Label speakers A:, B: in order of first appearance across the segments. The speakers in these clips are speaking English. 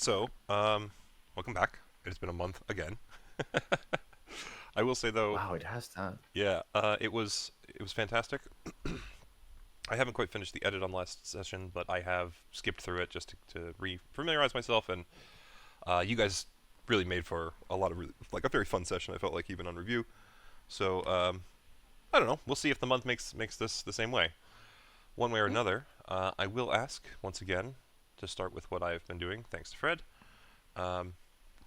A: So, welcome back. It's been a month again. I will say though,
B: Wow, it has that.
A: yeah, it was fantastic. I haven't quite finished the edit on last session, but I have skipped through it just to re-familiarize myself, and you guys really made for a lot of like a very fun session. I felt like even on review. So I don't know. We'll see if the month makes this the same way, one way or another. I will ask once again to start with what I've been doing. Thanks to Fred. Um,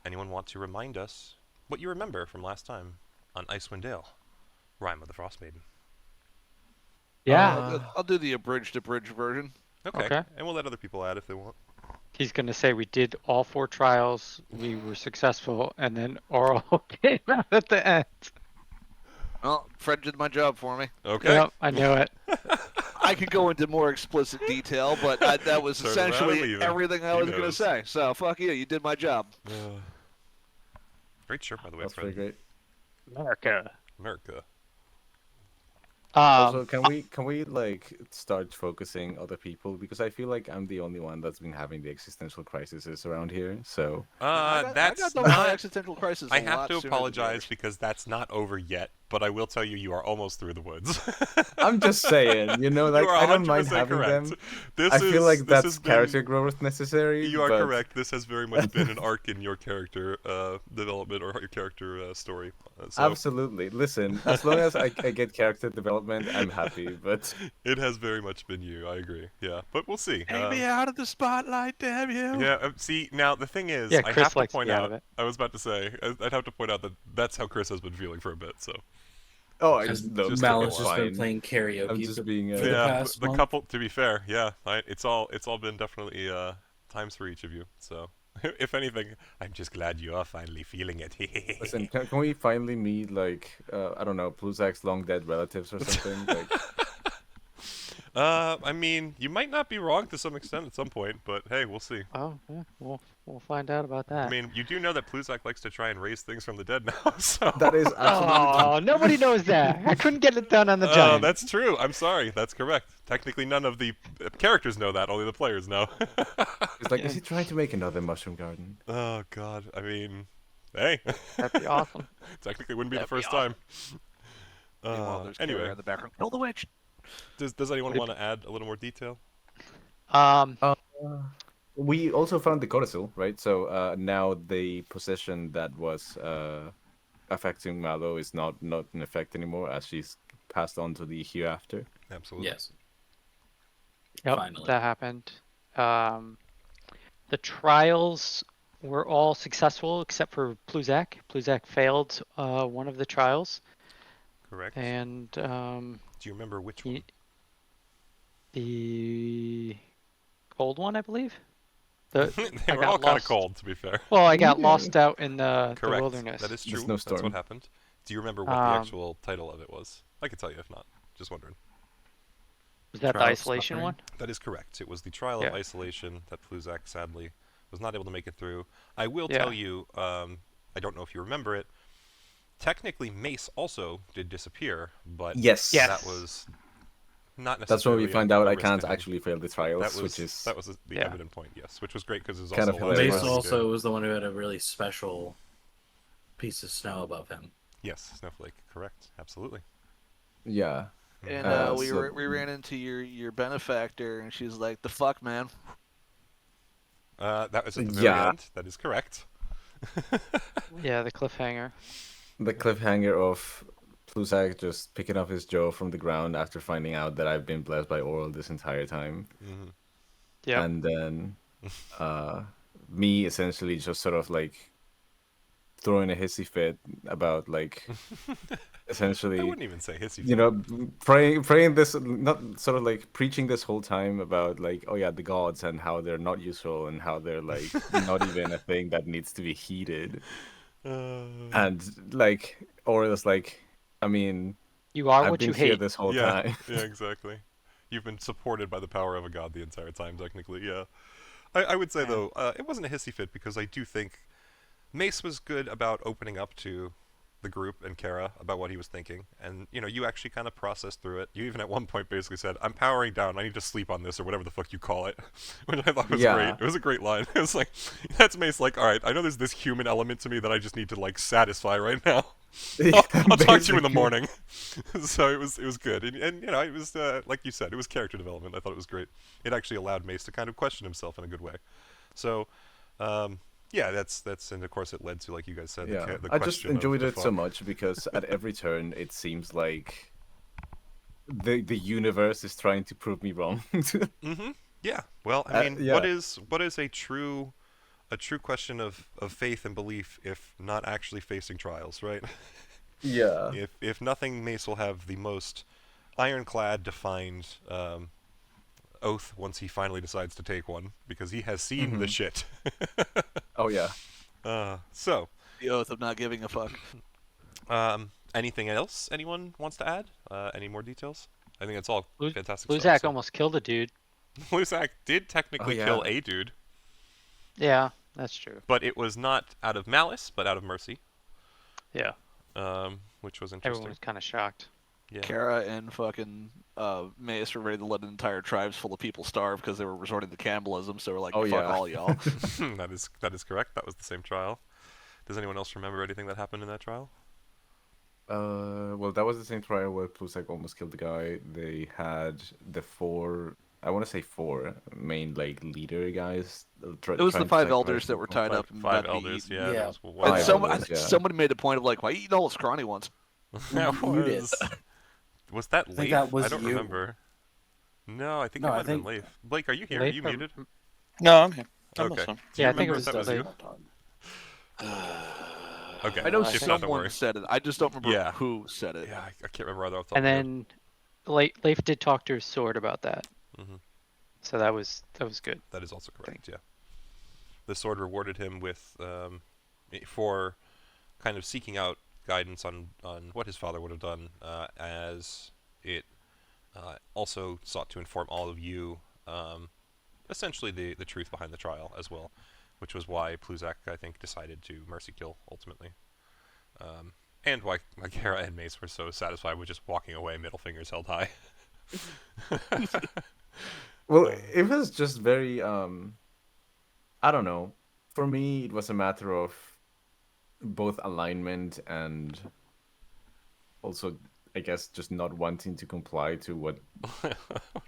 A: Anyone want to remind us what you remember from last time on Icewind Dale, Rime of the Frostmaiden?
C: Yeah.
D: I'll do the abridged version.
A: Okay,
C: Okay.
A: and we'll let other people add if they want.
C: He's going to say we did all 4 trials, we were successful, and then Oral came out at the end.
D: Well, Fred did my job for me.
A: Okay.
C: Yep, I knew it.
D: I could go into more explicit detail, but that was
A: Turn around and leave
D: essentially
A: it.
D: everything I
A: He
D: was going to
A: knows.
D: say. So, fuck you. You did my job.
A: Great shirt, by the way,
B: That's
A: Fred.
B: pretty great.
C: America.
A: America.
B: Also, can we like start focusing other people, because I feel like I'm the only one that's been having the existential crises around here. So
D: I
A: That's
D: got my
A: not.
D: existential crisis.
A: I
D: a
A: have
D: lot
A: to
D: sooner than
A: apologize
D: yours.
A: because that's not over yet. But I will tell you, you are almost through the woods.
B: I'm just saying, like
A: you are
B: I don't mind
A: 100%
B: having
A: correct.
B: them.
A: This
B: I
A: is,
B: feel like
A: this
B: that's
A: has
B: character
A: been,
B: growth necessary.
A: You are
B: but
A: correct. This has very much been an arc in your character development or your character story. So
B: Absolutely. Listen, as long as I get character development, I'm happy. But
A: it has very much been you. I agree. Yeah, but we'll see.
D: Take me out of the spotlight, damn you.
A: Yeah. See, now the thing is,
C: Yeah,
A: I
C: Chris
A: have to
C: likes to
A: point
C: be out
A: out.
C: of it.
A: I was about to say, I'd have to point out that that's how Chris has been feeling for a bit. So
B: I
E: Has
B: look,
A: just
E: Mal's
A: it's
E: just been
B: fine.
E: playing karaoke
B: I'm just
E: for,
B: being
E: for the
A: yeah,
E: past
A: the
E: month?
A: couple. To be fair, yeah, it's all been definitely times for each of you. So if anything, I'm just glad you are finally feeling it.
B: Listen, can we finally meet, like, I don't know, Pluzak's long dead relatives or something? Like,
A: I mean, you might not be wrong to some extent at some point, but hey, we'll see.
C: Oh, yeah, we'll find out about
A: I
C: that.
A: mean, you do know that Pluzak likes to try and raise things from the dead now, so.
B: that is absolutely
C: Oh, nobody knows that. I couldn't get it done on the
A: Oh,
C: giant.
A: that's true. I'm sorry. That's correct. Technically, none of the characters know that. Only the players know.
B: It's like, is he trying to make another mushroom garden?
A: Oh God. I mean, hey.
C: That'd be awesome.
A: Technically, wouldn't be the
C: That'd be
A: first time.
D: Meanwhile, there's Carrie
A: Anyway,
D: in the background. Kill the witch.
A: does anyone want to add a little more detail?
C: Um,
B: Uh, we also found the Codicil, right? So now the possession that was affecting Mallow is not in effect anymore, as she's passed on to the hereafter.
A: Absolutely.
E: Yes.
C: yep,
E: Finally.
C: that happened. The trials were all successful except for Pluzak. Pluzak failed one of the trials,
A: Correct.
C: and
A: Do you remember which one?
C: the cold one, I believe. The
A: They
C: I
A: were
C: got
A: all kind of
C: lost.
A: cold, to be fair.
C: Well, I got
B: Yeah.
C: lost out in the
A: Correct.
C: wilderness.
A: That is
B: The
A: true. That's what
B: snowstorm.
A: happened. Do you remember what the actual title of it was? I could tell you if not. Just wondering.
C: Was that the
E: Trial of
C: isolation
E: Suffering?
C: one?
A: That is correct. It was the trial
C: Yeah.
A: of isolation that Pluzak sadly was not able to make it through. I will
C: Yeah.
A: tell you, I don't know if you remember it. Technically, Mace also did disappear, but
B: Yes.
C: Yes.
A: that was not necessarily.
B: That's when we find out
A: a
B: I
A: risk
B: can't
A: to him.
B: actually fail the trials,
A: That was
B: which is
A: the
C: Yeah.
A: evident point, yes, which was great because it was
B: Kind
A: also
B: of
A: a lot
B: hilarious.
E: Mace
A: fun to
E: also
A: do.
E: was the one who had a really special piece of snow above him.
A: Yes, Snowflake, correct, absolutely.
B: yeah.
D: And we
B: so-
D: ran into your benefactor, and she's like, "The fuck, man."
A: That was at the very
B: Yeah.
A: end. That is correct.
C: Yeah, the cliffhanger.
B: The cliffhanger of Pluzak just picking up his jaw from the ground after finding out that I've been blessed by Oral this entire time.
A: Hmm.
C: Yeah.
B: And then me essentially just sort of like throwing a hissy fit about like
A: I
B: essentially,
A: wouldn't even say hissy.
B: you know, praying this, not sort of like preaching this whole time about like, oh yeah, the gods and how they're not useful and how they're like not even a thing that needs to be heeded. And like Oral's like, I mean,
C: You are
B: I've
C: what
B: been
C: you
B: here
C: hate.
B: this whole
A: yeah,
B: time.
A: yeah, exactly. You've been supported by the power of a god the entire time, technically. Yeah, I would say
C: Yeah.
A: though, it wasn't a hissy fit because I do think Mace was good about opening up to the group and Kara about what he was thinking, and you actually kind of processed through it. You even at one point basically said, "I'm powering down. I need to sleep on this," or whatever the fuck you call it, which I thought was great.
B: Yeah.
A: It was a great line. It was like, that's Mace. Like, all right, I know there's this human element to me that I just need to like satisfy right now. I'll talk to you in the
B: Basically.
A: morning. So it was good, and it was like you said, it was character development. I thought it was great. It actually allowed Mace to kind of question himself in a good way. So, yeah, that's and of course it led to, like you guys said,
B: Yeah,
A: the
B: I just
A: question of
B: enjoyed
A: the
B: it so
A: fuck.
B: much because at every turn it seems like the universe is trying to prove me wrong.
A: Mm-hmm. Yeah. Well, I mean,
B: Yeah,
A: what is a true question of faith and belief if not actually facing trials, right?
B: yeah.
A: If nothing, Mace will have the most ironclad defined oath once he finally decides to take one, because he has seen the
B: Hmm.
A: shit.
B: Oh yeah.
A: So,
D: The oath of not giving a fuck.
A: anything else anyone wants to add? Any more details? I think it's all fantastic stuff.
C: Bluzak
A: So.
C: almost killed a dude.
A: Bluzak did technically
B: Oh,
A: kill
B: yeah.
A: a dude,
C: Yeah, that's true.
A: but it was not out of malice, but out of mercy,
C: Yeah,
A: which was
C: everyone
A: interesting.
C: was kind of shocked.
A: Yeah.
D: Kara and fucking Mace were ready to let entire tribes full of people starve because they were resorting to cannibalism. So we're like,
B: Oh,
D: fuck
B: yeah.
D: all y'all.
A: That is correct. That was the same trial. Does anyone else remember anything that happened in that trial?
B: Well, that was the same trial where Plusak almost killed the guy. They had the four, I want to say four main like leader guys
D: It was the
B: trying to
D: 5
B: sacrifice
D: elders that were
B: people.
D: tied up and
A: Five
D: about to be
A: elders.
D: eaten.
A: Yeah. There
E: Yeah.
A: was
D: And
A: one.
B: Five
D: some, I
B: elders,
D: think
B: yeah.
D: somebody made a point of like, why eating all the scrawny ones?
E: You did.
A: Was that
E: I think
A: Leif?
E: that was
A: I don't
E: you.
A: remember. No, I think
E: No,
A: it
E: I
A: might have been
E: think-
A: Leif. Blake, are you here? Are
C: Leif
A: you
C: or-
A: muted?
F: No, I'm here. I'm
A: Okay.
F: listening.
A: Do you
C: Yeah, I think it
A: remember
C: was
A: if that was you? Okay.
D: I know
F: I
A: if
F: think-
A: not, don't worry.
D: someone said it. I just don't remember
A: Yeah.
D: who said it.
A: Yeah, I can't remember either off the top
C: And
A: of my head.
C: then Leif did talk to his sword about that.
A: Mhm.
C: So that was good.
A: That is also correct. Yeah. The sword rewarded him with for kind of seeking out guidance on what his father would have done, as it also sought to inform all of you, essentially the truth behind the trial as well, which was why Pluzak, I think, decided to mercy kill ultimately, and why Kara and Mace were so satisfied with just walking away, middle fingers held high.
B: Well, it was just very I don't know. For me, it was a matter of both alignment and also, I guess, just not wanting to comply to what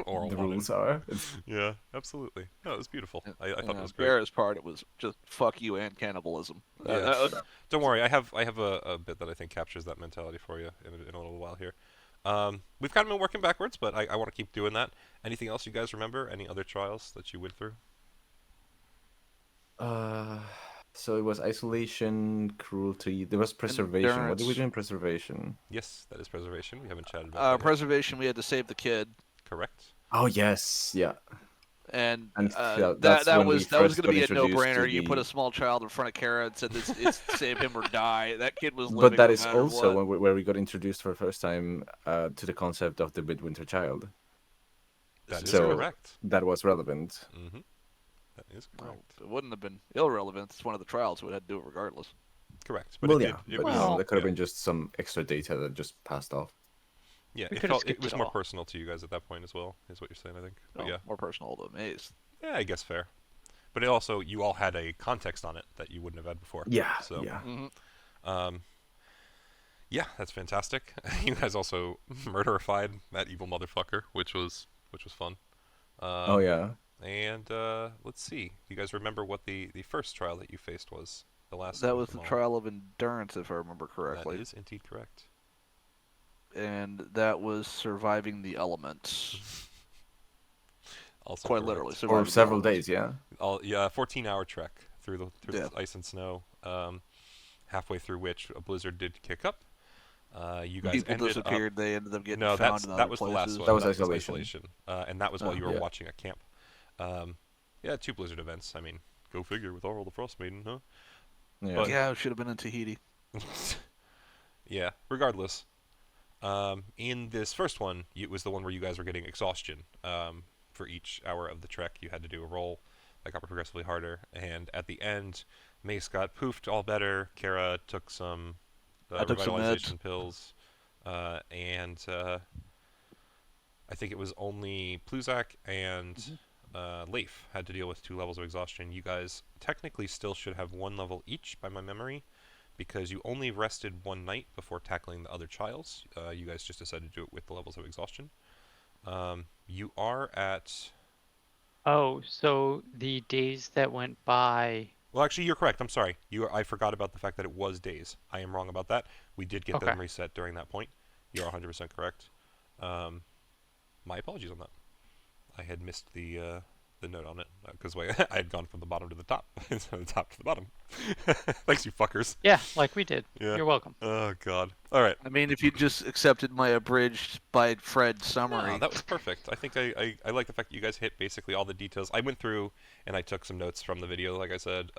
A: Oral
B: the
A: wanted.
B: rules are. It's-
A: Yeah, absolutely. No, it was beautiful. I thought it was great.
D: Kara's part, it was just fuck you and cannibalism.
A: Yeah.
D: That was-
A: Don't worry, I have a bit that I think captures that mentality for you in a little while here. We've kind of been working backwards, but I want to keep doing that. Anything else you guys remember? Any other trials that you went through?
B: Uh, so it was isolation, cruelty. There was preservation. What did we
D: Endurance.
B: do in preservation?
A: Yes, that is preservation. We haven't chatted about that yet.
D: preservation, we had to save the kid.
A: Correct.
B: Oh yes, yeah.
D: And,
B: And,
D: uh,
B: yeah,
D: that
B: that's
D: that
B: when we
D: was that was
B: first
D: going to
B: got
D: be a
B: introduced to
D: no-brainer. You put
B: the-
D: a small child in front of Kara and said, "It's save him or die." That kid was living.
B: But that
D: no
B: is
D: matter
B: also
D: what.
B: where we got introduced for the first time to the concept of the midwinter child.
A: That is
B: So-
A: correct.
B: That was relevant.
A: Mm-hmm. That is
D: Well,
A: correct.
D: it wouldn't have been irrelevant. It's one of the trials. We had to do it regardless.
A: Correct. But
B: Well,
A: it
B: yeah,
A: did. It
B: but
A: was,
B: you know,
F: Well,
B: there could have
A: yeah.
B: been just some extra data that just passed off.
A: Yeah,
C: We
A: it
C: could've
A: felt
C: skipped
A: was
C: it
A: more
C: all.
A: personal to you guys at that point as well, is what you're saying, I think. But
D: Well,
A: yeah.
D: more personal to Maze.
A: Yeah, I guess fair. But it also, you all had a context on it that you wouldn't have had before.
B: Yeah,
A: So,
B: yeah.
A: Yeah, that's fantastic. You guys also murderified that evil motherfucker, which was fun.
B: Oh yeah.
A: And let's see. Do you guys remember what the first trial that you faced was? The last
D: That
A: one
D: was
A: of
D: the
A: them all?
D: trial of endurance, if I remember correctly.
A: That is indeed correct.
D: And that was surviving the elements.
A: Also
D: Quite
A: correct.
D: literally,
B: For
D: surviving the
B: several
D: elements.
B: days, yeah.
A: Yeah, 14-hour trek through
D: Yeah.
A: the ice and snow. Halfway through which a blizzard did kick up. You guys
D: People
A: ended
D: disappeared.
A: up.
D: They ended up getting
A: No,
D: found in
A: that
D: other
A: was
D: places.
A: the last one.
B: That was isolation.
A: And that was while
B: Oh,
A: you were
B: yeah.
A: watching at camp. Yeah, 2 blizzard events. I mean, go figure with Oral the Frostmaiden, huh?
B: Yeah.
A: But-
D: Yeah, it should have been in Tahiti.
A: Yeah. Regardless, in this first one, it was the one where you guys were getting exhaustion. For each hour of the trek, you had to do a roll that got progressively harder. And at the end, Mace got poofed all better. Kara took some
D: I took some meds.
A: revitalization pills, and I think it was only Pluzak and Leif had to deal with 2 levels of exhaustion. You guys technically still should have 1 level each by my memory, because you only rested 1 night before tackling the other trials. You guys just decided to do it with the levels of exhaustion. You are at...
C: Oh, so the days that went by.
A: Well, actually, you're correct. I'm sorry. I forgot about the fact that it was days. I am wrong about that. We did get
C: Okay.
A: them reset during that point. You're 100% correct. My apologies on that. I had missed the note on it because I had gone from the bottom to the top instead of the top to the bottom. Thanks, you fuckers.
C: Yeah, like we did.
A: Yeah.
C: You're welcome.
A: Oh God. All right.
D: I mean, if you just accepted my abridged by Fred summary.
A: No, that was perfect. I think I like the fact that you guys hit basically all the details. I went through and I took some notes from the video, like I said.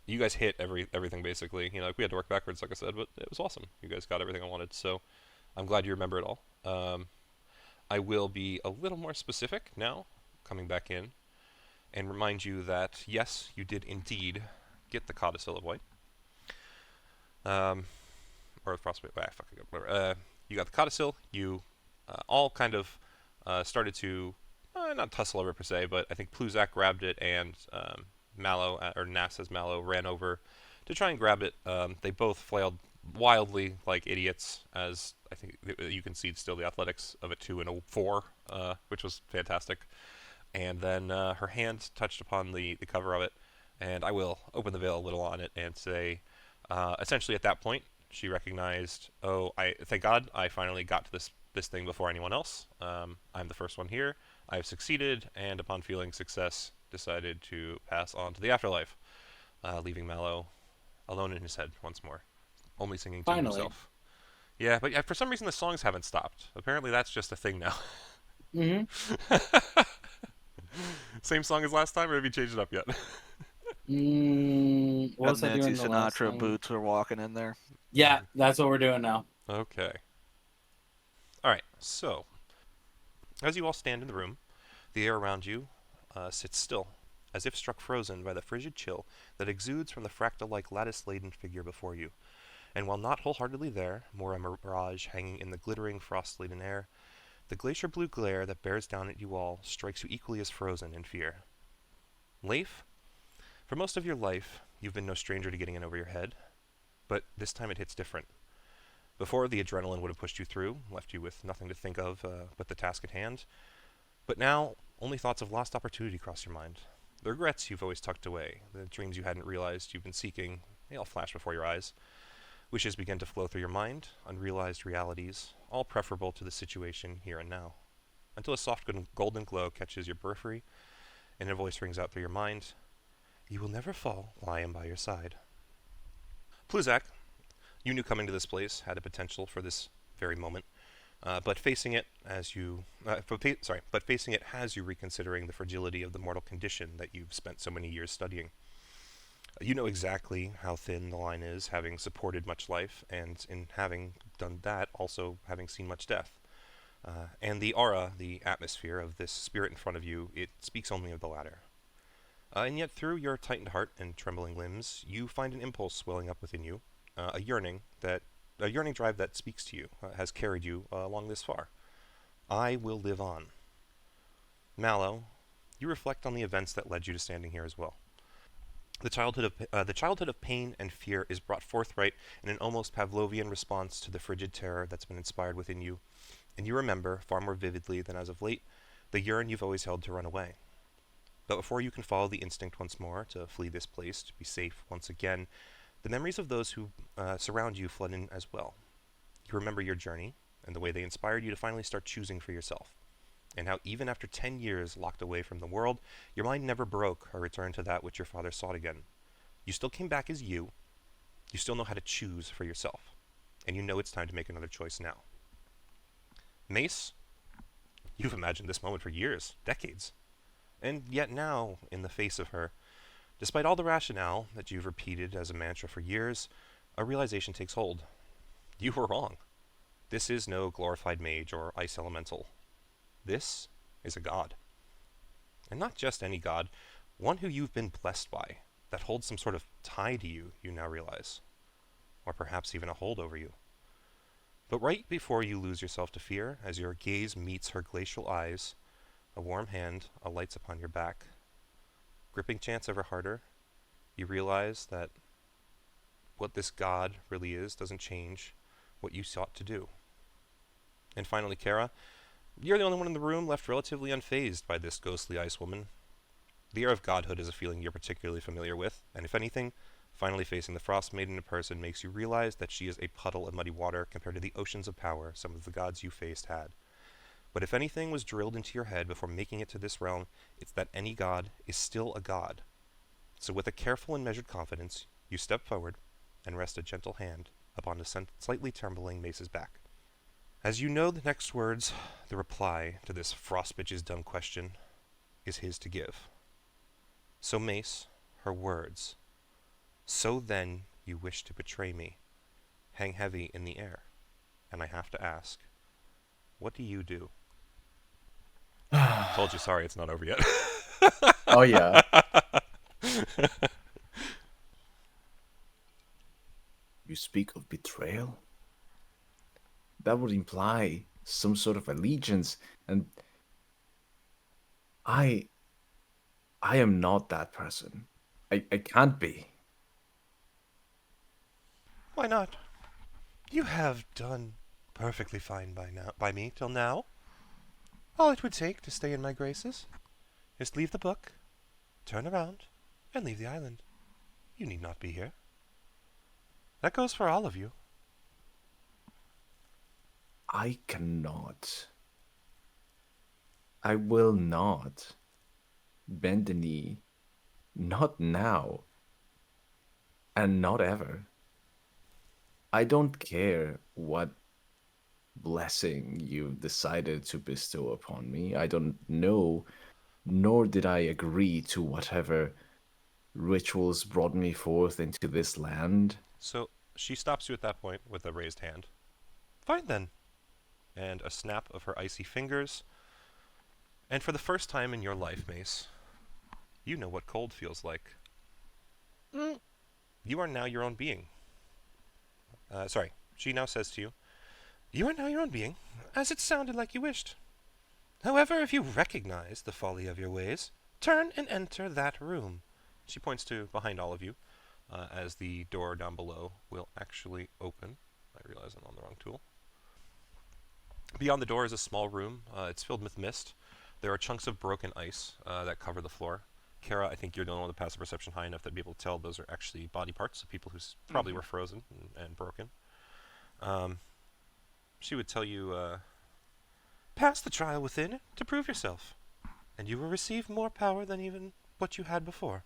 A: You guys hit everything basically. You know, like we had to work backwards, like I said, but it was awesome. You guys got everything I wanted, so I'm glad you remember it all. I will be a little more specific now, coming back in, and remind you that yes, you did indeed get the Codicil of White. Or Frostmaiden. Whatever. You got the Codicil. You all kind of started to not tussle over per se, but I think Pluzak grabbed it, and Mallow, or Nass as Mallow, ran over to try and grab it. They both flailed wildly like idiots, as I think you can see still the athletics of a 2 and a 4, which was fantastic. And then her hand touched upon the cover of it, and I will open the veil a little on it and say, essentially at that point, she recognized, oh, thank God I finally got to this thing before anyone else. I'm the first one here. I've succeeded, and upon feeling success, decided to pass on to the afterlife, leaving Mallow alone in his head once more, only singing to himself. Yeah, but yeah, for some reason the songs haven't stopped. Apparently that's just a thing now.
G: Mm-hmm.
A: Same song as last time, or have you changed it up yet?
G: What
D: Got
G: was I
D: Nancy
G: doing the last
D: Sinatra
G: time?
D: boots are walking in there.
G: Yeah, that's what we're doing now.
A: Okay. Alright, so, as you all stand in the room, the air around you sits still, as if struck frozen by the frigid chill that exudes from the fractal-like lattice-laden figure before you. And while not wholeheartedly there, more a mirage hanging in the glittering frost-laden air, the glacier blue glare that bears down at you all strikes you equally as frozen in fear. Leif, for most of your life, you've been no stranger to getting in over your head, but this time it hits different. Before, the adrenaline would have pushed you through, left you with nothing to think of but the task at hand. But now, only thoughts of lost opportunity cross your mind. The regrets you've always tucked away, the dreams you hadn't realized you've been seeking, they all flash before your eyes. Wishes begin to flow through your mind, unrealized realities, all preferable to the situation here and now. Until a soft golden glow catches your periphery, and a voice rings out through your mind, "You will never fall while I am by your side." Pluzak, you knew coming to this place had a potential for this very moment, but facing it has you reconsidering the fragility of the mortal condition that you've spent so many years studying. You know exactly how thin the line is, having supported much life, and in having done that, also having seen much death. And the aura, the atmosphere of this spirit in front of you, it speaks only of the latter. And yet, through your tightened heart and trembling limbs, you find an impulse swelling up within you, a yearning drive that speaks to you, has carried you along this far. I will live on. Mallow, you reflect on the events that led you to standing here as well. The childhood of pain and fear is brought forthright in an almost Pavlovian response to the frigid terror that's been inspired within you, and you remember, far more vividly than as of late, the yearn you've always held to run away. But before you can follow the instinct once more, to flee this place, to be safe once again, the memories of those who surround you flood in as well. You remember your journey, and the way they inspired you to finally start choosing for yourself. And how even after 10 years locked away from the world, your mind never broke or returned to that which your father sought again. You still came back as you still know how to choose for yourself, and you know it's time to make another choice now. Mace, you've imagined this moment for years, decades, and yet now, in the face of her, despite all the rationale that you've repeated as a mantra for years, a realization takes hold. You were wrong. This is no glorified mage or ice elemental. This is a god. And not just any god, one who you've been blessed by, that holds some sort of tie to you, you now realize. or perhaps even a hold over you. But right before you lose yourself to fear, as your gaze meets her glacial eyes, a warm hand alights upon your back. Gripping chance ever harder, you realize that what this god really is doesn't change what you sought to do. And finally, Kara, you're the only one in the room left relatively unfazed by this ghostly ice woman. The air of godhood is a feeling you're particularly familiar with, and if anything, finally facing the Frostmaiden in person makes you realize that she is a puddle of muddy water compared to the oceans of power some of the gods you faced had. But if anything was drilled into your head before making it to this realm, it's that any god is still a god. So with a careful and measured confidence, you step forward and rest a gentle hand upon the slightly trembling Mace's back. As you know the next words, the reply to this frost bitch's dumb question is his to give. So Mace, her words, "So then you wish to betray me," hang heavy in the air, and I have to ask, what do you do? Told you, sorry, it's not over yet.
B: Oh yeah. You speak of betrayal? That would imply some sort of allegiance, and I am not that person. I can't be.
A: Why not? You have done perfectly fine by me till now. All it would take to stay in my graces is leave the book, turn around, and leave the island. You need not be here. That goes for all of you.
B: I cannot. I will not bend the knee. Not now. And not ever. I don't care what blessing you've decided to bestow upon me. I don't know, nor did I agree to whatever rituals brought me forth into this land.
A: So she stops you at that point with a raised hand. Fine then. And a snap of her icy fingers. And for the first time in your life, Mace, you know what cold feels like. You are now your own being. She now says to you, "You are now your own being, as it sounded like you wished. However, if you recognize the folly of your ways, turn and enter that room." She points to behind all of you, as the door down below will actually open. I realize I'm on the wrong tool. Beyond the door is a small room. It's filled with mist. There are chunks of broken ice that cover the floor. Kara, I think you're the only one with passive perception high enough that be able to tell those are actually body parts of people who probably were frozen and broken. She would tell you, pass the trial within to prove yourself, and you will receive more power than even what you had before.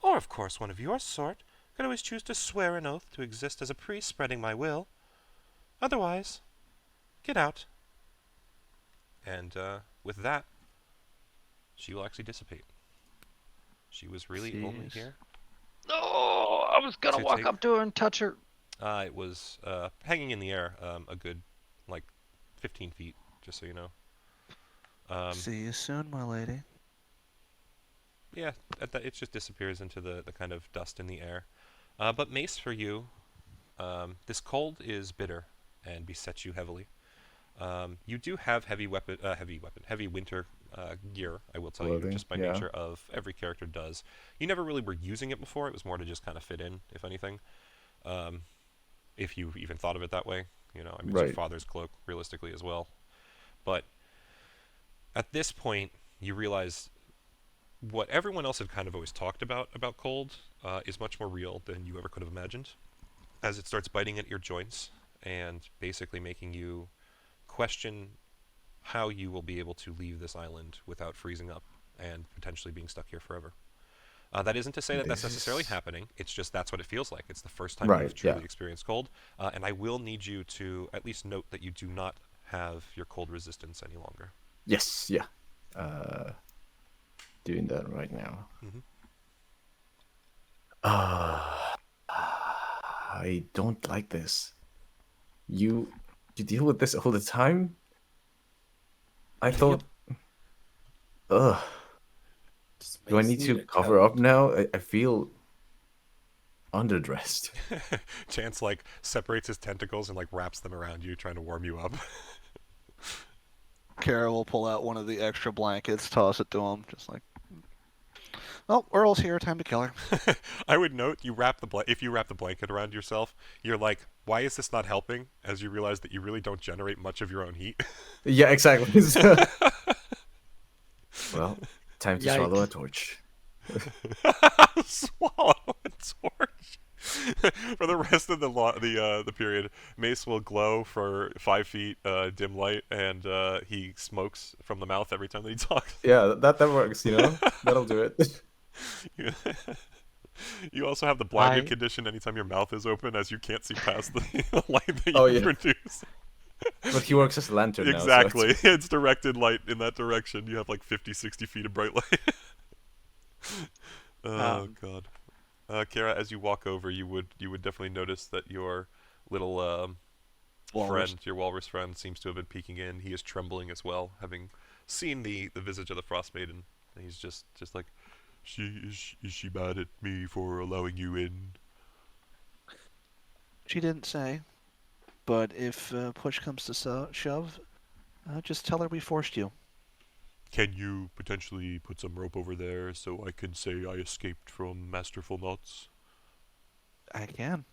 A: Or, of course, one of your sort could always choose to swear an oath to exist as a priest spreading my will. Otherwise, get out. And with that, she will actually dissipate. She was really only
D: Jeez.
A: here.
C: Oh, I was gonna
A: To
C: walk
A: take-
C: up to her and touch her.
A: It was hanging in the air a good, 15 feet, just so you know.
D: See you soon, my lady.
A: Yeah, it just disappears into the kind of dust in the air. But Mace, for you, this cold is bitter and besets you heavily. You do have heavy winter gear, I will tell you,
B: Clothing,
A: just by
B: yeah.
A: nature of every character does. You never really were using it before. It was more to just kind of fit in, if anything. If you even thought of it that way. It's your
B: Right.
A: father's cloak, realistically, as well. But at this point, you realize what everyone else had kind of always talked about cold is much more real than you ever could have imagined, as it starts biting at your joints and basically making you question how you will be able to leave this island without freezing up and potentially being stuck here forever. That isn't to say that that's
B: This
A: necessarily
B: is-
A: happening. It's just that's what it feels like. It's the first time
B: Right,
A: you've truly
B: yeah.
A: experienced cold. And I will need you to at least note that you do not have your cold resistance any longer.
B: Yes, yeah. Doing that right now.
A: Mhm.
B: I don't like this. You deal with this all the time? I thought. Ugh.
E: Just
B: Do I
E: makes
B: need to
E: need a
B: cover up
E: coat.
B: now? I feel Underdressed.
A: Chance like separates his tentacles and like wraps them around you, trying to warm you up.
D: Kara will pull out one of the extra blankets, toss it to him, just like, "Oh, Earl's here. Time to kill her."
A: I would note if you wrap the blanket around yourself, you're like, why is this not helping? As you realize that you really don't generate much of your own heat.
B: Yeah, exactly. Well, time to swallow a
C: Yikes.
B: torch.
A: Swallow a torch. For the rest of the period, Mace will glow for 5 feet, dim light, and he smokes from the mouth every time that he talks.
B: Yeah, that works. You know, that'll do it.
A: You also have the blinded condition anytime your mouth is open, as you can't see past the light that you
B: Oh, yeah.
A: produce.
B: But he works as a lantern now.
A: Exactly. It's directed light in that direction. You have like 50, 60 feet of bright light. Oh, God. Kara, as you walk over, you would definitely notice that your little
D: Walrus.
A: friend, your walrus friend, seems to have been peeking in. He is trembling as well, having seen the visage of the Frostmaiden. And he's just like, is she mad at me for allowing you in?
D: She didn't say, but if push comes to shove, just tell her we forced you.
A: Can you potentially put some rope over there so I can say I escaped from Masterful Knots?
D: I can.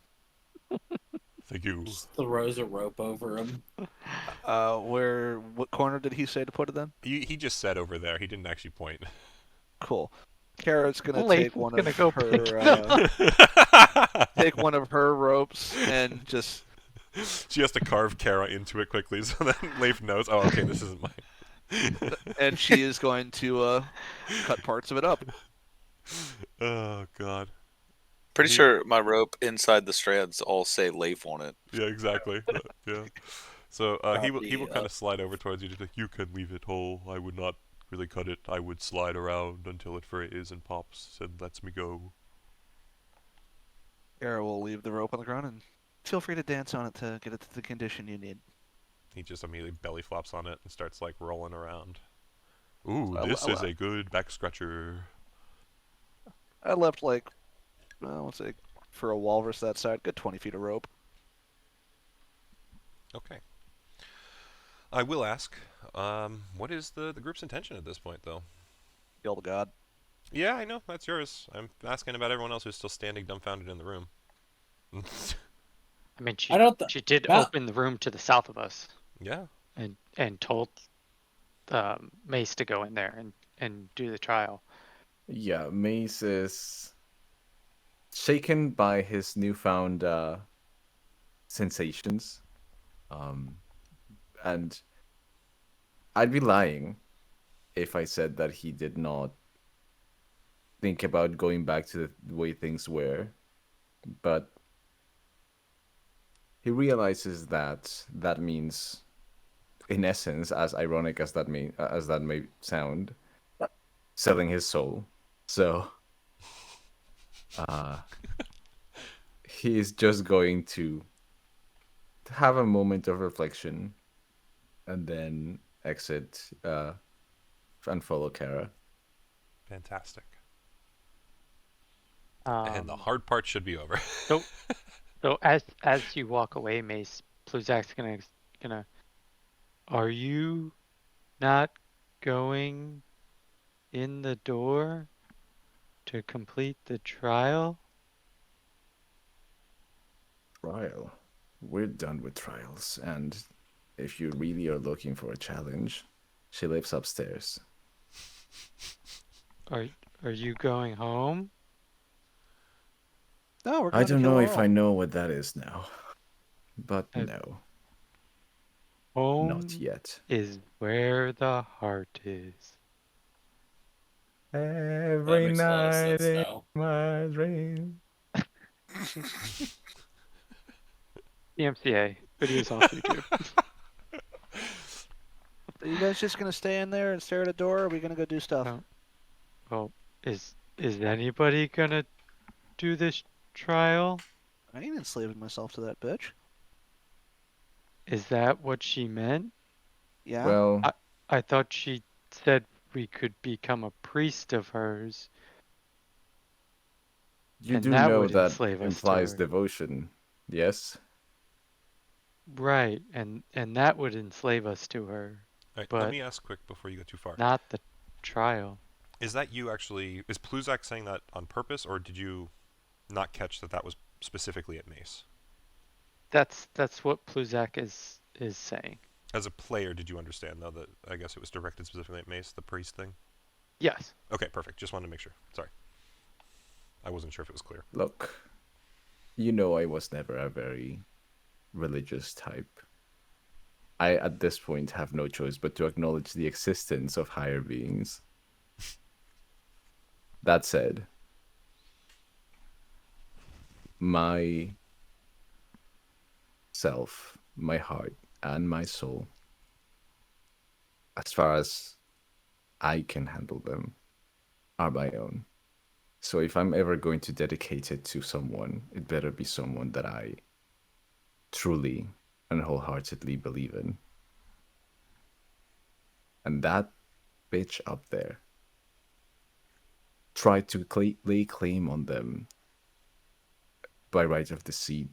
A: Thank you.
G: Just throws a rope over him.
D: What corner did he say to put it in?
A: He just said over there. He didn't actually point.
D: Cool. Kara's gonna
C: Leif
D: take
C: is
D: one
C: gonna
D: of
C: go pick
D: her take one of her ropes and just
A: She has to carve Kara into it quickly so that Leif knows, oh, okay, this isn't mine.
D: and she is going to cut parts of it up.
A: Oh, God.
F: Pretty sure my rope inside the strands all say Leif on it.
A: Yeah, exactly. Yeah. So he will
G: Probably,
A: kind of slide over towards you, just like, you can leave it whole. I would not really cut it. I would slide around until it frays and pops and lets me go.
D: Kara will leave the rope on the ground and feel free to dance on it to get it to the condition you need.
A: He just immediately belly flops on it and starts like rolling around. Ooh,
D: I-
A: this
D: I-
A: is a good back scratcher.
D: I left like, let's say, for a walrus that side, good 20 feet of rope.
A: Okay. I will ask, what is the group's intention at this point, though?
D: Kill the god.
A: Yeah, I know, that's yours. I'm asking about everyone else who's still standing dumbfounded in the room.
C: I mean,
G: I don't.
C: she did
G: Yeah.
C: open the room to the south of us
A: Yeah.
C: and told Mace to go in there and do the trial.
B: Yeah, Mace is shaken by his newfound sensations. And I'd be lying if I said that he did not think about going back to the way things were. But he realizes that that means, in essence, as ironic as that may sound, selling his soul. So he is just going to have a moment of reflection and then exit and follow Kara.
A: Fantastic. And the
C: Um,
A: hard part should be over.
C: so as you walk away, Mace, Pluzak's gonna. Are you not going in the door to complete the trial?
B: Trial. We're done with trials, and if you really are looking for a challenge, she lives upstairs.
C: Are you going home?
D: No, we're
B: I
D: going to
B: don't
D: kill
B: know
D: her
B: if
D: all.
B: I know what that is now, but
C: Uh,
B: no,
C: Home
B: not yet.
C: is where the heart is.
B: Every
G: makes a lot of sense
B: night in
G: now.
B: my dream.
C: DMCA videos off YouTube.
D: Are you guys just going to stay in there and stare at a door, or are we going to go do stuff?
C: No. Well, is anybody gonna do this trial?
D: I ain't enslaving myself to that bitch.
C: Is that what she meant?
D: Yeah?
B: Well,
C: I thought she said we could become a priest of hers.
B: You
C: And
B: do
C: that
B: know
C: would
B: that
C: enslave us to
B: implies
C: her.
B: devotion, yes?
C: Right, and that would enslave us to her,
A: All right, let
C: but
A: me ask quick before you go too far.
C: not the trial.
A: Is that you actually? Is Pluzak saying that on purpose, or did you not catch that that was specifically at Mace?
C: That's what Pluzak is saying.
A: As a player, did you understand though that I guess it was directed specifically at Mace, the priest thing?
C: Yes.
A: Okay, perfect. Just wanted to make sure. Sorry, I wasn't sure if it was clear.
B: Look, you know I was never a very religious type. I, at this point, have no choice but to acknowledge the existence of higher beings. That said, my self, my heart, and my soul, as far as I can handle them, are my own. So if I'm ever going to dedicate it to someone, it better be someone that I truly and wholeheartedly believe in. And that bitch up there tried to lay claim on them by right of deceit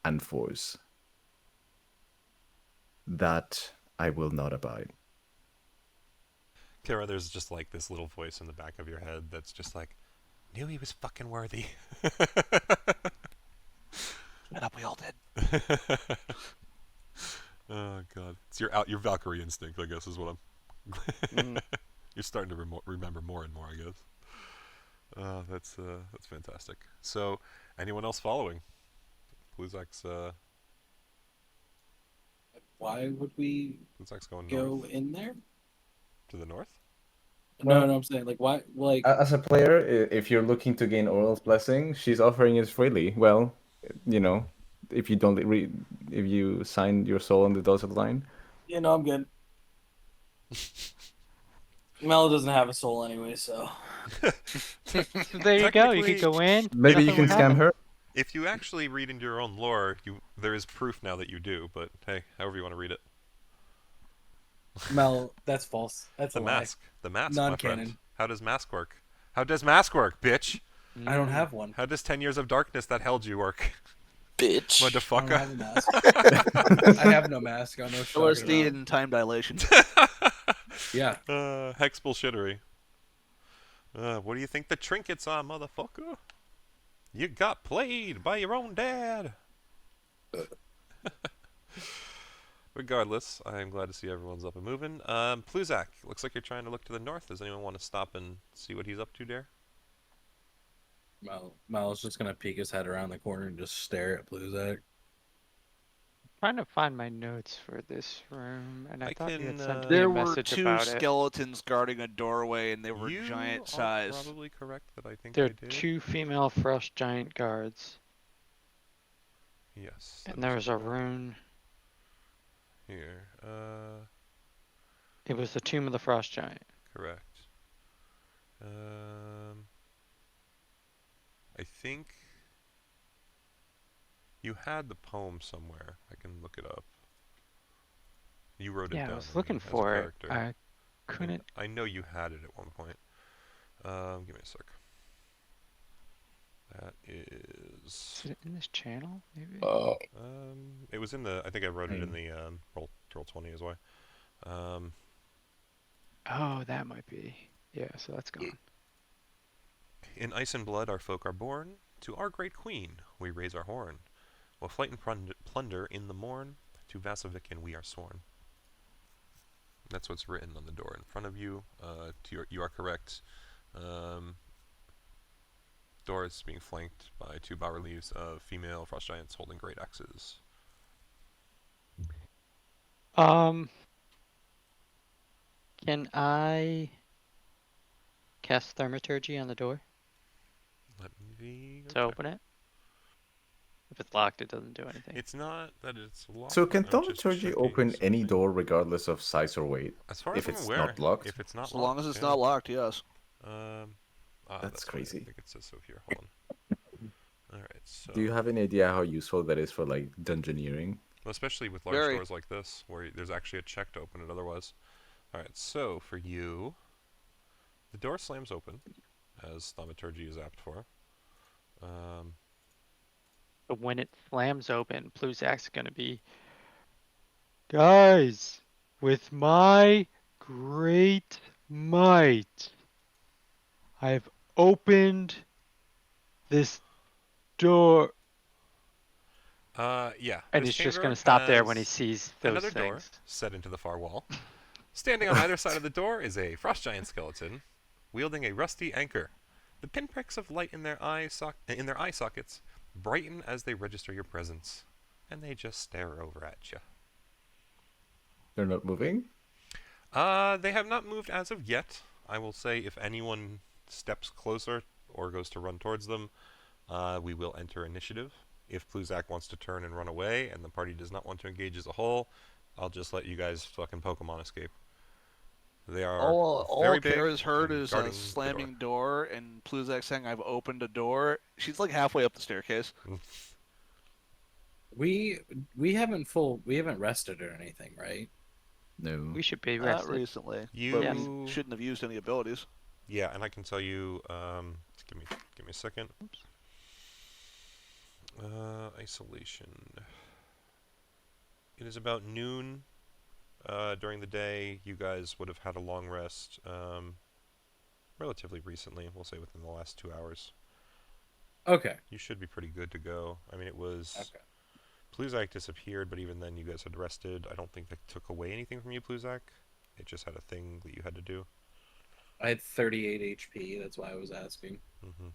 B: and force. That I will not abide.
A: Kara, there's just like this little voice in the back of your head that's just like, knew he was fucking worthy.
D: Shut up, we all did.
A: Oh god, it's your Valkyrie instinct, I guess, is what I'm. You're starting to remember more and more, I guess. That's fantastic. So, anyone else following? Pluzak's
G: Why would we
A: Pluzak's going
G: go
A: north
G: in there?
A: to the north.
G: No, I'm saying like why? Like
B: As a player, if you're looking to gain Oral's blessing, she's offering it freely. Well, you know, if you don't if you sign your soul on the dotted line.
G: I'm good. Mel doesn't have a soul anyway, so.
C: So there you go. You could go in.
B: Maybe you
C: nothing
B: can
C: would
B: scam
C: happen.
B: her.
A: If you actually read into your own lore, there is proof now that you do. But hey, however you want to read it.
G: Mel, that's false. That's
A: The
G: a lie.
A: mask, my friend.
G: Non-canon.
A: How does mask work? How does mask work, bitch?
G: I don't have one.
A: How does 10 years of darkness that held you work?
F: Bitch.
G: I don't
A: Motherfucker.
G: have a mask. I have no mask. I know what you're talking
D: LSD
G: about.
D: and time dilation.
G: Yeah.
A: Hex bullshittery. What do you think the trinkets are, motherfucker? You got played by your own dad. Regardless, I am glad to see everyone's up and moving. Pluzak, looks like you're trying to look to the north. Does anyone want to stop and see what he's up to there?
G: Mel's just gonna peek his head around the corner and just stare at Pluzak.
C: Trying to find my notes for this room, and I thought you had sent me
D: There
C: a
D: were
C: message
D: two
C: about it.
D: skeletons guarding a doorway, and they were
A: You
D: giant
A: are
D: size.
A: probably correct that I think
C: There
A: I
C: are
A: did.
C: 2 female frost giant guards,
A: Yes.
C: and there was a rune.
A: Here.
C: It was the Tomb of the Frost Giant.
A: Correct. I think you had the poem somewhere. I can look it up. You wrote it down.
C: Yeah, I was
A: didn't you,
C: looking
A: as a
C: for it.
A: character?
C: I couldn't.
A: I know you had it at one point. Give me a sec. That is.
C: Is it in this channel? Maybe.
A: It was in the. I think I wrote it in the roll 20 as well.
C: Oh, that might be. Yeah, so that's gone.
A: In ice and blood, our folk are born. To our great queen, we raise our horn. While flight and plunder in the morn, to Vasovikin we are sworn. That's what's written on the door in front of you. You are correct. Door is being flanked by 2 bas reliefs of female frost giants holding great axes.
C: Can I cast Thaumaturgy on the door
A: Let me
C: to open it? If it's locked, it doesn't do anything.
A: It's not that it's locked.
B: So can
A: I'm just
B: thaumaturgy
A: checking
B: open any
A: something.
B: door regardless of size or weight?
A: As far
B: if
A: as I'm
B: it's
A: aware,
B: not locked?
A: if it's not
D: So long
A: locked,
D: as it's
A: yeah.
D: not locked, yes.
B: That's
A: why
B: crazy.
A: I think it says so here. Hold on. All right. So.
B: Do you have any idea how useful that is for like dungeoneering?
A: Well, especially with large
D: Very.
A: doors like this, where there's actually a check to open it otherwise. Alright, so for you, the door slams open, as thaumaturgy is apt for.
C: But when it slams open, Pluzak's gonna be, guys, with my great might, I've opened this door.
A: Yeah.
C: And
A: This
C: he's just
A: chamber
C: gonna stop there when he
A: has
C: sees those
A: another door
C: things.
A: set into the far wall. Standing on either side of the door is a frost giant skeleton, wielding a rusty anchor. The pinpricks of light in their eye sockets brighten as they register your presence, and they just stare over at you.
B: They're not moving?
A: They have not moved as of yet. I will say if anyone steps closer or goes to run towards them, we will enter initiative. If Pluzak wants to turn and run away and the party does not want to engage as a whole, I'll just let you guys fucking Pokemon escape. They are
D: All
A: very big
D: Kara's heard
A: and
D: is
A: guarding
D: a
A: the door.
D: slamming door and Pluzak saying, "I've opened a door." She's like halfway up the staircase.
G: We haven't rested or anything, right?
B: No.
C: We should be
D: Not
C: rested.
D: recently. But
A: You
D: we shouldn't have used any abilities.
A: Yeah, and I can tell you. Give me a second. Isolation. It is about noon. During the day, you guys would have had a long rest. Relatively recently, we'll say within the last 2 hours.
G: Okay.
A: You should be pretty good to go. I mean, it was.
G: Okay.
A: Pluzak disappeared, but even then, you guys had rested. I don't think that took away anything from you, Pluzak. It just had a thing that you had to do.
G: I had 38 HP. That's why I was asking.
A: Mm-hmm.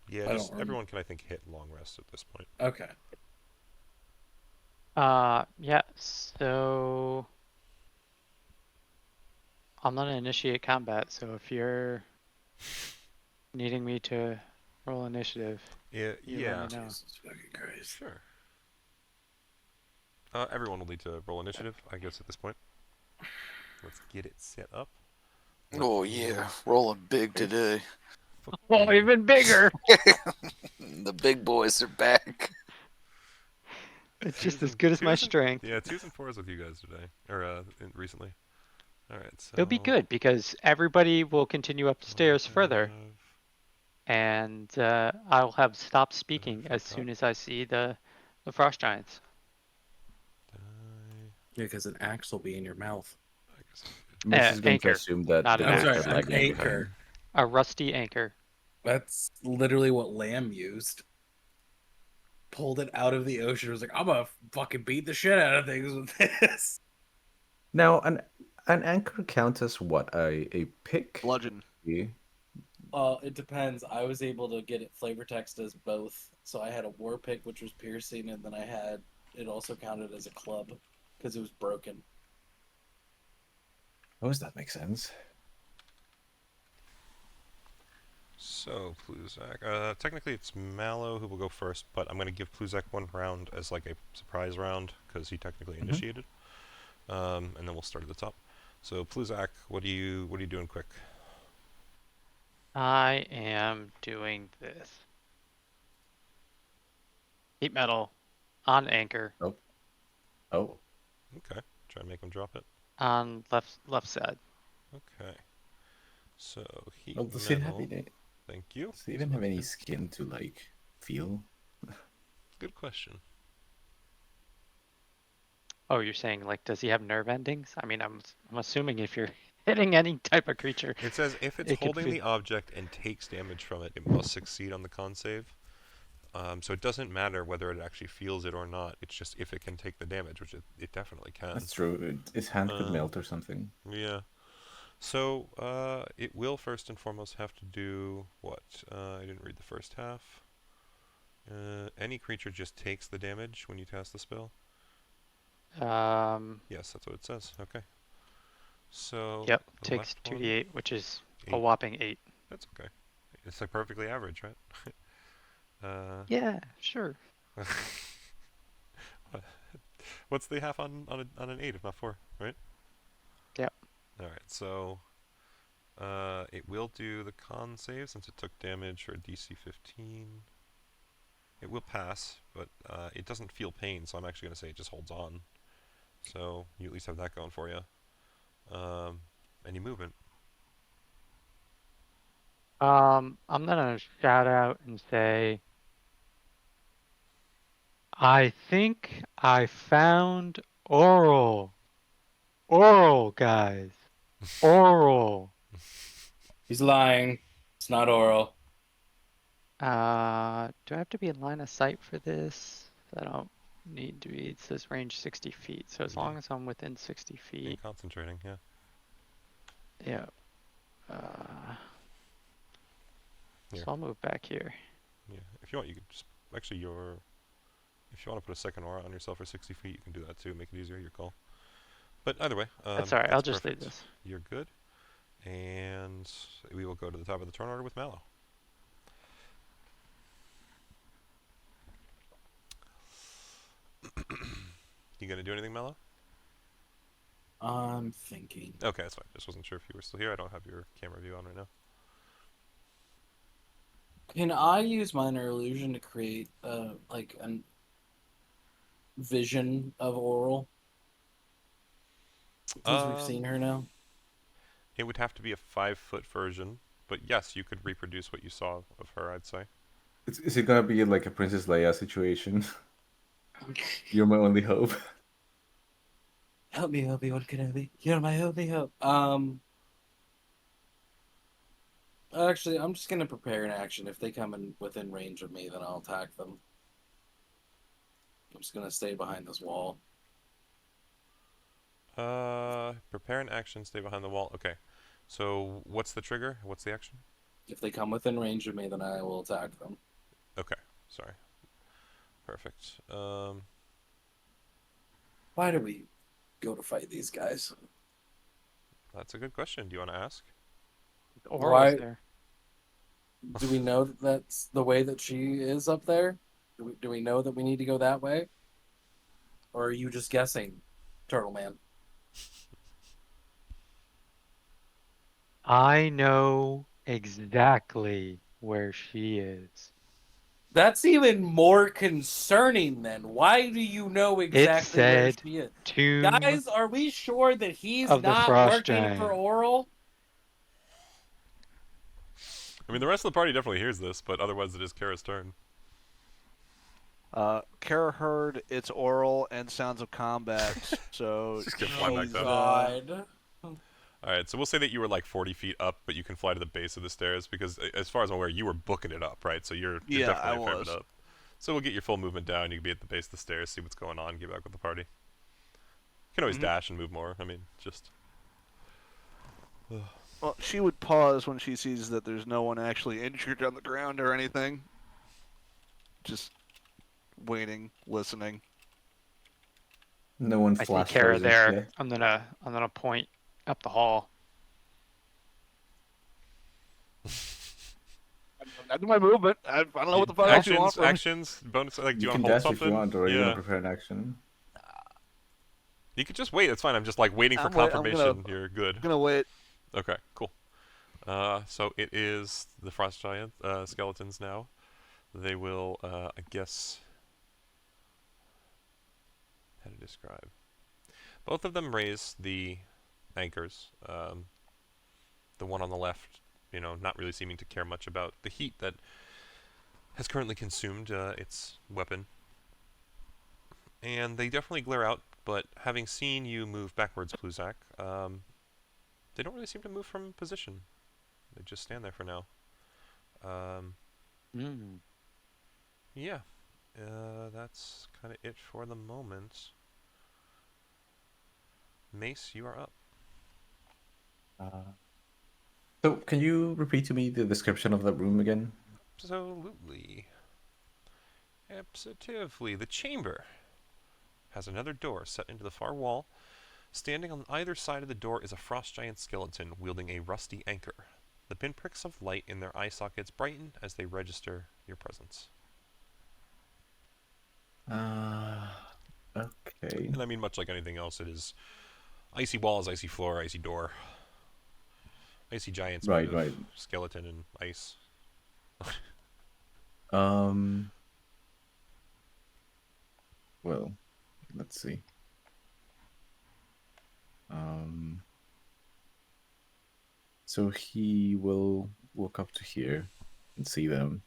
A: Yeah,
G: I
A: just
G: don't
A: everyone can, I think, hit long rest at this point.
G: Okay.
C: Yeah, so I'm gonna initiate combat, so if you're needing me to roll initiative,
A: Yeah,
C: you
A: yeah.
C: let me know.
G: Jesus fucking Christ.
A: Sure. Everyone will need to roll initiative, I guess, at this point. Let's get it set up.
F: Oh yeah, rolling big today.
C: Oh, even bigger!
F: The big boys are back.
C: It's just as good as my strength.
A: Yeah, 2s and 4s with you guys today, or recently. All right, so
C: It'll be good because everybody will continue upstairs further, and I'll have stopped speaking as soon as I see the frost giants.
G: Yeah, because an axe will be in your mouth.
B: Miss is going
C: anchor,
B: to assume that
C: not
B: the
C: an
G: I'm
B: ghosts
C: axe.
G: sorry,
B: are
G: an
B: lagging
G: anchor.
B: behind.
C: A rusty anchor.
G: That's literally what Lamb used. Pulled it out of the ocean. Was like, I'm gonna fucking beat the shit out of things with this.
B: Now, an anchor counts as what? A pick?
D: Bludgeon.
G: It depends. I was able to get it flavor text as both. So I had a war pick, which was piercing, and then I had it also counted as a club because it was broken.
B: How does that make sense?
A: So, Pluzak. Technically, it's Mallow who will go first, but I'm going to give Pluzak one round as like a surprise round because he technically initiated. And then we'll start at the top. So, Pluzak, what are you doing quick?
C: I am doing this. Heat metal on anchor
B: Oh.
A: Okay, try and make him drop it.
C: on left side.
A: Okay. So heat
B: Well, does it have
A: metal.
B: any,
A: Thank you.
B: does it even have any skin to like feel?
A: Good question.
C: Oh, you're saying like, does he have nerve endings? I mean, I'm assuming if you're hitting any type of creature,
A: It says if it's
C: It could
A: holding
C: be-
A: the object and takes damage from it, it must succeed on the con save. So it doesn't matter whether it actually feels it or not. It's just if it can take the damage, which it definitely can.
B: That's true. His hand could
A: Um,
B: melt or something.
A: Yeah. So it will first and foremost have to do what? I didn't read the first half. Any creature just takes the damage when you cast the spell. Yes, that's what it says. Okay. So
C: yep,
A: the
C: takes
A: left one,
C: 2d8, which is a
A: 8.
C: whopping 8.
A: That's okay. It's like perfectly average, right?
C: Yeah, sure.
A: What's the half on an 8 if not 4, right?
C: Yep.
A: All right, so it will do the con save since it took damage for a DC 15. It will pass, but it doesn't feel pain, so I'm actually going to say it just holds on. So you at least have that going for you. Any movement?
C: I'm gonna shout out and say, I think I found oral. Oral, guys. Oral.
G: He's lying. It's not oral.
C: Do I have to be in line of sight for this? I don't need to be. It says range 60 feet, so as long as I'm within 60
A: Being
C: feet,
A: concentrating, yeah.
C: yeah. Uh,
A: Here.
C: so I'll move back here.
A: Yeah. If you want, you could just actually if you want to put a second aura on yourself for 60 feet, you can do that too. Make it easier. Your call. But either way,
C: That's alright. I'll just
A: perfect.
C: leave this.
A: You're good. And we will go to the top of the turn order with Mallow. You gonna do anything, Mallow?
G: I'm thinking.
A: Okay, that's fine. Just wasn't sure if you were still here. I don't have your camera view on right now.
G: Can I use minor illusion to create like a vision of oral? Since we've seen her now.
A: It would have to be a 5-foot version, but yes, you could reproduce what you saw of her, I'd say.
B: Is it gonna be like a Princess Leia situation? You're my only hope.
G: Help me, Obi-Wan Kenobi. You're my only hope. Actually, I'm just gonna prepare an action. If they come in within range of me, then I'll attack them. I'm just gonna stay behind this wall.
A: Prepare an action, stay behind the wall. Okay. So, what's the trigger? What's the action?
G: If they come within range of me, then I will attack them.
A: Okay. Sorry. Perfect.
G: Why do we go to fight these guys?
A: That's a good question. Do you want to ask?
C: Oral's
G: Why-
C: there.
G: Do we know that that's the way that she is up there? Do we know that we need to go that way? Or are you just guessing, Turtle Man?
C: I know exactly where she is.
G: That's even more concerning then. Why do you know exactly where
C: said
G: she is?
C: Tomb
G: Guys, are we sure that he's
C: of the
G: not
C: Frost
G: working
C: Giant.
G: for Oral?
A: I mean, the rest of the party definitely hears this, but otherwise it is Kara's turn.
D: Kara heard it's oral and sounds of combat, so
A: Just get flying back
D: she's,
A: down.
G: God.
A: Alright, so we'll say that you were like 40 feet up, but you can fly to the base of the stairs, because as far as I'm aware, you were booking it up, right? So you're
D: Yeah,
A: definitely
D: I
A: a fair bit
D: was.
A: up. So we'll get your full movement down, you can be at the base of the stairs, see what's going on, get back with the party. You can always
D: Mhm.
A: dash and move more, I mean, just...
D: Well, she would pause when she sees that there's no one actually injured on the ground or anything. Just waiting, listening.
B: No one
C: I see
B: flash
C: Kara
B: charges
C: there.
B: yet.
C: I'm gonna point up the hall.
D: I do my movement. I don't know what the fuck else you want
A: actions,
D: from me.
A: bonus, like, do
B: You
A: you
B: can
A: want to hold
B: dash
A: something?
B: if you want, or you
A: Yeah.
B: want to prepare an action.
A: You could just wait, it's fine, I'm just like waiting for
D: I'm gonna-
A: confirmation you're good.
D: I'm gonna wait.
A: Okay, cool. So it is the Frost Giant skeletons now. They will, I guess... How to describe? Both of them raise the anchors. The one on the left, not really seeming to care much about the heat that has currently consumed its weapon. And they definitely glare out, but having seen you move backwards, Pluzak, they don't really seem to move from position. They just stand there for now. Yeah, that's kind of it for the moment. Mace, you are up.
B: So, can you repeat to me the description of the room again?
A: Absolutely. Absolutely. The chamber has another door set into the far wall. Standing on either side of the door is a frost giant skeleton wielding a rusty anchor. The pinpricks of light in their eye sockets brighten as they register your presence.
B: Okay.
A: And I mean, much like anything else, it is icy walls, icy floor, icy door. Icy giants made of skeleton and ice.
B: Well, let's see. So he will walk up to here and see them,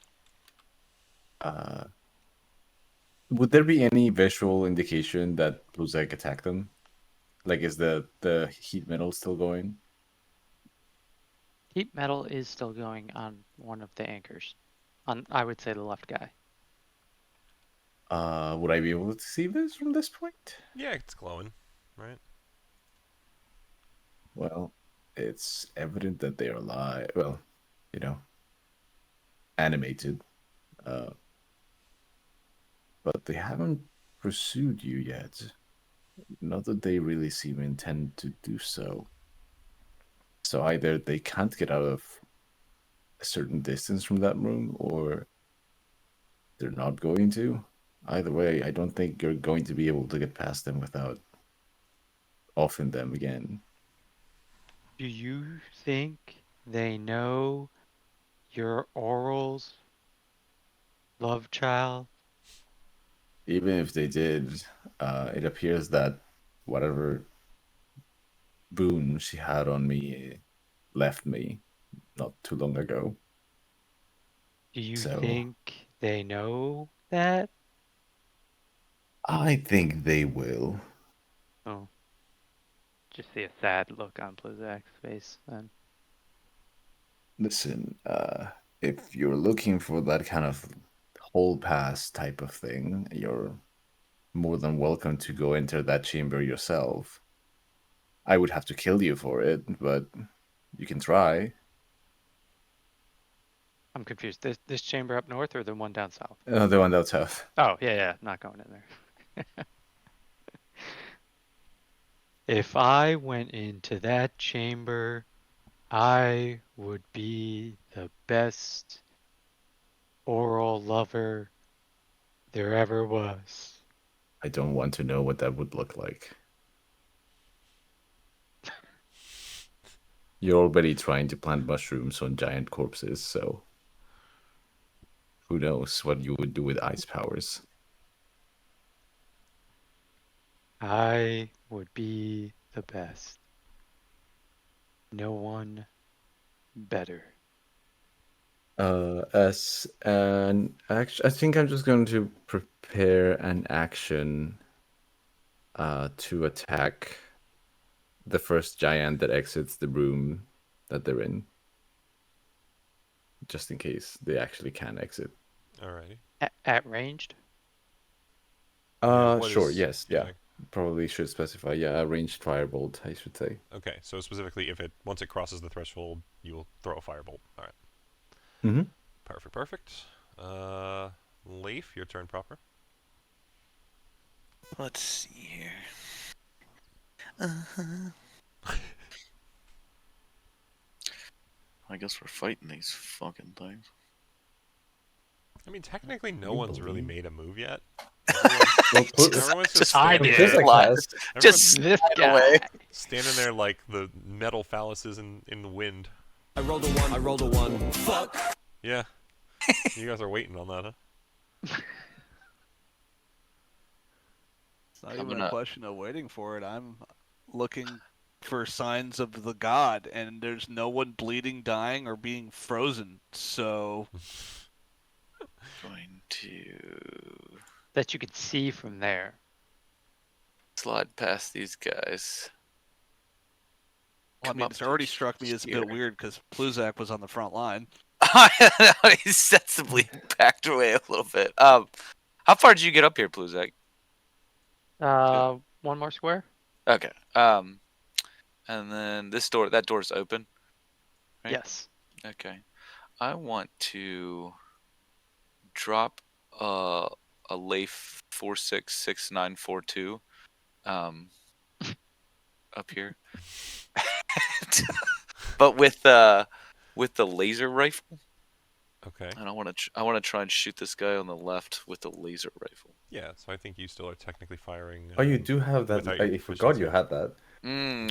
B: would there be any visual indication that Bluzak attacked them? Like, is the heat metal still going?
C: Heat metal is still going on one of the anchors. On, I would say, the left guy.
B: Would I be able to see this from this point?
A: Yeah, it's glowing, right?
B: Well, it's evident that they are alive. Well, animated. But they haven't pursued you yet. Not that they really seem intent to do so. So either they can't get out of a certain distance from that room, or they're not going to. Either way, I don't think you're going to be able to get past them without offing them again.
C: Do you think they know your Oral's love child?
B: Even if they did, it appears that whatever boon she had on me left me not too long ago.
C: Do you
B: So-
C: think they know that?
B: I think they will.
C: Oh. Just see a sad look on Blizak's face then.
B: Listen, if you're looking for that kind of whole pass type of thing, you're more than welcome to go enter that chamber yourself. I would have to kill you for it, but you can try.
C: I'm confused. This chamber up north or the one down south?
B: The one down south.
C: Oh, yeah, not going in there. If I went into that chamber, I would be the best oral lover there ever was.
B: I don't want to know what that would look like. You're already trying to plant mushrooms on giant corpses, so who knows what you would do with ice powers.
C: I would be the best. No one better.
B: As an action, I think I'm just going to prepare an action to attack the first giant that exits the room that they're in. Just in case they actually can exit.
A: Alrighty.
C: At ranged?
A: Yeah, what
B: Sure,
A: is-
B: yes, yeah. Probably should specify, yeah, a ranged firebolt, I should say.
A: Okay, so specifically, if once it crosses the threshold, you will throw a firebolt. All right.
B: Mm-hmm.
A: Perfect. Leif, your turn proper.
F: Let's see here. I guess we're fighting these fucking things.
A: I mean, technically, no
B: You
A: one's really
B: believe?
A: made a move yet.
B: Well,
A: Everyone's just
C: I
A: standing
C: did.
A: there.
B: Blizak
F: Slide.
B: has.
A: Everyone's
F: Just
C: This
F: slide
C: guy.
F: away.
A: standing there like the metal phalluses in the wind.
H: I rolled a one. I rolled a one. Fuck.
A: Yeah. You guys are waiting on that, huh?
D: It's not
F: I'm
D: even
F: gonna-
D: a question of waiting for it. I'm looking for signs of the god, and there's no one bleeding, dying, or being frozen. So
F: Going to
C: That you could see from there.
F: slide past these guys.
D: well, I
F: Come
D: mean,
F: up
D: it's already
F: to
D: struck me as a
F: here.
D: bit weird because Pluzak was on the front line.
F: He's sensibly backed away a little bit. How far did you get up here, Pluzak?
C: One more square?
F: Okay. And then that door's open. Right?
C: Yes.
F: Okay. I want to drop a Leif 466942 up here. But with the laser rifle.
A: Okay.
F: And I want to try and shoot this guy on the left with the laser rifle.
A: Yeah, so I think you still are technically firing.
B: Oh, you do have that.
A: without your
B: I forgot you
A: proficiency.
B: had that.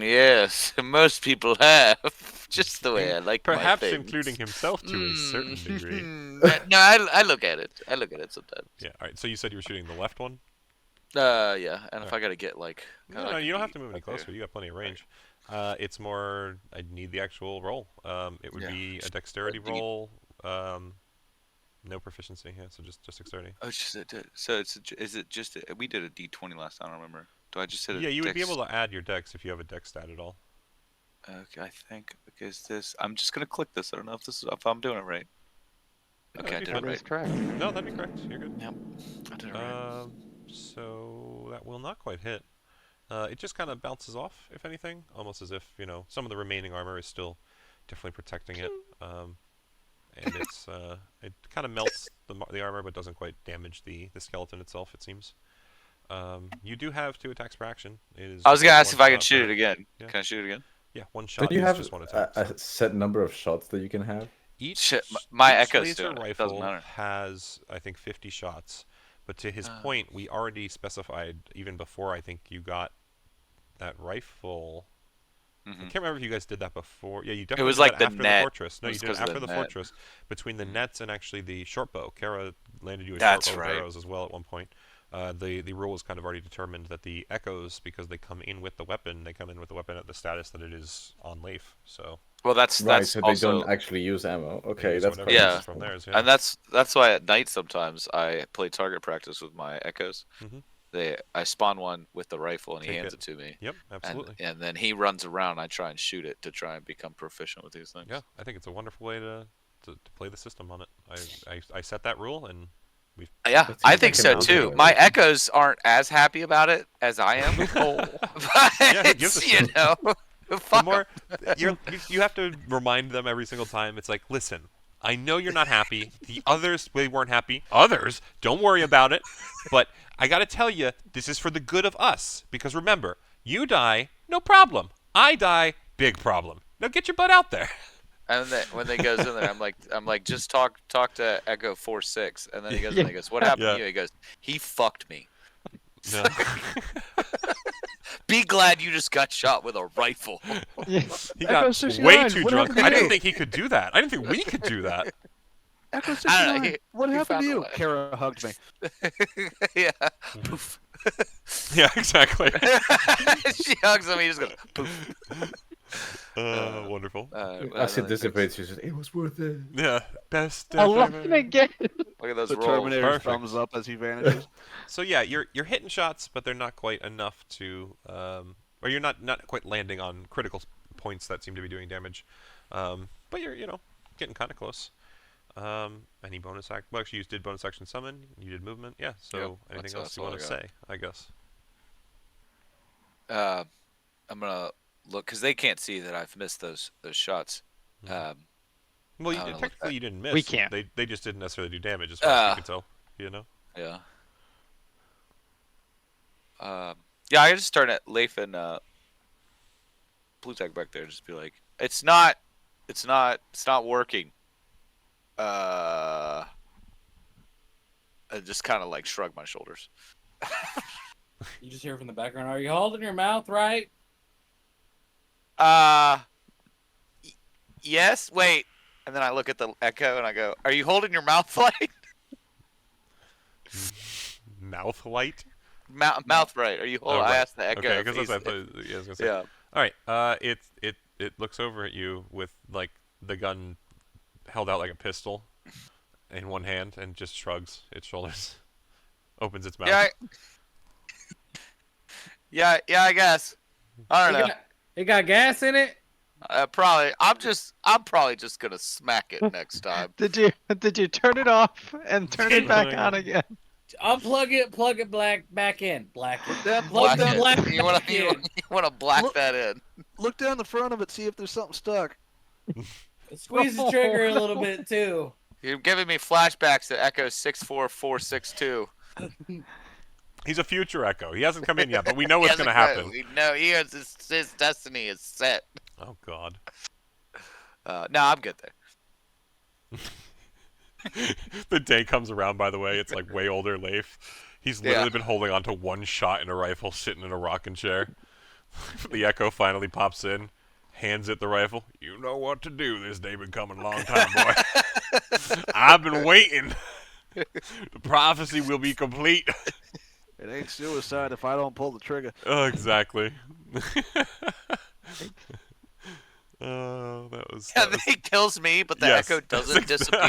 F: Yes, most people have. Just the way I like my
A: Perhaps
F: things.
A: including himself to a certain degree.
F: No, I look at it. I look at it sometimes.
A: Yeah, alright, so you said you were shooting the left one?
F: Yeah, and if I gotta get like,
A: No, you don't have to move any
F: up here.
A: closer. You got plenty of range. It's more. I'd need the actual roll. It would
F: Yeah.
A: be a dexterity
F: Do you-
A: roll. No proficiency. Yeah, so just dexterity.
F: Oh, so is it just we did a D20 last time? I don't remember. Do I just hit a
A: Yeah, you would be
F: dex?
A: able to add your dex if you have a dex stat at all.
F: Okay, I think because this. I'm just gonna click this. I don't know if I'm doing it right.
A: Yeah,
F: Okay, I
A: that'd be
F: did it
C: That
A: fine.
C: is
F: right.
C: correct.
A: No, that'd be correct. You're good.
F: Yep, I did it right.
A: So that will not quite hit. It just kind of bounces off, if anything, almost as if some of the remaining armor is still definitely protecting it. And it kind of melts the armor, but doesn't quite damage the skeleton itself. It seems. You do have 2 attacks per action. It is
F: I was gonna
A: just
F: ask
A: one
F: if I can
A: shot
F: shoot
A: per-
F: it again.
A: Yeah.
F: Can I shoot it again?
A: Yeah, one
B: Don't
A: shot
B: you
A: is
B: have
A: just one attack.
B: a set number of shots that you can have?
A: Each
F: Shit, my
A: each
F: Echo's
A: laser
F: doing it. It
A: rifle
F: doesn't matter.
A: has, I think, 50 shots. But to his point, we already specified even before I think you got that rifle. I can't remember if you guys did that before. Yeah, you definitely
F: was
A: did
F: like
A: that
F: the
A: after
F: net.
A: the fortress. No,
F: It
A: you
F: was
A: did it
F: 'cause of
A: after
F: the
A: the
F: net.
A: fortress. Between the nets and actually the short bow. Kara landed you a
F: That's
A: short bow
F: right.
A: with arrows as well at one point. The rule was kind of already determined that the echoes, because they come in with the weapon, they come in with the weapon at the status that it is on Leif. So
F: Well, that's
B: Right, so they
F: also
B: don't actually use ammo.
A: they
B: Okay,
A: use
B: that's
A: whatever
B: quite
F: Yeah.
A: comes
B: interesting.
A: from theirs. Yeah.
F: and that's why at night sometimes I play target practice with my Echoes.
A: Mhm.
F: I spawn one with the rifle and he
A: Take
F: hands
A: it.
F: it to me.
A: Yep, absolutely.
F: And then he runs around. I try and shoot it to try and become proficient with these things.
A: Yeah, I think it's a wonderful way to play the system on it. I set that rule, and
F: Yeah,
B: That
F: I
B: seems
F: think
B: like
F: so
B: an
F: too.
B: outlier.
F: My Echoes aren't as happy about it as I am. But
A: Yeah, who gives a
F: you
A: shit?
F: know,
A: the
F: fuck 'em.
A: more you have to remind them every single time. It's like, listen, I know you're not happy. The others, they weren't happy. Others, don't worry about it. But I got to tell you, this is for the good of us. Because remember, you die, no problem. I die, big problem. Now get your butt out there.
F: And then when they goes in there, I'm like, just talk to Echo 4-6, and then he goes, and he goes, what happened
A: Yeah.
F: to you? He goes, he fucked me.
A: No.
F: Be glad you just got shot with a rifle.
A: He
D: Echo
A: got
D: 69,
A: way too
D: what
A: drunk.
D: happened to
A: I didn't
D: you?
A: think he could do that. I didn't think we could do that.
D: Echo
F: I don't
D: 69,
F: know,
D: what
F: he
D: happened
F: found
D: to
F: a
D: you?
F: way.
D: Kara hugged me.
F: Yeah.
A: Mm.
F: Poof.
A: Yeah, exactly.
F: She hugs him. He just goes poof.
A: Wonderful.
B: As it dissipates, you said, it was worth it.
A: Yeah, best death
C: 11
A: ever.
C: again.
F: Look at those
D: The
F: rolls.
D: Terminator's
A: Perfect.
D: thumbs up as he vanishes.
A: So yeah, you're hitting shots, but they're not quite enough to, or you're not quite landing on critical points that seem to be doing damage. But you're getting kind of close. Any bonus act? Well, actually, you did bonus action summon. You did movement. Yeah. So
F: Yep,
A: anything
F: that's
A: else you
F: all
A: want
F: I
A: to
F: got.
A: say? I guess.
F: I'm gonna look because they can't see that I've missed those shots.
A: Well,
F: I don't know what
A: technically you didn't miss.
C: We can't.
A: They just didn't necessarily do damage, as far as you can tell.
F: Yeah. Yeah, I just start at Leif and Blue Tech back there. Just be like, it's not working. And just kind of like shrug my shoulders.
G: You just hear from the background, are you holding your mouth right?
F: Yes. Wait. And then I look at the Echo and I go, "Are you holding your mouth right?
A: Mouth light.
F: Mouth right? Are you holding?"
A: right.
F: I asked the Echo.
A: Okay,
F: if
A: because I
F: he's-
A: thought. Yeah, I was gonna say.
F: yeah.
A: All right. It looks over at you with like the gun held out like a pistol in one hand and just shrugs its shoulders, opens its mouth.
F: Yeah. Yeah. I guess. I don't know.
G: It got gas in it?
F: Probably. I'm probably just gonna smack it next time.
C: Did you turn it off and turn it back on again?
G: Unplug it, plug it back in. Black it.
D: That
G: Plug
F: Black
G: the
F: it.
G: black
F: You wanna
G: back in.
F: black
D: Look-
F: that in.
D: Look down the front of it, see if there's something stuck.
G: Squeeze the trigger a little bit too.
F: You're giving me flashbacks to Echo 64462.
A: He's a future Echo. He hasn't come in yet, but we know what's
F: He
A: gonna
F: hasn't
A: happen.
F: quit. We know his destiny is set.
A: Oh God.
F: No, I'm good there.
A: The day comes around. By the way, it's like way older Leif. He's literally
F: Yeah.
A: been holding on to one shot in a rifle, sitting in a rocking chair. The Echo finally pops in, hands it the rifle. You know what to do. This day been coming a long time, boy. I've been waiting. The prophecy will be complete.
D: It ain't suicide if I don't pull the trigger.
A: Oh, exactly. Oh, that was.
F: Yeah,
A: That was...
F: he kills me, but the
A: Yes.
F: echo doesn't disappear.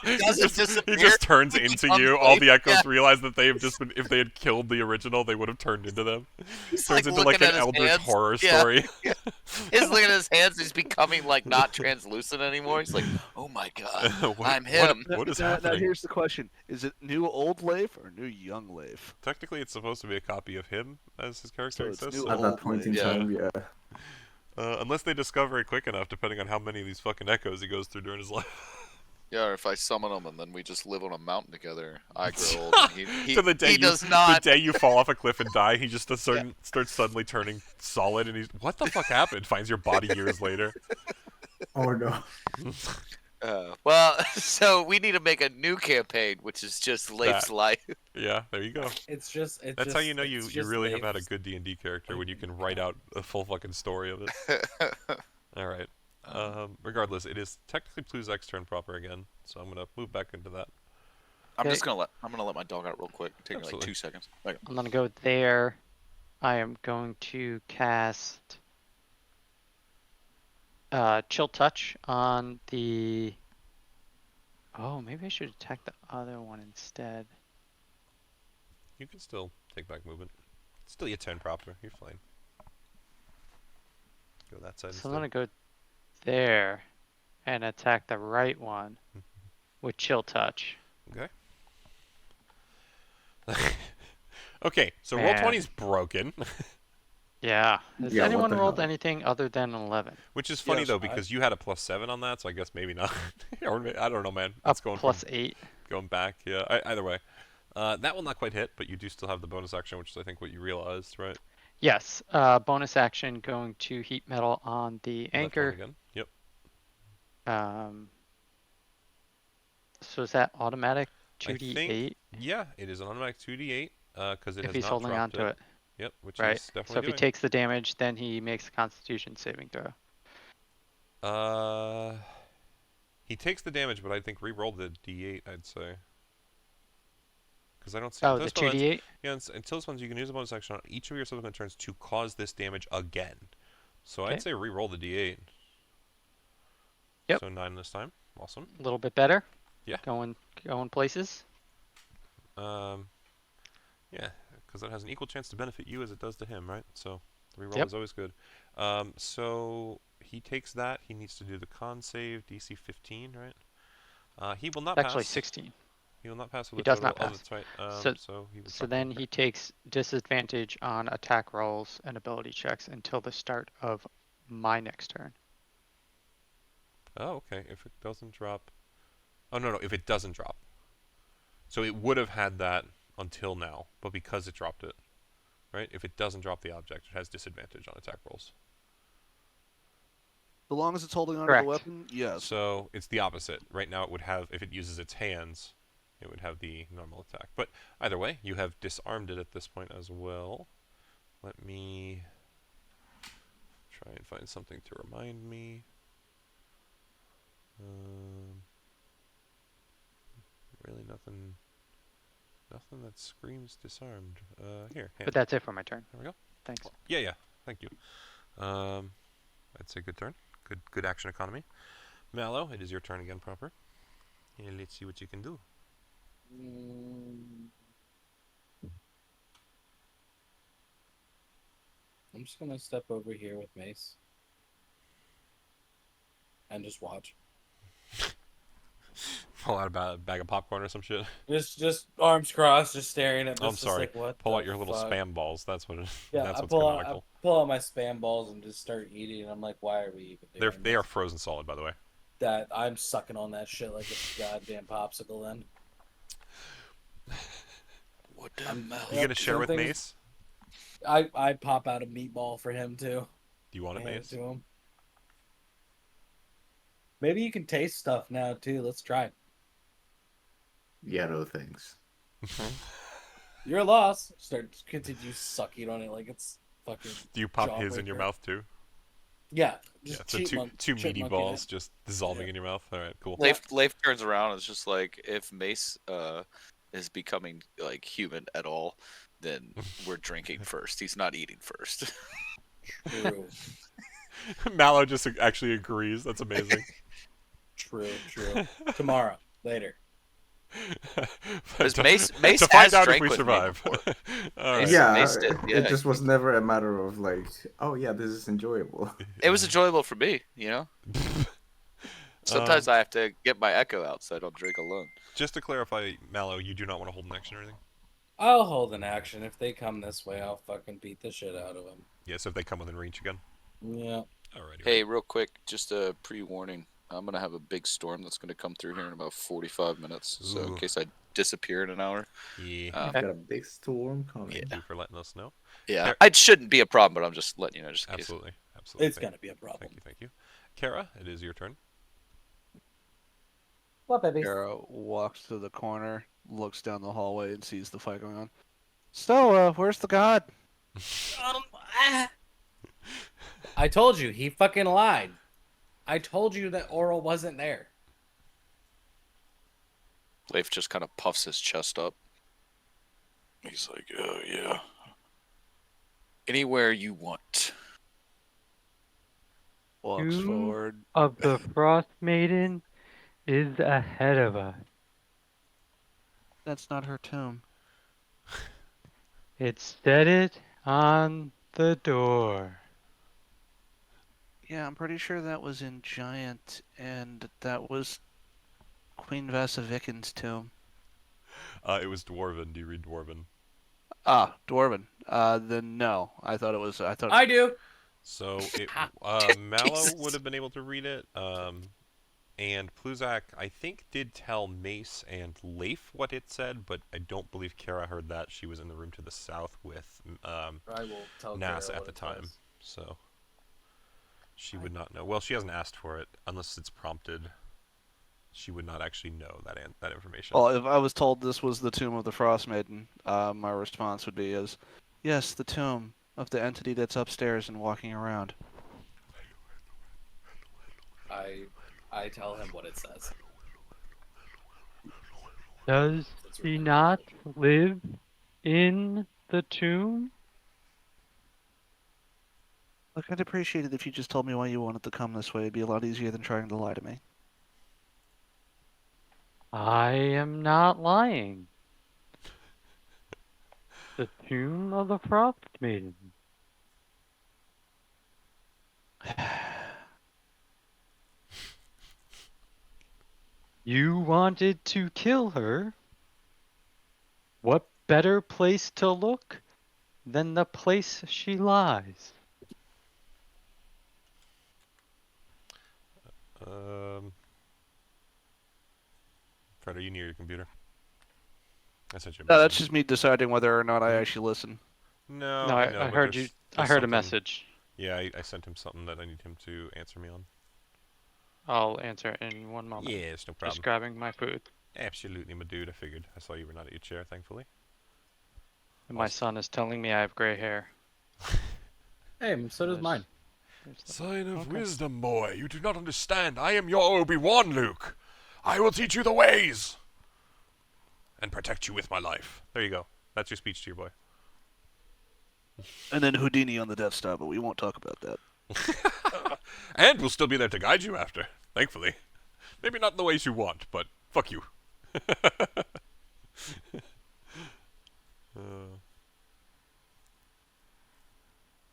A: he,
F: It doesn't
A: just,
F: disappear.
A: he just turns
F: He
A: into
F: becomes
A: you. All the
F: Leif.
A: echoes
F: Yeah.
A: realize that they have just been. If they had killed the original, they would have turned into them.
F: He's
A: Turns into
F: looking
A: an
F: at his
A: eldritch
F: hands.
A: horror
F: Yeah.
A: story.
F: Yeah. He's looking at his hands. He's becoming like not translucent anymore. He's like, oh my god, I'm him.
A: What is
D: now,
A: happening?
D: Now here's the question: is it new old Leif or new young Leif?
A: Technically, it's supposed to be a copy of him as his character
D: So it's
A: exists.
D: new
B: At that
D: old
B: point in
D: Leif.
F: Yeah.
B: time, yeah.
A: Unless they discover it quick enough, depending on how many of these fucking echoes he goes through during his life.
F: Yeah, or if I summon him and then we just live on a mountain together, I grow old. And he
A: So the day
F: does
A: the
F: not.
A: day you fall off a cliff and die, he just starts suddenly turning solid, and he's what the fuck happened? Finds your body years later.
B: Oh no.
F: Well, so we need to make a new campaign, which is just Leif's
A: That.
F: life.
A: Yeah, there you go. That's how you know you really have had a good D&D character when you can write out a full fucking story of it. All right. Regardless, it is technically Pluzak's turn proper again, so I'm gonna move back into that.
F: I'm
C: Okay.
F: just gonna let my dog out real quick. Take me like
A: Absolutely.
F: 2 seconds. Okay.
C: I'm gonna go there. I am going to cast Chill Touch on the. Oh, maybe I should attack the other one instead.
A: You can still take back movement. It's still your turn proper. You're fine. Go that side
C: So I'm
A: instead.
C: gonna go there and attack the right one with Chill Touch.
A: Okay. Okay, so roll
C: Man.
A: 20's broken,
C: Yeah. Has
B: Yeah, what
C: anyone
B: the
C: rolled
B: hell?
C: anything other than an 11?
A: which is funny
G: Yes,
A: though because you had a +7 on that, so I guess maybe not. Or I don't know, man. It's
C: Up
A: going
C: plus
A: from,
C: 8.
A: going back. Yeah. Either way, that will not quite hit, but you do still have the bonus action, which is I think what you realized, right?
C: Yes. Bonus action going to heat metal on the
A: Left one
C: anchor.
A: again. Yep.
C: So is that automatic
A: I
C: 2d8
A: think- Yeah, it is an automatic 2d8 because it
C: if
A: has
C: he's
A: not
C: holding on
A: dropped
C: to it?
A: Yep, which
C: Right.
A: is definitely
C: So if he
A: doing.
C: takes the damage, then he makes a Constitution saving throw.
A: He takes the damage, but I think re-roll the d8. I'd say. Because I don't see.
C: Oh,
A: until
C: the
A: this one ends-
C: 2d8?
A: Yeah, until this one, you can use a bonus action on each of your subsequent turns to cause this damage again. So
C: Okay.
A: I'd say re-roll the d8.
C: Yep.
A: So 9 this time. Awesome.
C: A little bit better.
A: Yeah.
C: Going places.
A: Yeah, because that has an equal chance to benefit you as it does to him, right? So the reroll
C: Yep.
A: is always good. So he takes that. He needs to do the con save, DC 15, right? He will not
C: Actually,
A: pass.
C: 16.
A: He will not pass with
C: He
A: a
C: does
A: total.
C: not
A: Oh,
C: pass.
A: that's right.
C: So-
A: he would
C: So
A: drop
C: then
A: one.
C: he takes disadvantage on attack rolls and ability checks until the start of my next turn.
A: Oh, okay. If it doesn't drop. Oh, no. If it doesn't drop. So it would have had that until now, but because it dropped it, right? If it doesn't drop the object, it has disadvantage on attack rolls.
D: So long as it's holding onto
C: Correct.
D: the weapon, yes.
A: So it's the opposite. Right now, it would have, if it uses its hands, it would have the normal attack. But either way, you have disarmed it at this point as well. Let me try and find something to remind me. Really nothing that screams disarmed. Here, hand.
C: But that's it for my turn.
A: There we go.
C: Thanks.
A: Yeah, thank you. I'd say good turn. Good action economy. Mallow, it is your turn again, proper. And let's see what you can do.
G: I'm just gonna step over here with Mace and just watch.
A: Pull out a bag of popcorn or some shit.
G: Just arms crossed, just staring at this.
A: Oh, I'm
G: just
A: sorry.
G: Like, what
A: Pull
G: the
A: out your little
G: fuck?
A: spam balls. That's what it.
G: Yeah,
A: that's
G: I
A: what's
G: pull
A: canonical.
G: out my spam balls and just start eating. And I'm like, why are we even doing
A: They are
G: this?
A: frozen solid, by the way.
G: That I'm sucking on that shit like it's a goddamn popsicle. Then
F: What the
G: I'm-
F: hell?
A: You gonna share with
G: something's-
A: Mace?
G: I pop out a meatball for him too.
A: Do you want it,
G: Hand it
A: Mace?
G: to him. Maybe you can taste stuff now too. Let's try.
B: Yeah, no thanks.
G: You're a loss. Continue sucking on it like it's fucking.
A: Do you pop his in your
G: Jawbreaker.
A: mouth too?
G: Yeah,
A: Yeah.
G: just
A: So two
G: chipmunk
A: meaty
G: in
A: balls
G: it.
A: just dissolving
G: Yeah.
A: in your mouth. All right, cool.
F: Leif turns around and it's just like, if Mace is becoming like human at all, then we're drinking first. He's not eating first.
G: True.
A: Mallow just actually agrees. That's amazing.
G: True. Tomorrow, later.
F: Because Mace
A: to find
F: has
A: out if
F: drank
A: we
F: with me
A: survive.
F: before.
A: All
F: Mace-
A: right.
B: Yeah,
F: Mace did,
B: it
F: yeah.
B: just was never a matter of like, oh yeah, this is enjoyable.
F: It was enjoyable for me, you know. Sometimes I have to get my echo out so I don't drink alone.
A: Just to clarify, Mallow, you do not want to hold an action or anything?
G: I'll hold an action. If they come this way, I'll fucking beat the shit out of them.
A: Yes, if they come within reach again.
G: Yeah.
A: Alrighty.
F: Hey, real quick, just a pre-warning. I'm gonna have a big storm that's gonna come through here in about 45 minutes. So in
A: Ooh.
F: case I disappear in an hour,
A: Yeah.
B: We've got a big storm coming.
A: Thank you for letting us know.
F: yeah,
A: There-
F: it shouldn't be a problem. But I'm just letting you know, just in case.
A: Absolutely. Absolutely.
G: It's gonna be a problem.
A: Thank you. Kara, it is your turn.
I: What, baby?
D: Kara walks to the corner, looks down the hallway, and sees the fight going on. So, where's the god?
G: I told you, he fucking lied. I told you that Oral wasn't there.
F: Leif just kind of puffs his chest up. He's like, "Oh yeah, anywhere you want."
D: Walks
C: Two
D: forward.
C: of the Frostmaiden is ahead of us.
D: That's not her tomb.
C: It said it on the door.
D: Yeah, I'm pretty sure that was in Giant, and that was Queen Vasavikin's tomb.
A: It was Dwarven. Do you read Dwarven?
D: Ah, Dwarven. Then no. I thought it was.
G: I do.
A: So Mallow would have been able to read it. And Pluzak, I think, did tell Mace and Leif what it said, but I don't believe Kara heard that. She was in the room to the south with
G: I will tell
A: Nas
G: Kara
A: at
G: what
A: the
G: it
A: time,
G: says.
A: so she would not know. Well, she hasn't asked for it unless it's prompted. She would not actually know that information.
D: Well, if I was told this was the tomb of the Frostmaiden, my response would be yes, the tomb of the entity that's upstairs and walking around.
G: I tell him what it says.
C: Does she not live in the tomb?
D: Look, I'd appreciate it if you just told me why you wanted to come this way. It'd be a lot easier than trying to lie to me.
C: I am not lying. The tomb of the Frostmaiden. You wanted to kill her? What better place to look than the place she lies?
A: Fred, are you near your computer? I sent you a
D: No,
A: message.
D: that's just me deciding whether or not I actually listen.
A: No,
C: No,
A: I know,
C: I
A: but
C: heard
A: there's-
C: you. I
A: there's
C: heard a
A: something-
C: message.
A: Yeah, I sent him something that I need him to answer me on.
C: I'll answer it in one moment.
A: Yeah, it's no problem.
C: Just grabbing my food.
A: Absolutely, my dude. I figured. I saw you were not at your chair, thankfully.
C: And my
A: Awesome.
C: son is telling me I have gray hair.
G: Hey, so does mine.
A: Sign of
C: Okay.
A: wisdom, boy. You do not understand. I am your Obi-Wan, Luke. I will teach you the ways. And protect you with my life. There you go. That's your speech to your boy.
D: And then Houdini on the Death Star, but we won't talk about that.
A: And we'll still be there to guide you after, thankfully. Maybe not in the ways you want, but fuck you.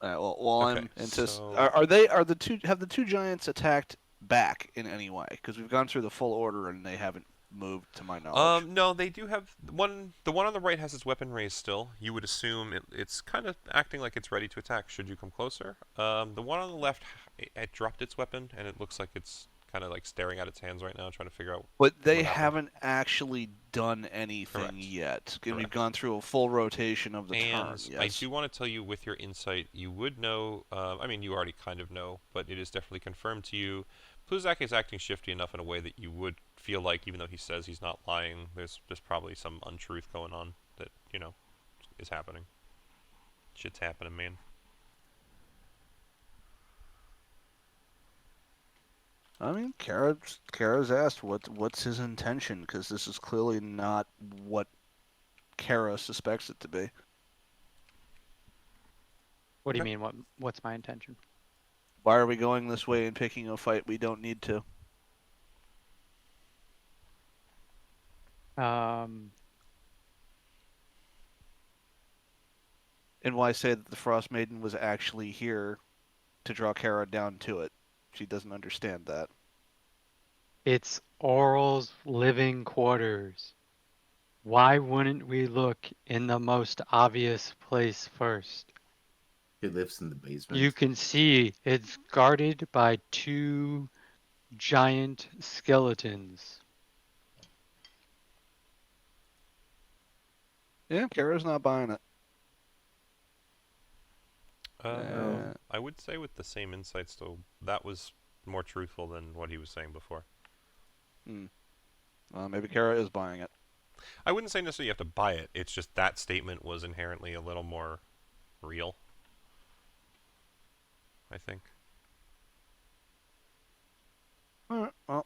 D: Well, while
A: Okay,
D: I'm into,
A: so-
D: have the two giants attacked back in any way? Because we've gone through the full order and they haven't moved to my knowledge.
A: No, they do have one. The one on the right has its weapon raised still. You would assume it's kind of acting like it's ready to attack. Should you come closer? The one on the left, it dropped its weapon, and it looks like it's kind of like staring at its hands right now, trying to figure out.
D: But they
A: what happened.
D: haven't actually done anything
A: Correct.
D: yet. And we've
A: Correct.
D: gone through a full rotation of the
A: And
D: turn.
A: I
D: Yes.
A: do want to tell you, with your insight, you would know. I mean, you already kind of know, but it is definitely confirmed to you. Pluzak is acting shifty enough in a way that you would feel like, even though he says he's not lying, there's probably some untruth going on that is happening. Shit's happening, man.
D: I mean, Kara's asked what's his intention, because this is clearly not what Kara suspects it to be.
C: What do you
A: Okay.
C: mean? What's my intention?
D: Why are we going this way and picking a fight we don't need to?
C: Um,
D: And why say that the Frostmaiden was actually here to draw Kara down to it? She doesn't understand that.
C: it's Oral's living quarters. Why wouldn't we look in the most obvious place first?
B: He lives in the basement.
C: You can see it's guarded by 2 giant skeletons.
D: Yeah, Kara's not buying it.
A: I would say with the same insights, though, that was more truthful than what he was saying before.
D: Maybe Kara is buying it.
A: I wouldn't say necessarily you have to buy it. It's just that statement was inherently a little more real, I think.
D: Alright, well.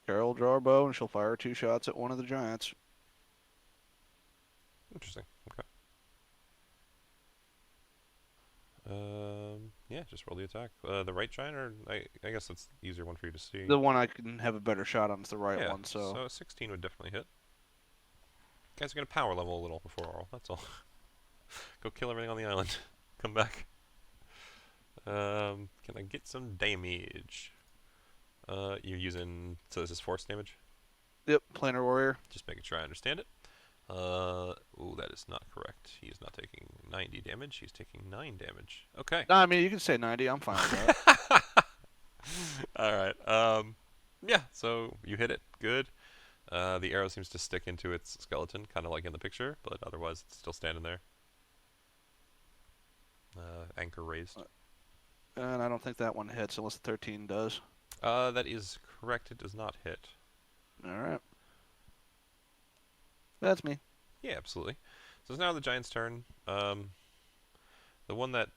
D: Kara will draw her bow and she'll fire 2 shots at one of the giants.
A: Interesting. Okay. Yeah, just roll the attack. The right giant, or I guess that's the easier one for you to see.
D: The one I can have a better shot on is the right
A: yeah,
D: one, so.
A: a 16 would definitely hit. Guys are gonna power level a little before oral. That's all. Go kill everything on the island. Come back. Can I get some damage? You're using, so this is force damage?
D: Yep, Planar Warrior.
A: Just making sure I understand it. Oh, that is not correct. He is not taking 90 damage. He's taking 9 damage. Okay.
D: No, I mean, you can say 90. I'm fine with that.
A: Alright. Yeah, so you hit it. Good. The arrow seems to stick into its skeleton, kind of like in the picture, but otherwise it's still standing there. Anchor raised.
D: And I don't think that one hits unless the 13 does.
A: That is correct. It does not hit.
D: Alright. That's me.
A: Yeah, absolutely. So it's now the giant's turn. The one that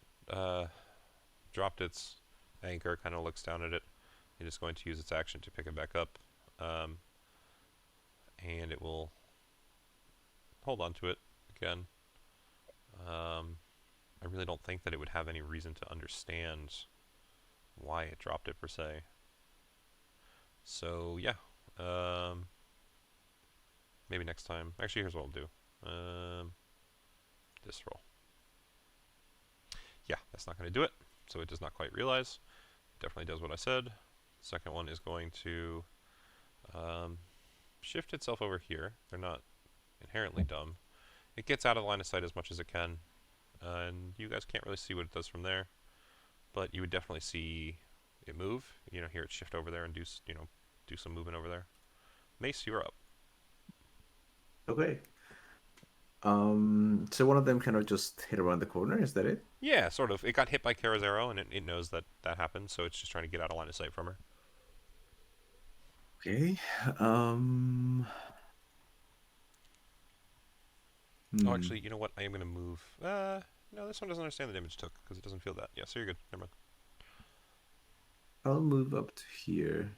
A: dropped its anchor kind of looks down at it. It is going to use its action to pick it back up. And it will hold on to it again. I really don't think that it would have any reason to understand why it dropped it per se. So yeah, maybe next time. Actually, here's what I'll do. This roll. Yeah, that's not going to do it. So it does not quite realize. It definitely does what I said. Second one is going to shift itself over here. They're not inherently dumb. It gets out of the line of sight as much as it can. And you guys can't really see what it does from there. But you would definitely see it move. You know, hear it shift over there and do some movement over there. Mace, you're up.
B: Okay. So one of them kind of just hit around the corner, is that it?
A: Yeah, sort of. It got hit by Kara's arrow, and it knows that happened, so it's just trying to get out of line of sight from her.
B: Okay.
A: Oh, actually, you know what? I am going to move. No, this one doesn't understand the damage it took, because it doesn't feel that. Yeah, so you're good. Never mind.
B: I'll move up to here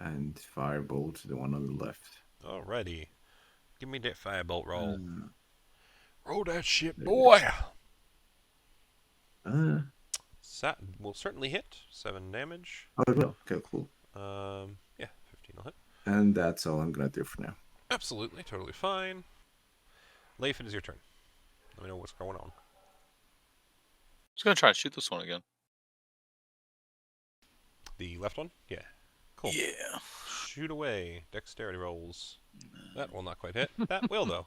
B: and firebolt the one on the left.
A: Alrighty. Give me that firebolt roll. Roll that shit,
B: there
A: boy! That will certainly hit. 7 damage.
B: Oh, it will. Okay, cool.
A: Yeah, 15 will hit.
B: And that's all I'm gonna do for now.
A: Absolutely, totally fine. Leif, it is your turn. Let me know what's going on.
F: Just gonna try and shoot this one again.
A: The left one? Yeah. Cool.
F: Yeah.
A: Shoot away. Dexterity rolls. That will not quite hit. That will, though.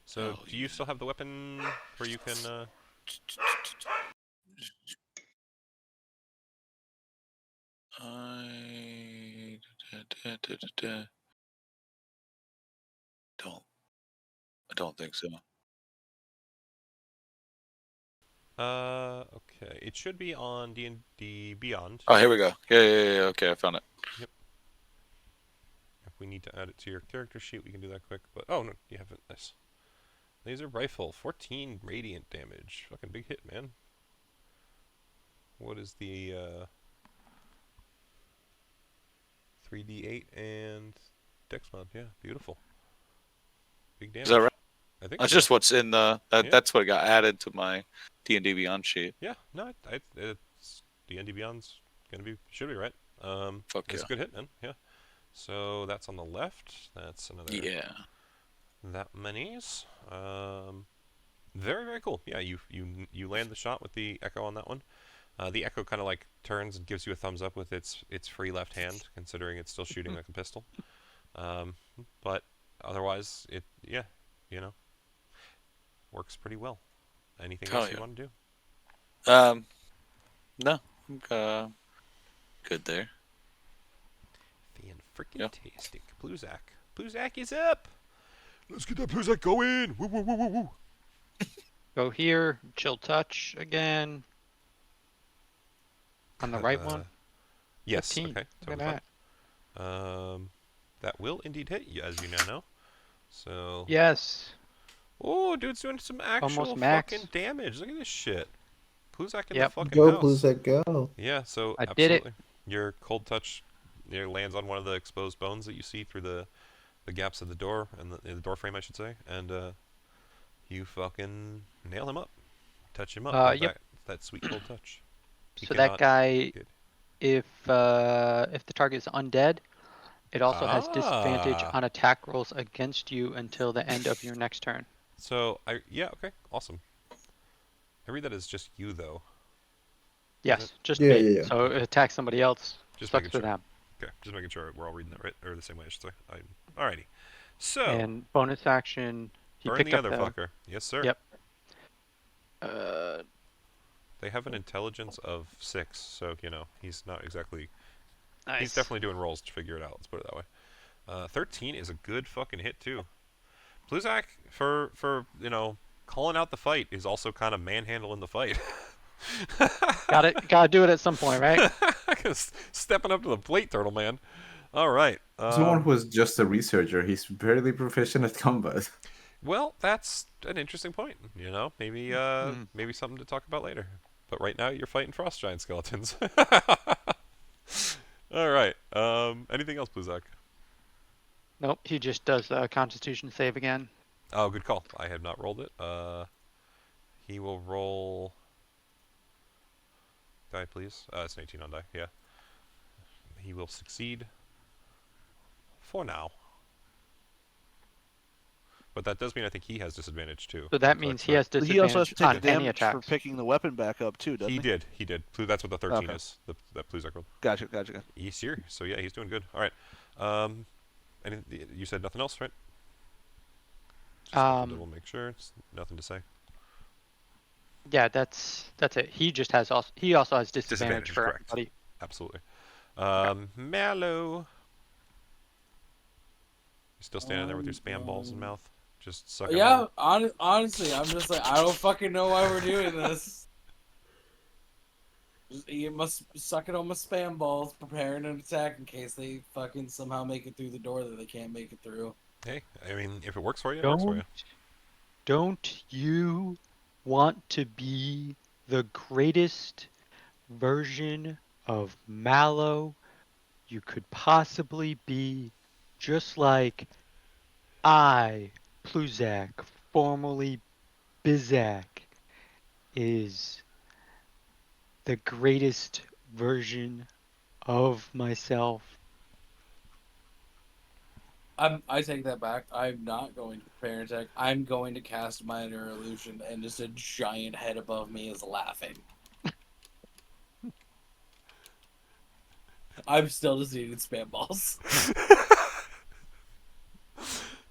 A: So, do you still have the weapon where you can...
F: I don't think so.
A: Okay. It should be on D&D Beyond.
F: Oh, here we go. Yeah. Okay, I found it.
A: Yep. If we need to add it to your character sheet, we can do that quick. But oh no, you have it. Nice. Laser rifle, 14 radiant damage. Fucking big hit, man. What is the 3d8 and dex mod? Yeah, beautiful. Big damage.
F: Is that right?
A: I think
F: That's
A: so.
F: just what's in the.
A: Yeah.
F: That's what got added to my D&D Beyond sheet.
A: Yeah, no, it's D&D Beyond's should be right.
F: Fuck
A: it's
F: yeah.
A: a good hit, man. Yeah. So that's on the left. That's another
F: Yeah.
A: that many's. Very very cool. Yeah, you land the shot with the echo on that one. The echo kind of like turns and gives you a thumbs up with its free left hand, considering it's still shooting like a pistol. But otherwise, works pretty well. Anything
F: Hell
A: else you
F: yeah.
A: want to do?
F: No. Good there.
A: Fan freaking
F: Yeah.
A: tastic. Bluzak. Bluzak is up. Let's get that Bluzak going. Woo woo woo woo woo.
C: Go here, chill touch again. On the right one.
A: Yes.
C: 15.
A: Okay.
C: Look
A: Totally
C: at
A: fine.
C: that.
A: That will indeed hit you, as you now know. So.
C: Yes.
A: Oh, dude's doing some actual
C: Almost max.
A: fucking damage. Look at this shit. Bluzak in
C: Yep.
A: the fucking
I: Go,
A: house.
I: Bluzak, go.
A: Yeah. So
C: I did it.
A: absolutely, your cold touch, lands on one of the exposed bones that you see through the gaps of the door and the door frame, I should say, and you fucking nail him up, touch him up with
C: Yep.
A: that sweet cold touch. He
C: So that
A: cannot
C: guy,
A: get-
C: if the target is undead, it also has disadvantage
A: Ah.
C: on attack rolls against you until the end of your next turn.
A: So okay, awesome. I read that as just you though.
C: Yes, just
I: Yeah,
C: me.
I: yeah, yeah.
C: So attack somebody else.
A: Just
C: Sucks
A: making
C: for
A: sure.
C: them.
A: Okay, just making sure we're all reading that right, or the same way I should say. Alrighty. So
C: And bonus action, he
A: burn
C: picked
A: the
C: up
A: other
C: the.
A: fucker. Yes, sir.
C: Yep.
A: They have an intelligence of 6, so he's not exactly.
C: Nice.
A: He's definitely doing rolls to figure it out. Let's put it that way. 13 is a good fucking hit too. Bluzak for calling out the fight is also kind of manhandling the fight.
C: Gotta do it at some point, right?
A: Stepping up to the plate, turtle man. All right.
B: Someone who is just a researcher, he's barely proficient at combat.
A: Well, that's an interesting point. Maybe maybe something to talk about later. But right now, you're fighting frost giant skeletons. All right. Anything else, Bluzak?
C: Nope. He just does a Constitution save again.
A: Oh, good call. I have not rolled it. He will roll. Die, please. It's an 18 on die. Yeah. He will succeed. For now. But that does mean I think he has disadvantage too.
C: So that
A: Correct,
C: means he
A: right?
C: has
D: But he also has
C: disadvantage
D: to take
C: on
D: the
C: any
D: damage for
C: attacks.
D: picking the weapon back up too, doesn't he?
A: He did. That's what the 13
D: Okay.
A: is. That Bluzak rolled.
D: Gotcha.
A: He's here. So yeah, he's doing good. All right. And you said nothing else, right? Just double make sure. It's nothing to say.
C: Yeah, that's it. He also has disadvantage for
A: correct.
C: everybody.
A: Absolutely. Mallow. You still standing there with your spam balls in mouth? Just sucking
G: Yeah,
A: on?
G: honestly, I'm just like, I don't fucking know why we're doing this. Just eating sucking on my spam balls, preparing an attack in case they fucking somehow make it through the door that they can't make it through.
A: Hey, I mean, if it works for you, it works for you.
C: Don't you want to be the greatest version of Mallow you could possibly be, just like I, Pluzak, formerly Bizak, is the greatest version of myself?
G: I take that back. I'm not going to prepare an attack. I'm going to cast minor illusion, and just a giant head above me is laughing. I'm still just eating spam balls.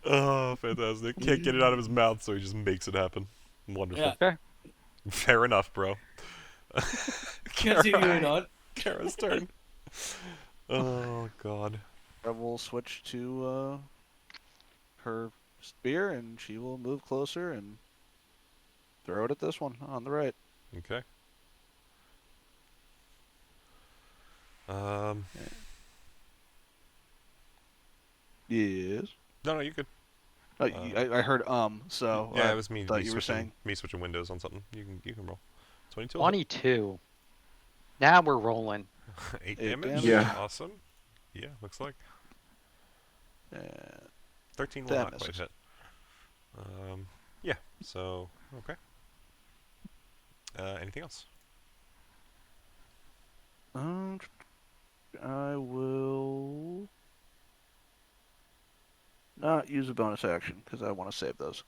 A: Oh, fantastic. Can't get it out of his mouth, so he just makes it happen. Wonderful.
G: Yeah.
C: Fair.
A: Fair enough, bro.
G: Continuing on.
A: Kara's turn. Oh, God.
D: Rev will switch to her spear, and she will move closer and throw it at this one on the right.
A: Okay.
D: Yes.
A: No, you could.
D: I heard so
A: Yeah, it was me.
D: thought
A: Me
D: you were
A: switching,
D: saying.
A: me switching windows on something. You can roll. 22.
C: 22. Now we're rolling.
A: 8
D: 8
A: damage.
D: damage.
B: Yeah.
A: Awesome. Yeah, looks like 13 will
D: That
A: not quite
D: misses.
A: hit. Yeah. So okay. Anything else?
D: I will not use a bonus action because I want to save those.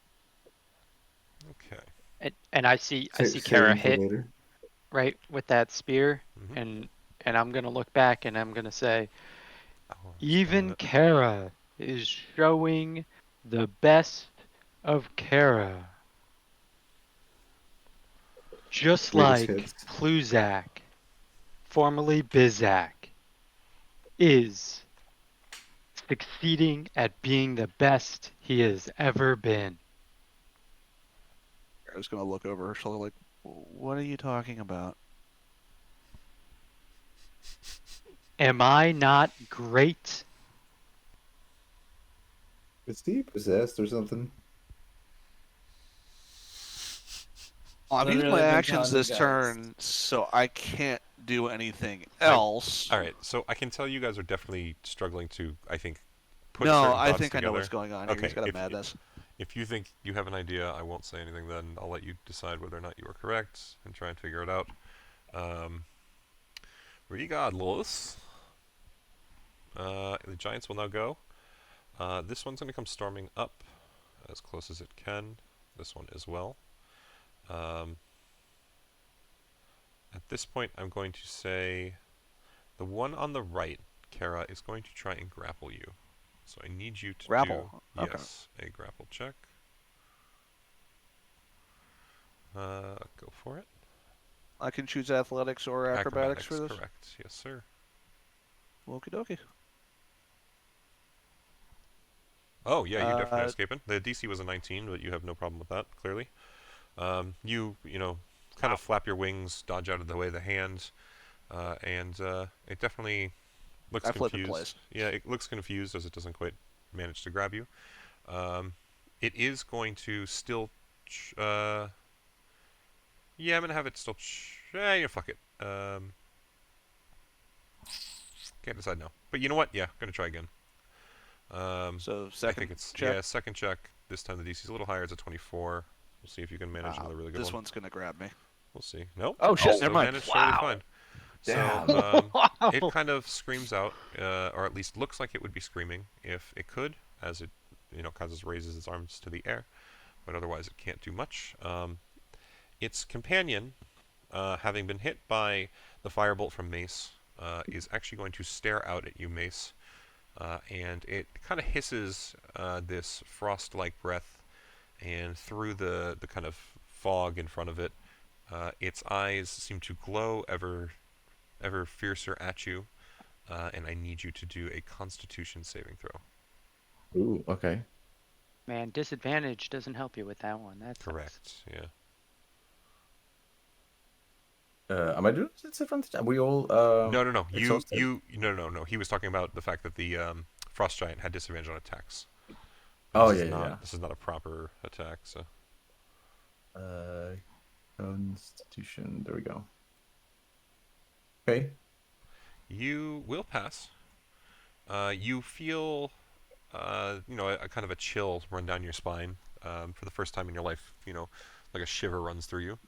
A: Okay.
C: And I see
B: Saving
C: Kara
B: for
C: hit
B: later.
C: right with that spear,
A: Mhm.
C: and I'm gonna look back and I'm gonna say,
A: Oh,
C: even
A: spell
C: Kara is showing the best of Kara. Just
B: Greatest
C: like
B: hits.
C: Pluzak, formerly Bizak, is succeeding at being the best he has ever been.
D: I was gonna look over her shoulder like, what are you talking about?
C: Am I not great?
B: Is he possessed or something?
D: I've used my
G: Literally been
D: actions
G: counting
D: this
G: guys.
D: turn, so I can't do anything
A: I-
D: else.
A: All right, so I can tell you guys are definitely struggling to, I think, put
D: No,
A: certain
D: I
A: thoughts
D: think I know
A: together.
D: what's going on here. He's
A: Okay,
D: got a madness.
A: if you think you have an idea, I won't say anything then. I'll let you decide whether or not you are correct and try and figure it out. Regardless, the Giants will now go. This one's going to come storming up as close as it can. This one as well. At this point, I'm going to say the one on the right, Kara, is going to try and grapple you. So I need you to
D: Grapple?
A: do,
D: Okay.
A: yes, a grapple check. Go for it.
D: I can choose athletics or acrobatics for this.
A: Correct. Yes, sir.
D: Okie dokie.
A: Oh, yeah, you're definitely escaping. The DC was a 19, but you have no problem with that, clearly. You know, kind of flap your wings, dodge out of the way of the hand, and it definitely looks
D: I flip in
A: confused.
D: place.
A: Yeah, it looks confused as it doesn't quite manage to grab you. It is going to still... yeah, I'm going to have it still... yeah, fuck it. Can't decide now. But you know what? Yeah, going to try again.
D: So
A: I
D: second
A: think it's
D: check.
A: yeah, second check. This time the DC's a little higher. It's a 24. We'll see if you can manage another really good
D: This
A: one.
D: one's gonna grab me.
A: We'll see. Nope.
D: Oh shit!
A: Still
D: Never mind.
A: managed totally fine.
B: Damn.
A: So
C: Wow.
A: it kind of screams out, or at least looks like it would be screaming if it could, as it causes raises its arms to the air, but otherwise it can't do much. Its companion, having been hit by the firebolt from Mace, is actually going to stare out at you, Mace. And it kind of hisses this frost-like breath, and through the kind of fog in front of it, its eyes seem to glow ever fiercer at you, and I need you to do a Constitution saving throw.
B: Ooh, okay.
C: Man, disadvantage doesn't help you with that one. That's
A: Correct. Yeah.
B: Am I doing disadvantage? Are we all
A: No.
B: exhausted?
A: No. He was talking about the fact that the frost giant had disadvantage on attacks.
B: Oh,
A: This is
B: yeah,
A: not
B: yeah.
A: this is not a proper attack. So
B: Constitution. There we go. Okay.
A: you will pass. You feel a kind of a chill run down your spine for the first time in your life. Like a shiver runs through you.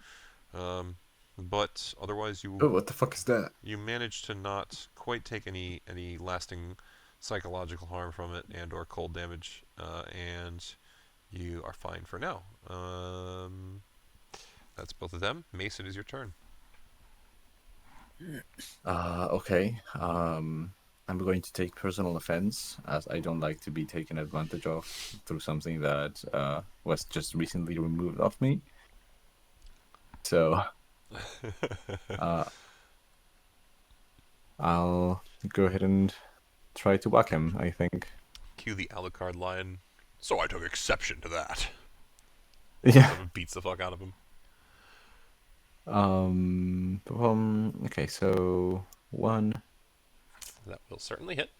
A: But otherwise,
B: Oh, what the fuck is that?
A: you manage to not quite take any lasting psychological harm from it and or cold damage, and you are fine for now. That's both of them. Mace, it is your turn.
B: Okay. I'm going to take personal offense, as I don't like to be taken advantage of through something that was just recently removed off me. So, I'll go ahead and try to whack him, I think.
A: Cue the Alucard line. So I took exception to that.
B: Yeah.
A: Someone beats the fuck out of him.
B: Okay, so 1.
A: That will certainly hit.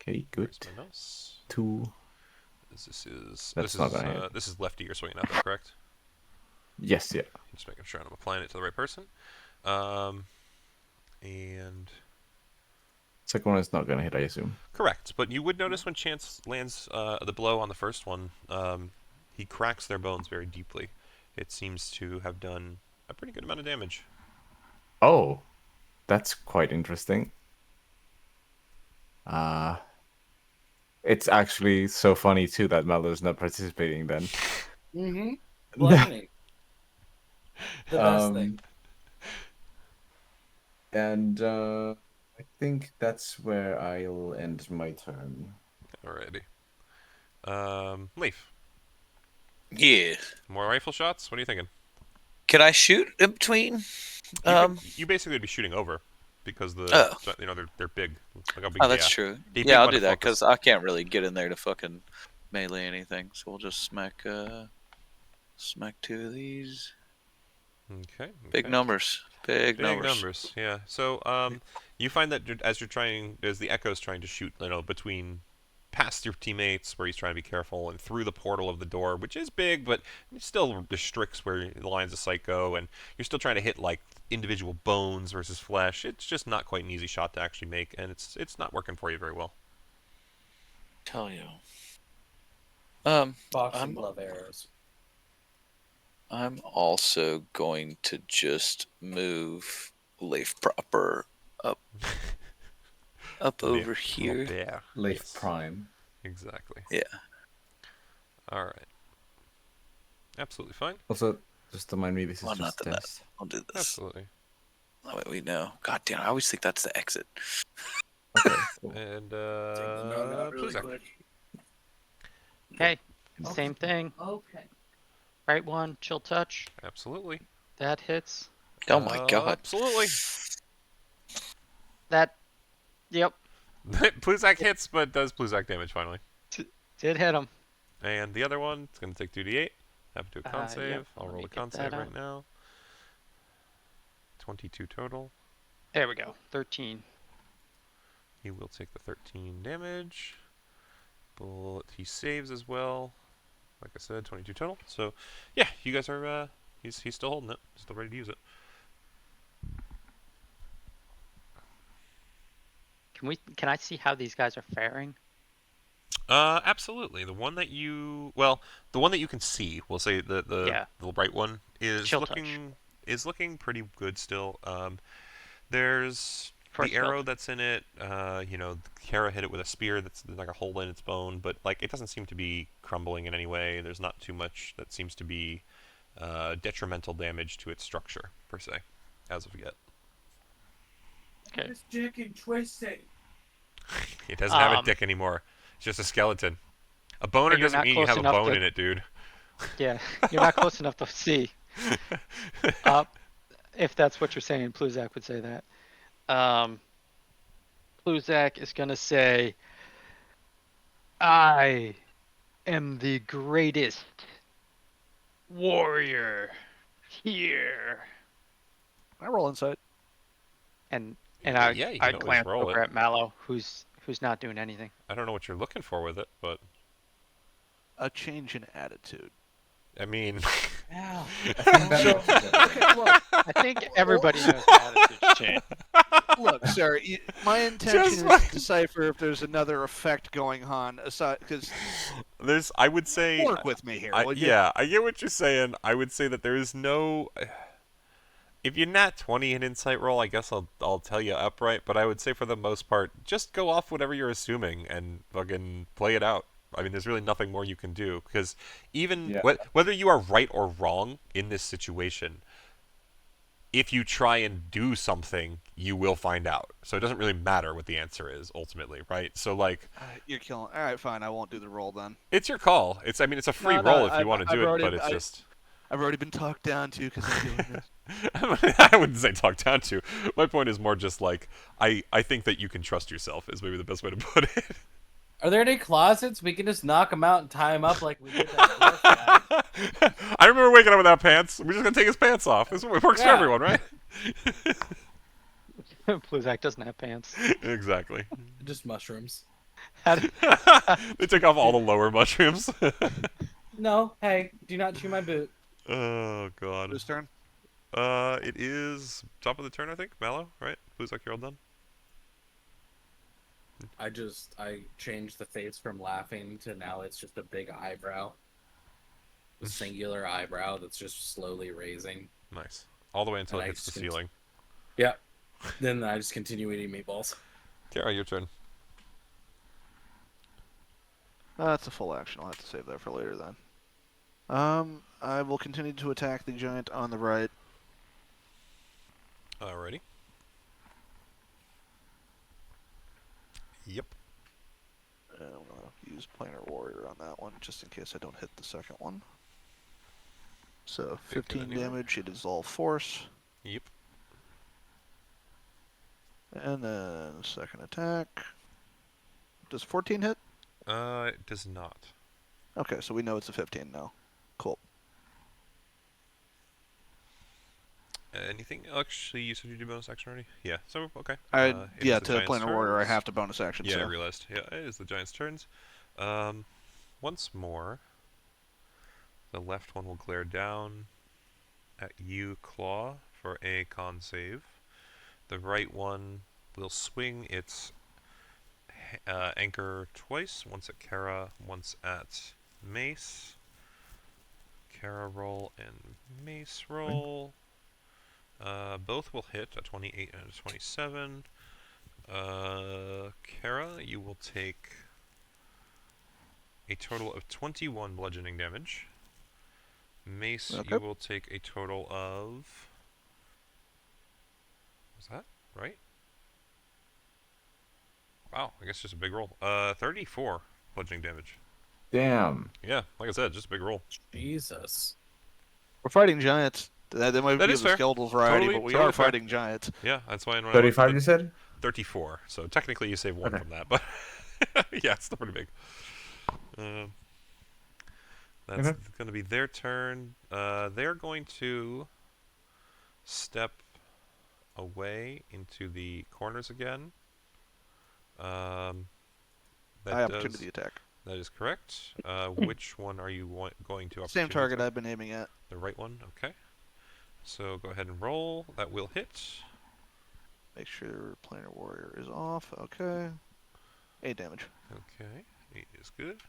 B: Okay, good.
A: Where's my mouse?
B: 2.
A: This is lefty you're swinging at, though, correct?
B: Yes, yeah.
A: Just making sure I'm applying it to the right person. And
B: Second one is not gonna hit, I assume.
A: correct, but you would notice when Chance lands the blow on the first one, he cracks their bones very deeply. It seems to have done a pretty good amount of damage.
B: Oh. That's quite interesting. It's actually so funny too that Mallow's not participating then.
G: Mm-hmm. Bludgeoning. The best thing.
B: And I think that's where I'll end my turn.
A: Alrighty. Leaf.
F: Yeah.
A: More rifle shots? What are you thinking?
F: Can I shoot in between?
A: You basically would be shooting over, because
F: Oh.
A: they're big. Look how big
F: Oh,
A: they
F: that's
A: are.
F: true.
A: They big
F: Yeah, I'll do that
A: motherfuckers.
F: because I can't really get in there to fucking melee anything. So we'll just smack 2 of these.
A: Okay.
F: Big numbers. Big numbers.
A: Yeah. So you find that as the Echo's trying to shoot, between past your teammates where he's trying to be careful and through the portal of the door, which is big, but it still restricts where the lines of sight go, and you're still trying to hit like individual bones versus flesh. It's just not quite an easy shot to actually make, and it's not working for you very well.
F: Tell you.
G: Boxing glove arrows.
F: I'm also going to just move Leif proper up over here.
A: Yeah.
B: Leif
A: Yes.
B: Prime.
A: Exactly.
F: Yeah.
A: All right. Absolutely fine.
B: Also, just remind me, this is
F: Well,
B: just
F: not that.
B: test.
F: I'll do this.
A: Absolutely.
F: That way we know. God damn, I always think that's the exit.
B: Okay, cool.
A: And
G: Really
A: Pluzak.
G: quick.
C: Okay, same thing.
G: Okay.
C: Right one, chill touch.
A: Absolutely.
C: That hits.
F: Oh my god.
A: Absolutely.
C: That, yep,
A: Pluzak hits, but does Pluzak damage finally.
C: did hit him.
A: And the other one, it's going to take 2d8. Have to do a con save.
C: Yep,
A: I'll
C: let
A: roll
C: me
A: a con
C: get that
A: save right
C: up.
A: now. 22 total.
C: There we go, 13.
A: He will take the 13 damage. But he saves as well. Like I said, 22 total. So, yeah, you guys are, he's still holding it. Still ready to use it.
C: Can I see how these guys are faring?
A: Absolutely. The one that you can see, we'll say
C: Yeah.
A: the right one is
C: Chill touch.
A: looking pretty good still. There's
C: First
A: the arrow
C: build.
A: that's in it. Kara hit it with a spear that's like a hole in its bone, but like it doesn't seem to be crumbling in any way. There's not too much that seems to be detrimental damage to its structure per se, as of yet.
C: Okay.
G: It's chicken twisting.
A: It doesn't have a dick anymore. It's just a skeleton. A boner
C: But you're
A: doesn't
C: not
A: mean you
C: close
A: have a
C: enough
A: bone
C: to-
A: in it, dude.
C: Yeah, you're not close enough to see. If that's what you're saying, Pluzak would say that. Pluzak is gonna say, "I am the greatest warrior here,"
D: I roll insight.
C: and
A: Yeah,
C: I
A: you can
C: I
A: always
C: glance
A: roll
C: over
A: it.
C: at Mallow, who's not doing anything.
A: I don't know what you're looking for with it, but
D: A change in attitude.
A: I mean,
G: Ow.
D: Okay, look,
C: I think everybody knows the attitude's changed.
D: look, sir. My intention
A: Just
D: is
A: like-
D: to decipher if there's another effect going on aside, because
A: I would say,
D: work with me here. will you?
A: yeah, I get what you're saying. I would say that there is no. If you're nat 20 in insight roll, I guess I'll tell you upright. But I would say for the most part, just go off whatever you're assuming and fucking play it out. I mean, there's really nothing more you can do because even
B: Yeah.
A: whether you are right or wrong in this situation, if you try and do something, you will find out. So it doesn't really matter what the answer is ultimately, right? So like,
D: You're killing. All right, fine. I won't do the roll then.
A: it's your call. It's a free
D: No,
A: roll if you
D: I've-
A: want to
D: I've
A: do it,
D: already-
A: but it's just.
D: I've already been talked down to because I'm doing this.
A: I wouldn't say talk down to. My point is more just like I think that you can trust yourself is maybe the best way to put it.
G: Are there any closets? We can just knock them out and tie them up like we did that dwarf guy.
A: I remember waking up without pants. We're just gonna take his pants off. It works for
G: Yeah.
A: everyone, right?
C: Pluzak doesn't have pants.
A: Exactly.
G: Just mushrooms.
A: They took off all the lower mushrooms.
G: No, hey, do not chew my boot.
A: Oh god.
D: Whose turn?
A: It is top of the turn, I think. Mallow, right? Pluzak, you're all done.
G: I changed the face from laughing to now it's just a big eyebrow. A singular eyebrow that's just slowly raising.
A: Nice. All the way until it
G: And I
A: hits the
G: just-
A: ceiling.
G: Yeah. Then I just continue eating meatballs.
A: Tara, your turn.
D: That's a full action. I'll have to save that for later then. I will continue to attack the giant on the right.
A: Alrighty. Yep.
D: And I'm gonna use Planar Warrior on that one, just in case I don't hit the second one. So
A: Big good
D: 15
A: anyway.
D: damage. It is all force.
A: Yep.
D: And then second attack. Does 14 hit?
A: It does not.
D: Okay, so we know it's a 15 now. Cool.
A: Anything? Actually, you said you did bonus action already? Yeah, so, okay.
D: I
A: It is
D: yeah,
A: the
D: to
A: Giant's
D: Planar Warrior, I
A: turns.
D: have to bonus action.
A: Yeah, I
D: so.
A: realized. Yeah, it is the Giant's turns. Once more, the left one will glare down at you, Claw, for a con save. The right one will swing its anchor twice, once at Kara, once at Mace. Kara roll and Mace roll. Both will hit a 28 and a 27. Kara, you will take a total of 21 bludgeoning damage. Mace,
D: Okay.
A: you will take a total of... Was that right? Wow, I guess just a big roll. 34 bludgeoning damage.
B: Damn.
A: Yeah, like I said, just a big roll.
G: Jesus.
D: We're fighting giants. That might
A: That
D: be
A: is
D: of the
A: fair.
D: skeletal variety,
A: Totally-
D: but we
A: totally
D: are
A: fair.
D: fighting giants.
A: Yeah, that's why when I looked
B: 35,
A: at
B: you
A: the
B: said?
A: 34. So technically you save 1
B: Okay.
A: from that, but yeah, it's still pretty big. That's
B: Okay.
A: going to be their turn. They're going to step away into the corners again. That
D: High
A: does.
D: opportunity attack.
A: That is correct. Which one are you going to?
D: Same
A: opportunity
D: target
A: attack?
D: I've been aiming at.
A: The right one. Okay. So go ahead and roll. That will hit.
D: Make sure Planar Warrior is off. Okay. 8 damage.
A: Okay, 8 is good.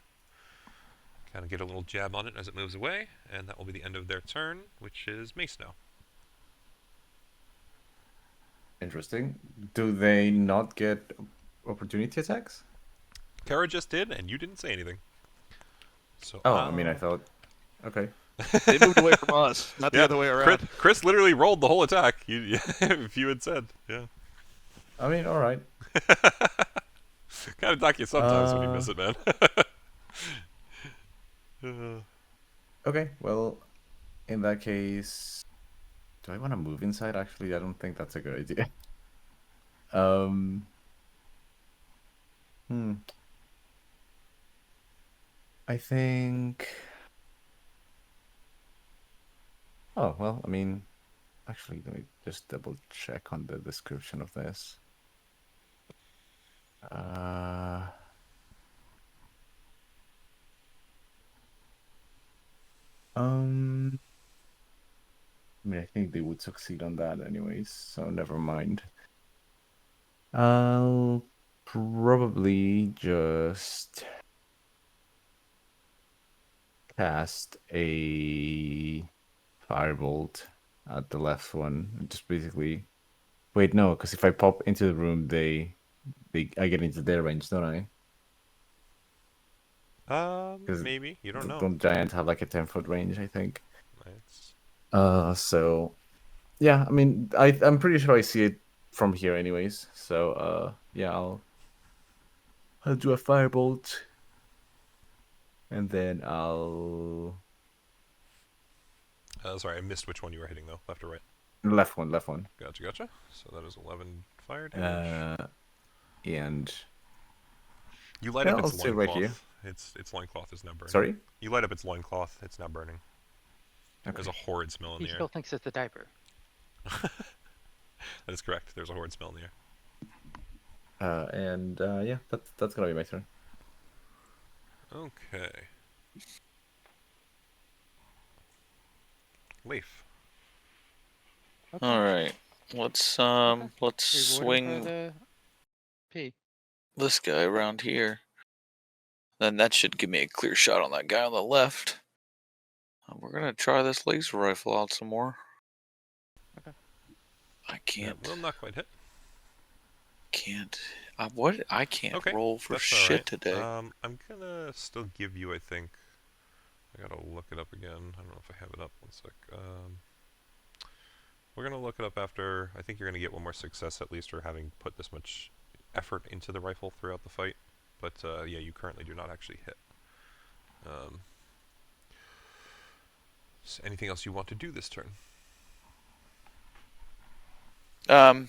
A: Kind of get a little jab on it as it moves away, and that will be the end of their turn, which is Mace now.
B: Interesting. Do they not get opportunity attacks?
A: Kara just did, and you didn't say anything. So
B: Oh, I mean, I thought. Okay.
D: They moved away from us, not the
A: yeah,
D: other way around.
A: Chris literally rolled the whole attack. If you had said, yeah.
B: I mean, all right.
A: Kind of dock you sometimes when you miss it, man.
B: Okay, well, in that case, do I want to move inside? Actually, I don't think that's a good idea. I think. Oh, well, I mean, actually, let me just double check on the description of this. I mean, I think they would succeed on that anyways, so never mind. I'll probably just cast a firebolt at the left one. And just basically, wait, no, because if I pop into the room, I get into their range, don't I?
A: Maybe you don't know.
B: Don't giants have like a 10-foot range? I think.
A: It's...
B: So yeah, I mean, I'm pretty sure I see it from here, anyways. So yeah, I'll do a firebolt, and then I'll.
A: Sorry, I missed which one you were hitting though. Left or right?
B: Left one.
A: Gotcha. So that is 11 fire damage.
B: And
A: you light
B: yeah,
A: up
B: I'll
A: its
B: stay right
A: loincloth.
B: here.
A: Its loincloth is now burning.
B: Sorry?
A: You light up its loincloth. It's now burning.
B: Okay.
A: There's a horrid smell in
C: He
A: the air.
C: still thinks it's a diaper.
A: That is correct. There's a horrid smell in the air.
B: And yeah, that's gonna be my turn.
A: Okay. Leaf.
F: All right. Let's
C: Reward him for
F: swing
C: the P.
F: this guy around here. Then that should give me a clear shot on that guy on the left. We're gonna try this laser rifle out some more.
C: Okay.
F: I can't.
A: That will not quite hit.
F: Can't. What? I can't
A: Okay,
F: roll for
A: that's
F: shit
A: alright.
F: today.
A: I'm gonna still give you, I think. I gotta look it up again. I don't know if I have it up. One sec. We're gonna look it up after. I think you're gonna get one more success at least for having put this much effort into the rifle throughout the fight. But yeah, you currently do not actually hit. Anything else you want to do this turn?
F: No,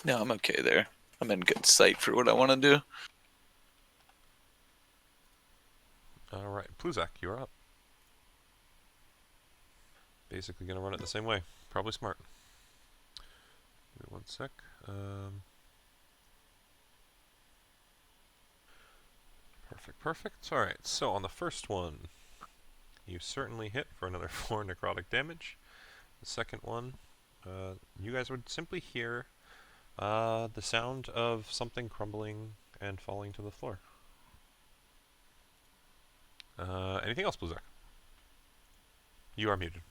F: I'm okay there. I'm in good sight for what I want to do.
A: Alright, Pluzak, you're up. Basically gonna run it the same way. Probably smart. Give me one sec. Perfect. Alright, so on the first one, you certainly hit for another 4 necrotic damage. The second one, you guys would simply hear the sound of something crumbling and falling to the floor. Anything else, Bluzak? You are muted.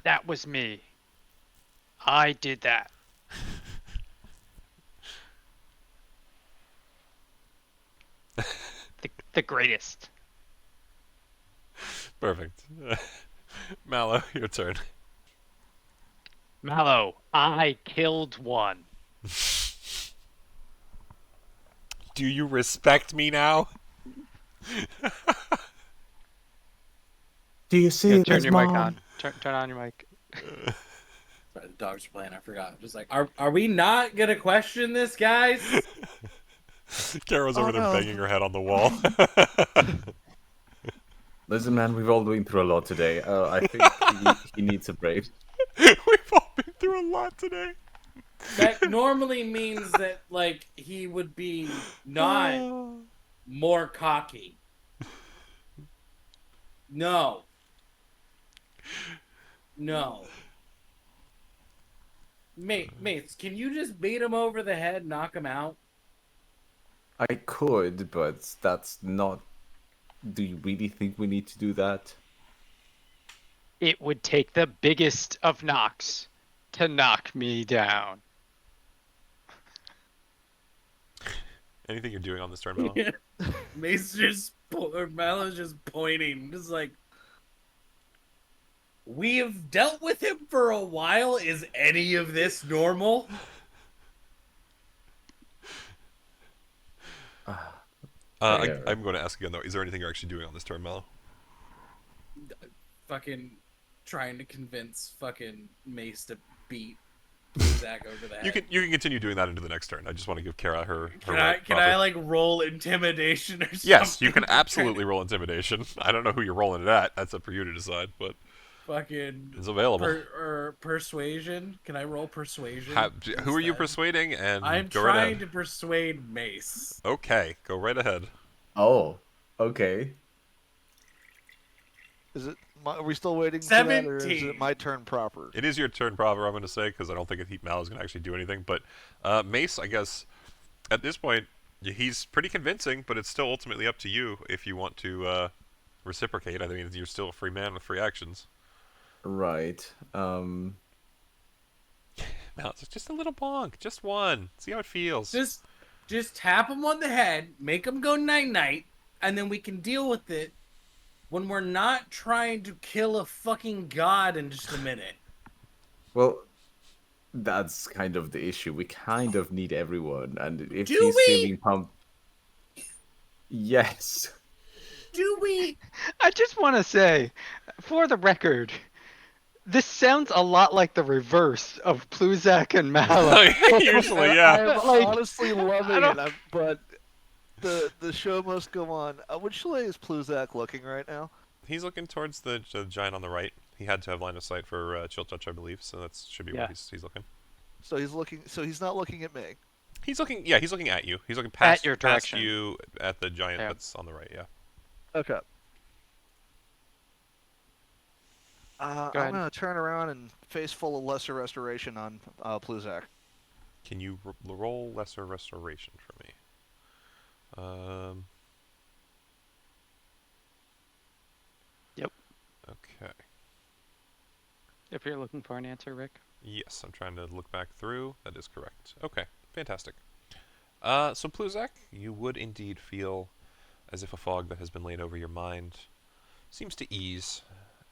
C: That was me. I did that. The greatest.
A: Perfect. Mallow, your turn.
C: Mallow, I killed one.
A: Do you respect me now?
B: Do you see
C: Yo, turn
B: this,
C: your mic
B: Mom?
C: on. Turn on your mic.
G: Sorry, the dogs are playing. I forgot. Just like, are we not gonna question this, guys?
A: Kara's over there
D: no.
A: banging her head on the wall.
B: Listen, man, we've all been through a lot today. I think he needs a break.
A: We've all been through a lot today.
G: That normally means that like he would be not more cocky. No. Mates, can you just beat him over the head, knock him out?
B: I could, but that's not... Do you really think we need to do that?
C: It would take the biggest of knocks to knock me down.
A: Anything you're doing on this turn, Mallow?
G: Mace just or Mallow's just pointing, just like we've dealt with him for a while. Is any of this normal?
A: I'm going to ask again though. Is there anything you're actually doing on this turn, Mallow?
G: Fucking trying to convince fucking Mace to beat Zach over the head.
A: You can continue doing that into the next turn. I just want to give Kara her.
G: Can I like roll intimidation or something?
A: Yes, you can absolutely roll intimidation. I don't know who you're rolling it at. That's up for you to decide, but
G: Fucking
A: it's available.
G: or persuasion. Can I roll persuasion?
A: Who are you
G: instead?
A: persuading? And
G: I'm
A: go right
G: trying
A: ahead.
G: to persuade Mace.
A: Okay, go right ahead.
B: Oh, okay.
D: Is it? Are we still waiting for that, or is
G: 17.
D: it my turn proper?
A: It is your turn, proper. I'm going to say because I don't think Mal's going to actually do anything. But Mace, I guess, at this point, he's pretty convincing. But it's still ultimately up to you if you want to reciprocate. I mean, you're still a free man with free actions.
B: Right.
A: Mal, it's just a little bonk, just one. See how it feels.
G: Just tap him on the head, make him go night-night, and then we can deal with it when we're not trying to kill a fucking god in just a minute.
B: Well, that's kind of the issue. We kind of need everyone, and if
G: Do
B: he's
G: we?
B: feeling pumped... Yes.
G: Do we?
C: I just want to say, for the record, this sounds a lot like the reverse of Pluzak and Mallow.
A: Usually, yeah.
D: I'm
C: Like,
D: honestly loving
C: don't-
D: it, but the show must go on. Which way is Pluzak looking right now?
A: He's looking towards the giant on the right. He had to have line of sight for Chill Touch, I believe, so that should be where
C: Yeah.
A: he's looking.
D: So he's looking. So he's not looking at me.
A: He's looking, yeah, he's looking at you. He's looking past
C: your
A: past
C: direction.
A: you at the giant
C: Yeah.
A: that's on the right, yeah.
D: Okay.
C: Go
D: I'm
C: ahead.
D: gonna turn around and face full of lesser restoration on Pluzak.
A: Can you roll lesser restoration for me?
C: Yep.
A: Okay.
C: If you're looking for an answer, Rick.
A: Yes, I'm trying to look back through. That is correct. Okay, fantastic. So Pluzak, you would indeed feel as if a fog that has been laid over your mind seems to ease,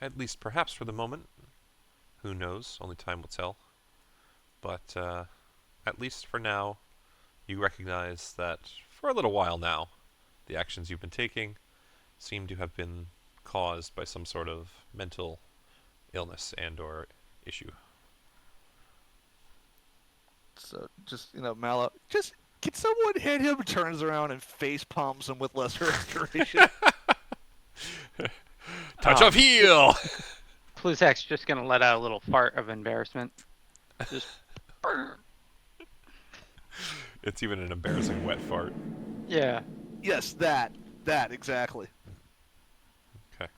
A: at least perhaps for the moment. Who knows? Only time will tell. But at least for now, you recognize that for a little while now, the actions you've been taking seem to have been caused by some sort of mental illness and/or issue.
D: So just Mallow, just can someone hit him? Turns around and face palms him with lesser restoration.
A: Touch of heal.
C: Pluzak's just gonna let out a little fart of embarrassment. Just.
A: It's even an embarrassing wet fart.
C: Yeah.
D: Yes, that exactly.
A: Okay.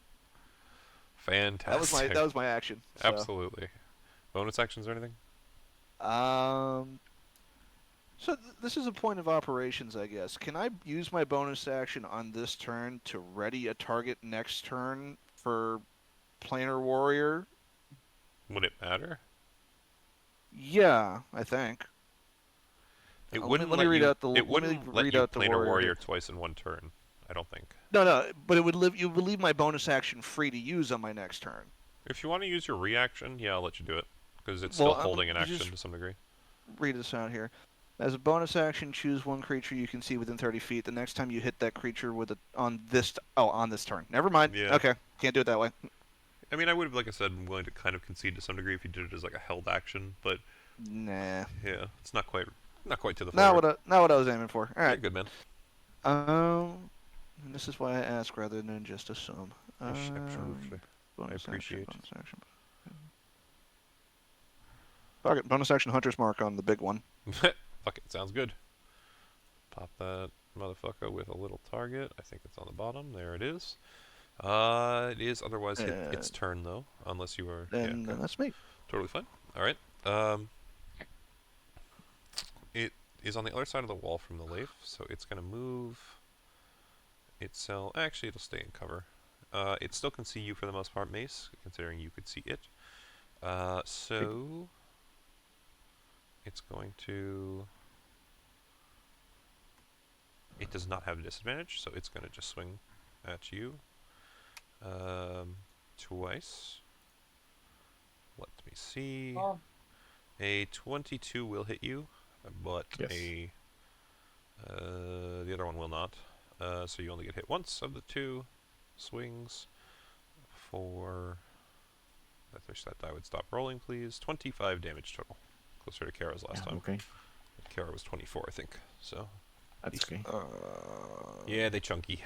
A: Fantastic.
D: That was my action. So.
A: Absolutely. Bonus actions or anything?
D: So this is a point of operations, I guess. Can I use my bonus action on this turn to ready a target next turn for Planar Warrior?
A: Would it matter?
D: Yeah, I think.
A: It
D: Let
A: wouldn't
D: me read out the.
A: It
D: Let me
A: wouldn't let
D: read
A: you
D: out the
A: planar warrior
D: warrior.
A: twice in one turn. I don't think.
D: No, but it would you would leave my bonus action free to use on my next turn.
A: If you want to use your reaction, yeah, I'll let you do it because it's
D: Well,
A: still holding an
D: I'm
A: action
D: just-
A: to some degree.
D: Read this out here. As a bonus action, choose one creature you can see within 30 feet. The next time you hit that creature with on this turn. Never mind.
A: Yeah.
D: Okay, can't do it that way.
A: I mean, I would have, like I said, I'm willing to kind of concede to some degree if you did it as like a held action, but
D: Nah.
A: yeah, it's not quite to the
D: Not
A: flavor.
D: what I was aiming for. All
A: Yeah,
D: right.
A: good man.
D: And this is why I ask rather than just assume.
A: Absolutely.
D: Bonus
A: appreciate it.
D: action, bonus action. Fuck it, bonus action Hunter's Mark on the big one.
A: Fuck it, sounds good. Pop that motherfucker with a little target. I think it's on the bottom. There it is. It is otherwise hit its turn though, unless you are.
D: And
A: yeah, okay.
D: that's me.
A: Totally fine. All right. It is on the other side of the wall from the Leif, so it's gonna move itself. Actually, it'll stay in cover. It still can see you for the most part, Mace, considering you could see it. So it's going to. It does not have a disadvantage, so it's gonna just swing at you. Twice. Let me see. A 22 will hit you, but
B: Yes.
A: the other one will not. So you only get hit once of the two swings. For I wish that die would stop rolling, please. 25 damage total, closer to Kara's last time.
B: Okay,
A: Kara was 24, I think. So
B: that's okay.
A: yeah, they chunky.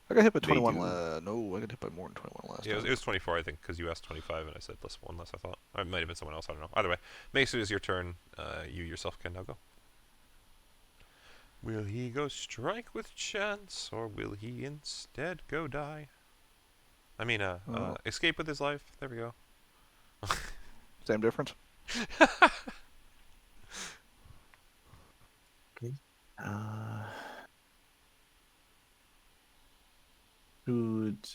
D: I got hit by
B: They
D: 21.
B: do.
D: No, I got hit by more than 21 last
A: Yeah,
D: time.
A: it was 24, I think, because you asked 25 and I said one less, I thought. Or it might have been someone else, I don't know. Either way, Mace, it is your turn. You yourself can now go. Will he go strike with chance, or will he instead go die? I mean, escape with his life. There we go.
D: Same difference.
B: Good.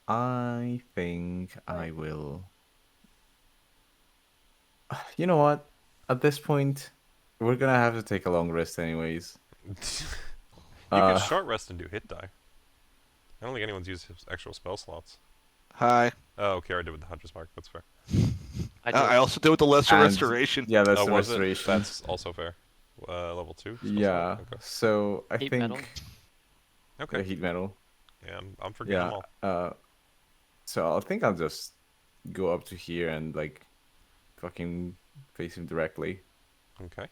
B: I think I will. You know what? At this point, we're gonna have to take a long rest, anyways.
A: You can
B: Uh,
A: short rest and do hit die. I don't think anyone's used his actual spell slots.
D: Hi.
A: Oh, okay, I did with the Hunter's Mark. That's fair.
D: I also did with the lesser
B: And-
D: restoration.
B: Yeah, that's
A: Oh,
B: the
A: was it?
B: restoration.
A: That's also fair. Level 2? spell slot?
B: Yeah.
A: Okay.
B: So I
C: Heat
B: think
C: metal.
A: Okay.
B: heat metal.
A: Yeah, I'm forgetting them
B: Yeah.
A: all.
B: So I think I'll just go up to here and like fucking face him directly.
A: Okay.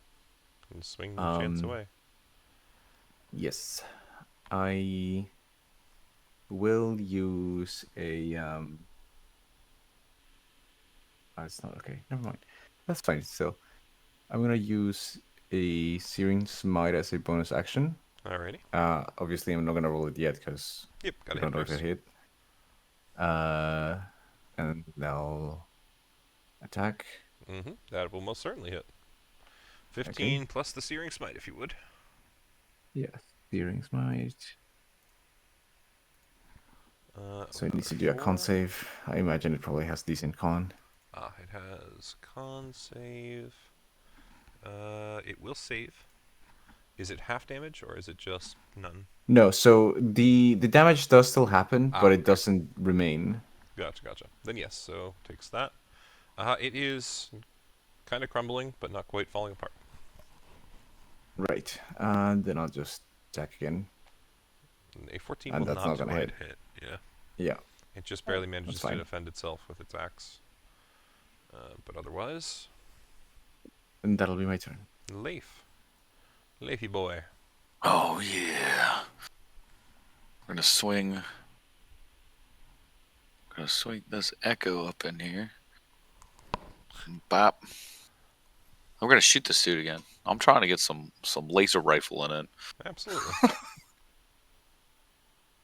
A: And swing the chance away.
B: Yes. I will use a oh, it's not okay. Never mind. That's fine still. I'm gonna use a Searing Smite as a bonus action.
A: Alrighty.
B: Obviously I'm not gonna roll it yet because
A: Yep,
B: I
A: gotta
B: don't
A: hit
B: know if
A: first.
B: it hit. And they'll attack.
A: Mm-hmm. That will most certainly hit. 15 plus the Searing Smite, if you would.
B: Yes. Searing Smite. So it needs to do a
A: 4.
B: con save. I imagine it probably has decent con.
A: It has con save. It will save. Is it half damage or is it just none?
B: No, so the damage does still happen, but it
A: Okay.
B: doesn't remain.
A: Gotcha. Then yes, so takes that. It is kind of crumbling, but not quite falling apart.
B: Right. Then I'll just attack again.
A: A 14
B: And
A: will
B: that's
A: not
B: not gonna
A: quite hit. Yeah.
B: Yeah.
A: It just barely manages to
B: fine.
A: defend itself with its axe. But otherwise,
B: And that'll be my turn.
A: Leif. Leify boy.
F: Oh yeah. We're gonna swing. Gonna swing this echo up in here. And bop. I'm gonna shoot this dude again. I'm trying to get some laser rifle in it.
A: Absolutely.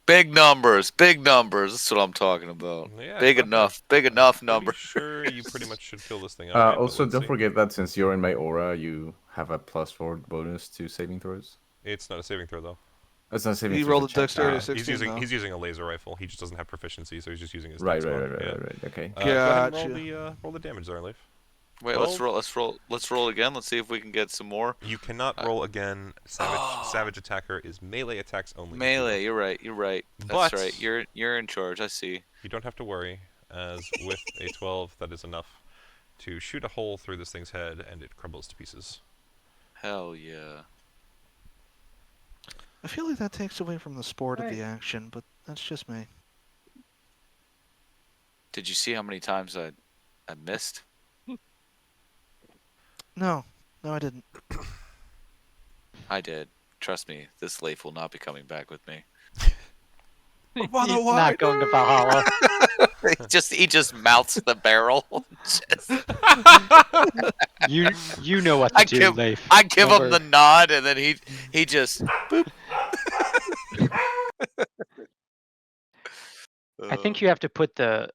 F: Big numbers, big numbers. That's what I'm talking about.
A: Yeah,
F: Big enough
A: pretty
F: number.
A: sure you pretty much should kill this thing outright. but
B: Also,
A: let's
B: don't
A: see.
B: forget that since you're in my aura, you have a +4 bonus to saving throws.
A: It's not a saving throw though.
B: It's not saving
D: He
B: throws.
D: rolled
B: it's
D: a dexterity
B: check.
D: 16 though.
A: He's using a laser rifle. He just doesn't have proficiency, so he's just using his
B: Right.
A: dex mod. Yeah.
B: Okay.
A: Go ahead and
D: Gotcha.
A: roll the damage there, Leif.
F: Wait, let's roll again. Let's see if we can get some more.
A: You cannot roll again. Savage attacker is melee attacks only.
F: Melee, you're right.
A: But-
F: That's right. You're in charge. I see.
A: You don't have to worry, as with a 12, that is enough to shoot a hole through this thing's head, and it crumbles to pieces.
F: Hell yeah.
D: I feel like that takes away from the sport of the action, but that's just me.
F: Did you see how many times I missed?
D: No, I didn't.
F: I did. Trust me, this Leif will not be coming back with me.
C: He's not going to Valhalla.
F: he just mounts the barrel.
C: You know what to do, Leif.
F: I give
C: Don't
F: him
C: worry.
F: the nod, and then he just. Boop.
C: I think you have to put the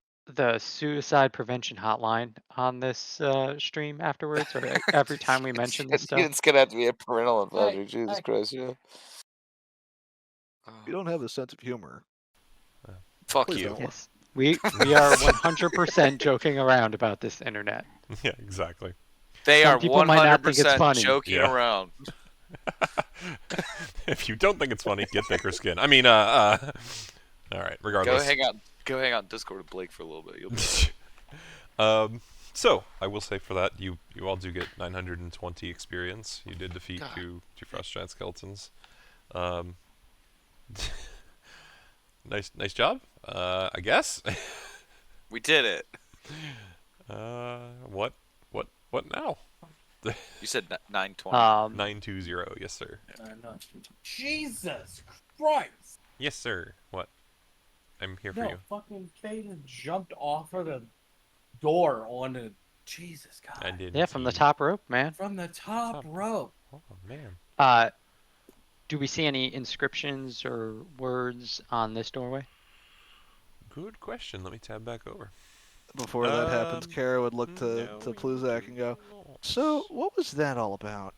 C: suicide prevention hotline on this stream afterwards, or every time we mention this stuff.
F: It's gonna have to be a parental advisory.
G: Hey,
F: Jesus
G: hey.
F: Christ, yeah.
D: You don't have a sense of humor.
F: Fuck
D: Please
F: you.
D: don't.
C: Yes, we are 100% joking around about this internet.
A: Yeah, exactly.
F: They
C: Some
F: are
C: people might not think it's
F: 100%
C: funny.
F: joking
A: Yeah.
F: around.
A: If you don't think it's funny, get thicker skin. I mean, all right. Regardless.
F: Go hang out in Discord with Blake for a little bit. You'll be
A: So I will say for that, you all do get 920 experience. You did defeat
F: God.
A: two frost giant skeletons. Nice job. I guess.
F: We did it.
A: What now?
F: You said 920.
A: 920. Yes, sir.
G: Jesus Christ!
A: Yes, sir. What? I'm here for
G: No,
A: you.
G: fucking Faden jumped off of the door onto. Jesus God.
A: I did.
C: Yeah, from the top rope, man.
G: From the top rope.
A: Oh man.
C: Do we see any inscriptions or words on this doorway?
A: Good question. Let me tab back over.
D: Before that happens,
A: Um,
D: Kara would look to
A: No,
D: Pluzak and go,
A: no.
D: "So, what was that all about?"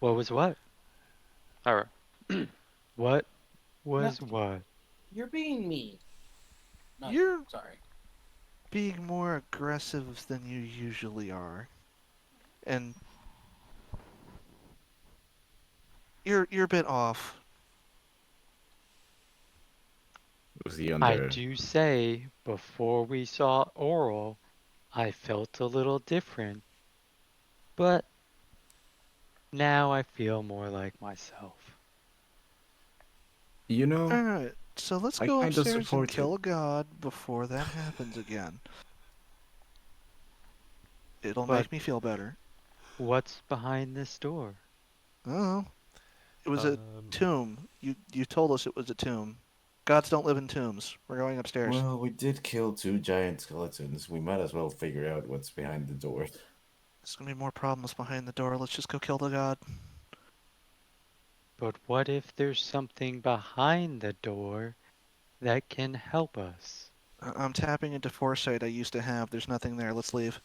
C: What was what? Or what was what?
G: You're being mean. No,
D: You're
G: sorry.
D: being more aggressive than you usually are, and you're a bit off.
B: Was the
C: I
B: under?
C: do say, before we saw Oral, I felt a little different. But now I feel more like myself.
B: You know,
D: All right, so let's
B: I
D: go
B: kinda
D: upstairs and
B: support
D: kill
B: you.
D: a god before that happens again. It'll
C: But-
D: make me feel better.
C: What's behind this door?
D: Oh, it was a tomb. You told us it was a tomb. Gods don't live in tombs. We're going upstairs.
B: well, we did kill 2 giant skeletons. We might as well figure out what's behind the door.
D: There's gonna be more problems behind the door. Let's just go kill the god.
C: But what if there's something behind the door that can help us?
D: I'm tapping into foresight I used to have. There's nothing there. Let's leave.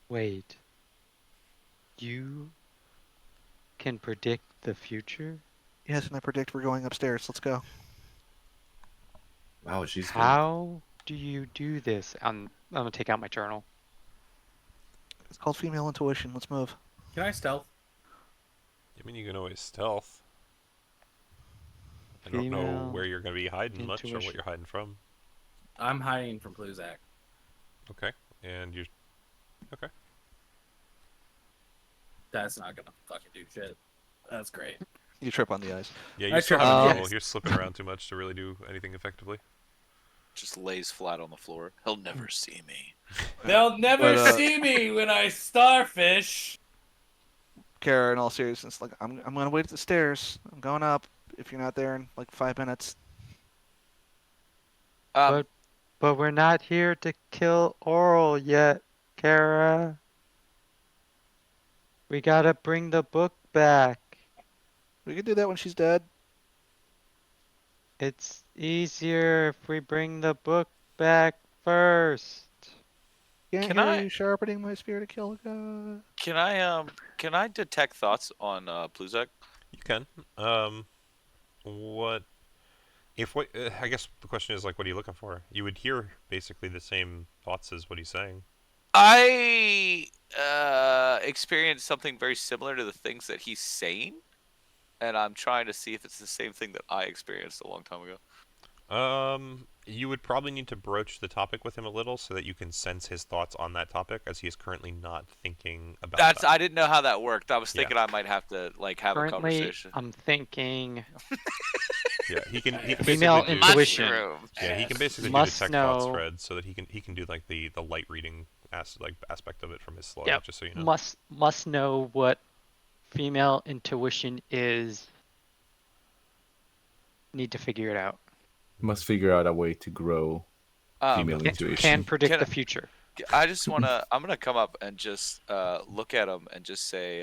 C: Wait. You can predict the future?
D: Yes, and I predict we're going upstairs. Let's go.
B: Wow, she's good.
C: How do you do this? I'm gonna take out my journal.
D: It's called female intuition. Let's move.
G: Can I stealth?
A: I mean, you can always stealth. I don't know
C: Female
A: where you're going to be hiding much or what
C: intuition.
A: you're hiding from.
G: I'm hiding from Pluzak.
A: Okay. And you're... Okay.
G: That's not gonna fucking do shit. That's great.
D: You trip on the ice.
A: Yeah,
G: I
A: you still
G: trip
A: have
D: on
A: a
D: the
A: normal.
G: ice.
A: You're slipping around too much to really do anything effectively.
F: Just lays flat on the floor. He'll never see me.
G: They'll never
D: But,
G: see me when I starfish.
D: Kara, in all seriousness, like I'm gonna wait at the stairs. I'm going up. If you're not there in like 5 minutes,
C: But we're not here to kill Oral yet, Kara. We gotta bring the book back.
D: we can do that when she's dead.
C: It's easier if we bring the book back first.
D: Can't
F: Can
D: hear
F: I-
D: you sharpening my spear to kill a god.
F: Can I detect thoughts on Pluzak?
A: You can. What... If what... I guess the question is, like, what are you looking for? You would hear basically the same thoughts as what he's saying.
F: I experienced something very similar to the things that he's saying, and I'm trying to see if it's the same thing that I experienced a long time ago.
A: You would probably need to broach the topic with him a little so that you can sense his thoughts on that topic, as he is currently not thinking about
F: That's
A: that.
F: I didn't know how that worked. I was
A: Yeah.
F: thinking I might have to like have a
C: Currently,
F: conversation.
C: I'm thinking
A: Yeah, he can
C: female
A: basically do...
C: intuition.
F: Mushrooms.
A: Yeah, he can basically do
C: Must
A: detect thoughts,
C: know-
A: Fred, so that he can do like the light reading aspect of it from his slug,
C: Yep.
A: just so you know.
C: must know what female intuition is. Need to figure it out.
B: Must figure out a way to grow female
C: Can,
B: intuition.
C: can predict
F: Can
C: the
F: I-
C: future.
F: I just wanna. I'm gonna come up and just look at him and just say,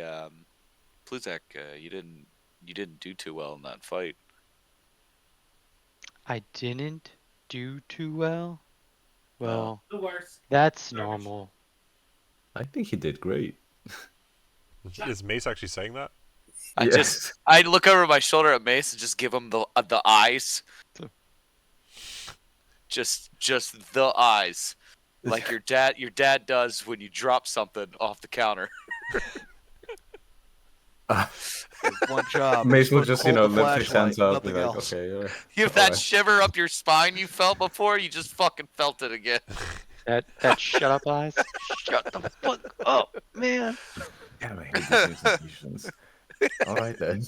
F: Pluzak, you didn't do too well in that fight.
C: I didn't do too well. Well,
G: The worst.
C: that's normal.
B: I think he did great.
A: Is Mace actually saying that?
F: I look over my shoulder at Mace and just give him the eyes. Just the eyes, like your dad does when you drop something off the counter.
D: One job.
B: Mace will
D: Supposed to
B: just,
D: hold the
B: lift his hands
D: flashlight,
B: up and be
D: nothing
B: like,
D: else.
B: okay, all right.
F: Give that
B: Alright.
F: shiver up your spine you felt before. You just fucking felt it again.
C: That shut up eyes. Shut the fuck up, man.
B: Damn, I hate these institutions. All right then.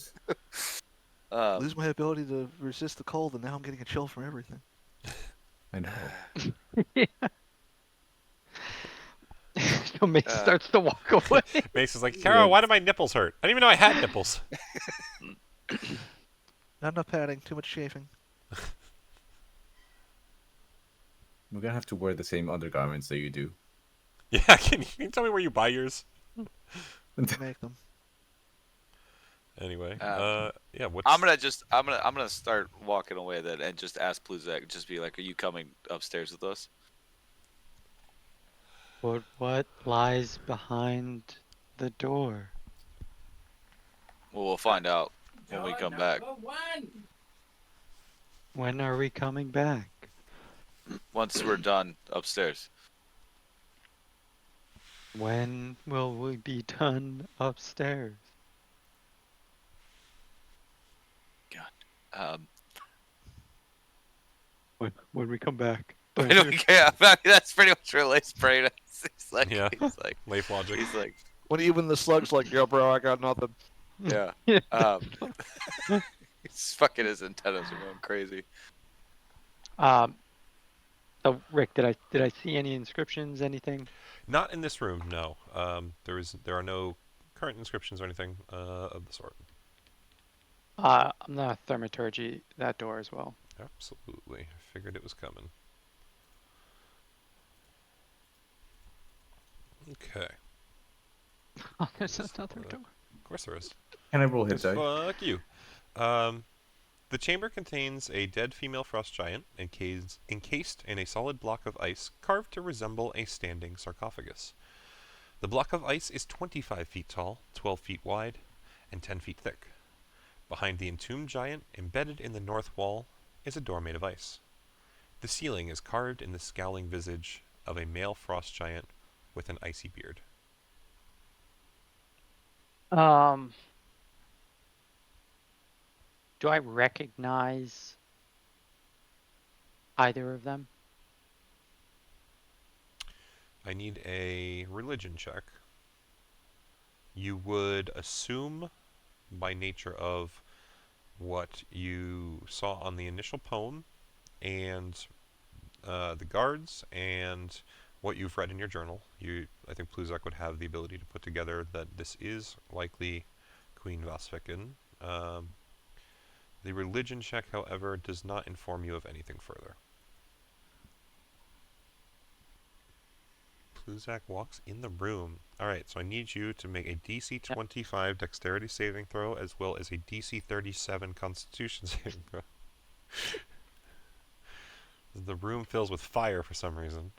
D: Lose my ability to resist the cold, and now I'm getting a chill from everything.
B: I know.
C: So Mace starts to walk away.
A: Mace is like, Carol, why do my nipples hurt? I didn't even know I had nipples.
D: Not enough padding, too much chafing.
B: We're gonna have to wear the same undergarments that you do.
A: Yeah, can you tell me where you buy yours?
D: Make them.
A: Anyway, yeah. What's...
F: I'm gonna start walking away then and just ask Pluzak, just be like, are you coming upstairs with us?
C: What lies behind the door?
F: Well, we'll find out when we come back.
C: When are we coming back?
F: Once we're done upstairs.
C: When will we be done upstairs? When we come back.
F: I don't care. I mean, that's pretty much where Lace brain is.
A: Yeah.
F: He's like,
A: Life logic.
F: he's like,
D: When even the slug's like, yo, bro, I got nothing.
F: yeah. It's fucking his antennas are going crazy.
C: So Rick, did I see any inscriptions? Anything?
A: Not in this room, no. There are no current inscriptions or anything of the sort.
C: I'm gonna thaumaturgy that door as well.
A: Absolutely. I figured it was coming. Okay.
C: Oh, there's another door.
A: Of course there is.
B: Can I roll hit die?
A: Fuck you. The chamber contains a dead female frost giant encased in a solid block of ice carved to resemble a standing sarcophagus. The block of ice is 25 feet tall, 12 feet wide, and 10 feet thick. Behind the entombed giant, embedded in the north wall, is a door made of ice. The ceiling is carved in the scowling visage of a male frost giant with an icy beard.
C: Do I recognize either of them?
A: I need a religion check. You would assume, by nature of what you saw on the initial poem and the guards and what you've read in your journal, I think Pluzak would have the ability to put together that this is likely Queen Vasviken. The religion check, however, does not inform you of anything further. Pluzak walks in the room. Alright, so I need you to make a DC 25 dexterity saving throw as well as a DC 37 constitution saving throw. The room fills with fire for some reason.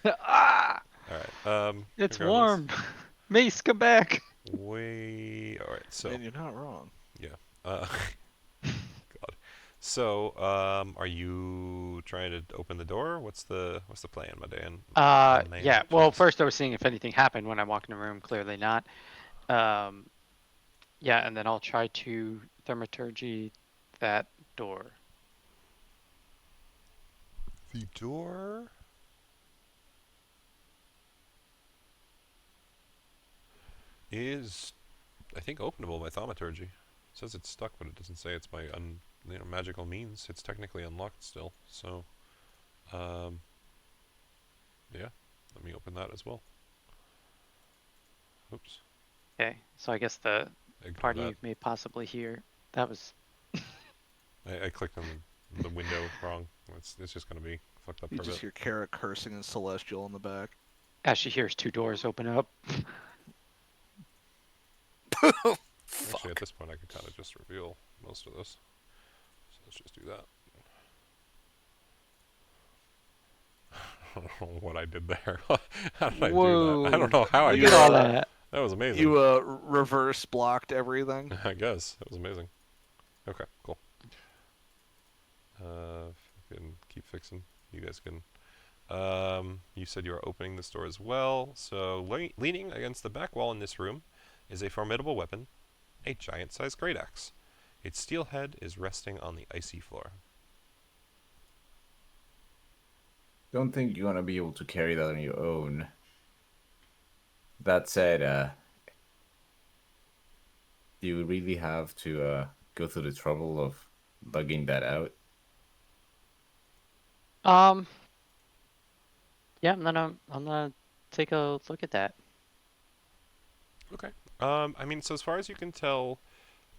C: Ah!
A: Alright,
C: It's
A: regardless.
C: warm. Mace, come back.
A: Alright, so...
D: Man, you're not wrong.
A: God. So, are you trying to open the door? What's the plan, my Dan?
C: Yeah. Well, first I was seeing if anything happened when I walked in the room. Clearly not. Yeah, and then I'll try to thaumaturgy that door.
A: The door is, I think, openable by thaumaturgy. It says it's stuck, but it doesn't say it's by magical means. It's technically unlocked still. So, yeah, let me open that as well. Oops.
C: Okay, so I guess the
A: Ignore
C: part
A: that.
C: you may possibly hear, that was...
A: I clicked on the window wrong. It's just gonna be fucked up
D: You
A: for a
D: just
A: bit.
D: hear Kara cursing and Celestial in the back.
C: As she hears two doors open up.
A: Actually, at this point, I could kind of just reveal most of this. So let's just do that. I don't know what I did there. How did I do that? I don't know how I
C: Look
A: did
C: at all
A: that.
C: that.
A: That was amazing.
D: You reverse blocked everything.
A: I guess. That was amazing. Okay, cool. Can keep fixing. You guys can. You said you were opening this door as well. So, leaning against the back wall in this room is a formidable weapon, a giant-sized great axe. Its steel head is resting on the icy floor.
B: Don't think you're gonna be able to carry that on your own. That said, do you really have to go through the trouble of lugging that out?
C: Yeah, I'm gonna take a look at that.
A: Okay. I mean, so as far as you can tell,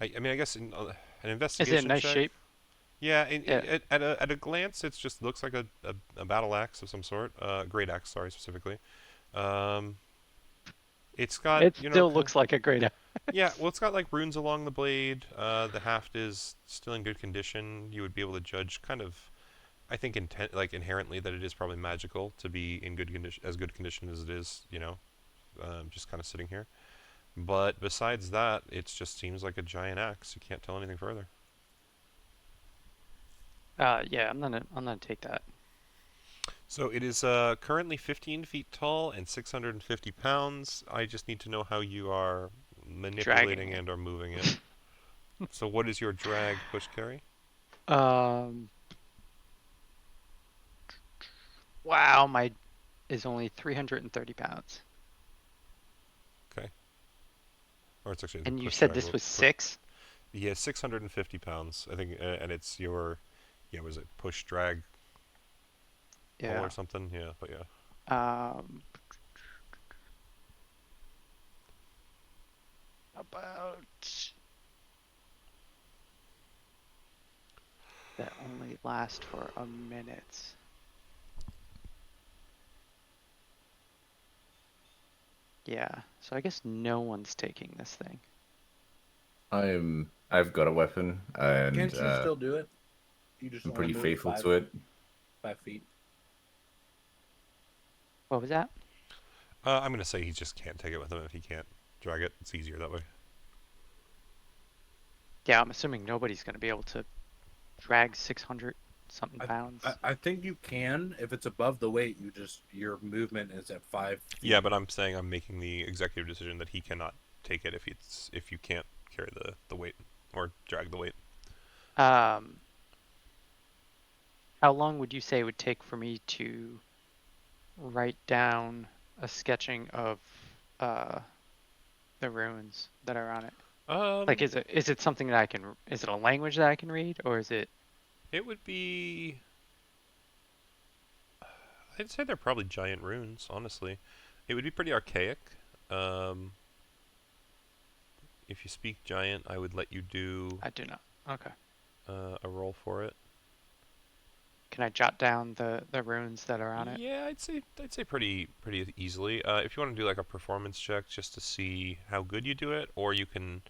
A: I mean, I guess an
C: Is
A: investigation
C: it in nice
A: check.
C: shape?
A: Yeah,
C: Yeah.
A: at a glance, it just looks like a battle axe of some sort. Great axe, sorry, specifically. It's got,
C: It
A: you know,
C: still looks like a great...
A: yeah, well, it's got like runes along the blade. The haft is still in good condition. You would be able to judge kind of, I think, inherently that it is probably magical to be in good condition, as good condition as it is. You know, just kind of sitting here. But besides that, it just seems like a giant axe. You can't tell anything further.
C: Yeah, I'm gonna take that.
A: So it is currently 15 feet tall and 650 pounds. I just need to know how you are manipulating
C: it.
A: and or moving it. So what is your drag, push, carry?
C: Wow, my is only 330 pounds.
A: Okay. Or it's actually
C: And you
A: push
C: said
A: drag
C: this
A: will-
C: was
A: push-
C: 6?
A: Yeah, 650 pounds. I think, and it's your, yeah, was it push drag pull
C: Yeah.
A: or something? Yeah, but yeah.
C: About... That only lasts for a minute. Yeah, so I guess no one's taking this thing.
B: I've got a weapon, and
G: Can't you still do it? You just
B: I'm
G: only
B: pretty
G: move
B: faithful
G: 5
B: to it.
G: 5 feet.
C: What was that?
A: I'm gonna say he just can't take it with him if he can't drag it. It's easier that way.
C: Yeah, I'm assuming nobody's going to be able to drag 600 something
E: I,
C: pounds.
E: I think you can if it's above the weight. Your movement is at 5 feet.
A: Yeah, but I'm saying I'm making the executive decision that he cannot take it if you can't carry the weight or drag the weight.
C: How long would you say it would take for me to write down a sketching of the runes that are on it? Like, is it something that I can? Is it a language that I can read, or is it?
A: It would be. I'd say they're probably giant runes. Honestly, it would be pretty archaic. If you speak giant, I would let you do
C: I do not. Okay.
A: a roll for it.
C: Can I jot down the runes that are on it?
A: Yeah, I'd say pretty easily. If you want to do like a performance check just to see how good you do it, or you can,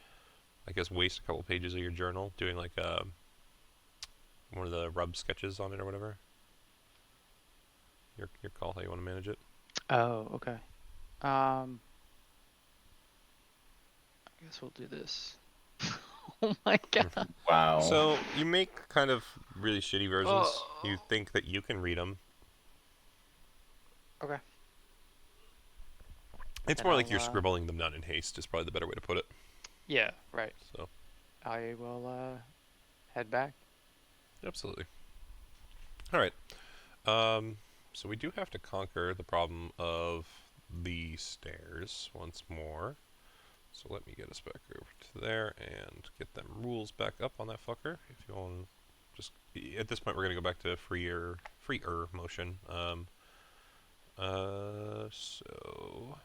A: I guess, waste a couple pages of your journal doing like one of the rub sketches on it or whatever. Your call how you want to manage it.
C: Oh, okay. I guess we'll do this. Oh my god.
B: Wow.
A: So you make kind of really shitty versions.
C: Oh.
A: You think that you can read them.
C: Okay.
A: It's
C: Then
A: more like
C: I'll,
A: you're scribbling them down in haste. Is probably the better way to put it.
C: Yeah. Right.
A: So
C: I will head back.
A: absolutely. All right. So we do have to conquer the problem of the stairs once more. So let me get us back over to there and get them rules back up on that fucker. If you want to just... At this point, we're going to go back to freer motion. So...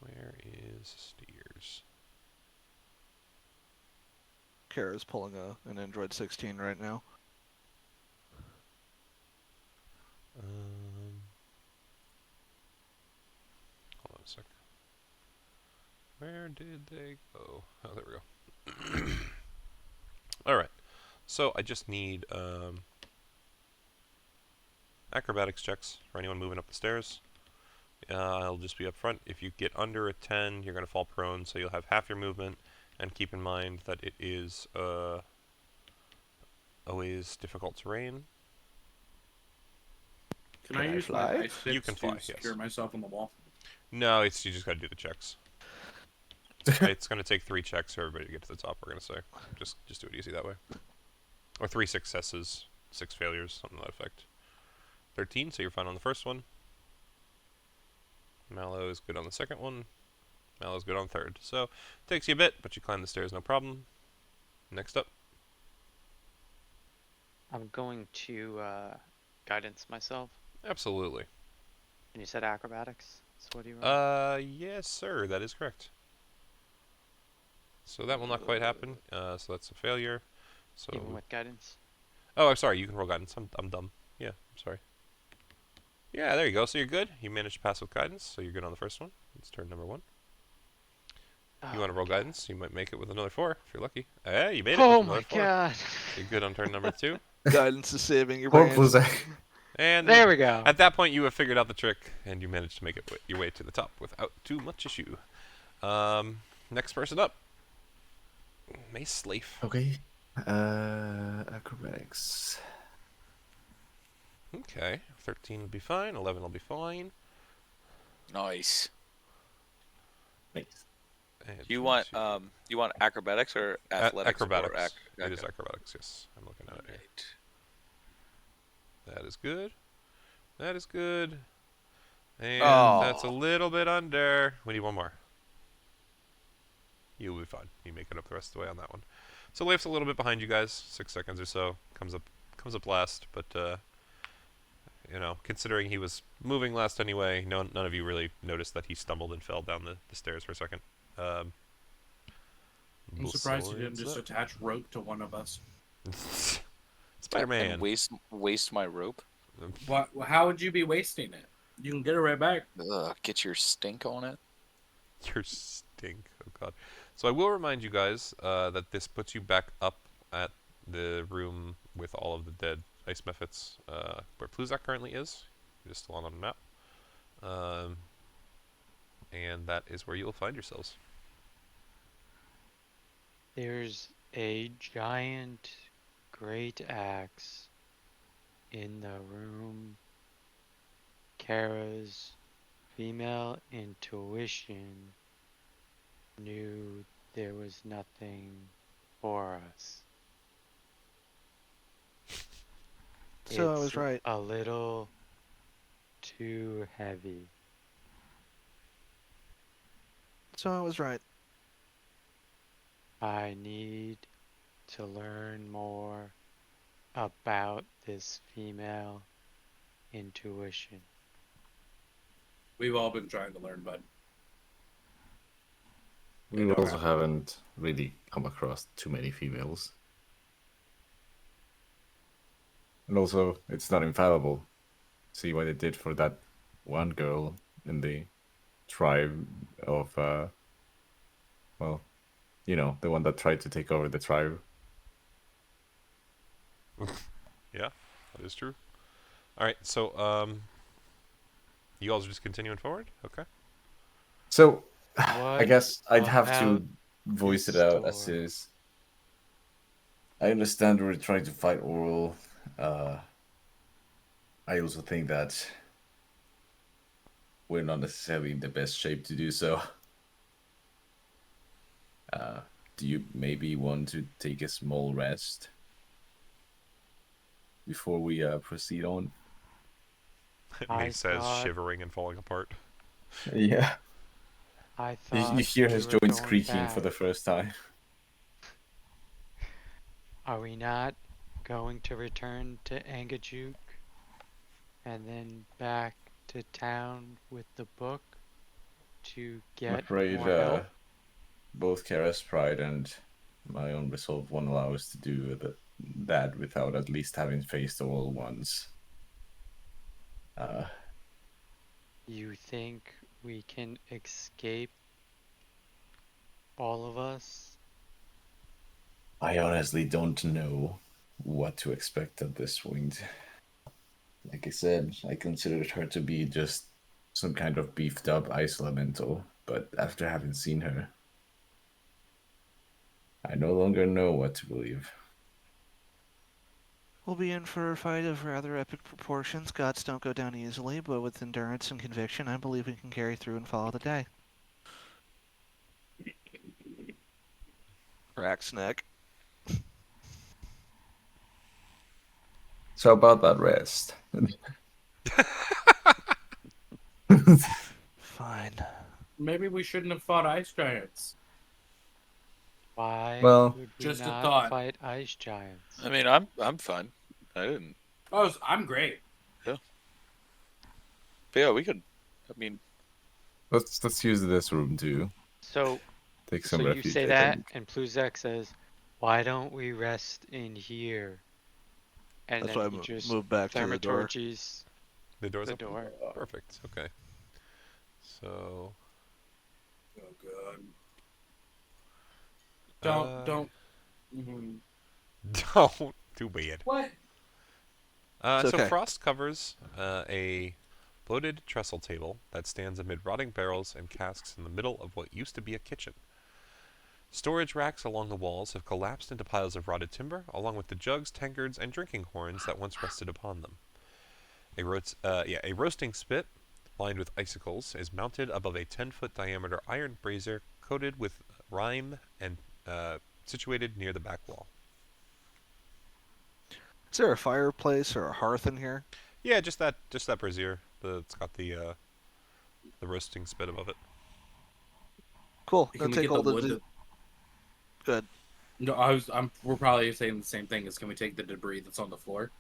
A: Where is steers?
D: Kara's pulling an Android 16 right now.
A: Hold on a sec. Where did they go? Oh, there we go. Alright. So I just need acrobatics checks for anyone moving up the stairs. I'll just be up front. If you get under a 10, you're going to fall prone, so you'll have half your movement. And keep in mind that it is always difficult terrain.
E: Can
D: Can
E: I
D: I
E: use
D: fly?
E: my ice sticks
A: You can fly,
E: to secure
A: yes.
E: myself on the wall?
A: No, you just got to do the checks. It's going to take 3 checks for everybody to get to the top, we're going to say. Just do it easy that way. Or 3 successes, 6 failures, something to that effect. 13, so you're fine on the first one. Mallow is good on the second one. Mallow's good on third. So, takes you a bit, but you climb the stairs no problem. Next up.
C: I'm going to guidance myself.
A: Absolutely.
C: And you said acrobatics. So what do you want?
A: Yes, sir. That is correct. So that will not quite happen. So that's a failure. So.
C: Even with guidance.
A: Oh, I'm sorry. You can roll guidance. I'm dumb. Yeah, I'm sorry. Yeah, there you go. So you're good. You managed to pass with guidance, so you're good on the first one. It's turn number 1. You want to roll guidance? You might make it with another 4 if you're lucky. Hey, you made it.
C: Oh
A: with another
C: my
A: 4.
C: god.
A: You're good on turn number 2.
D: Guidance is saving your
B: Poor
D: brain.
B: Pluzak.
A: And
C: There we go.
A: at that point, you have figured out the trick, and you managed to make it your way to the top without too much issue. Next person up. Mace Slafe.
B: Okay. Acrobatics.
A: Okay. 13 will be fine. 11 will be fine.
F: Nice.
B: Nice.
A: And
F: You
A: 22.
F: want acrobatics or athletics?
A: Acrobatics.
F: Or
A: It is
F: okay.
A: acrobatics, yes. I'm looking at it here.
F: Right.
A: That is good. That is good. And
F: Oh.
A: that's a little bit under. We need one more. You'll be fine. You make it up the rest of the way on that one. So Leif's a little bit behind you guys, 6 seconds or so. Comes up last, but you know, considering he was moving last anyway, none of you really noticed that he stumbled and fell down the stairs for a second.
E: I'm surprised you didn't
A: besides
E: just
A: that-
E: attach rope to one of us.
A: Spider-Man.
F: And waste my rope.
E: What? How would you be wasting it? You can get it right back.
F: Ugh, get your stink on it.
A: Your stink. Oh god. So I will remind you guys that this puts you back up at the room with all of the dead ice mephits, where Pluzak currently is. It is still on the map. And that is where you will find yourselves.
C: There's a giant great axe in the room. Kara's female intuition knew there was nothing for us.
D: So I
C: It's
D: was right.
C: a little too heavy.
D: So I was right.
C: I need to learn more about this female intuition.
E: We've all been trying to learn, bud.
B: We also haven't really come across too many females. And also, it's not infallible. See what it did for that one girl in the tribe of, well, you know, the one that tried to take over the tribe.
A: Yeah, that is true. All right, so you guys are just continuing forward. Okay.
B: So, I
C: What
B: guess I'd have to
C: about
B: voice
C: this
B: it out as
C: door?
B: is. I understand we're trying to fight Oral. I also think that we're not necessarily in the best shape to do so. Do you maybe want to take a small rest before we proceed on?
C: I
A: Mace says,
C: thought-
A: shivering and falling apart.
B: Yeah.
C: I
B: You,
C: thought
B: you hear
C: we
B: his
C: were
B: joints
C: going
B: creaking for
C: back.
B: the first time.
C: Are we not going to return to Angajuk and then back to town with the book to
B: I'm
C: get
B: afraid
C: more help?
B: both Kara's pride and my own resolve won't allow us to do that without at least having faced all once.
C: You think we can escape, all of us?
B: I honestly don't know what to expect at this point. Like I said, I considered her to be just some kind of beefed up ice elemental, but after having seen her, I no longer know what to believe.
D: We'll be in for a fight of rather epic proportions. Gods don't go down easily, but with endurance and conviction, I believe we can carry through and follow the day. Rack's neck.
B: So about that rest.
D: Fine.
G: Maybe we shouldn't have fought ice giants.
C: Why
B: Well,
C: would we
G: just a
C: not
G: thought.
C: fight ice giants?
F: I mean, I'm fine. I didn't.
G: Oh, I'm great.
F: But yeah, we could. I mean,
B: let's use this room to
C: So,
B: take some
C: so you
B: refuge.
C: say
B: I
C: that,
B: think.
C: and Pluzek says, "Why don't we rest in here?" And
D: That's
C: then
D: why
C: he
D: I
C: just
D: moved back to the door.
C: thaumaturgies
A: The door's
C: the
A: open?
C: door.
A: Perfect. Okay. So.
E: Oh god.
A: Uh,
E: Don't. Mhm.
A: Don't. Too bad.
E: What?
D: It's
A: So
D: okay.
A: Frost covers a bloated trestle table that stands amid rotting barrels and casks in the middle of what used to be a kitchen. Storage racks along the walls have collapsed into piles of rotted timber, along with the jugs, tankards, and drinking horns that once rested upon them. A roasting spit, lined with icicles, is mounted above a 10-foot diameter iron brazier coated with rime and situated near the back wall.
D: Is there a fireplace or a hearth in here?
A: Yeah, just that brazier. It's got the roasting spit above it.
D: Cool.
E: Can
D: Then
E: we
D: take
E: get
D: all
E: the
D: the.
E: wood?
D: Good.
E: No, we're probably saying the same thing. Is can we take the debris that's on the floor?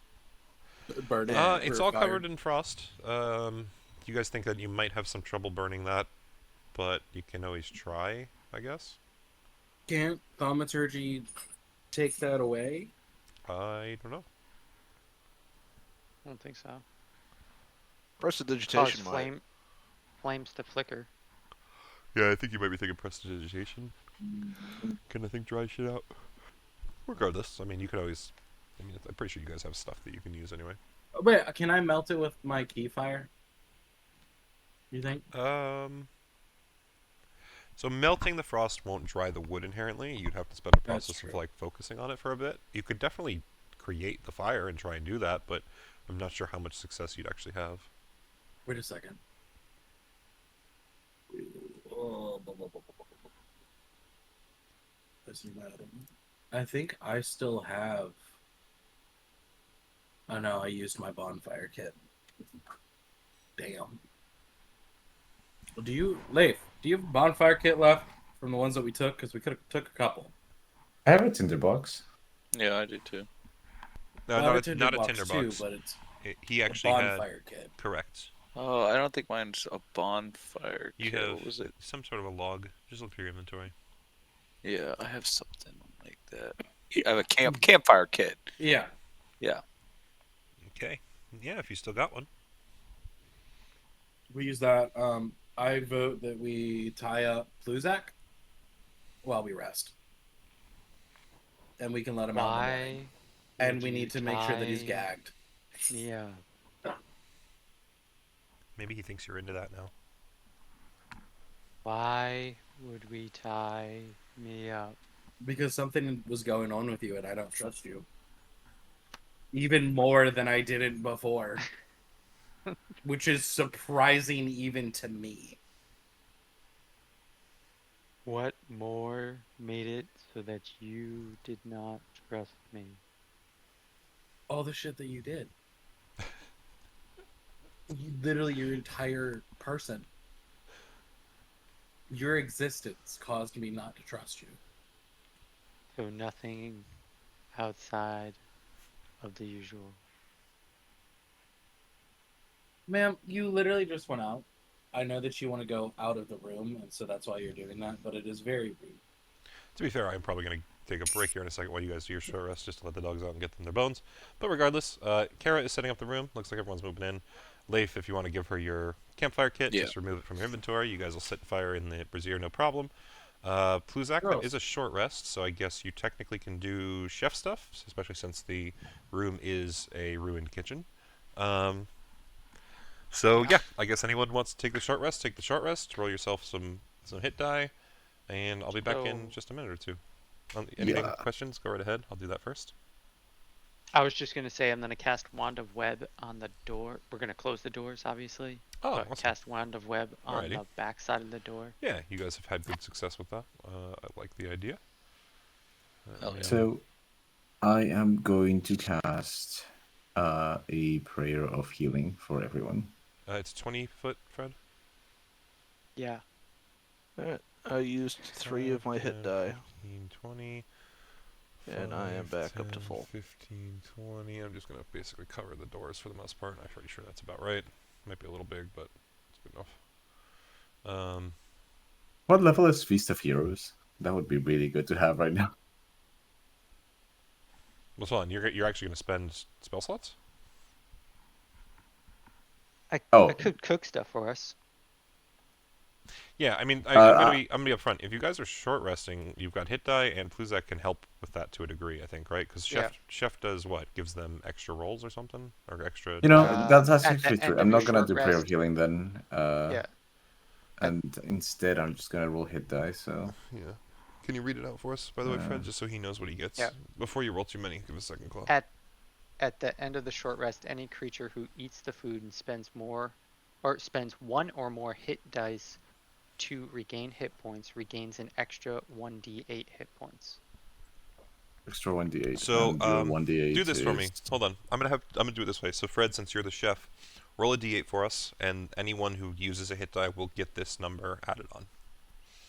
E: Burn it.
A: It's
E: for
A: all
E: fire?
A: covered in frost. You guys think that you might have some trouble burning that, but you can always try, I guess.
E: Can't thaumaturgy take that away?
A: I don't know.
C: I don't think so.
D: Cause
C: Cause
D: digitation might.
C: flames to flicker.
A: Yeah, I think you might be thinking prestidigitation. Can I think dry shit out? Regardless, I mean, you could always. I mean, I'm pretty sure you guys have stuff that you can use anyway.
E: Oh, wait, can I melt it with my key fire? You think?
A: So melting the frost won't dry the wood inherently. You'd have to spend a
E: That's
A: process of
E: true.
A: like focusing on it for a bit. You could definitely create the fire and try and do that, but I'm not sure how much success you'd actually have.
E: Wait a second. I think I still have. Oh no, I used my bonfire kit. Damn. Do you, Leif? Do you have a bonfire kit left from the ones that we took? Because we could have took a couple.
B: I have a tinderbox.
F: Yeah, I do too.
A: No,
E: I have
A: not a
E: tinderbox
A: tinderbox.
E: too, but it's
A: He
E: a
A: actually had
E: bonfire kit.
A: correct.
F: Oh, I don't think mine's a bonfire
A: You
F: kit.
A: have
F: What was it?
A: some sort of a log. Just look through your inventory.
F: Yeah, I have something like that. I have a campfire kit.
E: Yeah.
F: Yeah.
A: Okay. Yeah, if you still got one.
E: We use that. I vote that we tie up Pluzak while we rest. And we can let him out in the morning.
C: Why?
E: And
C: would
E: we
C: you
E: need to make sure that he's
C: tie
E: gagged.
C: me up?
A: Maybe he thinks you're into that now.
C: Why would we tie me up?
E: Because something was going on with you and I don't trust you. Even more than I didn't before. Which is surprising even to me.
C: What more made it so that you did not trust me?
E: All the shit that you did. Literally your entire person. Your existence caused me not to trust you.
C: So nothing outside of the usual.
E: Ma'am, you literally just went out. I know that you want to go out of the room, and so that's why you're doing that, but it is very rude.
A: To be fair, I'm probably going to take a break here in a second while you guys do your short rest just to let the dogs out and get them their bones. But regardless, Kara is setting up the room. Looks like everyone's moving in. Leif, if you want to give her your campfire kit,
F: Yeah.
A: just remove it from your inventory. You guys will set fire in the brazier, no problem. Pluzak, that
E: Gross.
A: is a short rest, so I guess you technically can do chef stuff, especially since the room is a ruined kitchen. So yeah, I guess anyone wants to take the short rest, take the short rest. Roll yourself some hit die, and I'll be back in
C: So-
A: just a minute or two. Anything
B: Yeah.
A: questions? Go right ahead. I'll do that first.
C: I was just gonna say I'm gonna cast Wand of Web on the door. We're gonna close the doors, obviously.
A: Oh,
C: but
A: awesome.
C: cast Wand of Web on
A: Alrighty.
C: the back side of the door.
A: Yeah, you guys have had good success with that. I like the idea.
F: Hell yeah.
B: So, I am going to cast a prayer of healing for everyone.
A: It's 20 foot, Fred.
C: Yeah.
D: Alright, I used 3 of my hit
A: 10,
D: die.
A: 15, 20.
D: And I am
A: 5,
D: back up to
A: 10,
D: full.
A: 15, 20. I'm just going to basically cover the doors for the most part. I'm pretty sure that's about right. Might be a little big, but it's good enough.
B: What level is Feast of Heroes? That would be really good to have right now.
A: What's on? You're actually going to spend spell slots?
C: I
B: Oh.
C: could cook stuff for us.
A: Yeah, I mean, I'm gonna be upfront. If you guys are short resting, you've got hit die, and Pluzak can help with that to a degree, I think, right? Because Chef does what? Gives them extra rolls or something, or extra.
B: You know, that's
C: at the
B: actually true.
C: end
B: I'm
C: of
B: not
C: your
B: gonna
C: short
B: do prayer of
C: rest.
B: healing then.
C: Yeah.
B: And instead, I'm just gonna roll hit die. So
A: Yeah. Can you read it out for us, by the way, Fred,
B: Uh,
A: just so he knows what he gets?
C: Yeah.
A: Before you roll too many, give us a second claw.
C: At the end of the short rest, any creature who eats the food and spends one or more hit dice to regain hit points regains an extra 1d8 hit points.
B: extra 1d8.
A: So,
B: and your 1d8
A: do this for me.
B: is-
A: Hold on. I'm gonna do it this way. So, Fred, since you're the chef, roll a d8 for us, and anyone who uses a hit die will get this number added on.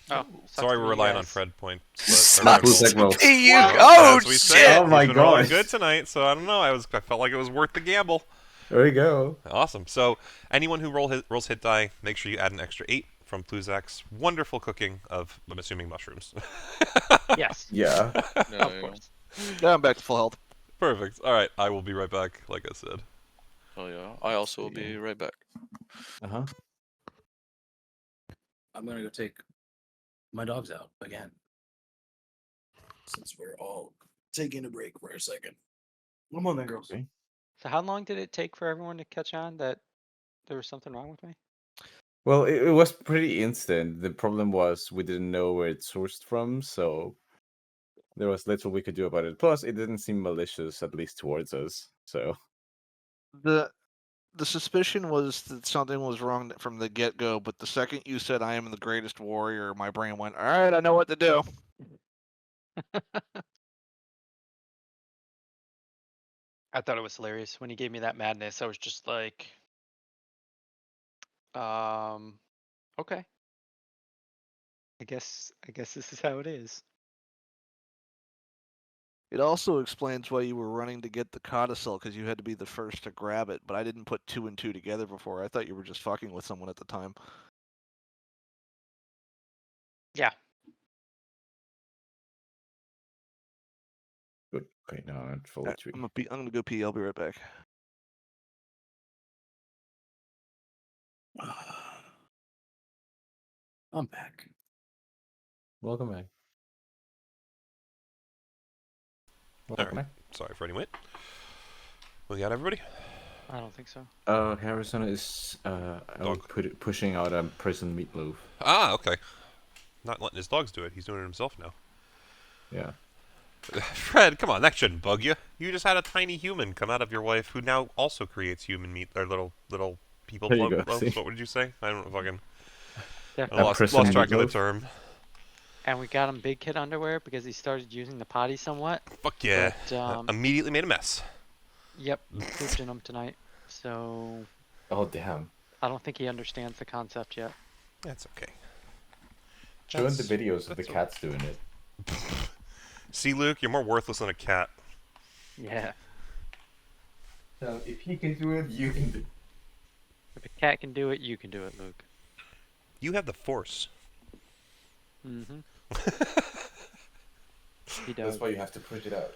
C: Oh,
A: Sorry, we're relying on Fred point.
F: Sucks
B: Pluzak roll.
F: to be you.
A: Well,
F: Oh
A: as we
F: shit!
A: said,
B: Oh my
A: he's been rolling
B: gosh.
A: good tonight, so I don't know. I felt like it was worth the gamble.
B: There we go.
A: Awesome. So anyone who rolls hit die, make sure you add an extra 8 from Pluzak's wonderful cooking of, I'm assuming, mushrooms.
C: Yes,
B: Yeah.
F: No,
C: of course.
D: Yeah, I'm back to full health.
A: Perfect. All right, I will be right back, like I said.
F: Oh yeah. I also will be right back.
B: Uh-huh.
E: I'm gonna go take my dogs out again. Since we're all taking a break for a second. Come on then, girls.
B: Okay.
C: So how long did it take for everyone to catch on that there was something wrong with me?
B: Well, it was pretty instant. The problem was we didn't know where it sourced from, so there was little we could do about it. Plus, it didn't seem malicious, at least towards us. So
D: The suspicion was that something was wrong from the get go, but the second you said I am the greatest warrior, my brain went, all right, I know what to do.
C: I thought it was hilarious when he gave me that madness. I was just like, okay. I guess this is how it is.
D: It also explains why you were running to get the Codicil, because you had to be the first to grab it, but I didn't put 2 and 2 together before. I thought you were just fucking with someone at the time.
C: Yeah.
B: good. Okay, no, I'm at full tree.
D: I'm gonna go pee. I'll be right back.
E: I'm back.
B: Welcome back.
A: All
B: Welcome
A: right.
B: back.
A: Sorry for any wait. We got everybody?
C: I don't think so.
B: Harrison is
A: Dog.
B: pushing out a prison meatloaf.
A: Ah, okay. Not letting his dogs do it. He's doing it himself now.
B: Yeah.
A: Fred, come on, that shouldn't bug you. You just had a tiny human come out of your wife who now also creates human meat. Or little people
B: There you go,
A: loaves.
B: see?
A: What would you say? I don't fucking. I
C: Definitely.
A: lost
B: prison
A: track of the
B: meatloaf?
A: term.
C: And we got him big kid underwear because he started using the potty somewhat.
A: Fuck yeah.
C: But,
A: Immediately made a mess.
C: Yep, pooped in them tonight. So
B: Oh damn.
C: I don't think he understands the concept yet.
A: That's okay.
B: Show him the videos of the
A: that's
B: cats doing it.
A: See, Luke, you're more worthless than a cat.
C: Yeah.
B: So if he can do it, you can do it.
C: If a cat can do it, you can do it, Luke.
A: You have the force.
C: Mm-hmm. He
B: That's
C: does.
B: why you have to push it out.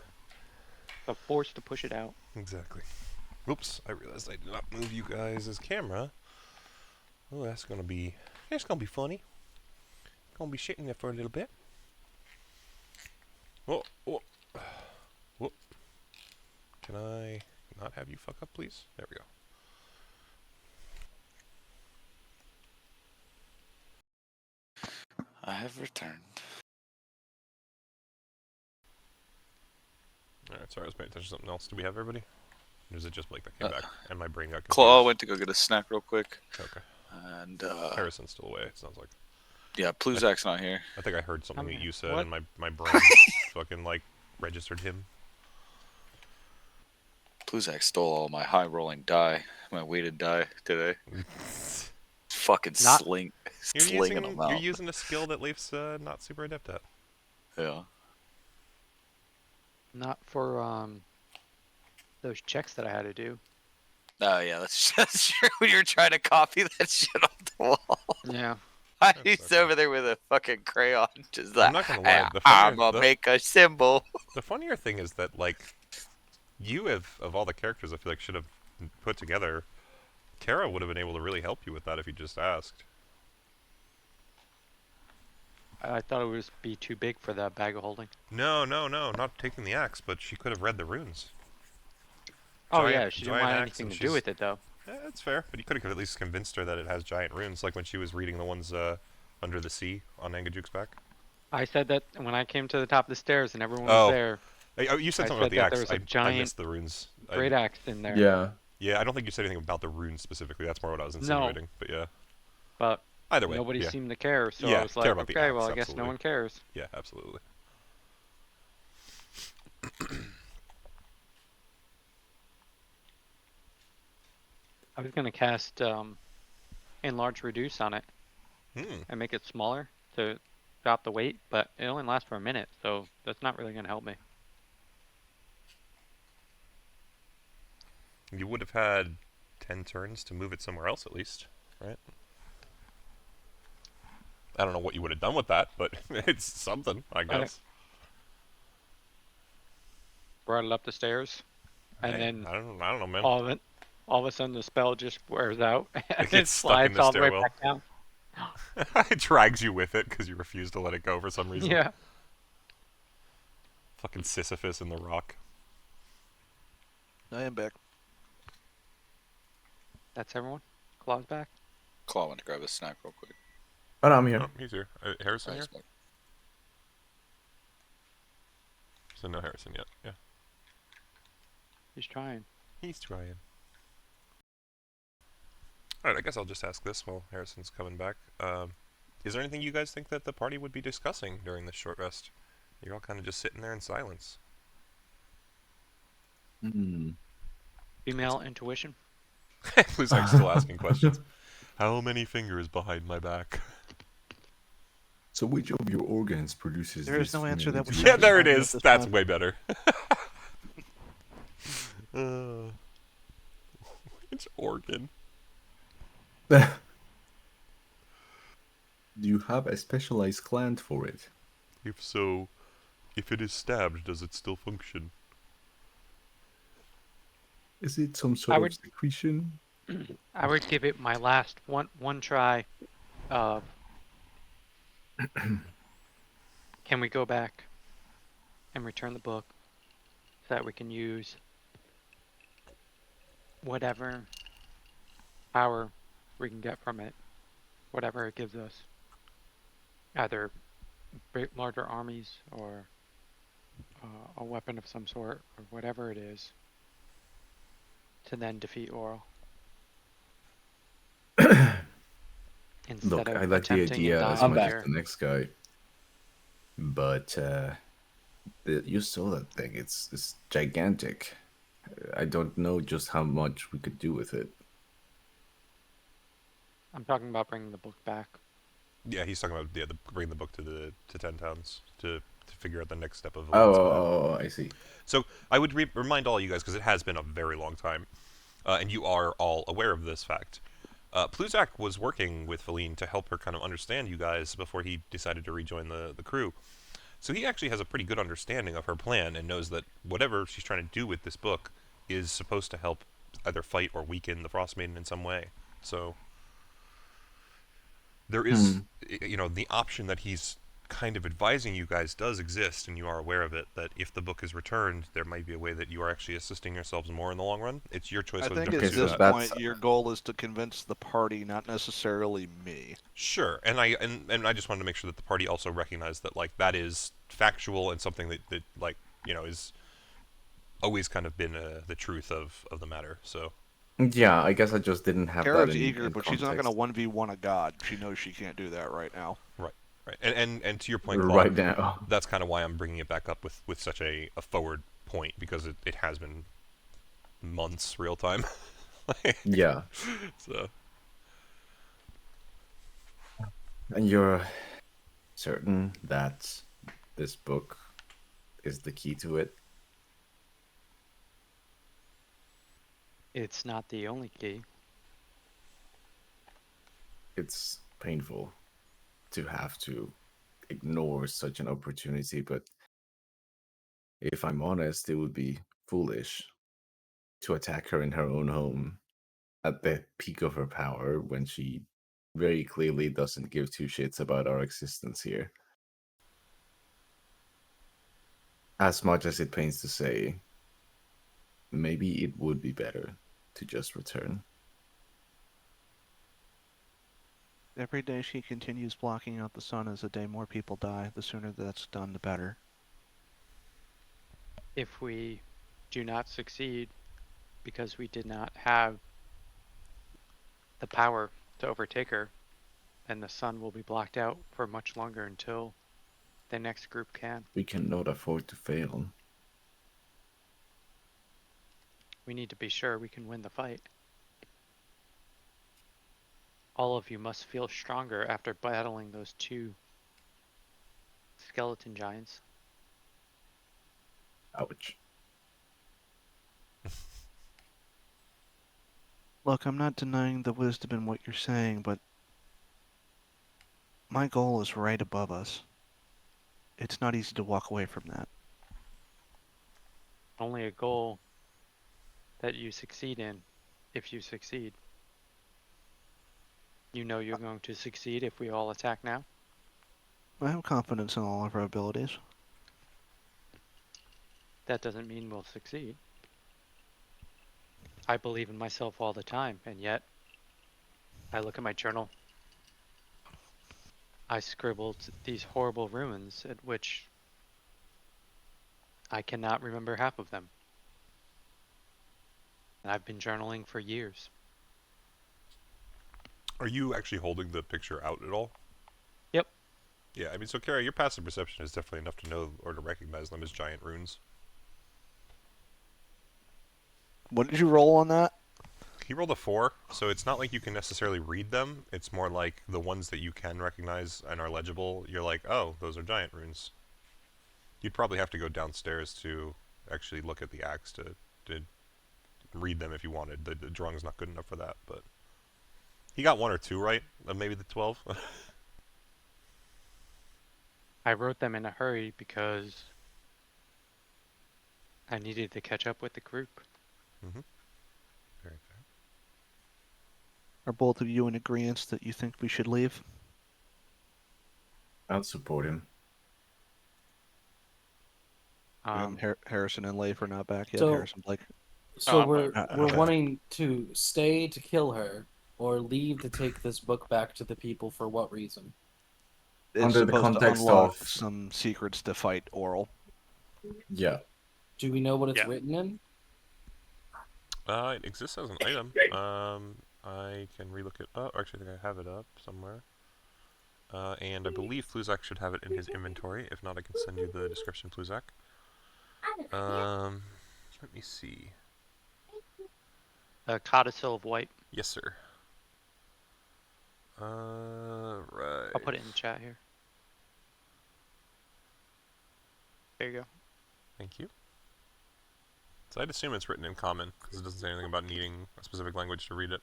C: A force to push it out.
A: Exactly. Oops, I realized I did not move you guys' camera. Oh, that's gonna be funny. Gonna be shitting there for a little bit. Oh, oh. Whoop. Can I not have you fuck up, please? There we go.
F: I have returned.
A: Alright, sorry, I was paying attention to something else. Do we have everybody? Or is it just Blake that came back and my brain got confused?
F: Claw went to go get a snack real quick.
A: Okay.
F: And
A: Harrison's still away, it sounds like.
F: yeah, Pluzak's not here.
A: I think I heard something that you said
C: What?
A: and my brain fucking like registered him.
F: Pluzak stole all my high rolling die, my weighted die today. Fucking
C: Not-
F: slinging them out.
A: You're using a skill that Leif's not super adept at.
F: Yeah.
C: Not for those checks that I had to do.
F: Oh yeah, that's true. You're trying to copy that shit off the wall.
C: Yeah.
F: He's
A: okay.
F: over there with a fucking crayon, just
A: I'm
F: like,
A: not gonna lie, the
F: I'm
A: funnier-
F: gonna
A: the-
F: make a symbol.
A: The funnier thing is that like you have of all the characters I feel like should have put together, Kara would have been able to really help you with that if you just asked.
C: I thought it would be too big for that bag of holding.
A: No, not taking the axe, but she could have read the runes.
C: Oh
A: Giant-
C: yeah, she didn't
A: giant
C: want
A: axe
C: anything
A: and
C: to do
A: she's-
C: with it though.
A: Yeah, that's fair, but you could have at least convinced her that it has giant runes, like when she was reading the ones under the sea on Angajuke's back.
C: I said that when I came to the top of the stairs and everyone was
A: Oh.
C: there.
A: Hey, oh, you said
C: I
A: something about
C: said
A: the
C: that
A: axe.
C: there was a
A: I
C: giant
A: missed the runes.
C: Great axe in there.
B: Yeah.
A: Yeah, I don't think you said anything about the runes specifically. That's more what I was insinuating. But yeah,
C: But
A: either way,
C: nobody
A: yeah.
C: seemed to care, so
A: Yeah,
C: I was
A: care
C: like,
A: about the
C: okay,
A: axe,
C: well I guess
A: absolutely.
C: no one cares.
A: Yeah, absolutely.
C: I was gonna cast enlarge reduce on it
A: Hmm.
C: and make it smaller to drop the weight, but it only lasts for a minute, so that's not really gonna help me.
A: You would have had 10 turns to move it somewhere else at least, right? I don't know what you would have done with that, but it's something, I guess.
C: Brought it up the stairs, and
A: Hey,
C: then
A: I don't know, man.
C: all of a sudden the spell just wears out and it
A: gets stuck in
C: slides
A: the
C: all the way
A: stairwell.
C: back down.
A: It drags you with it because you refuse to let it go for some reason.
C: Yeah.
A: Fucking Sisyphus in the rock.
D: I am back.
C: That's everyone? Claw's back?
F: Claw went to grab a snack real quick.
B: Oh no, I'm here.
A: Oh, he's here. Harrison here?
F: Nice.
A: So no Harrison yet. Yeah.
C: He's trying.
A: He's trying. Alright, I guess I'll just ask this while Harrison's coming back. Is there anything you guys think that the party would be discussing during this short rest? You're all kind of just sitting there in silence.
C: Female intuition.
A: Who's like still asking questions? How many fingers behind my back?
B: So which of your organs produces
D: There is
B: this
D: no answer that would
B: feeling?
A: Yeah, there it
D: satisfy me
A: is.
D: at this
A: That's
D: time.
A: way better. Which organ?
B: Do you have a specialized gland for it?
A: If so, if it is stabbed, does it still function?
B: Is it some
C: I
B: sort of
C: would-
B: secretion?
C: I would give it my last one try of can we go back and return the book so that we can use whatever power we can get from it, whatever it gives us, either larger armies or a weapon of some sort or whatever it is, to then defeat Oral. Instead
B: Look,
C: of
B: I like the
C: attempting
B: idea
C: and
B: as
C: dying
B: much
C: here.
B: as the next guy. But you saw that thing. It's gigantic. I don't know just how much we could do with it.
C: I'm talking about bringing the book back.
A: Yeah, he's talking about bring the book to 10 towns to figure out the next step of
B: Oh,
A: Valen's plan.
B: I see.
A: So I would remind all you guys, because it has been a very long time, and you are all aware of this fact. Pluzak was working with Feline to help her kind of understand you guys before he decided to rejoin the crew. So he actually has a pretty good understanding of her plan and knows that whatever she's trying to do with this book is supposed to help either fight or weaken the Frostmaiden in some way. So there is, the option that he's kind of advising you guys does exist, and you are aware of it, that if the book is returned, there might be a way that you are actually assisting yourselves more in the long run. It's your choice
D: I
A: whether
D: think
A: to
D: at
B: Okay,
A: pursue
D: this
B: so
A: that.
B: that's-
D: point, your goal is to convince the party, not necessarily me.
A: Sure, and I just wanted to make sure that the party also recognized that that is factual and something that is always kind of been the truth of the matter. So
B: Yeah, I guess I just didn't have
D: Kara's
B: that in
D: eager,
B: in
D: but she's not
B: context.
D: going to 1v1 a god. She knows she can't do that right now.
A: right, and to your point, Claude,
B: right now.
A: that's kind of why I'm bringing it back up with such a forward point, because it has been months real time.
B: Yeah,
A: So
B: and you're certain that this book is the key to it?
C: It's not the only key.
B: It's painful to have to ignore such an opportunity, but if I'm honest, it would be foolish to attack her in her own home at the peak of her power when she very clearly doesn't give two shits about our existence here. As much as it pains to say, maybe it would be better to just return.
D: Every day she continues blocking out the sun as a day more people die. The sooner that's done, the better.
C: If we do not succeed because we did not have the power to overtake her, then the sun will be blocked out for much longer until the next group can.
B: We cannot afford to fail.
C: We need to be sure we can win the fight. All of you must feel stronger after battling those two skeleton giants.
B: Ouch.
D: Look, I'm not denying the wisdom in what you're saying, but my goal is right above us. It's not easy to walk away from that.
C: Only a goal that you succeed in if you succeed. You know you're going to succeed if we all attack now?
D: I have confidence in all of our abilities.
C: That doesn't mean we'll succeed. I believe in myself all the time, and yet I look at my journal. I scribbled these horrible ruins at which I cannot remember half of them. And I've been journaling for years.
A: Are you actually holding the picture out at all?
C: Yep.
A: Yeah, I mean, so Kara, your passive perception is definitely enough to know or to recognize them as giant runes.
D: What did you roll on that?
A: He rolled a 4, so it's not like you can necessarily read them. It's more like the ones that you can recognize and are legible, you're like, oh, those are giant runes. You'd probably have to go downstairs to actually look at the axe to read them if you wanted. The drawing's not good enough for that, but he got 1 or 2 right of maybe the 12.
C: I wrote them in a hurry because I needed to catch up with the group.
A: Very fair.
D: Are both of you in agreement that you think we should leave?
B: I'll support him.
D: Harrison and Leif are not back yet.
G: So-
D: Harrison Blake.
G: So
C: I'm
G: we're
D: fine.
G: we're wanting to stay to kill her or leave to take this book back to the people for what reason?
D: It's
B: Under the
D: supposed to
B: context
D: unlock
B: of-
D: some secrets to fight Oral.
B: Yeah.
G: Do we know what it's
I: Yeah.
G: written in?
A: It exists as an item. I can relook it up. Actually, I think I have it up somewhere. And I believe Fluzak should have it in his inventory. If not, I can send you the description, Fluzak. Let me see.
C: A codicil of white.
A: Yes, sir. Right.
C: I'll put it in the chat here. There you go.
A: Thank you. So I'd assume it's written in common, because it doesn't say anything about needing a specific language to read it.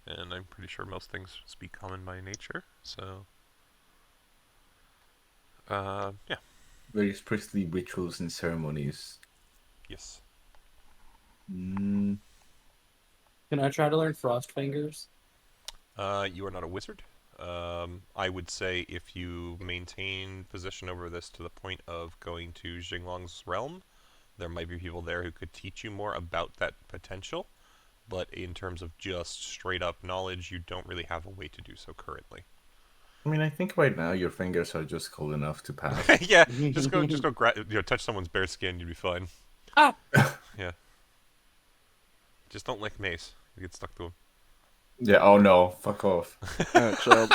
A: And I'm pretty sure most things speak common by nature, so... yeah.
B: Very strictly rituals and ceremonies.
A: Yes.
B: Mm,
G: Can I try to learn frost fingers?
A: You are not a wizard. I would say if you maintain possession over this to the point of going to Xinglong's realm, there might be people there who could teach you more about that potential. But in terms of just straight up knowledge, you don't really have a way to do so currently.
B: I mean, I think right now your fingers are just cold enough to pass.
A: Yeah, just go touch someone's bare skin, you'd be fine.
G: Ah!
A: Yeah. Just don't lick Mace. You get stuck to him.
B: Yeah, oh no, fuck off.
D: So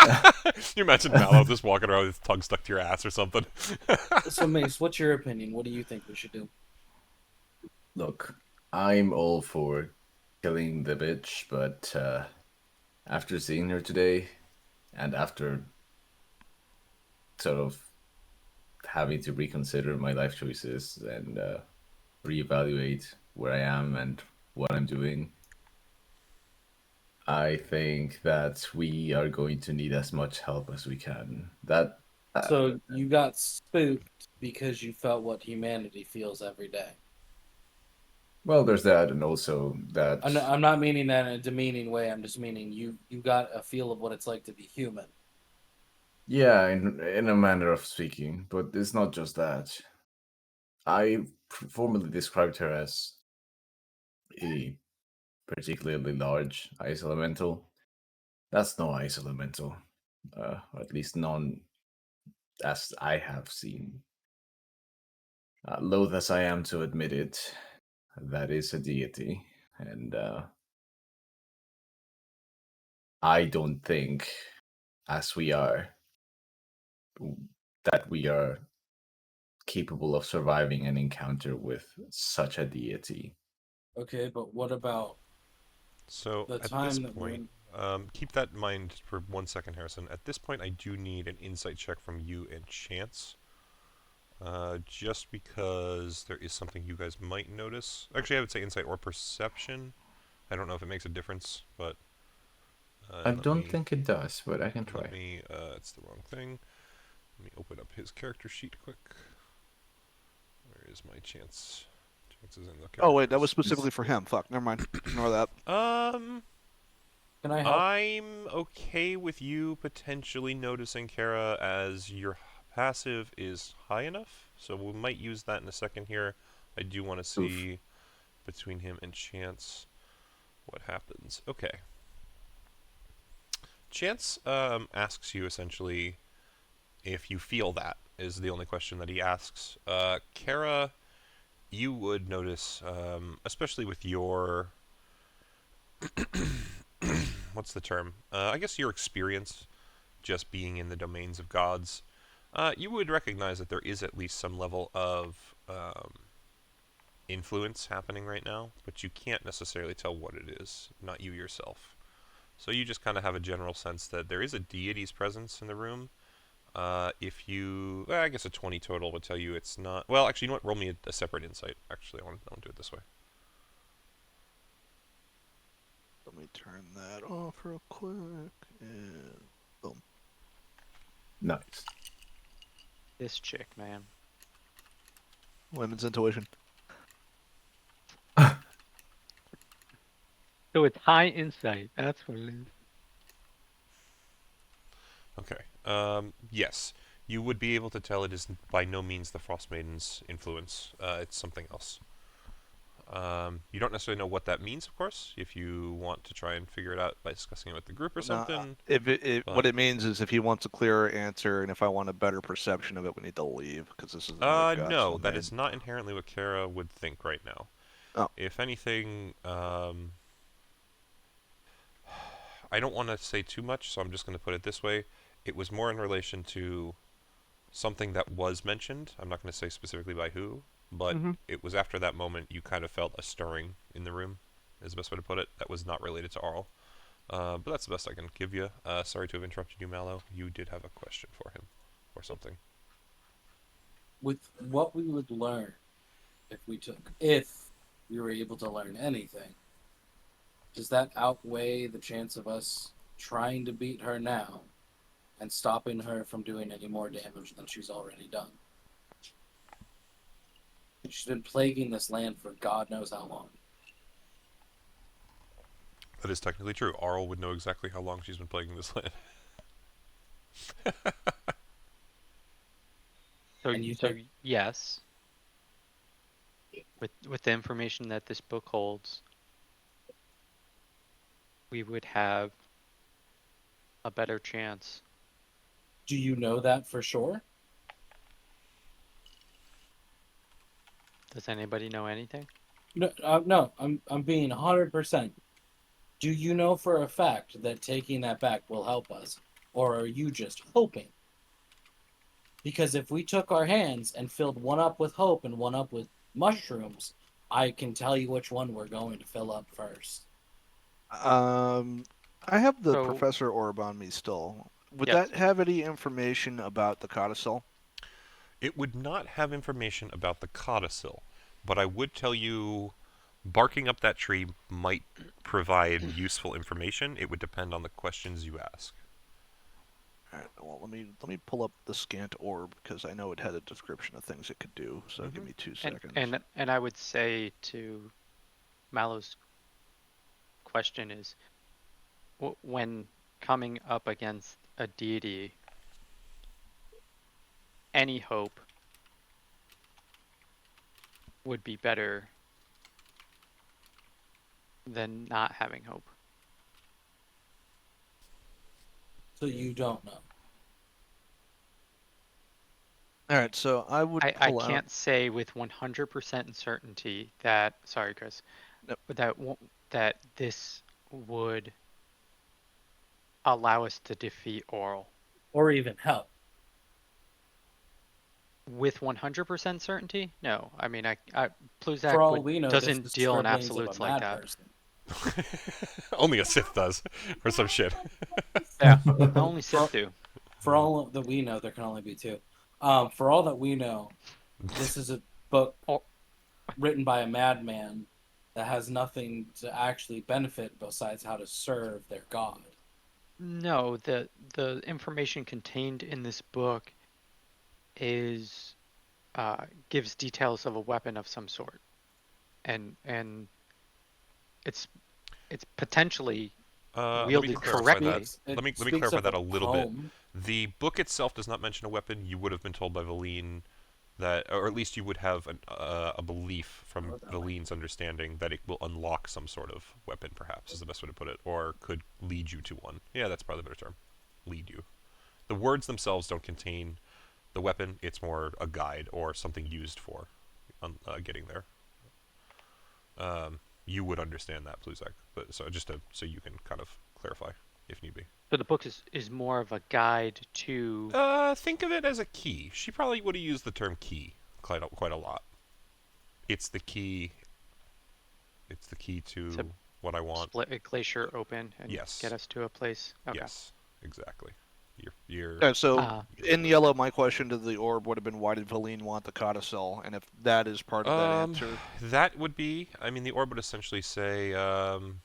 A: You imagine Mallow just walking around with his tongue stuck to your ass or something.
G: So Mace, what's your opinion? What do you think we should do?
B: Look, I'm all for killing the bitch, but after seeing her today, and after sort of having to reconsider my life choices and reevaluate where I am and what I'm doing, I think that we are going to need as much help as we can. That
G: So you got spooked because you felt what humanity feels every day.
B: well, there's that, and also that
G: I'm not meaning that in a demeaning way. I'm just meaning you got a feel of what it's like to be human.
B: yeah, in a manner of speaking, but it's not just that. I formerly described her as a particularly large ice elemental. That's no ice elemental, or at least none as I have seen. Loath as I am to admit it, that is a deity, and I don't think, as we are, that we are capable of surviving an encounter with such a deity.
G: Okay, but what about
A: So
G: the
A: at
G: time
A: this
G: that
A: point, keep that in mind for 1 second, Harrison. At this point, I do need an insight check from you and Chance. Just because there is something you guys might notice. Actually, I would say insight or perception. I don't know if it makes a difference, but...
B: I don't think it does, but I can try.
A: Let me, it's the wrong thing. Let me open up his character sheet quick. Where is my Chance? Chance is in the
D: oh wait, that was
A: characters.
D: specifically for him. Fuck, never mind. Ignore that.
G: can I help?
A: I'm okay with you potentially noticing Kara as your passive is high enough, so we might use that in a second here. I do want to see between him and Chance what happens. Okay. Chance asks you essentially if you feel that, is the only question that he asks. Kara you would notice, especially with your what's the term? I guess your experience just being in the domains of gods, you would recognize that there is at least some level of influence happening right now, but you can't necessarily tell what it is, not you yourself. So you just kind of have a general sense that there is a deity's presence in the room. If you, well, I guess a 20 total would tell you it's not. Well, actually, you know what? Roll me a separate insight. Actually, I want to do it this way.
D: Let me turn that off real quick, and boom.
B: Nice.
C: This chick, man.
D: Women's intuition.
C: So it's high insight. That's what it is.
A: Okay. Yes, you would be able to tell it is by no means the Frostmaiden's influence. It's something else. You don't necessarily know what that means, of course. If you want to try and figure it out by discussing it with the group or something.
D: What it means is if he wants a clearer answer, and if I want a better perception of it, we need to leave because this is another gods
A: No, that
D: domain.
A: is not inherently what Kara would think right now.
D: Oh.
A: If anything, I don't want to say too much, so I'm just going to put it this way. It was more in relation to something that was mentioned. I'm not going to say specifically by who, but it was after that moment you kind of felt a stirring in the room, is the best way to put it. That was not related to Arl. But that's the best I can give you. Sorry to have interrupted you, Mallow. You did have a question for him, or something.
E: With what we would learn if we were able to learn anything, does that outweigh the chance of us trying to beat her now and stopping her from doing any more damage than she's already done? She's been plaguing this land for God knows how long.
A: That is technically true. Arl would know exactly how long she's been plaguing this land.
C: So yes, with the information that this book holds, we would have a better chance.
E: Do you know that for sure?
C: Does anybody know anything?
E: No, I'm being 100%. Do you know for a fact that taking that back will help us? Or are you just hoping? Because if we took our hands and filled one up with hope and one up with mushrooms, I can tell you which one we're going to fill up first.
D: I have the
C: So-
D: Professor Orb on me still. Would
C: Yes.
D: that have any information about the Codicil?
A: It would not have information about the Codicil, but I would tell you barking up that tree might provide useful information. It would depend on the questions you ask.
D: All right. Well, let me pull up the scant orb because I know it had a description of things it could do. So give me 2 seconds.
C: And I would say to Mallow's question is, when coming up against a deity, any hope would be better than not having hope.
E: So you don't know.
D: All right. So I would
C: I
D: pull out.
C: can't say with 100% certainty that, sorry, Chris,
D: Nope.
C: but that this would allow us to defeat Oral.
E: Or even help.
C: With 100% certainty? No. I mean,
E: For
C: Pluzak
E: all we know, this
C: doesn't
E: is
C: deal in
E: scribblings of a
C: absolutes like
E: mad
C: that.
E: person.
A: Only a Sith does, or some shit.
C: Yeah, only Sith do.
E: For all that we know, there can only be 2. For all that we know, this is a book written by a madman that has nothing to actually benefit besides how to serve their god.
C: No, the information contained in this book is gives details of a weapon of some sort, and it's potentially
A: Let me
C: wielded
A: clarify
C: correctly.
A: that. Let me
E: speaks
A: clarify
E: of
A: that a
E: a
A: little bit.
E: poem.
A: The book itself does not mention a weapon. You would have been told by Valine that, or at least you would have a belief from Valine's understanding that it will unlock some sort of weapon, perhaps, is the best way to put it, or could lead you to one. Yeah, that's probably the better term. Lead you. The words themselves don't contain the weapon. It's more a guide or something used for getting there. You would understand that, Pluzak, but so so you can kind of clarify if need be.
C: So the book is more of a guide to.
A: Think of it as a key. She probably would have used the term key quite a lot. It's the key. It's the key to what I want.
C: Split a glacier open and
A: Yes.
C: get us to a place. Okay.
A: Yes, exactly. You're
D: Okay, so
C: Ah.
D: in yellow, my question to the orb would have been, why did Valine want the Codicil? And if that is part of that answer,
A: that would be. I mean, the orb would essentially say, well,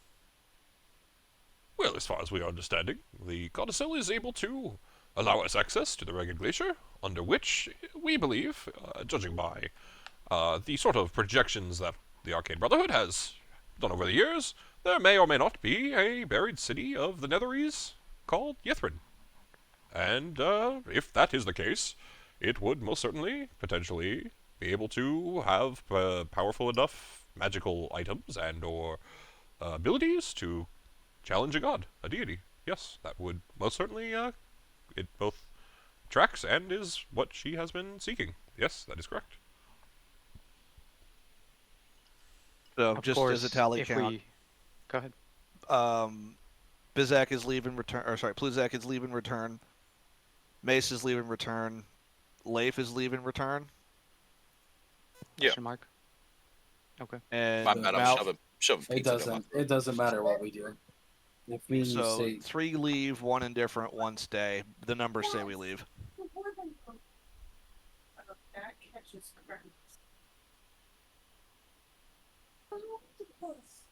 A: as far as we are understanding, the Codicil is able to allow us access to the Ragged Glacier, under which we believe, judging by the sort of projections that the Arcane Brotherhood has done over the years, there may or may not be a buried city of the Netherese called Yithrin. And if that is the case, it would most certainly, potentially, be able to have powerful enough magical items and or abilities to challenge a god, a deity. Yes, that would most certainly, it both tracks and is what she has been seeking. Yes, that is correct.
D: so
C: Of
D: just
C: course,
D: as a tally
C: if
D: count,
C: we... Go ahead.
D: Bizak is leaving return, or sorry, Pluzak is leaving return. Mace is leaving return. Leif is leaving return.
F: Yeah.
C: Question mark. Okay.
D: And
F: My bad, I'm
D: Mal-
F: shoving
E: It
F: pizza down my
E: doesn't. It doesn't matter what we do. If me and you
D: so
E: say
D: 3 leave, 1 indifferent, 1 stay. The numbers say we leave.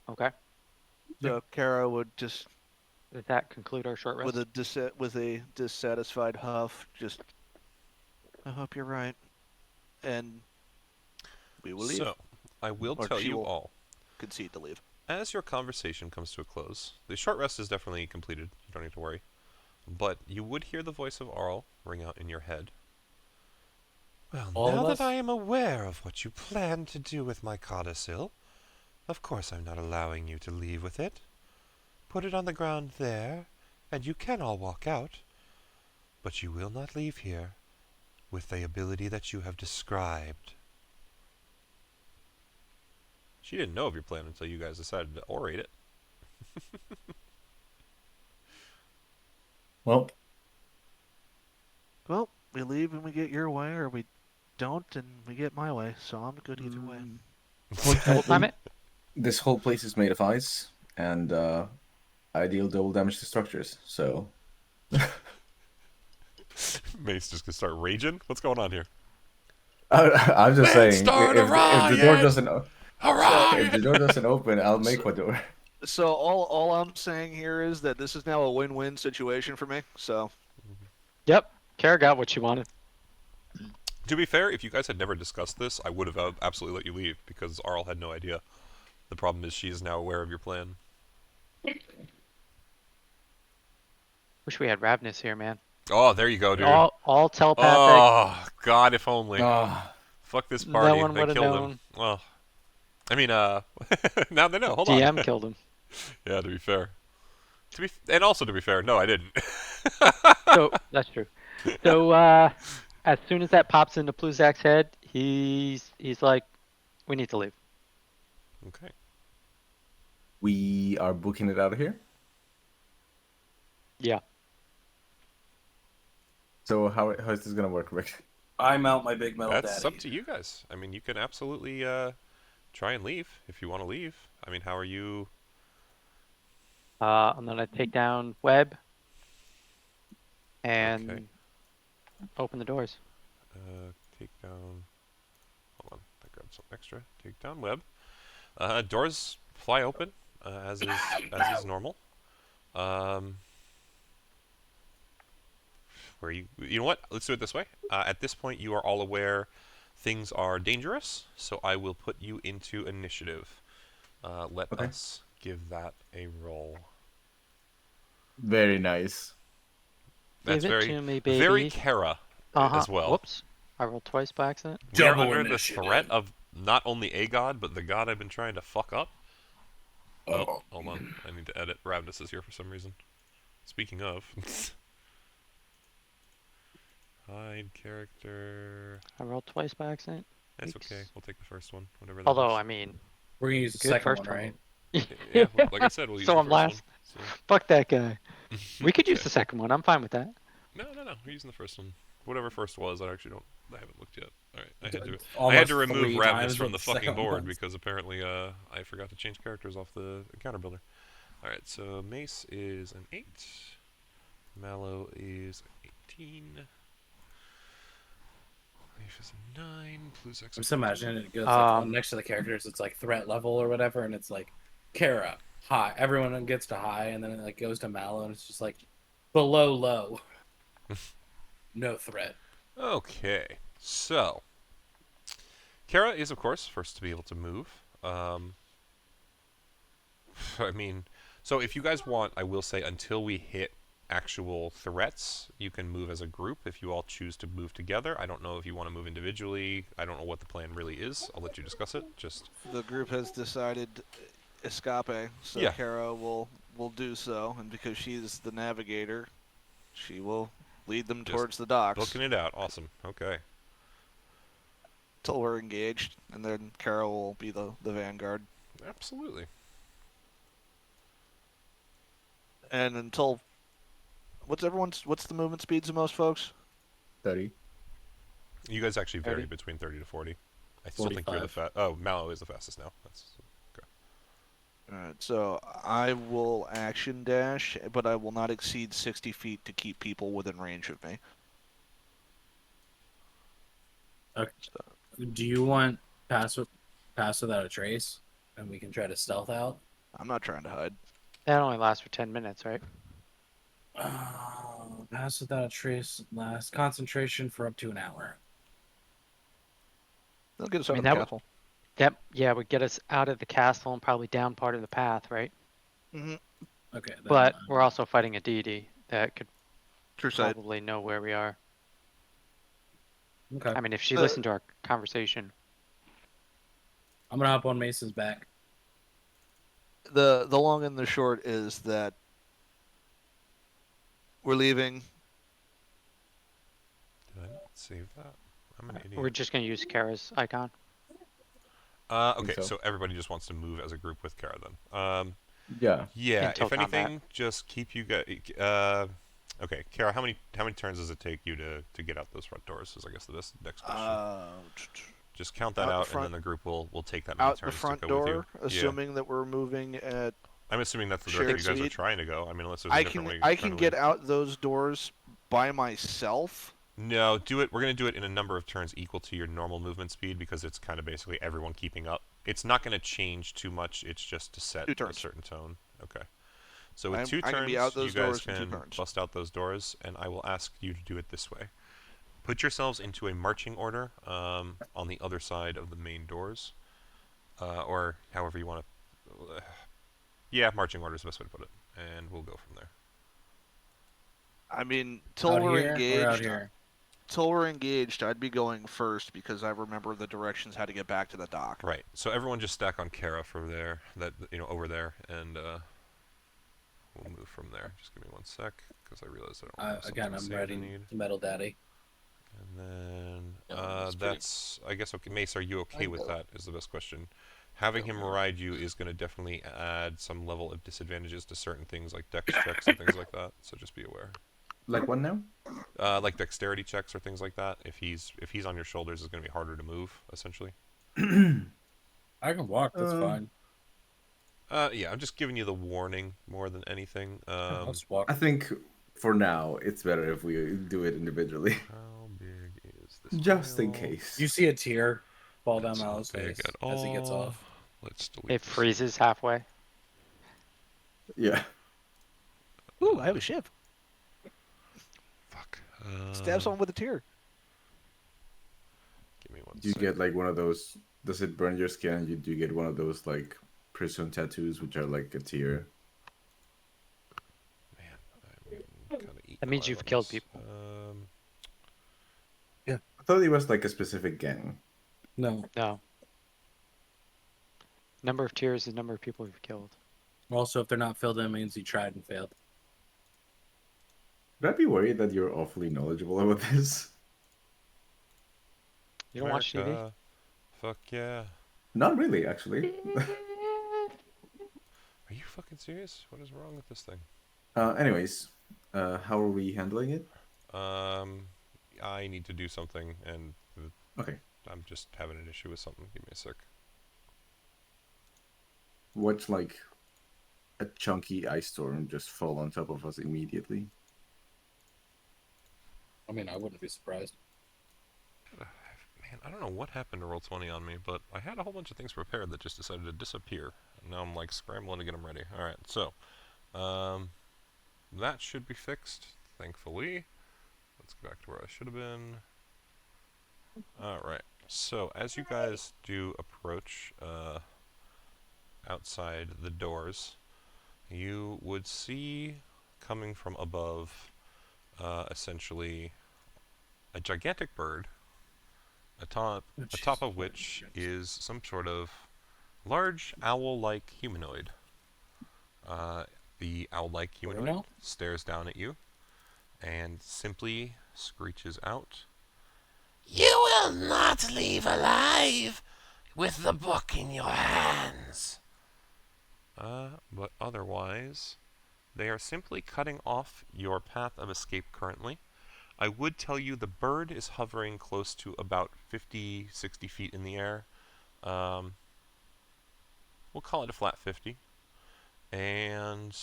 C: Okay.
D: So Kara would just,
C: Does that conclude our short rest?
D: with a dissatisfied huff, just, I hope you're right, and we will leave.
A: So, I will
D: Or
A: tell
D: she
A: you
D: will.
A: all,
D: Concede to leave.
A: as your conversation comes to a close, the short rest is definitely completed. You don't need to worry. But you would hear the voice of Arl ring out in your head. Well,
E: All
A: now
E: of
A: that
E: us?
A: I am aware of what you plan to do with my codicil, of course I'm not allowing you to leave with it. Put it on the ground there, and you can all walk out. But you will not leave here with the ability that you have described. She didn't know of your plan until you guys decided to orate it.
B: Well,
D: Well, we leave and we get your way, or we don't and we get my way, so I'm good either way.
C: Double time it?
B: this whole place is made of ice, and I deal double damage to structures. So
A: Mace just gonna start raging. What's going on here?
B: I'm just
A: Let's
B: saying,
A: start a
B: if the door
A: riot!
B: doesn't
A: Hurrah!
B: if the door doesn't open, I'll make one door.
D: So all I'm saying here is that this is now a win-win situation for me. So
C: Yep. Kara got what she wanted.
A: To be fair, if you guys had never discussed this, I would have absolutely let you leave because Arl had no idea. The problem is she is now aware of your plan.
C: Wish we had Ravnus here, man.
A: Oh, there you go, dude.
C: All telepathic.
A: Oh, God, if only.
B: Ah,
A: Fuck this
C: No
A: party.
C: one
A: They
C: would've
A: killed
C: known.
A: him. Well, I mean, now they know. Hold on.
C: DM killed him.
A: Yeah, to be fair. And also to be fair, no, I didn't.
C: So that's true. So as soon as that pops into Pluzak's head, he's like, we need to leave.
A: Okay.
B: we are booking it out of here.
C: Yeah.
B: So how is this gonna work, Rick?
E: I mount my big metal
A: That's
E: daddy.
A: up to you guys. I mean, you can absolutely try and leave if you want to leave. I mean, how are you?
C: I'm gonna take down Webb and
A: Okay.
C: open the doors.
A: Take down. Hold on, I grabbed some extra. Take down web. Doors fly open as is normal. Where you know what? Let's do it this way. At this point, you are all aware things are dangerous, so I will put you into initiative. Let
B: Okay.
A: us give that a roll.
B: Very nice.
A: That's
C: Give it
A: very
C: to me, baby.
A: very Kara as well.
C: Whoops. I rolled twice by accident.
A: We are
E: Double
A: under the
E: initiative.
A: threat of not only a god, but the god I've been trying to fuck up. Oh,
E: Oh.
A: hold on. I need to edit. Ravnus is here for some reason. Speaking of. Hide character.
C: I rolled twice by accident.
A: That's okay. We'll take the first one, whatever that
C: Although,
A: is.
C: I mean,
E: We're gonna use the
C: good
E: second
C: first
E: one,
C: one.
E: right?
A: Yeah, like I said, we'll use
C: So
A: the
C: I'm
A: first
C: last.
A: one.
C: Fuck that guy. We could use
A: Okay.
C: the second one. I'm fine with that.
A: No. We're using the first one. Whatever first was, I actually don't. I haven't looked yet. All right. I had to
E: Almost
A: remove
E: 3
A: Ravnus
E: times
A: from
E: what
A: the
E: the
A: fucking
E: second
A: board
E: was.
A: because apparently I forgot to change characters off the encounter builder. All right. So Mace is an 8. Mallow is 18. Leaf is a 9. Plus X.
E: I'm just imagining it goes like
C: Um,
E: next to the characters. It's like threat level or whatever, and it's like Kara high. Everyone gets to high, and then it like goes to Mallow, and it's just like below low. No threat.
A: Okay. So Kara is, of course, first to be able to move. I mean, so if you guys want, I will say until we hit actual threats, you can move as a group if you all choose to move together. I don't know if you want to move individually. I don't know what the plan really is. I'll let you discuss it. Just
D: The group has decided escape, so
A: Yeah.
D: Kara will do so, and because she's the navigator, she will lead them
A: Just
D: towards the docks
A: booking it out. Awesome. Okay.
D: till we're engaged, and then Kara will be the vanguard.
A: Absolutely.
D: And until what's the movement speeds of most folks?
B: 30.
A: You guys actually vary
C: 30?
A: between 30 to 40. I still think you're the
E: 45.
A: Oh, Mallow is the fastest now. That's okay.
D: Alright, so I will action dash, but I will not exceed 60 feet to keep people within range of me.
E: Do you want pass without a trace, and we can try to stealth out?
D: I'm not trying to hide.
C: that only lasts for 10 minutes, right?
E: Pass without a trace lasts concentration for up to an hour.
D: They'll get us
C: I
D: out
C: mean,
D: of the
C: that would-
D: castle.
C: That, yeah, would get us out of the castle and probably down part of the path, right?
D: Mm-hmm.
E: Okay. Then,
C: But we're also fighting a deity that could
D: True sight.
C: probably know where we are.
E: okay.
C: I mean, if she
D: Uh,
C: listened to our conversation.
E: I'm gonna hop on Mason's back.
D: The long and the short is that we're leaving.
A: Did I not save that? I'm an
C: We're
A: idiot.
C: just going to use Kara's icon.
A: Okay,
B: so.
A: so everybody just wants to move as a group with Kara then.
B: Yeah.
A: Yeah,
C: Until
A: if
C: combat.
A: anything, just keep you guys. Okay, Kara, how many turns does it take you to get out those front doors? Is I guess the next question. Just count that
D: out the
A: out,
D: front-
A: and then the group will take that many
D: Out the
A: turns
D: front
A: to go with you.
D: door, assuming that we're moving at.
A: I'm assuming that's the
D: shared
A: direction you guys are
D: speed.
A: trying to go. I mean, unless there's a
D: I
A: different
D: can
A: way.
D: I
A: trying
D: can
A: to
D: get
A: leave.
D: out those doors by myself.
A: No, do it. We're gonna do it in a number of turns equal to your normal movement speed because it's kind of basically everyone keeping up. It's not gonna change too much. It's just to set
D: 2
A: a
D: turns.
A: certain tone. Okay. So with
D: I'm-
A: 2
D: I can
A: turns,
D: be out those
A: you guys
D: doors in 2
A: can
D: turns.
A: bust out those doors, and I will ask you to do it this way. Put yourselves into a marching order on the other side of the main doors, or however you want to. Yeah, marching order is the best way to put it, and we'll go from there.
D: I mean, till
E: Out
D: we're
E: here or out
D: engaged.
E: here?
D: Till we're engaged, I'd be going first because I remember the directions how to get back to the dock.
A: Right. So everyone just stack on Kara for there, over there, and we'll move from there. Just give me 1 sec, because I realized I don't have something
E: Again, I'm
A: saved I
E: ready
A: need.
E: to Metal Daddy.
A: And then
F: Yeah,
A: that's I guess okay. Mace, are you okay with that? Is the best question. Having him ride you is going to definitely add some level of disadvantages to certain things like dex checks and things like that. So just be aware.
B: Like what now?
A: Like dexterity checks or things like that. If he's on your shoulders, it's going to be harder to move essentially.
E: I can walk. That's fine.
A: Yeah, I'm just giving you the warning more than anything.
E: I'll just walk.
B: I think for now it's better if we do it individually,
A: How big is this?
B: just in
A: file?
B: case.
E: You see a tear fall down
A: That's not
E: Mallow's
A: big
E: face
A: at
E: as he gets
A: all.
E: off.
A: Let's delete
C: It
A: this.
C: freezes halfway.
B: Yeah.
D: Ooh, I have a ship.
A: Fuck.
D: Stab someone with a tear.
A: Give me 1
B: Do you
A: sec.
B: get like one of those? Does it burn your skin? You do get one of those like prison tattoos, which are like a tear.
A: Man, I'm getting kinda eaten
C: That means
A: alive
C: you've
A: on
C: killed
A: this.
C: people.
B: I thought it was like a specific gang.
E: No.
C: No. Number of tears is number of people you've killed.
E: Also, if they're not filled in, it means you tried and failed.
B: Would I be worried that you're awfully knowledgeable about this?
C: You don't watch TV?
A: America. Fuck yeah.
B: Not really, actually.
A: Are you fucking serious? What is wrong with this thing?
B: Anyways, how are we handling it?
A: Um, I need to do something, and
B: Okay.
A: I'm just having an issue with something. Give me a sec.
B: Watch like a chunky ice storm just fall on top of us immediately.
E: I mean, I wouldn't be surprised.
A: Man, I don't know what happened to Roll20 on me, but I had a whole bunch of things prepared that just decided to disappear. And now I'm like scrambling to get them ready. Alright, so, that should be fixed, thankfully. Let's go back to where I should have been. Alright, so as you guys do approach, outside the doors, you would see coming from above, essentially a gigantic bird, atop of which is some sort of large owl-like humanoid. The owl-like humanoid
E: Bruno?
A: stares down at you and simply screeches out, "You will not leave alive with the book in your hands." But otherwise, they are simply cutting off your path of escape currently. I would tell you the bird is hovering close to about 50, 60 feet in the air. We'll call it a flat 50. And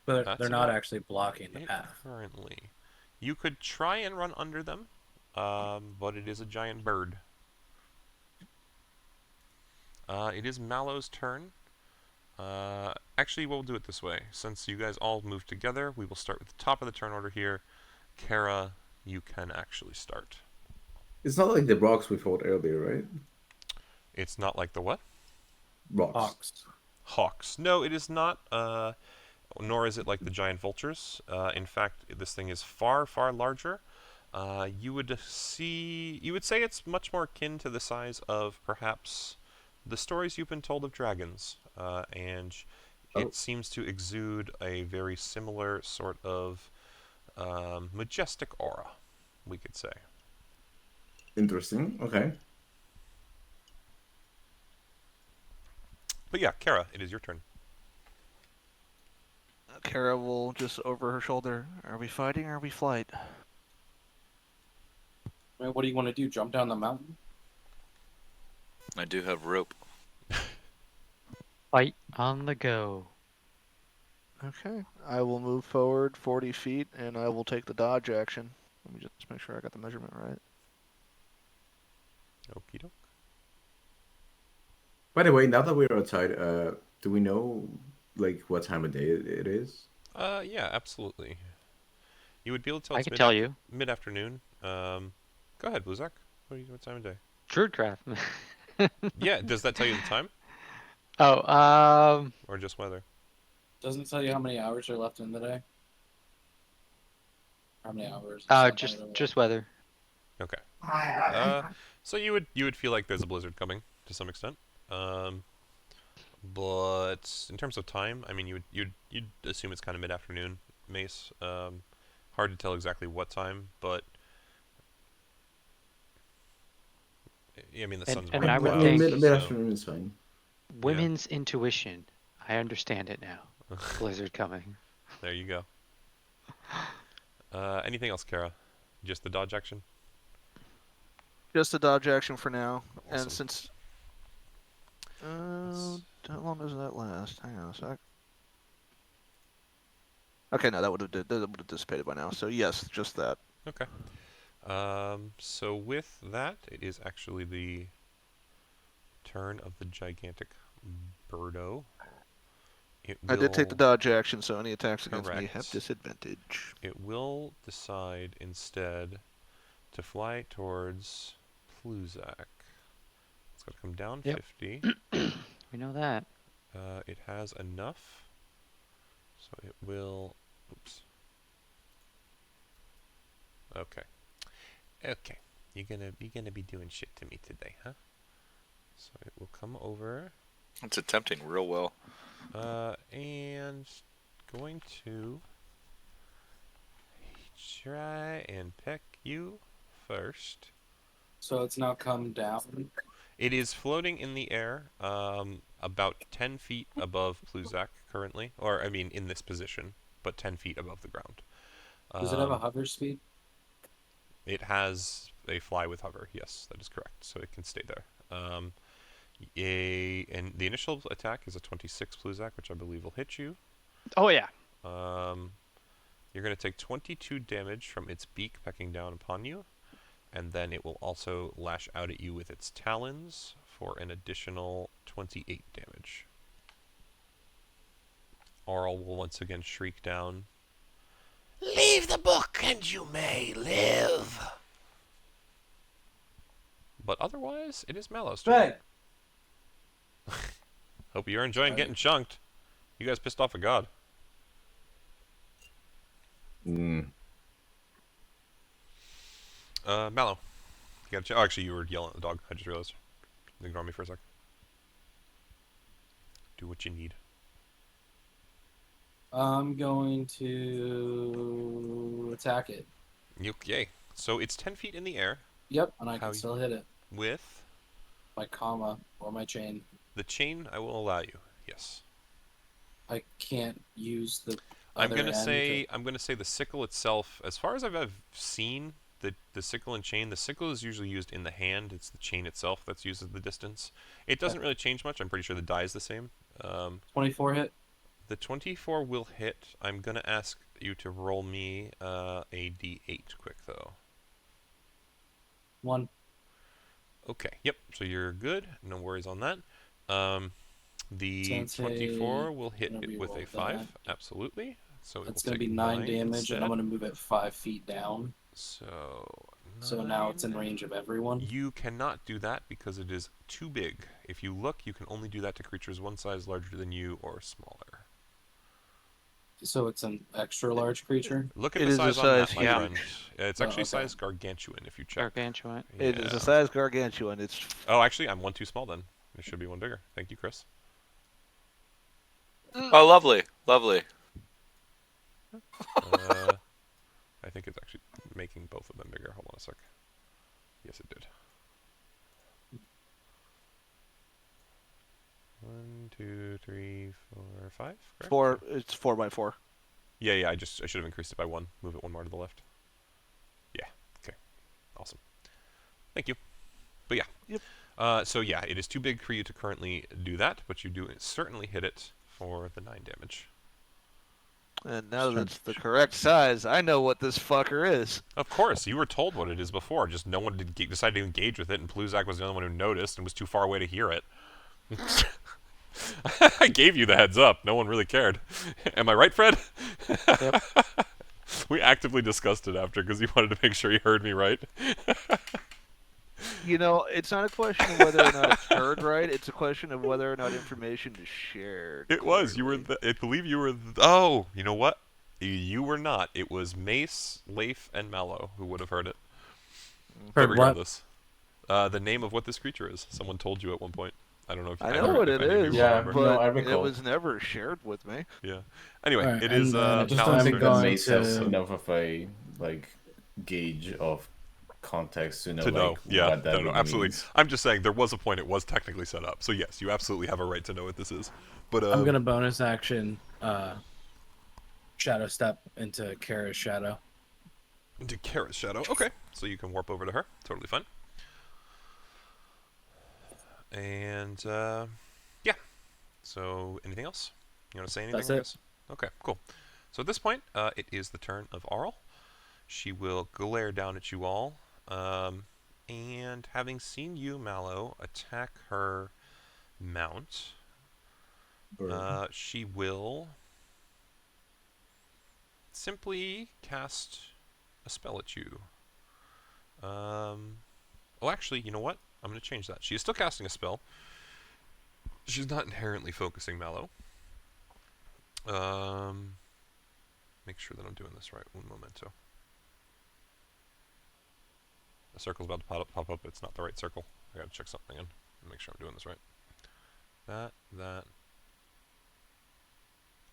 E: But
A: that's
E: they're not
A: about
E: actually blocking the
A: it
E: path.
A: currently. You could try and run under them, but it is a giant bird. It is Mallow's turn. Actually, we'll do it this way. Since you guys all moved together, we will start with the top of the turn order here. Kara, you can actually start.
B: It's not like the rocks we fought earlier, right?
A: It's not like the what?
B: Rocks.
E: Hawks.
A: Hawks. No, it is not, nor is it like the giant vultures. In fact, this thing is far, far larger. You would say it's much more akin to the size of perhaps the stories you've been told of dragons, and it seems to exude a very similar sort of majestic aura, we could say.
B: Interesting. Okay.
A: But yeah, Kara, it is your turn.
D: Kara will just over her shoulder. Are we fighting or are we flight?
E: I mean, what do you want to do? Jump down the mountain?
F: I do have rope.
C: Fight on the go.
D: Okay. I will move forward 40 feet and I will take the dodge action. Let me just make sure I got the measurement right.
A: Okie doke.
B: By the way, now that we're outside, do we know like what time of day it is?
A: Yeah, absolutely. You would be able to tell
C: I
A: it's
C: can tell you.
A: mid-afternoon. Go ahead, Bluzak. What time of day?
C: Druidcraft.
A: Yeah, does that tell you the time?
C: Oh,
A: Or just weather?
E: Doesn't tell you how many hours are left in the day. How many hours? and stuff, I don't know.
C: just weather.
A: Okay. So you would feel like there's a blizzard coming to some extent. But in terms of time, I mean, you'd assume it's kind of mid-afternoon, Mace. Hard to tell exactly what time, but I mean the
C: And-
A: sun's
C: and
A: already
C: I would
A: clouds,
C: think-
B: Mid-afternoon is fine.
C: Women's intuition. I understand it now. Blizzard coming.
A: There you go. Anything else, Kara? Just the dodge action?
D: Just a dodge action for now.
A: Awesome.
D: And since...
A: Let's-
D: how long does that last? Hang on a sec. Okay, no, that would have dissipated by now. So yes, just that.
A: Okay. So with that, it is actually the turn of the gigantic birdo.
D: I did take the dodge action, so any attacks against me
A: Correct.
D: have disadvantage.
A: It will decide instead to fly towards Pluzak. It's got to come down
E: Yep.
A: 50.
C: We know that.
A: It has enough, so it will. Oops. Okay. Okay. You're gonna be doing shit to me today, huh? So it will come over,
F: It's attempting real well.
A: and going to try and peck you first.
E: So it's now come down.
A: It is floating in the air, about 10 feet above Pluzak currently, or I mean in this position, but 10 feet above the ground.
E: Does it have a hover speed?
A: It has a fly with hover. Yes, that is correct. So it can stay there. And the initial attack is a 26 Pluzak, which I believe will hit you.
C: Oh yeah.
A: You're going to take 22 damage from its beak pecking down upon you, and then it will also lash out at you with its talons for an additional 28 damage. Aurel will once again shriek down, "Leave the book and you may live!" But otherwise, it is Mallow's turn.
E: Bang!
A: Hope you're enjoying getting chunked. You guys pissed off a god. Mallow. You got oh, actually, you were yelling at the dog. I just realized. Ignore me for a sec. Do what you need.
E: I'm going to attack it.
A: Yay. So it's 10 feet in the air.
E: Yep, and I
A: How
E: can still hit it.
A: With
E: My comma or my chain.
A: the chain, I will allow you. Yes.
E: I can't use the.
A: I'm
E: other
A: gonna
E: end
A: say the sickle itself. As far as I've seen the sickle and chain, the sickle is usually used in the hand. It's the chain itself that's used at the distance. It doesn't really change much. I'm pretty sure the die is the same.
E: 24 hit.
A: The 24 will hit. I'm gonna ask you to roll me a d8 quick though.
E: 1.
A: Okay. Yep. So you're good. No worries on that. The
E: Sensei
A: 24 will hit
E: gonna
A: it with a
E: reroll
A: 5.
E: that.
A: Absolutely. So
E: It's
A: it will
E: going to
A: take
E: be 9 damage,
A: instead.
E: and I'm going to move it 5 feet down.
A: So.
E: So now it's in range of everyone.
A: You cannot do that because it is too big. If you look, you can only do that to creatures one size larger than you or smaller.
E: So it's an extra large creature.
A: Look at
D: It
A: the
D: is a
A: size on that,
D: size
A: my
C: huge.
A: friend. It's
E: Oh,
A: actually
E: okay.
A: size gargantuan if you check.
C: Gargantuan.
D: It is
A: Yeah.
D: a size gargantuan. It's
A: Oh, actually, I'm one too small then. It should be one bigger. Thank you, Chris.
F: Oh, lovely, lovely.
A: I think it's actually making both of them bigger. Hold on a sec. Yes, it did. 1, 2, 3, 4, 5. Correct?
D: 4. It's 4x4.
A: Yeah. I should have increased it by 1. Move it 1 more to the left. Yeah. Okay. Awesome. Thank you. But yeah.
D: Yep.
A: So yeah, it is too big for you to currently do that, but you do certainly hit it for the 9 damage.
D: And now that it's the correct size, I know what this fucker is.
A: Of course, you were told what it is before. Just no one decided to engage with it, and Pluzak was the only one who noticed and was too far away to hear it. I gave you the heads up. No one really cared. Am I right, Fred?
C: Yep.
A: We actively discussed it after because he wanted to make sure he heard me right.
D: You know, it's not a question of whether or not it's heard right. It's a question of whether or not information is shared.
A: It was. You were. I believe you were. Oh, you know what? You were not. It was Mace, Leif, and Mallow who would have heard it. But
E: Heard what?
A: regardless, the name of what this creature is. Someone told you at one point. I don't know if you
D: I
A: don't
D: know what
A: if
D: it
A: any of you
D: is,
B: Yeah,
A: remember.
B: no, I
D: but it
B: recall.
D: was never shared with me.
A: Yeah. Anyway,
E: Alright,
A: it is
E: and,
B: I just don't
A: Mallows'
B: think
A: turn.
B: that
E: going
B: Mace has
E: to-
B: enough of a gauge of context to know
A: To know, yeah,
B: what that
A: no,
B: really
A: absolutely.
B: means.
A: I'm just saying there was a point it was technically set up. So yes, you absolutely have a right to know what this is. But
E: I'm going to bonus action Shadow Step into Kara's Shadow.
A: into Kara's shadow. Okay, so you can warp over to her. Totally fine. And yeah. So anything else? You want to say anything?
E: That's
A: I
E: it.
A: guess? Okay, cool. So at this point, it is the turn of Aurel. She will glare down at you all. And having seen you, Mallow, attack her mount, she will simply cast a spell at you. Oh, actually, you know what? I'm going to change that. She is still casting a spell. She's not inherently focusing Mallow. Make sure that I'm doing this right. One momento. The circle's about to pop up. It's not the right circle. I gotta check something in and make sure I'm doing this right. That.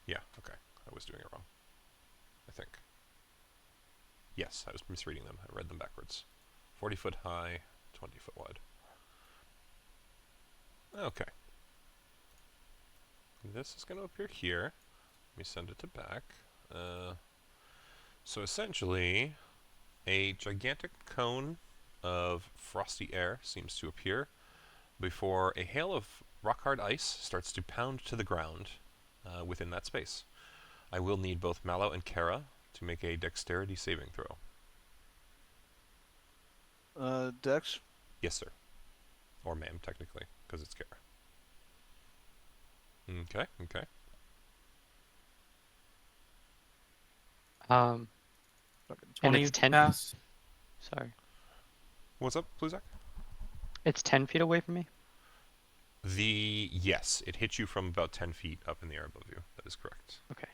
A: Yeah, okay. I was doing it wrong. I think. Yes, I was misreading them. I read them backwards. 40 foot high, 20 foot wide. Okay. This is going to appear here. Let me send it to back. So essentially, a gigantic cone of frosty air seems to appear before a hail of rock-hard ice starts to pound to the ground within that space. I will need both Mallow and Kara to make a dexterity saving throw.
D: Dex?
A: Yes, sir. Or ma'am, technically, because it's Kara. Okay, okay.
C: And it's
G: 20
C: 10.
G: pass.
C: Sorry,
A: What's up, Bluzak?
C: it's 10 feet away from me.
A: Yes, it hits you from about 10 feet up in the air above you. That is correct.
C: Okay.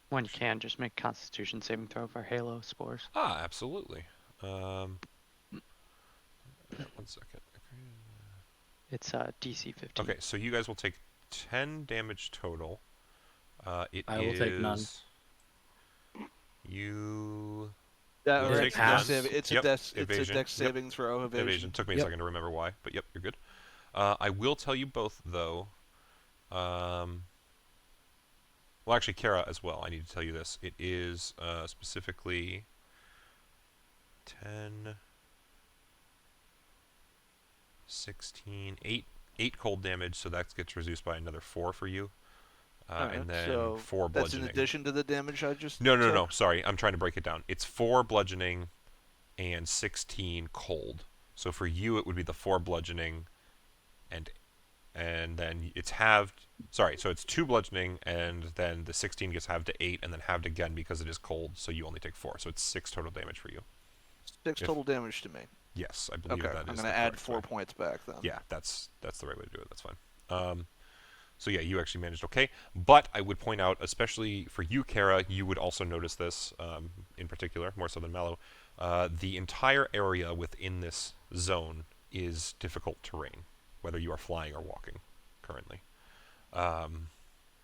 C: When you can, just make Constitution saving throw for Halo spores.
A: Absolutely. Yeah, 1 second.
C: It's DC 15.
A: Okay, so you guys will take 10 damage total.
G: I will take none.
A: You
D: Yeah,
A: You'll
D: or
A: take
D: it's a
A: none.
D: dex saving. It's
A: Yep,
D: a dex. It's a
A: evasion.
D: dex
A: Yep.
D: saving throw. Evasion.
A: Took me a
G: Yep.
A: second to remember why, but yep, you're good. I will tell you both though. Well, actually, Kara as well. I need to tell you this. It is specifically 10, 16, 8 cold damage, so that gets reduced by another 4 for you.
D: Alright,
A: And then
D: so
A: 4
D: That's
A: bludgeoning.
D: in addition to the damage I just.
A: No,
D: took?
A: sorry. I'm trying to break it down. It's 4 bludgeoning and 16 cold. So for you, it would be the 4 bludgeoning and then it's halved. Sorry, so it's 2 bludgeoning, and then the 16 gets halved to 8, and then halved again because it is cold, so you only take 4. So it's 6 total damage for you.
D: 6
A: If-
D: total damage to me.
A: Yes, I believe
D: Okay,
A: that
D: I'm
A: is
D: gonna
A: the
D: add
A: correct
D: 4
A: way.
D: points back then.
A: Yeah, that's the right way to do it. That's fine. So yeah, you actually managed okay. But I would point out, especially for you, Kara, you would also notice this in particular, more so than Mallow. The entire area within this zone is difficult terrain, whether you are flying or walking currently.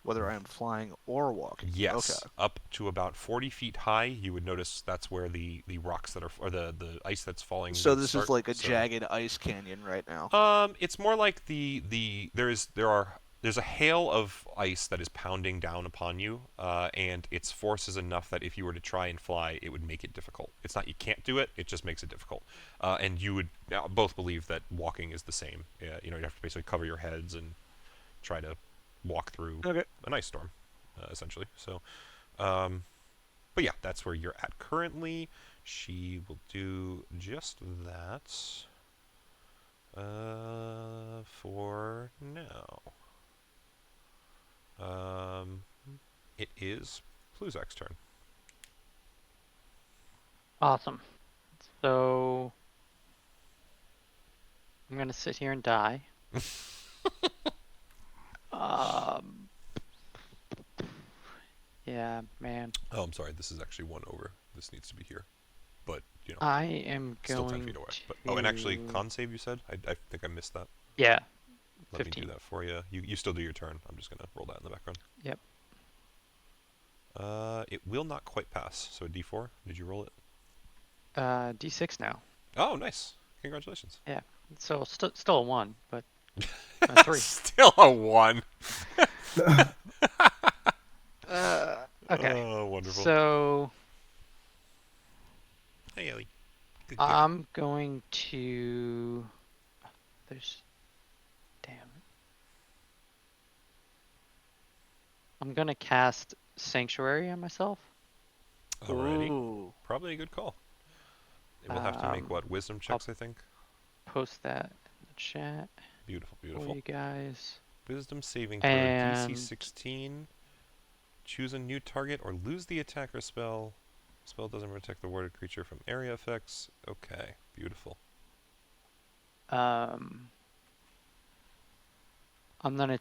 D: Whether I am flying or walking.
A: Yes,
D: Okay.
A: up to about 40 feet high, you would notice that's where the rocks that are, or the ice that's falling.
D: So
A: would
D: this
A: start,
D: is like a
A: so-
D: jagged ice canyon right now.
A: It's more like there's a hail of ice that is pounding down upon you, and its force is enough that if you were to try and fly, it would make it difficult. It's not you can't do it; it just makes it difficult. And you would both believe that walking is the same. You have to basically cover your heads and try to walk through
D: Okay.
A: an ice storm, essentially. So, but yeah, that's where you're at currently. She will do just that. For now. It is Pluzak's turn.
C: Awesome. So I'm gonna sit here and die. Yeah, man.
A: Oh, I'm sorry. This is actually 1 over. This needs to be here, but
C: I am
A: still
C: going
A: 10 feet away. But and actually,
C: to-
A: con save you said. I think I missed that.
C: Yeah.
A: Let me
C: 15.
A: do that for you. You still do your turn. I'm just gonna roll that in the background.
C: Yep.
A: It will not quite pass. So a D4. Did you roll it?
C: D6 now.
A: Oh, nice. Congratulations.
C: So still a 1, but a 3.
A: Still a 1.
C: Okay.
A: Oh, wonderful.
C: So
A: Hey, Ellie. Good girl.
C: I'm going to. Damn it. I'm gonna cast Sanctuary on myself.
A: Alrighty.
D: Ooh.
A: Probably a good call. It will have to make what? Wisdom checks, I think?
C: Post that in the chat
A: Beautiful,
C: for
A: beautiful.
C: you guys.
A: Wisdom saving throw
C: And-
A: DC 16. Choose a new target or lose the attacker spell. Spell doesn't protect the warded creature from area effects. Okay, beautiful.
C: I'm gonna.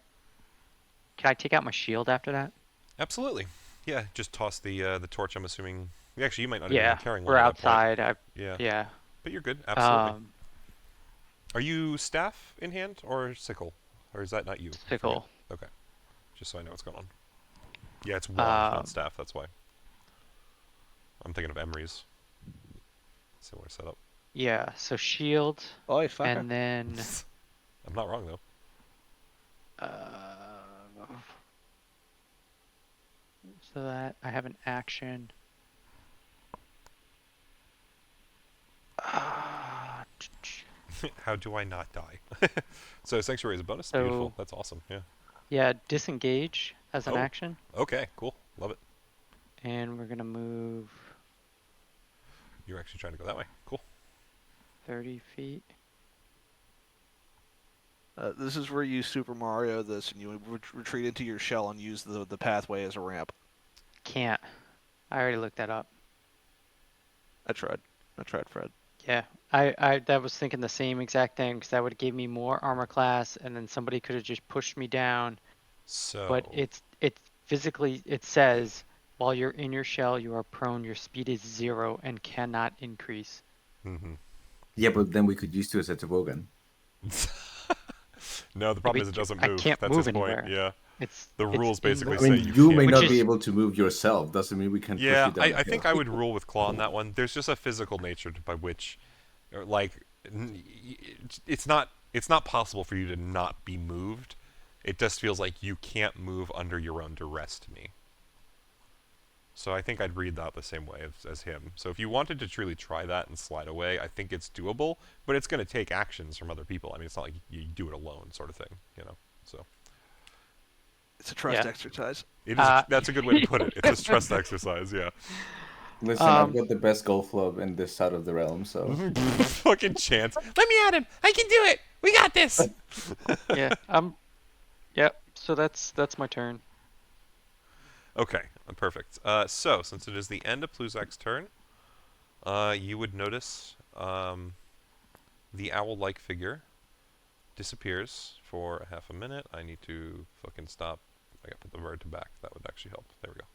C: Can I take out my shield after that?
A: Absolutely. Yeah, just toss the torch, I'm assuming. Actually, you might not even
C: Yeah,
A: be carrying one
C: we're
A: at that point.
C: outside.
A: Yeah.
C: Yeah.
A: But you're good, absolutely.
C: Um,
A: Are you staff in hand or sickle? Or is that not you? I forget.
C: sickle.
A: Okay. Just so I know what's going on. Yeah, it's wand,
C: Um,
A: not staff, that's why. I'm thinking of Emery's. similar setup.
C: Yeah, so shield,
D: Oh, fucker.
C: and then
A: I'm not wrong though.
C: so that I have an action.
A: How do I not die? So Sanctuary is a bonus.
C: So-
A: Beautiful. That's awesome. Yeah.
C: Yeah, disengage as an
A: Oh.
C: action,
A: Okay. Cool. Love it.
C: and we're gonna move
A: You're actually trying to go that way. Cool.
C: 30 feet.
D: This is where you Super Mario this, and you retreat into your shell and use the pathway as a ramp.
C: Can't. I already looked that up.
D: I tried, Fred.
C: Yeah, I that was thinking the same exact thing because that would give me more armor class, and then somebody could have just pushed me down.
A: So.
C: But it's physically it says while you're in your shell, you are prone. Your speed is 0 and cannot increase.
A: Mm-hmm.
B: Yeah, but then we could use you as a toboggan.
A: No, the problem
C: we
A: is it
C: ca-
A: doesn't
C: I
A: move.
C: can't
A: That's
C: move
A: his point.
C: anywhere.
A: Yeah.
C: It's
A: The rules basically
B: I
A: say
B: mean,
A: you
B: you
A: can't.
B: may
C: Which
B: not
C: is-
B: be able to move yourself. Doesn't mean we can
A: Yeah,
B: push you down.
A: I think I would rule with Claw on that one. There's just a physical nature by which, it's not possible for you to not be moved. It just feels like you can't move under your own duress to me. So I think I'd read that the same way as him. So if you wanted to truly try that and slide away, I think it's doable, but it's going to take actions from other people. I mean, it's not like you do it alone, sort of thing, you know. So
D: It's a trust
C: Yeah.
D: exercise.
A: it is. That's a good way to put it. It's a stress exercise. Yeah.
B: Listen, I've got the best golf club in this side of the realm, so
A: Fucking chance. Let me at him. I can do it. We got this.
C: Yeah. Yep. So that's my turn.
A: Okay, perfect. So, since it is the end of Pluzak's turn, you would notice the owl-like figure disappears for a half a minute. I need to fucking stop. I gotta put the bird to back. That would actually help. There we go.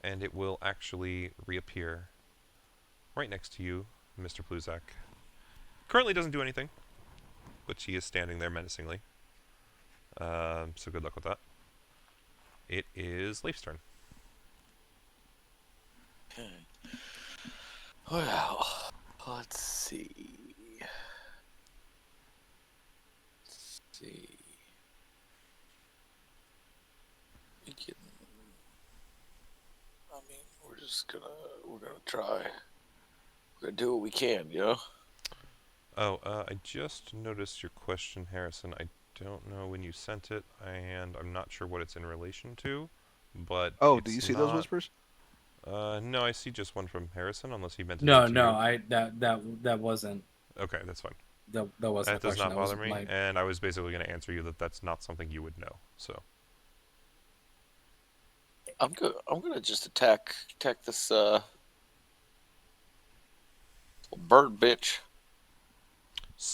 A: And it will actually reappear right next to you, Mr. Pluzak. Currently doesn't do anything, but she is standing there menacingly. So good luck with that. It is Leif's turn.
F: Okay. Well, let's see. We can. I mean, we're gonna try. We're gonna do what we can, yo.
A: Oh, I just noticed your question, Harrison. I don't know when you sent it, and I'm not sure what it's in relation to, but
D: Oh,
A: it's
D: do you see those
A: not-
D: whispers?
A: No, I see just one from Harrison, unless he meant to
E: No,
A: send it to
E: no,
A: you.
E: that wasn't
A: Okay, that's fine.
E: that wasn't
A: That
E: the
A: does
E: question.
A: not
E: That was
A: bother me,
E: my-
A: and I was basically going to answer you that that's not something you would know. So
F: I'm gonna just attack this bird bitch.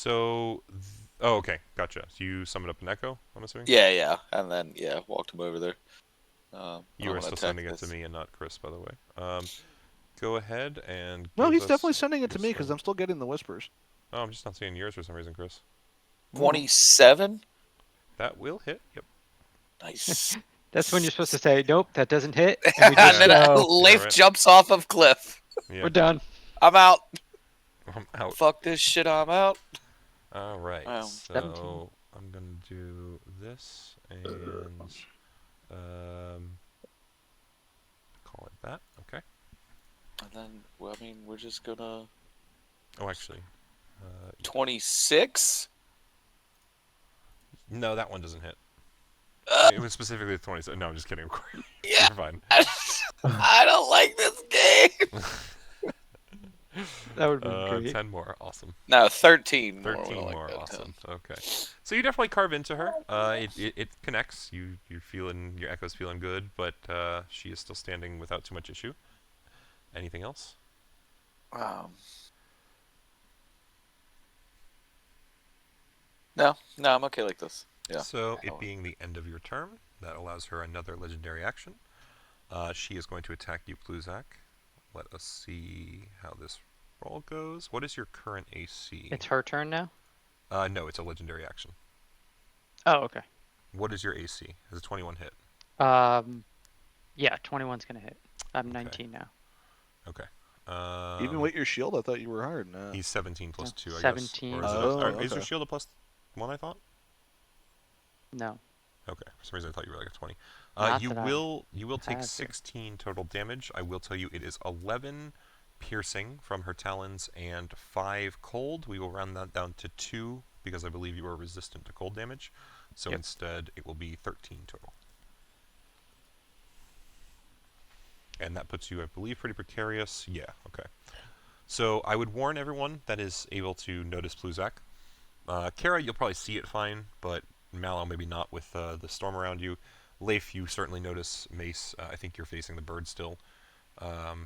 A: oh, okay, gotcha. So you summoned up an echo, I'm assuming.
F: Yeah, and then walked him over there.
A: You
F: I'm
A: are
F: gonna
A: still
F: attack
A: sending it to
F: this.
A: me and not Chris, by the way. Go ahead and.
D: No,
A: give
D: he's
A: us
D: definitely sending it to
A: your
D: me because
A: summon.
D: I'm still getting the whispers.
A: Oh, I'm just not seeing yours for some reason, Chris.
F: 27.
A: That will hit. Yep.
F: Nice.
C: That's when you're supposed to say, nope, that doesn't hit. And we
F: And
C: just
F: then
C: go,
F: Leif
A: right.
F: jumps off of cliff.
A: Yeah.
C: we're done.
F: I'm out.
A: I'm out.
F: Fuck this shit. I'm out.
A: All right.
F: Wow.
A: So
C: 17.
A: I'm gonna do this and call it that. Okay.
F: And then, well, I mean, we're just gonna
A: Oh, actually,
F: 26.
A: no, that one doesn't hit. It was specifically the 20. No, I'm just kidding. Of course.
F: Yeah.
A: You're fine.
F: I don't like this game.
C: That would be great.
A: 10 more. Awesome.
F: No, 13 more.
A: 13
F: we like
A: more.
F: that,
A: Awesome. Okay. So you definitely carve into her. It connects. You're feeling, your echo's feeling good, but she is still standing without too much issue. Anything else?
F: No, I'm okay like this. Yeah.
A: So it being the end of your turn, that allows her another legendary action. She is going to attack you, Pluzak. Let us see how this roll goes. What is your current AC?
C: It's her turn now?
A: No, it's a legendary action.
C: Oh, okay.
A: What is your AC? Has a 21 hit?
C: Yeah, 21's gonna hit. I'm 19 now.
A: Okay.
D: Even with your shield, I thought you were hard. No.
A: He's 17 plus
C: No,
A: 2, I guess.
C: 17.
A: Or is,
D: Oh,
A: is your
D: okay.
A: shield a plus 1, I thought?
C: No.
A: Okay, for some reason I thought you were like a 20.
C: Not
A: You
C: that I
A: will take
C: have here.
A: 16 total damage. I will tell you it is 11 piercing from her talons and 5 cold. We will round that down to 2 because I believe you are resistant to cold damage. So
C: Yep.
A: instead it will be 13 total. And that puts you, I believe, pretty precarious. Yeah, okay. So I would warn everyone that is able to notice Pluzak. Kara, you'll probably see it fine, but Mallow maybe not with the storm around you. Leif, you certainly notice Mace. I think you're facing the bird still.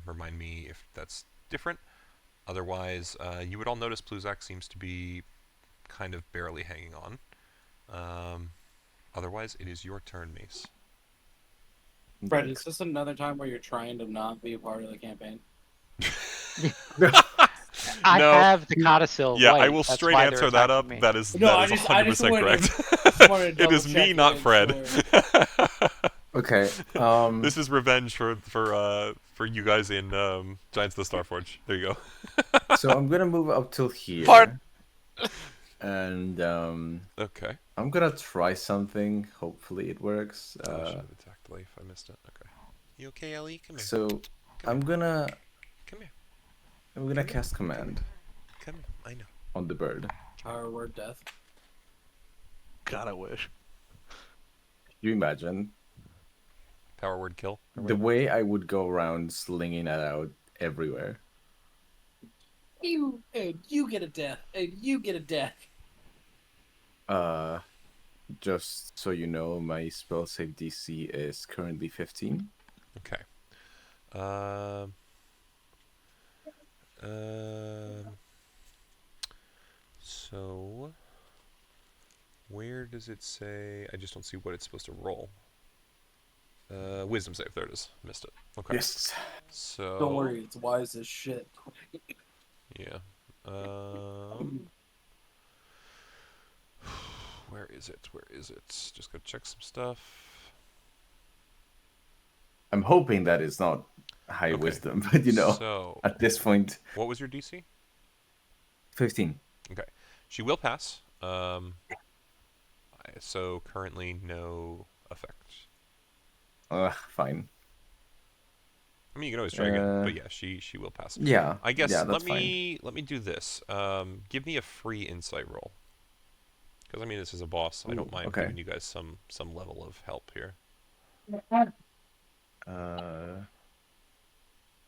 A: Remind me if that's different. Otherwise, you would all notice Pluzak seems to be kind of barely hanging on. Otherwise, it is your turn, Mace.
E: Fred, is this another time where you're trying to not be a part of the campaign?
C: I
A: No.
C: have the Codicil
A: Yeah,
C: white.
A: I will
C: That's
A: straight
C: why they're
A: answer that
C: attacking
A: up.
C: me.
A: That is
E: No, I
A: 100%
E: just wanted
A: correct.
E: just wanted to
A: It is
E: double
A: me,
E: check
A: not
E: to
A: Fred.
E: make sure.
B: Okay.
A: This is revenge for you guys in Giants of the Starforge. There you go.
B: So I'm gonna move up till here.
F: Part-
B: And
A: Okay.
B: I'm gonna try something. Hopefully it works.
A: I should have attacked Leif. I missed it. Okay. You okay, Ellie? Come here.
B: So I'm gonna
A: Come here.
B: cast command
A: Come here. I know.
B: on the bird.
E: Power word death.
D: God, I wish.
B: You imagine
A: Power word kill. or
B: the
A: whatever.
B: way I would go around slinging that out everywhere.
E: You get a death. You get a death.
B: Just so you know, my spell save DC is currently 15.
A: Okay. So where does it say? I just don't see what it's supposed to roll. Wisdom save. There it is. Missed it. Okay.
B: Yes.
A: So
E: Don't worry, it's wise as shit.
A: Yeah. Where is it? Where is it? Just go check some stuff.
B: I'm hoping that is not high
A: Okay.
B: wisdom, but you know,
A: So
B: at this point,
A: what was your DC?
B: 15.
A: Okay. She will pass. So currently no effect.
B: Fine.
A: I mean, you can always try again, but
B: Uh,
A: yeah, she will pass.
B: Yeah.
A: I guess
B: yeah,
A: let
B: that's
A: me do this. Give me a free insight roll. Because I mean, this is a boss. I don't
B: Ooh,
A: mind
B: okay.
A: giving you guys some level of help here.
B: fine.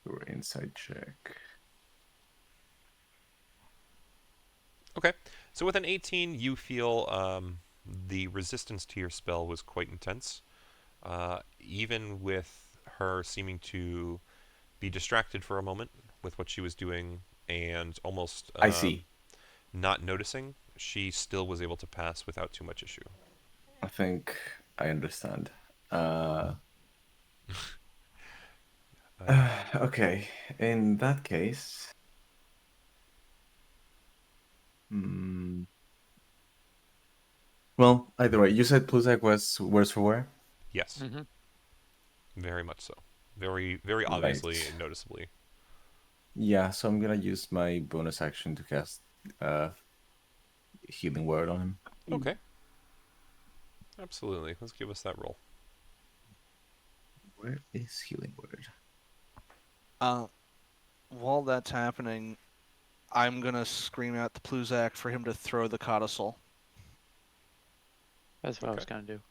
B: Your insight check.
A: Okay. So with an 18, you feel the resistance to your spell was quite intense. Even with her seeming to be distracted for a moment with what she was doing and almost
B: I see.
A: not noticing, she still was able to pass without too much issue.
B: I think I understand. Okay. In that case, well, either way, you said Pluzak was worse for wear?
A: Yes,
C: Mm-hmm.
A: very much so. Very obviously
B: Right.
A: and noticeably.
B: Yeah, so I'm gonna use my bonus action to cast Healing Word on him.
A: Okay. Absolutely. Let's give us that roll.
B: Where is Healing Word?
D: While that's happening, I'm gonna scream out to Pluzak for him to throw the Codicil.
C: That's what I was
A: Okay.
C: gonna do.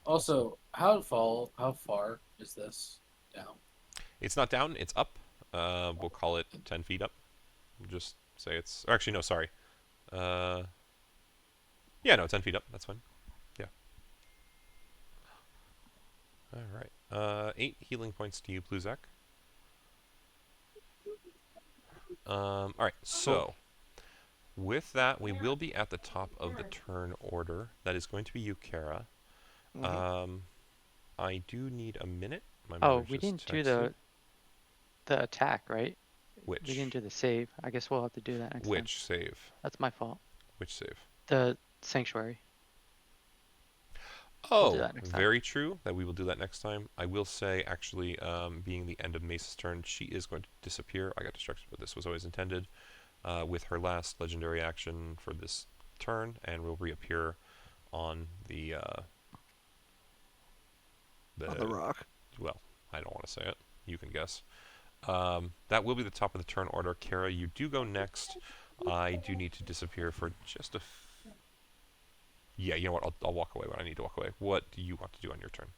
E: Also, how far is this down?
A: It's not down, it's up. We'll call it 10 feet up. We'll just say it's... Or actually, no, sorry. Yeah, no, 10 feet up. That's fine. Yeah. All right. 8 healing points to you, Pluzak. All right, so... With that, we will be at the top of the turn order. That is going to be you, Kara. I do need a minute. My
C: Oh,
A: mother's
C: we
A: just
C: didn't do
A: texted.
C: the attack, right?
A: Which?
C: We didn't do the save. I guess we'll have to do that next time.
A: Which save?
C: That's my fault.
A: Which save?
C: The sanctuary.
A: Oh,
C: that next time.
A: very true. That we will do that next time. I will say, actually, being the end of Mace's turn, she is going to disappear. I got distracted, but this was always intended. With her last legendary action for this turn, and will reappear on the
D: On the rock.
A: Well, I don't want to say it. You can guess. That will be the top of the turn order. Kara, you do go next. I do need to disappear for just a. Yeah, you know what? I'll walk away when I need to walk away. What do you want to do on your turn?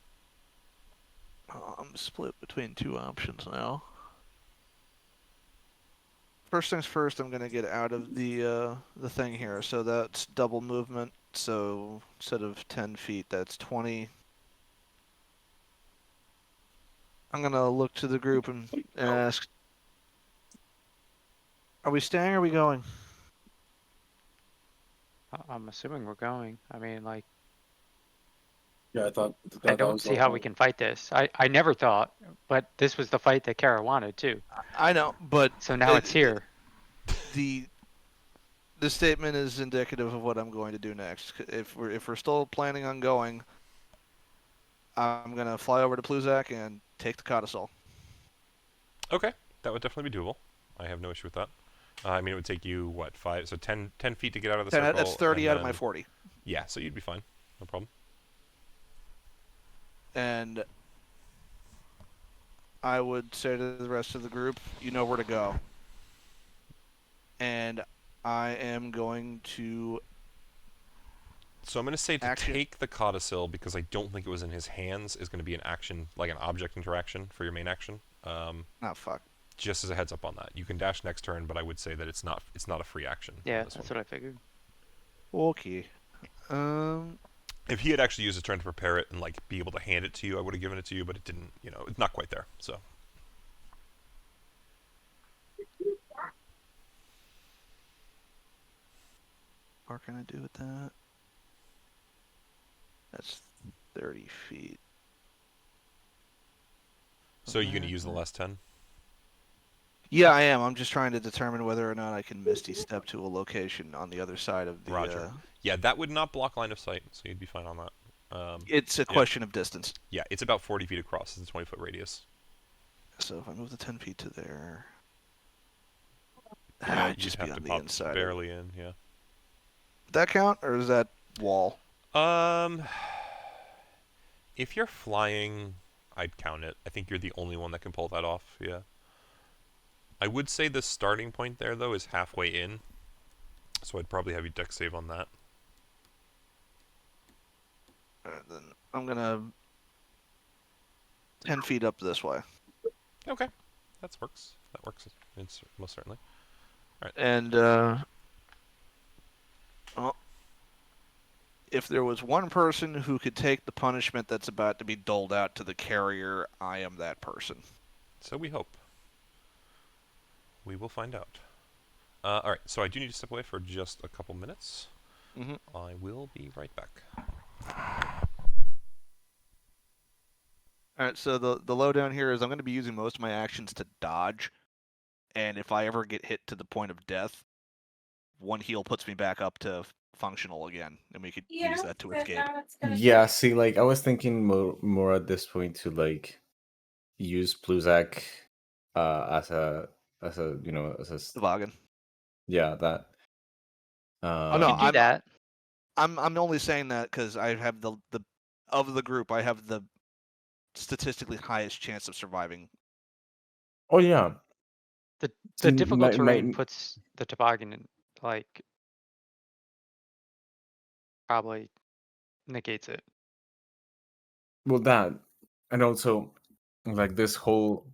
D: I'm split between two options now. First things first, I'm gonna get out of the thing here. So that's double movement. So instead of 10 feet, that's 20. I'm gonna look to the group and ask, are we staying or are we going?
C: I'm assuming we're going. I mean, like,
E: Yeah, I thought
C: I
E: that
C: don't
E: was
C: see
E: the
C: how
E: whole-
C: we can fight this. I never thought, but this was the fight that Kara wanted too.
D: I know, but
C: So now it's here.
D: the statement is indicative of what I'm going to do next. If we're still planning on going, I'm gonna fly over to Pluzak and take the Codicil.
A: Okay, that would definitely be doable. I have no issue with that. I mean, it would take you, what, 5? So 10 feet to get out of the circle.
D: That's 30
A: and
D: out of my
A: then-
D: 40.
A: Yeah, so you'd be fine. No problem.
D: And I would say to the rest of the group, you know where to go. And I am going to
A: So I'm going to say to
D: Action.
A: take the Codicil, because I don't think it was in his hands, is going to be an action, like an object interaction for your main action.
D: fuck.
A: Just as a heads up on that. You can dash next turn, but I would say that it's not a free action. on
C: Yeah,
A: this
C: that's
A: one.
C: what I figured.
D: Okay.
A: If he had actually used a turn to prepare it and like be able to hand it to you, I would have given it to you, but it didn't. You know, it's not quite there. So
D: What can I do with that? That's 30 feet.
A: you're going to use the last 10.
D: Yeah, I am. I'm just trying to determine whether or not I can Misty Step to a location on the other side of the.
A: Roger. Yeah, that would not block line of sight, so you'd be fine on that.
D: It's a question of distance.
A: Yeah, it's about 40 feet across. It's a 20-foot radius.
D: So if I move the 10 feet to there,
A: Yeah,
D: I'd just
A: you'd
D: be
A: have
D: on
A: to
D: the
A: pop
D: inside.
A: barely in. Yeah.
D: Does that count, or is that wall?
A: If you're flying, I'd count it. I think you're the only one that can pull that off. Yeah. I would say the starting point there though is halfway in, so I'd probably have you dex save on that.
D: Alright, then I'm gonna 10 feet up this way.
A: Okay, that works. That works. It's most certainly.
D: And well, if there was one person who could take the punishment that's about to be doled out to the carrier, I am that person.
A: So we hope. We will find out. All right, so I do need to step away for just a couple minutes.
D: Mhm.
A: I will be right back.
D: All right, so the lowdown here is I'm going to be using most of my actions to dodge, and if I ever get hit to the point of death, one heal puts me back up to functional again, and we could use that to escape.
B: Yeah, see, like I was thinking more at this point to like use Pluzak as a as a
D: Toboggan.
B: yeah, that.
D: Oh
C: You
D: no,
C: can do that.
D: I'm only saying that because I have the of the group, I have the statistically highest chance of surviving.
B: Oh yeah.
C: The
B: See,
C: difficult terrain
B: my-
C: puts the toboggan in, like, probably negates it.
B: Well, that, and also like this whole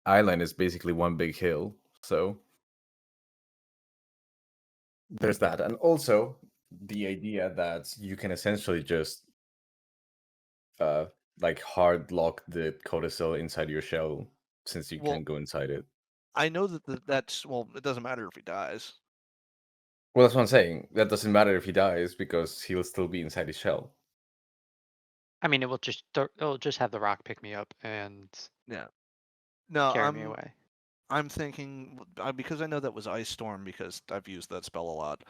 B: island is basically one big hill, so there's that, and also the idea that you can essentially just like hard lock the codicil inside your shell since you
D: Well-
B: can't go inside it.
D: I know that that's well, it doesn't matter if he dies.
B: Well, that's what I'm saying. That doesn't matter if he dies because he'll still be inside his shell.
C: I mean, it'll just have the rock pick me up and
D: No,
C: carry me away.
D: I'm thinking because I know that was Ice Storm because I've used that spell a lot.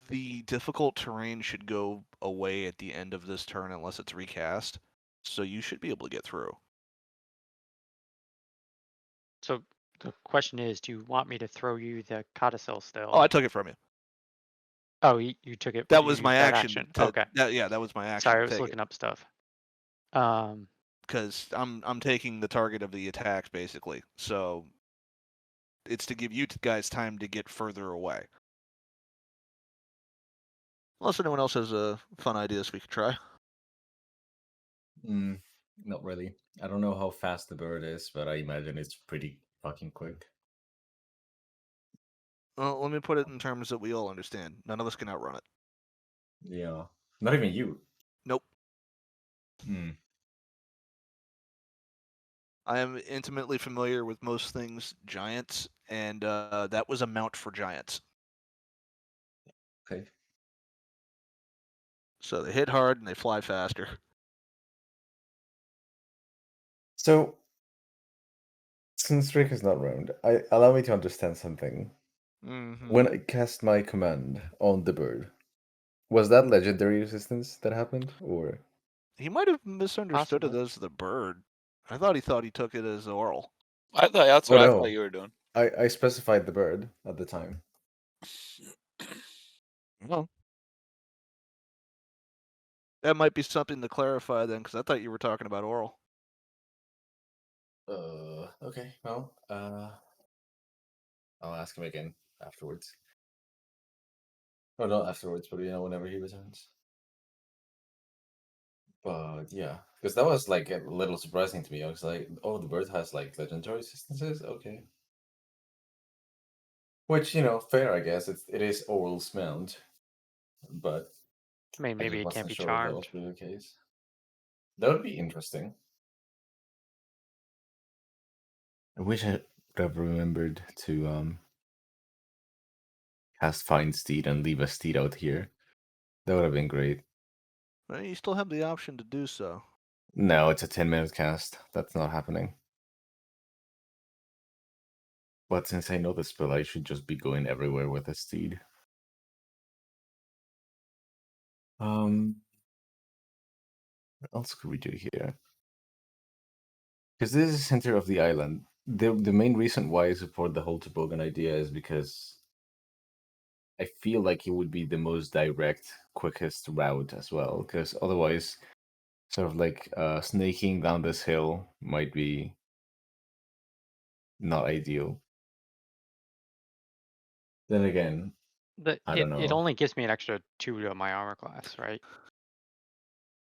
D: the difficult terrain should go away at the end of this turn unless it's recast. So you should be able to get through.
C: So the question is, do you want me to throw you the Codicil still?
D: Oh, I took it from you.
C: Oh, you took it.
D: That
C: You
D: was my
C: used that
D: action.
C: Okay.
D: That was my action.
C: Sorry, I was looking up stuff.
D: Because I'm taking the target of the attacks basically. So it's to give you guys time to get further away. Unless anyone else has fun ideas we could try.
B: Not really. I don't know how fast the bird is, but I imagine it's pretty fucking quick.
D: Well, let me put it in terms that we all understand. None of us can outrun it.
B: Yeah. Not even you.
D: Nope.
B: Hmm.
D: I am intimately familiar with most things giants, and that was a mount for giants.
B: Okay.
D: So they hit hard and they fly faster.
B: So, since Rick is not around, allow me to understand something.
D: Mm-hmm.
B: When I cast my command on the bird, was that legendary resistance that happened, or?
D: He might have misunderstood
C: Possibly.
D: it as the bird. I thought he took it as oral.
F: That's
B: Oh,
F: what I
B: no.
F: thought you were doing.
B: I specified the bird at the time.
D: Well, that might be something to clarify then, because I thought you were talking about oral.
B: Okay. Well, I'll ask him again afterwards. Or not afterwards, but whenever he returns. But yeah, because that was like a little surprising to me. I was like, oh, the bird has like legendary resistances. Okay. Which, fair, I guess. It is Oral's mount, but
C: I mean,
B: I
C: maybe
B: just
C: it can't
B: wasn't
C: be
B: sure if that
C: charmed.
B: was really the case. That would be interesting. I wish I would have remembered to cast Find Steed and leave a steed out here. That would have been great.
D: Well, you still have the option to do so.
B: No, it's a 10-minute cast. That's not happening. But since I know the spell, I should just be going everywhere with a steed. What else could we do here? Because this is the center of the island. The main reason why I support the whole toboggan idea is because I feel like it would be the most direct, quickest route as well. Because otherwise, sort of like snaking down this hill might be not ideal. Then again, I don't
C: It
B: know.
C: only gives me an extra 2 to my armor class, right?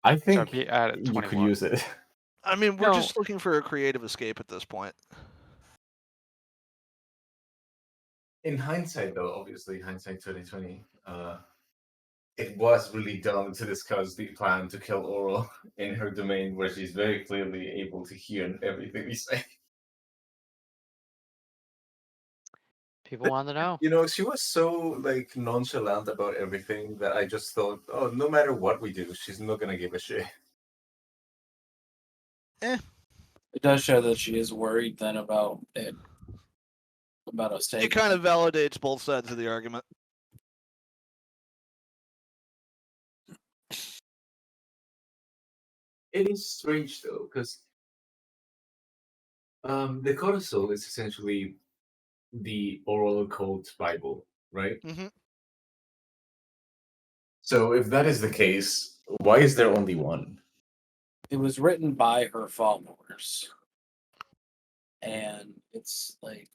B: I
C: So
B: think
C: it'd be at
B: you could
C: 21.
B: use it.
D: I mean, we're
C: No.
D: just looking for a creative escape at this point.
B: In hindsight, though, obviously hindsight 2020, it was really dumb to discuss the plan to kill Oral in her domain, where she's very clearly able to hear everything we say.
C: People want to know.
B: She was so like nonchalant about everything that I just thought, oh, no matter what we do, she's not gonna give a shit.
E: It does show that she is worried then about it. About us taking
D: It kind of validates both sides of the argument.
B: It is strange though, because the Codicil is essentially the oral code Bible, right?
D: Mm-hmm.
B: So if that is the case, why is there only one?
E: It was written by her followers. And it's like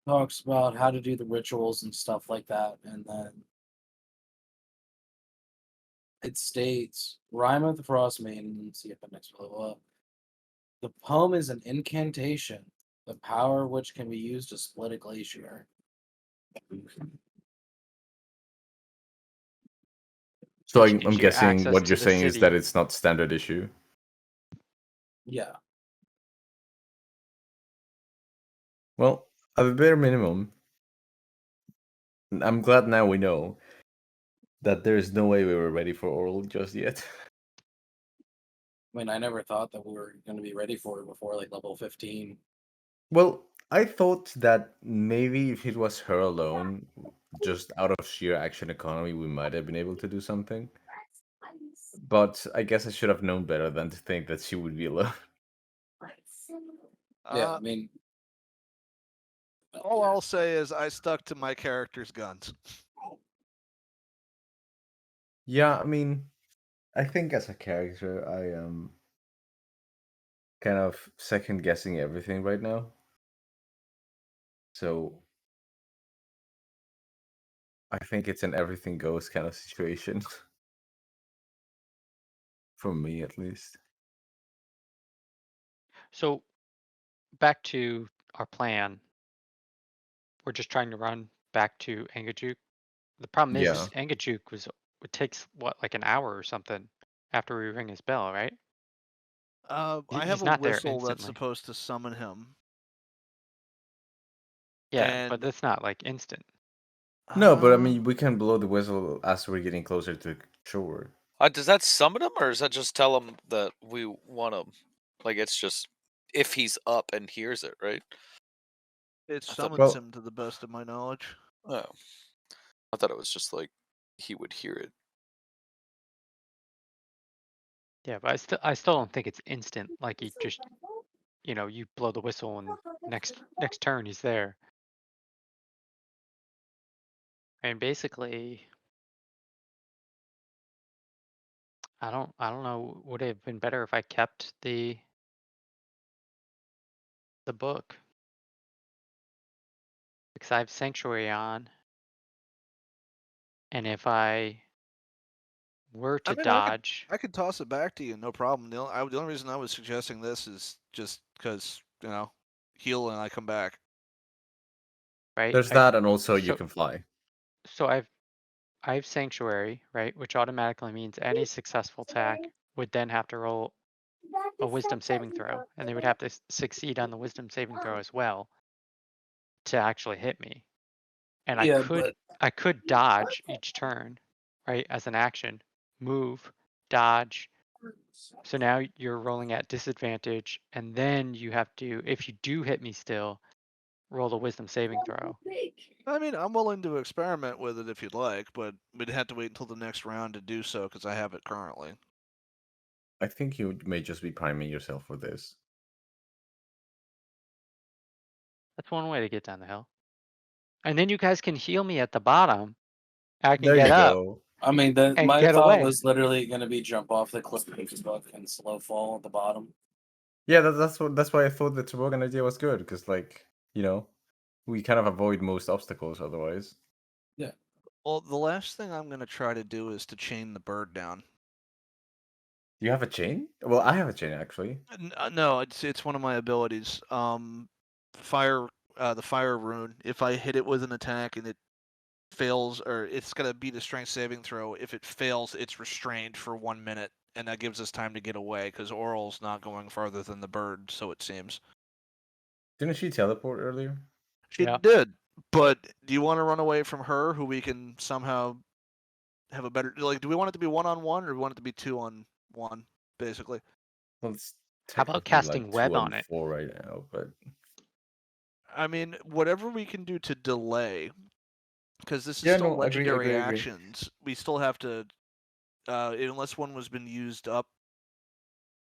E: talks about how to do the rituals and stuff like that, and then it states Rime of the Frostmaiden. Let's see if the next level up. The poem is an incantation, the power of which can be used to split a glacier.
B: So
C: Which
B: I'm
C: gives you
B: guessing
C: access
B: what
C: to
B: you're
C: the
B: saying is
C: city.
B: that it's not standard issue.
E: Yeah.
B: Well, at the bare minimum, I'm glad now we know that there's no way we were ready for oral just yet.
E: I mean, I never thought that we were going to be ready for it before like level 15.
B: Well, I thought that maybe if it was her alone, just out of sheer action economy, we might have been able to do something. But I guess I should have known better than to think that she would be alone.
E: Yeah,
D: Uh,
E: I mean,
D: all I'll say is I stuck to my character's guns.
B: Yeah, I mean, I think as a character, I am kind of second guessing everything right now. So I think it's an everything goes kind of situation. For me, at least.
C: So back to our plan. We're just trying to run back to Angajuk. The problem is
B: Yeah.
C: Angajuk it takes what, like an hour or something after we ring his bell, right?
D: I have
C: He's
D: a
C: not there
D: whistle that's
C: instantly.
D: supposed to summon him.
C: Yeah, but
D: And
C: that's not like instant.
B: No, but I mean, we can blow the whistle as we're getting closer to shore.
F: Does that summon him, or does that just tell him that we want him? Like, it's just if he's up and hears it, right?
D: it
F: I thought-
D: summons
B: Well-
D: him to the best of my knowledge.
F: Oh, I thought it was just like he would hear it.
C: Yeah, but I still don't think it's instant. Like you just, you blow the whistle and next turn he's there. And basically, I don't know. Would it have been better if I kept the book? Because I have Sanctuary on. And if I were to
D: I mean,
C: dodge,
D: I could toss it back to you, no problem. The only reason I was suggesting this is just because, heal and I come back.
C: right?
B: There's that, and also you
C: so-
B: can fly.
C: So I have Sanctuary, right? Which automatically means any successful attack would then have to roll a Wisdom saving throw, and they would have to succeed on the Wisdom saving throw as well to actually hit me. And
E: yeah, but
C: I could dodge each turn, right, as an action, move, dodge. So now you're rolling at disadvantage, and then you have to, if you do hit me still, roll the Wisdom saving throw.
D: I mean, I'm willing to experiment with it if you'd like, but we'd have to wait until the next round to do so because I have it currently.
B: I think you may just be priming yourself for this.
C: That's one way to get down the hill. And then you guys can heal me at the bottom. I can
B: There
C: get
B: you
C: up.
B: go.
E: I mean,
C: And
E: my
C: get
E: thought
C: away.
E: was literally going to be jump off the cliff with the book and slow fall at the bottom.
B: Yeah, that's why I thought the toboggan idea was good, because we kind of avoid most obstacles otherwise.
D: Well, the last thing I'm going to try to do is to chain the bird down.
B: You have a chain? Well, I have a chain actually.
D: No, it's one of my abilities. Fire, the fire rune. If I hit it with an attack and it fails, or it's gonna beat a strength saving throw. If it fails, it's restrained for 1 minute, and that gives us time to get away because Oral's not going farther than the bird, so it seems.
B: Didn't she teleport earlier?
D: She
C: Yeah.
D: did, but do you want to run away from her, who we can somehow have a better like? Do we want it to be 1-on-1, or do we want it to be 2-on-1, basically?
B: Well, it's
C: How about
B: technically
C: casting
B: like
C: web
B: 2
C: on
B: and
C: it?
B: 4 right now, but
D: I mean, whatever we can do to delay, because this is
B: Yeah,
D: still
B: no, agree,
D: legendary
B: agree, agree.
D: actions. We still have to, unless one was been used up.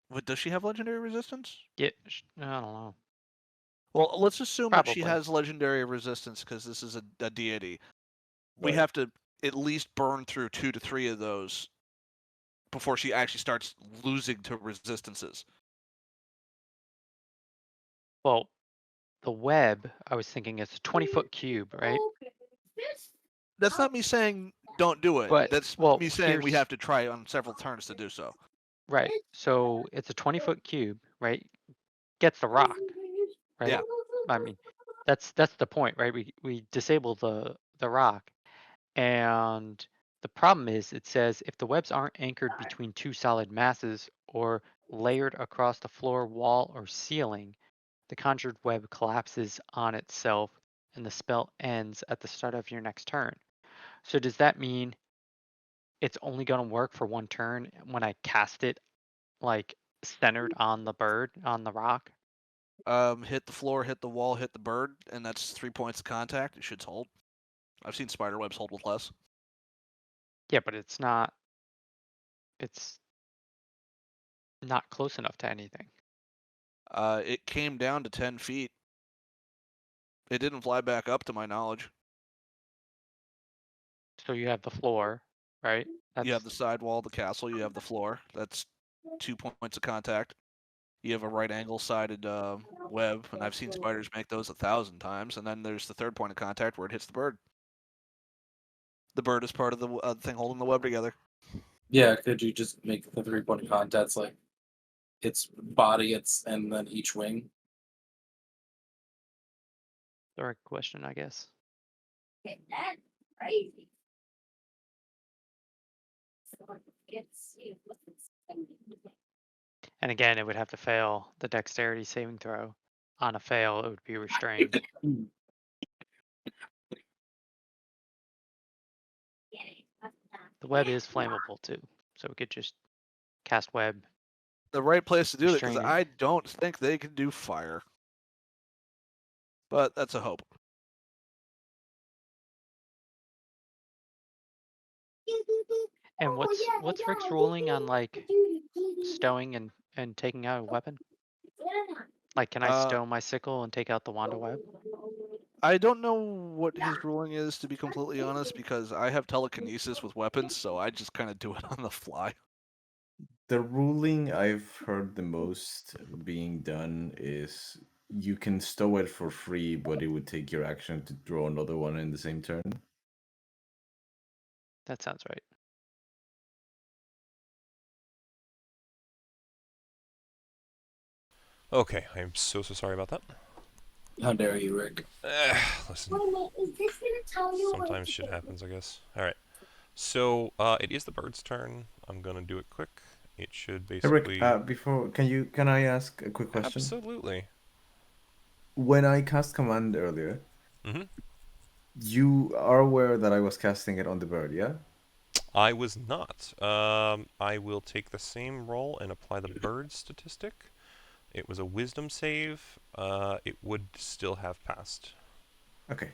D: But does she have legendary resistance?
C: I don't know.
D: Well, let's assume that she
C: Probably.
D: has legendary resistance because this is a deity. We
B: Right.
D: have to at least burn through 2 to 3 of those before she actually starts losing to resistances.
C: Well, the web, I was thinking, is a 20-foot cube, right?
D: That's not me saying don't do it.
C: But,
D: That's
C: well,
D: me saying we
C: here's-
D: have to try on several turns to do so.
C: Right. So it's a 20-foot cube, right? Gets the rock, right?
D: Yeah.
C: I mean, that's the point, right? We disable the rock, and the problem is it says if the webs aren't anchored between two solid masses or layered across the floor, wall, or ceiling, the conjured web collapses on itself, and the spell ends at the start of your next turn. So does that mean it's only going to work for one turn when I cast it, like centered on the bird, on the rock?
D: Hit the floor, hit the wall, hit the bird, and that's 3 points of contact. It should hold. I've seen spider webs hold with less.
C: Yeah, but it's not. It's not close enough to anything.
D: It came down to 10 feet. It didn't fly back up to my knowledge.
C: So you have the floor, right?
D: You have the sidewall, the castle, you have the floor. That's 2 points of contact. You have a right angle sided web, and I've seen spiders make those 1,000 times. And then there's the third point of contact where it hits the bird. The bird is part of the thing holding the web together.
E: Yeah, could you just make the 3-point contacts like its body, and then each wing?
C: Direct question, I guess.
I: That's crazy. So it's
C: And again, it would have to fail the dexterity saving throw. On a fail, it would be restrained. The web is flammable too, so we could just cast web.
D: The right place to do it, because
C: Restrain it.
D: I don't think they can do fire. But that's a hope.
C: And what's Rick's ruling on like stowing and taking out a weapon? Like, can I stow my sickle and take out the wand of web?
D: I don't know what his ruling is, to be completely honest, because I have telekinesis with weapons, so I just kind of do it on the fly.
B: The ruling I've heard the most being done is you can stow it for free, but it would take your action to draw another one in the same turn.
C: That sounds right.
A: Okay, I'm so sorry about that.
E: How dare you, Rick?
A: Listen,
I: Is this gonna tell you?
A: sometimes shit happens, I guess. Alright, so it is the bird's turn. I'm gonna do it quick. It should
B: Hey,
A: basically...
B: Rick, can I ask a quick question?
A: Absolutely.
B: When I cast command earlier,
A: Mhm.
B: you are aware that I was casting it on the bird, yeah?
A: I was not. I will take the same roll and apply the bird statistic. It was a wisdom save. It would still have passed.
B: Okay.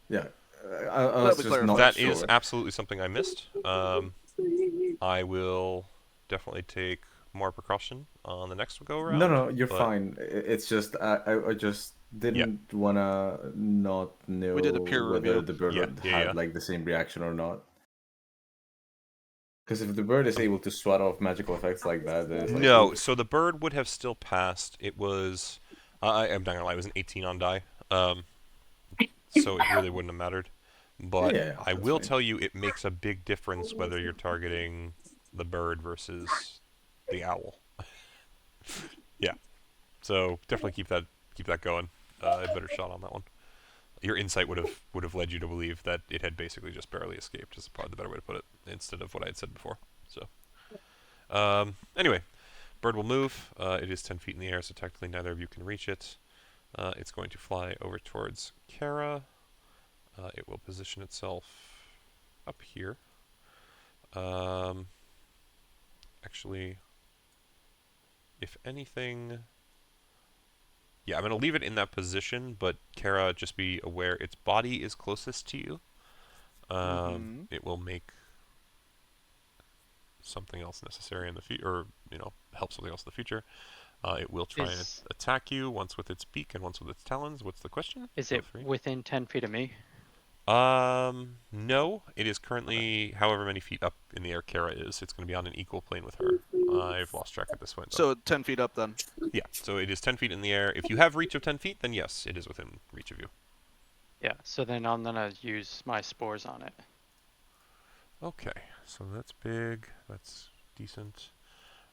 B: Yeah. I was
D: That'll be
B: just
D: clarified.
B: not
A: That
B: sure.
A: is absolutely something I missed. I will definitely take more precaution on the next go around.
B: No, you're
A: but
B: fine. It's just I just didn't wanna not know
D: We did a peer
B: whether
D: review.
B: the bird
A: Yeah,
B: would
A: yeah,
B: have
A: yeah.
B: like the same reaction or not. Because if the bird is able to swat off magical effects like that, then it's like,
A: No,
B: oof.
A: so the bird would have still passed. It was... I'm not gonna lie, it was an 18 on die. So it really wouldn't have mattered. But
B: Yeah,
A: I
B: that's
A: will
B: fine.
A: tell you, it makes a big difference whether you're targeting the bird versus the owl. Yeah. So definitely keep that going. A better shot on that one. Your insight would have led you to believe that it had basically just barely escaped. Is probably the better way to put it, instead of what I had said before. So, anyway, bird will move. It is 10 feet in the air, so technically neither of you can reach it. It's going to fly over towards Kara. It will position itself up here. Actually, if anything... Yeah, I'm going to leave it in that position, but Kara, just be aware its body is closest to you. It will make something else necessary in the future, or, help something else in the future. It will try and attack you, once with its beak and once with its talons. What's the question?
C: Is it within 10 feet of me?
A: No. It is currently however many feet up in the air Kara is. It's going to be on an equal plane with her. I've lost track at this point.
D: So 10 feet up then.
A: Yeah, so it is 10 feet in the air. If you have reach of 10 feet, then yes, it is within reach of you.
C: Yeah, so then I'm gonna use my spores on it.
A: Okay, so that's big. That's decent.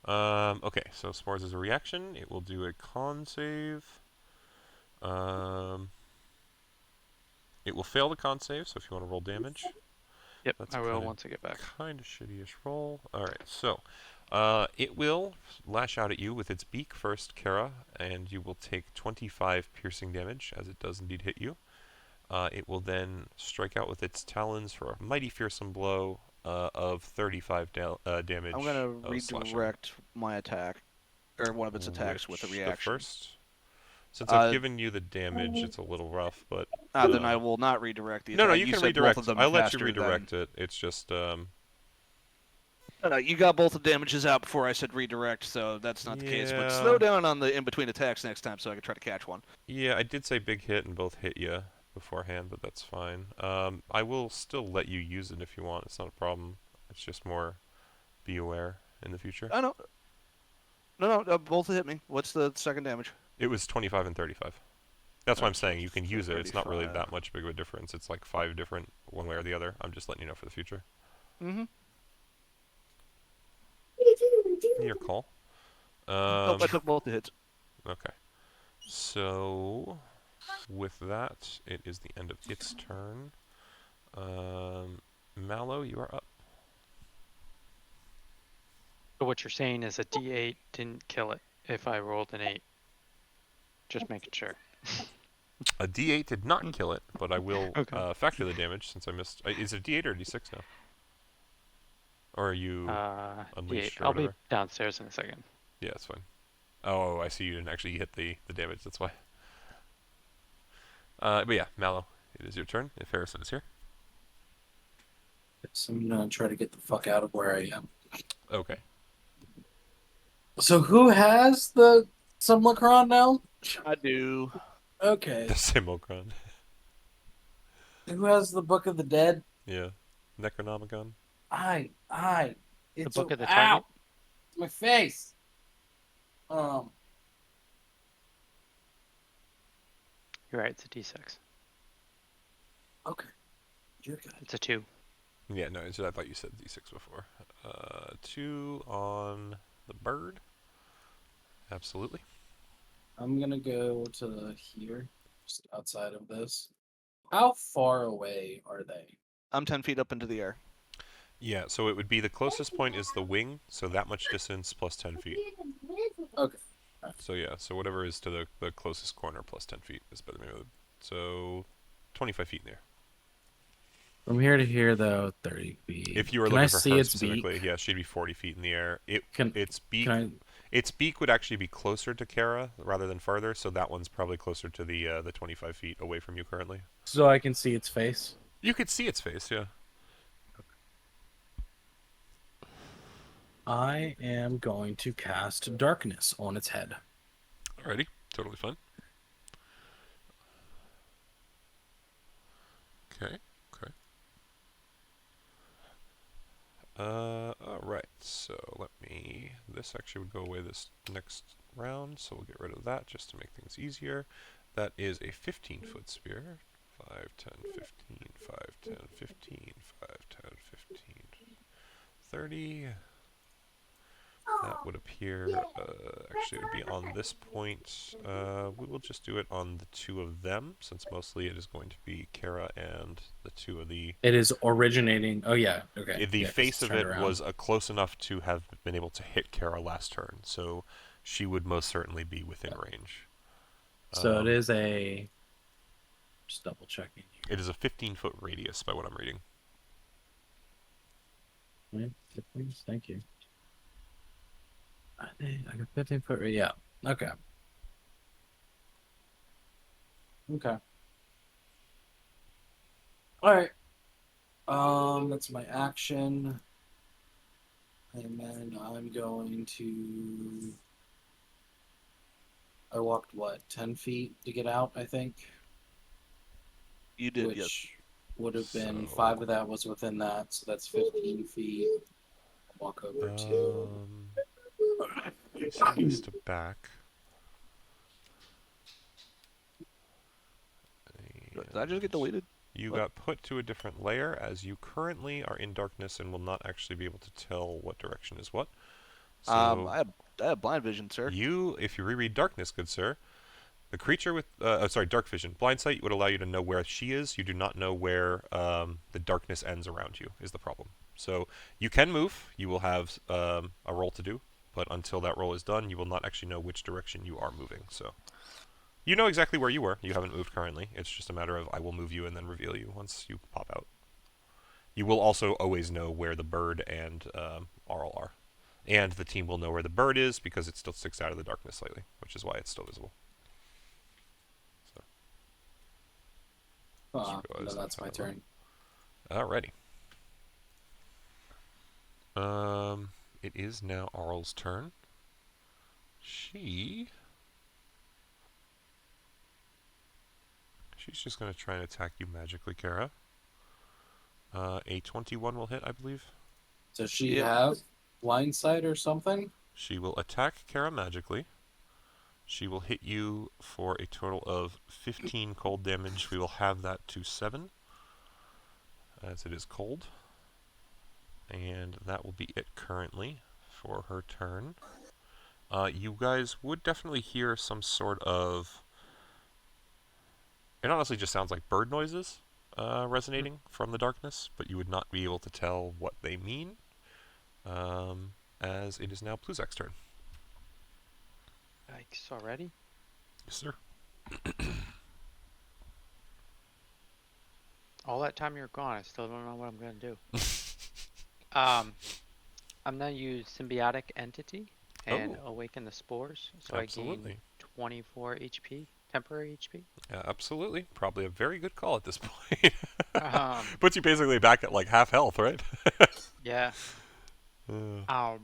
A: Okay, so spores is a reaction. It will do a con save. It will fail the con save, so if you want to roll damage.
C: Yep,
A: That's
C: I will once I get back.
A: Kind of shitty-ish roll. Alright, so it will lash out at you with its beak first, Kara, and you will take 25 piercing damage, as it does indeed hit you. It will then strike out with its talons for a mighty fearsome blow of 35 damage.
D: I'm going to redirect my attack, or one of its attacks with a reaction.
A: The first? Since I've given you the damage, it's a little rough, but...
D: Then I will not redirect the
A: No,
D: attack.
A: you can
D: said both
A: redirect.
D: of them
A: I'll let you
D: faster
A: redirect it. It's just...
D: No, you got both the damages out before I said redirect, so that's not the case. But slow down on the in-between attacks next time so I can try to catch one.
A: Yeah, I did say big hit and both hit you beforehand, but that's fine. I will still let you use it if you want. It's not a problem. It's just more be aware in the future.
D: Oh, no. No, both hit me. What's the second damage?
A: It was 25 and 35. That's why I'm saying you can use it. It's not really
D: 35.
A: that much big of a difference. It's like 5 different one way or the other. I'm just letting you know for the future.
D: Mm-hmm.
A: Your call.
D: I took both the hits.
A: Okay. So, with that, it is the end of its turn. Mallow, you are up.
C: So what you're saying is a D8 didn't kill it if I rolled an 8. Just making sure.
A: A D8 did not kill it, but I will
C: Okay.
A: factor the damage since I missed. Is it a D8 or a D6 now? Or are you unleashed
C: D8.
A: or
C: I'll
A: whatever?
C: be downstairs in a second.
A: Yeah, that's fine. Oh, I see you didn't actually hit the damage, that's why. But yeah, Mallow, it is your turn if Harrison is here.
E: So I'm gonna try to get the fuck out of where I am.
A: Okay.
E: So who has the Simulacron now?
D: I do.
E: Okay.
A: The Simulacron.
E: Who has the Book of the Dead?
A: Yeah. Necronomicon.
E: It's
C: Book of the
E: ow!
C: Target?
E: My face.
C: You're right, it's a D6.
E: Okay. You're good.
C: It's a 2.
A: Yeah, no, I thought you said D6 before. 2 on the bird. Absolutely.
E: I'm gonna go to here, just outside of this. How far away are they?
D: I'm 10 feet up into the air.
A: Yeah, so it would be the closest point is the wing, so that much distance plus 10 feet.
E: Okay.
A: So yeah, so whatever is to the closest corner plus 10 feet is better. So 25 feet in there.
E: From here to here, though, 30 feet.
A: If you were
E: Can I
A: looking for
E: see
A: her
E: its
A: specifically,
E: beak?
A: yeah, she'd be 40 feet in the air. Its beak,
E: Can
A: its beak would actually be closer to Kara rather than farther, so that one's probably closer to the 25 feet away from you currently.
E: so I can see its face?
A: You could see its face, yeah.
E: I am going to cast Darkness on its head.
A: Alrighty, totally fine. Okay. Alright, so this actually would go away this next round, so we'll get rid of that just to make things easier. That is a 15-foot spear. 5, 10, 15, 5, 10, 15, 5, 10, 15, 30. That would appear, actually it would be on this point. We will just do it on the 2 of them, since mostly it is going to be Kara and the 2 of the...
E: It is originating... Oh, yeah. Okay.
A: The
E: yeah,
A: face of it
E: around.
A: was close enough to have been able to hit Kara last turn, so she would most certainly be within range.
E: So it is a... Just double checking.
A: It is a 15-foot radius by what I'm reading.
E: Thank you. I got 15 foot. Yeah. Okay. Okay. All right. That's my action, and then I'm going to. I walked what 10 feet to get out. I think.
D: You did,
E: Which
D: yes.
E: would have been
A: So-
E: 5 of that was within that, so that's 15 feet. Walk over to.
A: Needs to back.
D: Did I just get deleted?
A: You
D: What?
A: got put to a different layer, as you currently are in darkness and will not actually be able to tell what direction is what. So
D: I have blind vision, sir.
A: if you reread darkness, good sir, the creature with, dark vision, blind sight would allow you to know where she is. You do not know where the darkness ends around you, is the problem. So you can move. You will have a roll to do, but until that roll is done, you will not actually know which direction you are moving. So you know exactly where you were. You haven't moved currently. It's just a matter of I will move you and then reveal you once you pop out. You will also always know where the bird and Arl are. And the team will know where the bird is because it still sticks out of the darkness slightly, which is why it's still visible.
E: No,
A: realize
E: that's my
A: how that
E: turn.
A: Alrighty. It is now Arl's turn. She's just going to try and attack you magically, Kara. A 21 will hit, I believe.
E: Does she
D: Yep.
E: have blind sight or something?
A: She will attack Kara magically. She will hit you for a total of 15 cold damage. We will have that to 7, as it is cold. And that will be it currently for her turn. You guys would definitely hear some sort of... It honestly just sounds like bird noises resonating from the darkness, but you would not be able to tell what they mean, as it is now Pluzak's turn.
C: Yikes already?
A: Yes, sir.
C: All that time you're gone, I still don't know what I'm gonna do. I'm gonna use Symbiotic Entity and awaken the spores, so I gain
A: Absolutely.
C: 24 HP, temporary HP.
A: Yeah, absolutely. Probably a very good call at this point.
C: Um,
A: Puts you basically back at like half health, right?
C: yeah.
A: Uh,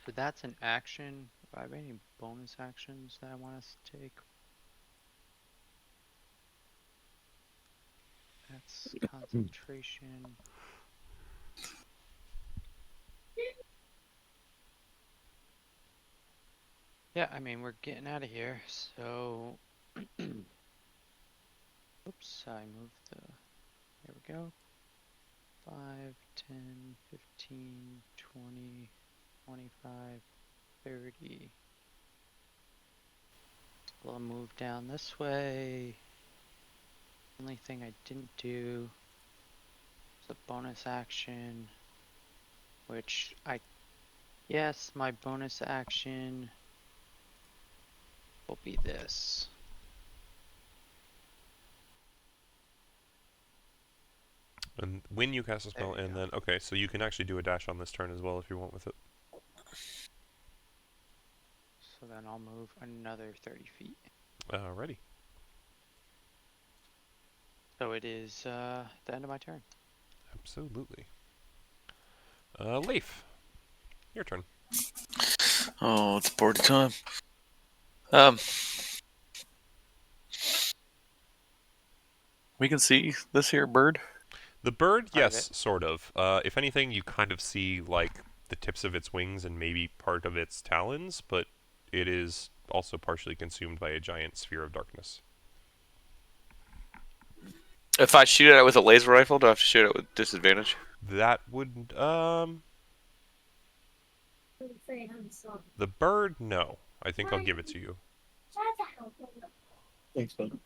C: So that's an action. Do I have any bonus actions that I want us to take? That's concentration. Yeah, I mean, we're getting out of here, so... Oops, I moved the... There we go. 5, 10, 15, 20, 25, 30. We'll move down this way. Only thing I didn't do is a bonus action, which yes, my bonus action will be this.
A: and when you cast a
C: There
A: spell,
C: you
A: and
C: go.
A: then okay, so you can actually do a dash on this turn as well if you want with it.
C: So then I'll move another 30 feet.
A: Alrighty.
C: So it is the end of my turn.
A: Absolutely. Leif, your turn.
F: Oh, it's party time. Um, we can see this here bird.
A: The bird,
C: Part of
A: yes, sort of. If anything, you kind of see like the tips of its wings and maybe part of its talons, but it is also partially consumed by a giant sphere of darkness.
F: If I shoot it with a laser rifle, do I have to shoot it with disadvantage?
A: That would the bird, no. I think I'll give it to you.
E: Thanks, bud.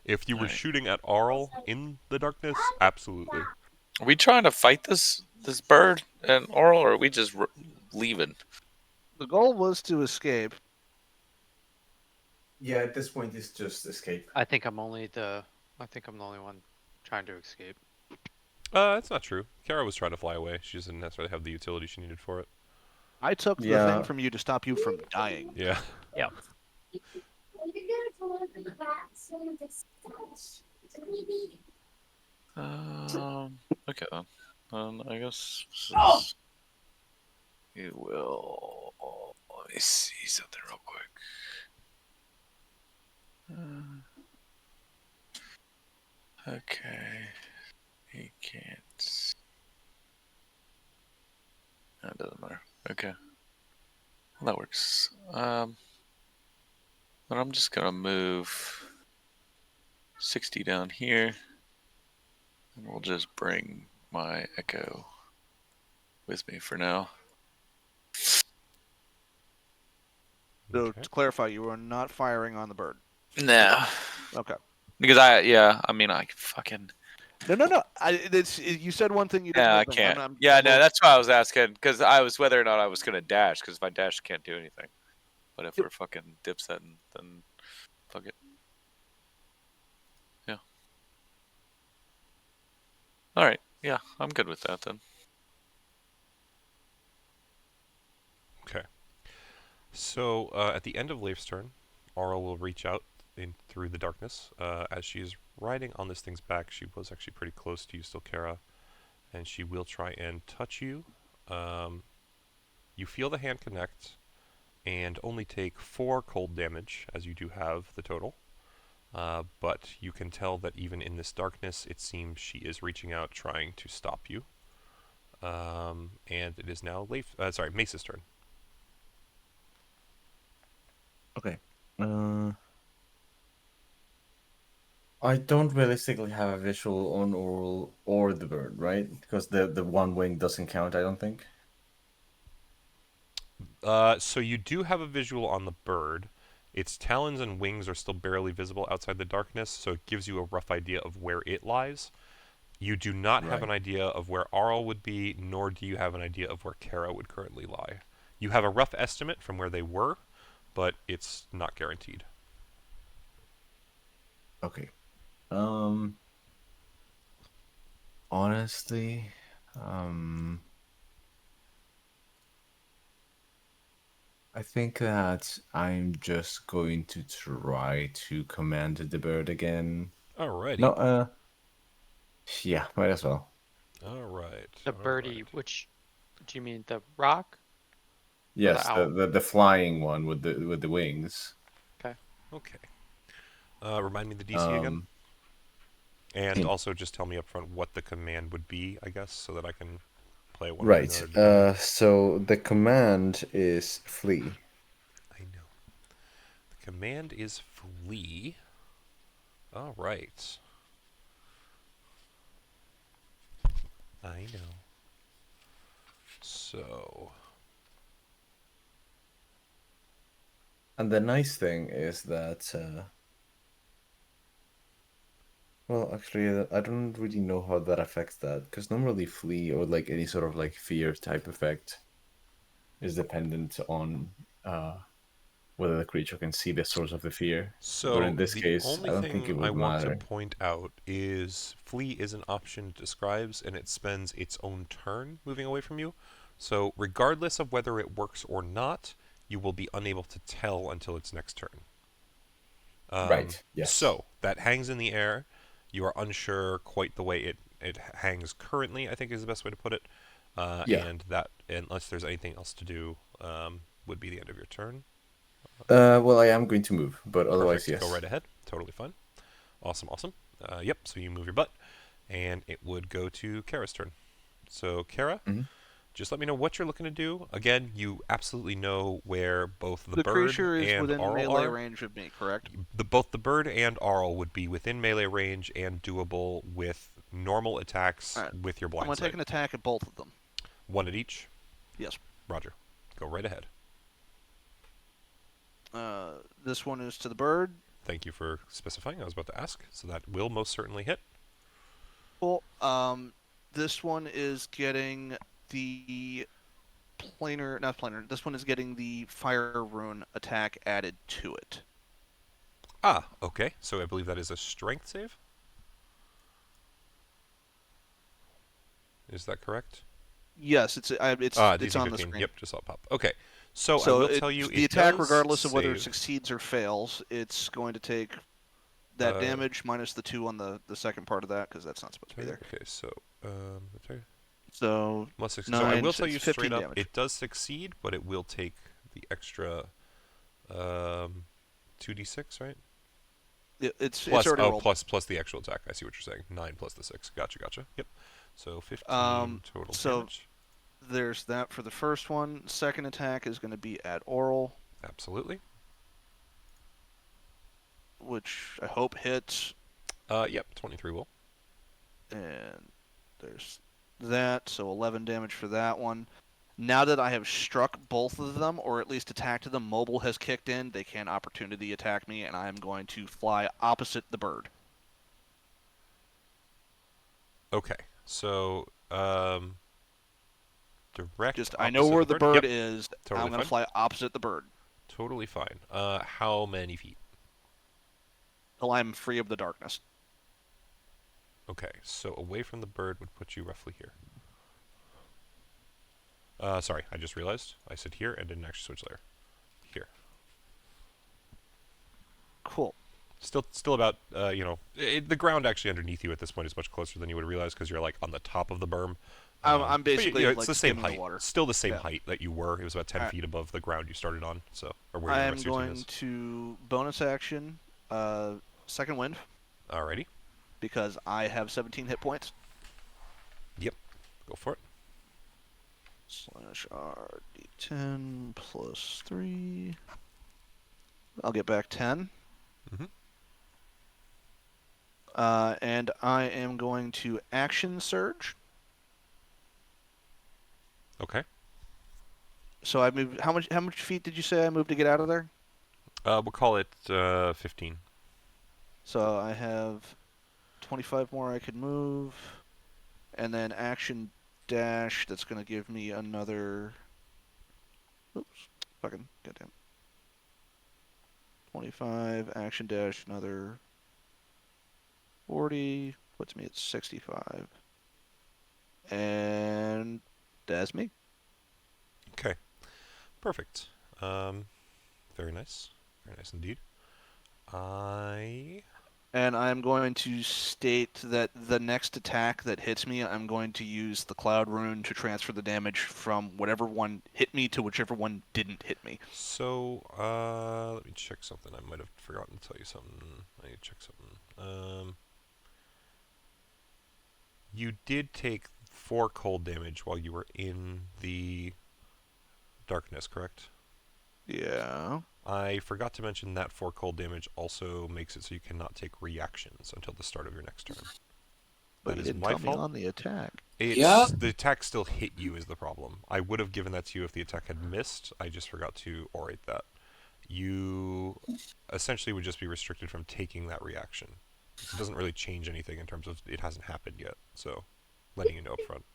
A: If you were
F: Alright.
A: shooting at Arl in the darkness, absolutely.
F: Are we trying to fight this bird and Oral, or are we just leaving?
D: The goal was to escape.
B: Yeah, at this point, it's just escape.
C: I think I'm the only one trying to escape.
A: That's not true. Kara was trying to fly away. She doesn't necessarily have the utility she needed for it.
D: I took the
B: Yeah.
D: thing from you to stop you from dying.
A: Yeah.
F: Okay then. I guess you will. Let me see something real quick. Okay. He can't. No, it doesn't matter. Okay. Well, that works. But I'm just gonna move 60 down here, and we'll just bring my Echo with me for now.
D: So
A: Okay.
D: to clarify, you are not firing on the bird.
F: No.
D: Okay.
F: Because I mean, I fucking.
D: No. You said one thing. You did
F: Yeah, I
D: another thing.
F: can't.
D: I'm
F: Yeah,
D: a
F: no,
D: little-
F: that's why I was asking. Because I was whether or not I was going to dash. Because if I dash, I can't do anything. But if we're fucking dipsetting, then fuck it. Yeah. Alright. Yeah, I'm good with that then.
A: Okay. So at the end of Leif's turn, Arl will reach out in through the darkness. As she is riding on this thing's back, she was actually pretty close to you still, Kara, and she will try and touch you. You feel the hand connect, and only take 4 cold damage, as you do have the total. But you can tell that even in this darkness, it seems she is reaching out, trying to stop you. And it is now Mace's turn.
B: Okay. I don't realistically have a visual on Oral or the bird, right? Because the one wing doesn't count, I don't think.
A: So you do have a visual on the bird. Its talons and wings are still barely visible outside the darkness, so it gives you a rough idea of where it lies. You do not have an
B: Right.
A: idea of where Arl would be, nor do you have an idea of where Kara would currently lie. You have a rough estimate from where they were, but it's not guaranteed.
B: Okay. Honestly, I think that I'm just going to try to command the bird again.
A: Alrighty.
B: No, yeah, might as well.
A: Alright.
C: The birdie, which do you mean the rock?
B: Yes,
C: owl?
B: the flying one with the wings.
A: Okay. Remind me the DC again. And also just tell me up front what the command would be, I guess, so that I can play one way or
B: Right.
A: another.
B: So the command is flee.
A: I know. The command is flee. Alright. I know. So...
B: And the nice thing is that, well, actually, I don't really know how that affects that, because normally flee or like any sort of like fear type effect is dependent on whether the creature can see the source of the fear. But
A: So
B: in this
A: the
B: case,
A: only
B: I don't think
A: thing
B: it
A: I
B: would
A: want to
B: matter.
A: point out is flee is an option it describes, and it spends its own turn moving away from you. So regardless of whether it works or not, you will be unable to tell until its next turn.
B: Right. Yes.
A: So that hangs in the air. You are unsure quite the way it hangs currently, I think is the best way to put it.
B: Yeah.
A: And that, unless there's anything else to do, would be the end of your turn.
B: Well, I am going to move, but otherwise,
A: Perfect. Go
B: yes.
A: right ahead. Totally fine. Awesome, awesome. Yep, so you move your butt, and it would go to Kara's turn. So, Kara,
B: Mhm.
A: just let me know what you're looking to do. Again, you absolutely know where both the bird
D: creature is
A: and
D: within
A: Arl
D: melee
A: are.
D: range of me, correct?
A: Both the bird and Arl would be within melee range and doable with normal attacks
D: Alright.
A: with your
D: I'm
A: blind
D: gonna
A: sight.
D: take an attack at both of them.
A: One at each?
D: Yes.
A: Roger. Go right ahead.
D: This one is to the bird.
A: Thank you for specifying. I was about to ask. So that will most certainly hit.
D: Cool. This one is getting the not planar. This one is getting the fire rune attack added to it.
A: Ah, okay. So I believe that is a strength save? Is that correct?
D: Yes, it's
A: DC
D: on the
A: 15.
D: screen.
A: Yep, just saw it pop. Okay. So, I
D: So
A: will tell you
D: the
A: it
D: attack,
A: does
D: regardless of whether it
A: save.
D: succeeds or fails, it's going to take that damage minus the 2 on the second part of that, because that's not supposed to be there.
A: Okay, so okay.
D: So
A: So I
D: 9,
A: will tell
D: it's
A: you
D: 15
A: straight up,
D: damage.
A: it does succeed, but it will take the extra 2d6, right?
D: It's
A: Plus,
D: already rolled.
A: plus the actual attack. I see what you're saying. 9 plus the 6. Gotcha. Yep. So 15 total
D: so
A: damage.
D: There's that for the first one. Second attack is going to be at Oral,
A: Absolutely.
D: which I hope hits.
A: Yep. 23 will.
D: And there's that, so 11 damage for that one. Now that I have struck both of them, or at least attacked them, mobile has kicked in. They can opportunity attack me, and I am going to fly opposite the bird.
A: Okay. So direct.
D: I know where the bird
A: Yep.
D: is.
A: Totally
D: I'm going to
A: fine.
D: fly opposite the bird
A: Totally fine. How many feet?
D: till I'm free of the darkness.
A: Okay, so away from the bird would put you roughly here. Sorry, I just realized I said here and didn't actually switch layer. Here.
D: Cool.
A: still about the ground actually underneath you at this point is much closer than you would realize because you're like on the top of the berm.
D: I'm
A: But,
D: basically
A: it's
D: like
A: the same
D: skimming the
A: height.
D: water.
A: Still the same
D: Yeah.
A: height that you were. It was about 10
D: Alright.
A: feet above the ground you started on. So, or where
D: I
A: the
D: am
A: rest of your team
D: going
A: is.
D: to bonus action, second wind,
A: Alrighty.
D: because I have 17 hit points.
A: Yep. Go for it.
D: Slash RD10 plus 3. I'll get back 10.
A: Mhm.
D: And I am going to action surge.
A: Okay.
D: So I moved. How much feet did you say I moved to get out of there?
A: We'll call it 15.
D: So I have 25 more I could move, and then action dash. That's going to give me another. Oops. Fucking goddamn. 25 action dash another 40 puts me at 65. And that's me.
A: Okay. Perfect. Very nice. Very nice indeed.
D: And I'm going to state that the next attack that hits me, I'm going to use the Cloud Rune to transfer the damage from whatever one hit me to whichever one didn't hit me.
A: So, let me check something. I might have forgotten to tell you something. I need to check something. You did take 4 cold damage while you were in the darkness, correct?
D: Yeah.
A: I forgot to mention that 4 cold damage also makes it so you cannot take reactions until the start of your next turn.
D: But
A: That
D: you
A: is
D: didn't
A: my
D: tell me
A: fault.
D: on the attack.
E: Yeah.
A: The attack still hit you is the problem. I would have given that to you if the attack had missed. I just forgot to orate that. You essentially would just be restricted from taking that reaction. It doesn't really change anything in terms of it hasn't happened yet, so letting you know up front.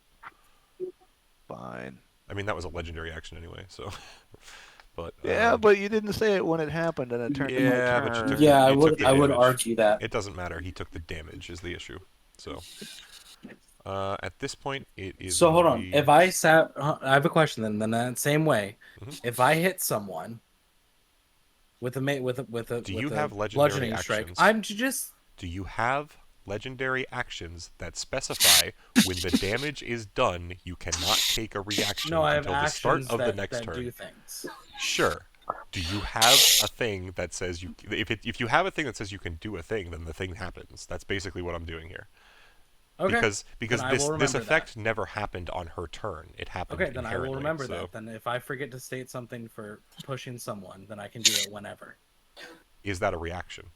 D: Fine.
A: I mean, that was a legendary action anyway, so. But
D: Yeah, but you didn't say it when it happened, and it turned to my
A: yeah, but you
D: turn.
A: took
E: Yeah,
A: you took the
E: I would
A: damage.
E: argue that.
A: It doesn't matter. He took the damage is the issue. So at this point, it is.
E: So hold
A: gonna
E: on.
A: be-
E: If I sat, I have a question. Then that same way,
A: Mhm.
E: if I hit someone with a
A: Do you have legendary
E: bludgeoning strike,
A: actions?
E: I'm just
A: Do you have legendary actions that specify when the damage is done, you cannot take a reaction
E: no. I have
A: until the start
E: actions
A: of the
E: that,
A: next
E: that
A: turn?
E: do things.
A: Sure. Do you have a thing that says you? If you have a thing that says you can do a thing, then the thing happens. That's basically what I'm doing here.
E: Okay.
A: Because
E: Then I will
A: this
E: remember
A: effect never happened on her turn. It happened
E: Okay, then I will
A: inherently.
E: remember
A: So
E: that. Then if I forget to state something for pushing someone, then I can do it whenever.
A: is that a reaction?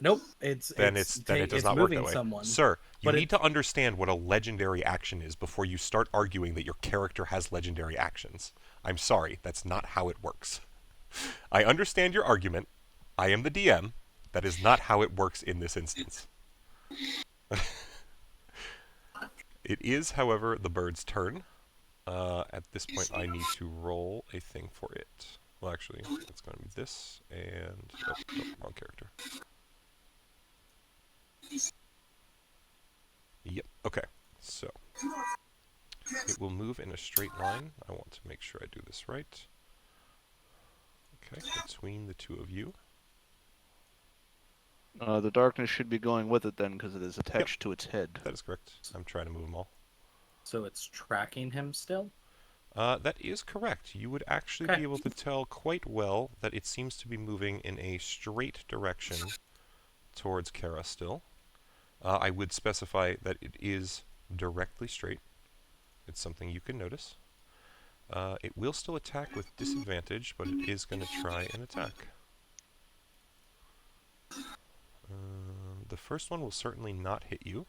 E: Nope, it's
A: Then it does
E: it's
A: not work that
E: moving
A: way.
E: someone.
A: Sir, you
E: but
A: need to understand what a legendary action is before you start arguing that your character has legendary actions. I'm sorry, that's not how it works. I understand your argument. I am the DM. That is not how it works in this instance. It is, however, the bird's turn. At this point, I need to roll a thing for it. Well, actually, it's going to be this, and... Oh, no, wrong character. Yep, okay. So, it will move in a straight line. I want to make sure I do this right. Okay, between the two of you.
D: The darkness should be going with it then, because it is attached to its head.
A: That is correct. I'm trying to move them all.
E: So it's tracking him still?
A: That is correct. You would actually
E: Okay.
A: be able to tell quite well that it seems to be moving in a straight direction towards Kara still. I would specify that it is directly straight. It's something you can notice. It will still attack with disadvantage, but it is going to try an attack. The first one will certainly not hit you.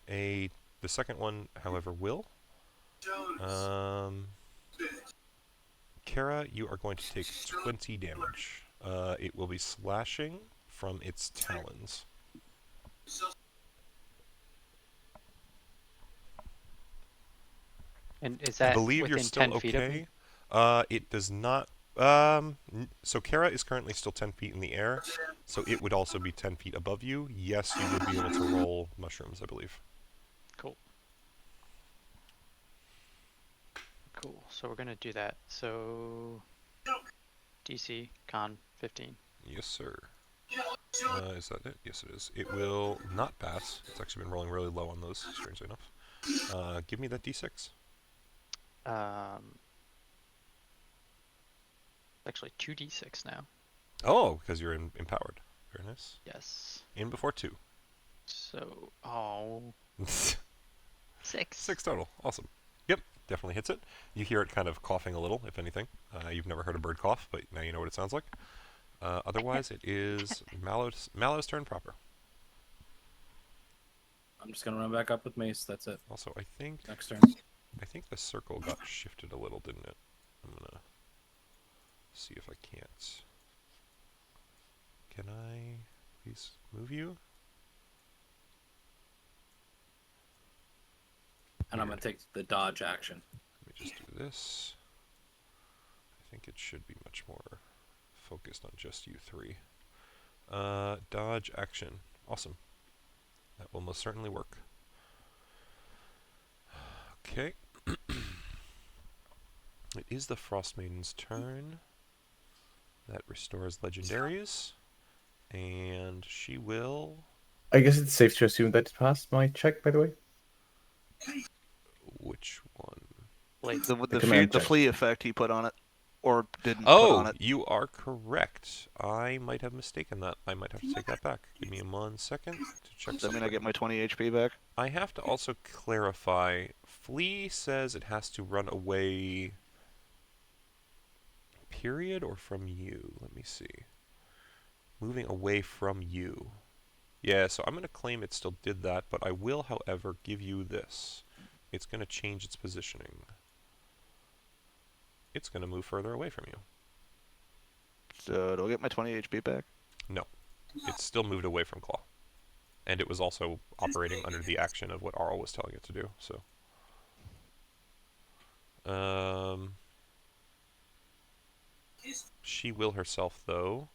A: The second one, however, will. Kara, you are going to take 20 damage. It will be slashing from its talons.
C: And is
A: I
C: that
A: believe
C: within
A: you're still
C: 10 feet of me?
A: okay. It does not. So Kara is currently still 10 feet in the air, so it would also be 10 feet above you. Yes, you would be able to roll mushrooms, I believe.
C: Cool. Cool. So we're gonna do that. So DC con 15.
A: Yes, sir. Is that it? Yes, it is. It will not pass. It's actually been rolling really low on those, strangely enough. Give me that d6.
C: Um, actually 2d6 now.
A: Oh, because you're empowered. Very nice.
C: Yes.
A: In before 2.
C: So, oh, 6.
A: 6 total. Awesome. Yep, definitely hits it. You hear it kind of coughing a little, if anything. You've never heard a bird cough, but now you know what it sounds like. Otherwise, it is Mallow's turn proper.
E: I'm just gonna run back up with mace. That's it.
A: Also, I think
E: Next turn.
A: the circle got shifted a little, didn't it? I'm gonna see if I can't. Can I please move you?
E: And I'm gonna take the dodge action.
A: Let me just do this. I think it should be much more focused on just you three. Dodge action. Awesome. That will most certainly work. Okay. It is the Frostmaiden's turn. That restores legendaries. And she will...
B: I guess it's safe to assume that it passed my check, by the way.
A: Which one?
C: Like,
D: The flea effect he put on it, or didn't put on
A: Oh,
D: it.
A: you are correct. I might have mistaken that. I might have to take that back. Give me 1 second to check
D: Does that mean
A: something.
D: I get my 20 HP back?
A: I have to also clarify. Flea says it has to run away... Period or from you? Let me see. Moving away from you. Yeah, so I'm going to claim it still did that, but I will, however, give you this. It's going to change its positioning. It's going to move further away from you.
D: So do I get my 20 HP back?
A: No. It's still moved away from Claw. And it was also operating under the action of what Arl was telling it to do, so... She will herself, though,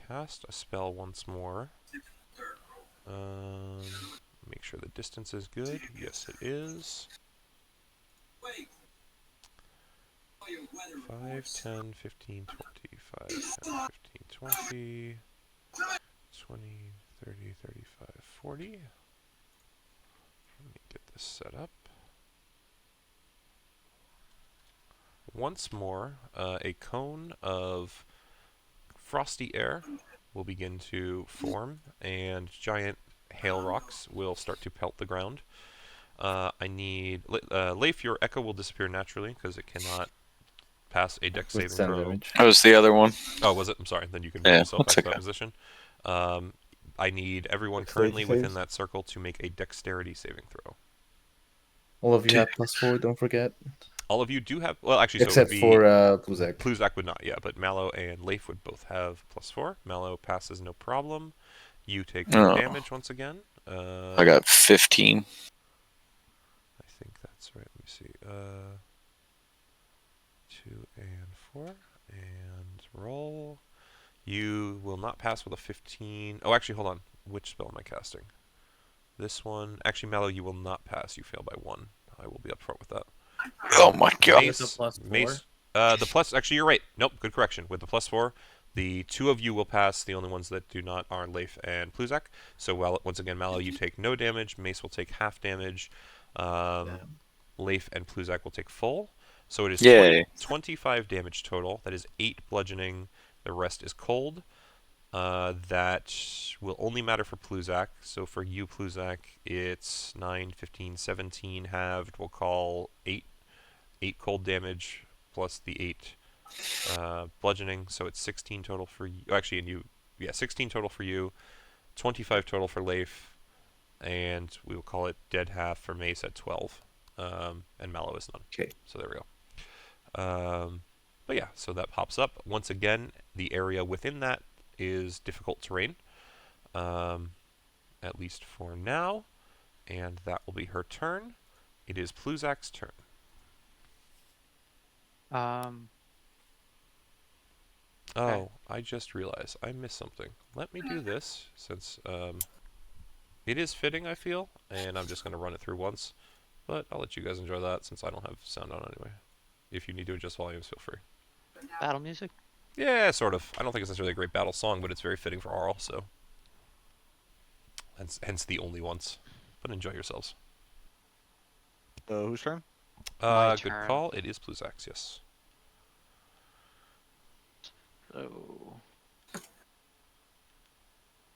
A: cast a spell once more. Make sure the distance is good. Yes, it is. 5, 10, 15, 20. 5, 10, 15, 20. 20, 30, 35, 40. Let me get this set up. Once more, a cone of frosty air will begin to form, and giant hail rocks will start to pelt the ground. I need... Leif, your echo will disappear naturally, because it cannot pass a dex saving
B: Withstand
A: throw.
B: damage.
F: That was the other one.
A: Oh, was it? I'm sorry. Then you can move
F: Yeah,
A: yourself back
F: that's
A: to that
F: okay.
A: position. I need everyone
B: Dexterity
A: currently within
B: saves?
A: that circle to make a dexterity saving throw.
B: All of you have +4, don't forget.
A: All of you do have... Well, actually, so
B: Except
A: it would be...
B: for Pluzak.
A: Pluzak would not, yeah, but Mallow and Leif would both have +4. Mallow passes no problem. You take no
F: Oh.
A: damage once again.
F: I got 15.
A: I think that's right. Let me see. 2 and 4. And roll. You will not pass with a 15. Oh, actually, hold on. Which spell am I casting? This one. Actually, Mallow, you will not pass. You fail by 1. I will be upfront with that.
F: Oh my god.
E: With the +4?
A: Mace. The plus. Actually, you're right. Nope. Good correction. With the +4, the 2 of you will pass. The only ones that do not are Leif and Pluzak. So, once again, Mallow, you take no damage. Mace will take half damage. Leif and Pluzak will take full. So it is
F: Yay.
A: 25 damage total. That is 8 bludgeoning. The rest is cold. That will only matter for Pluzak. So for you, Pluzak, it's 9, 15, 17 halved. We'll call 8 cold damage plus the 8 bludgeoning. So it's 16 total for you. Actually, and you, yeah, 16 total for you, 25 total for Leif, and we will call it dead half for Mace at 12. And Mallow is none.
B: Okay.
A: So there we go. But yeah, so that pops up. Once again, the area within that is difficult terrain, at least for now. And that will be her turn. It is Pluzak's turn. Oh, I just realized I missed something. Let me do this, since it is fitting, I feel, and I'm just going to run it through once. But I'll let you guys enjoy that, since I don't have sound on anyway. If you need to adjust volumes, feel free.
C: Battle music?
A: Yeah, sort of. I don't think it's necessarily a great battle song, but it's very fitting for Arl, so. Hence the only ones. But enjoy yourselves.
D: Whose turn?
C: My
A: Good
C: turn.
A: call. It is Pluzak's, yes.
C: So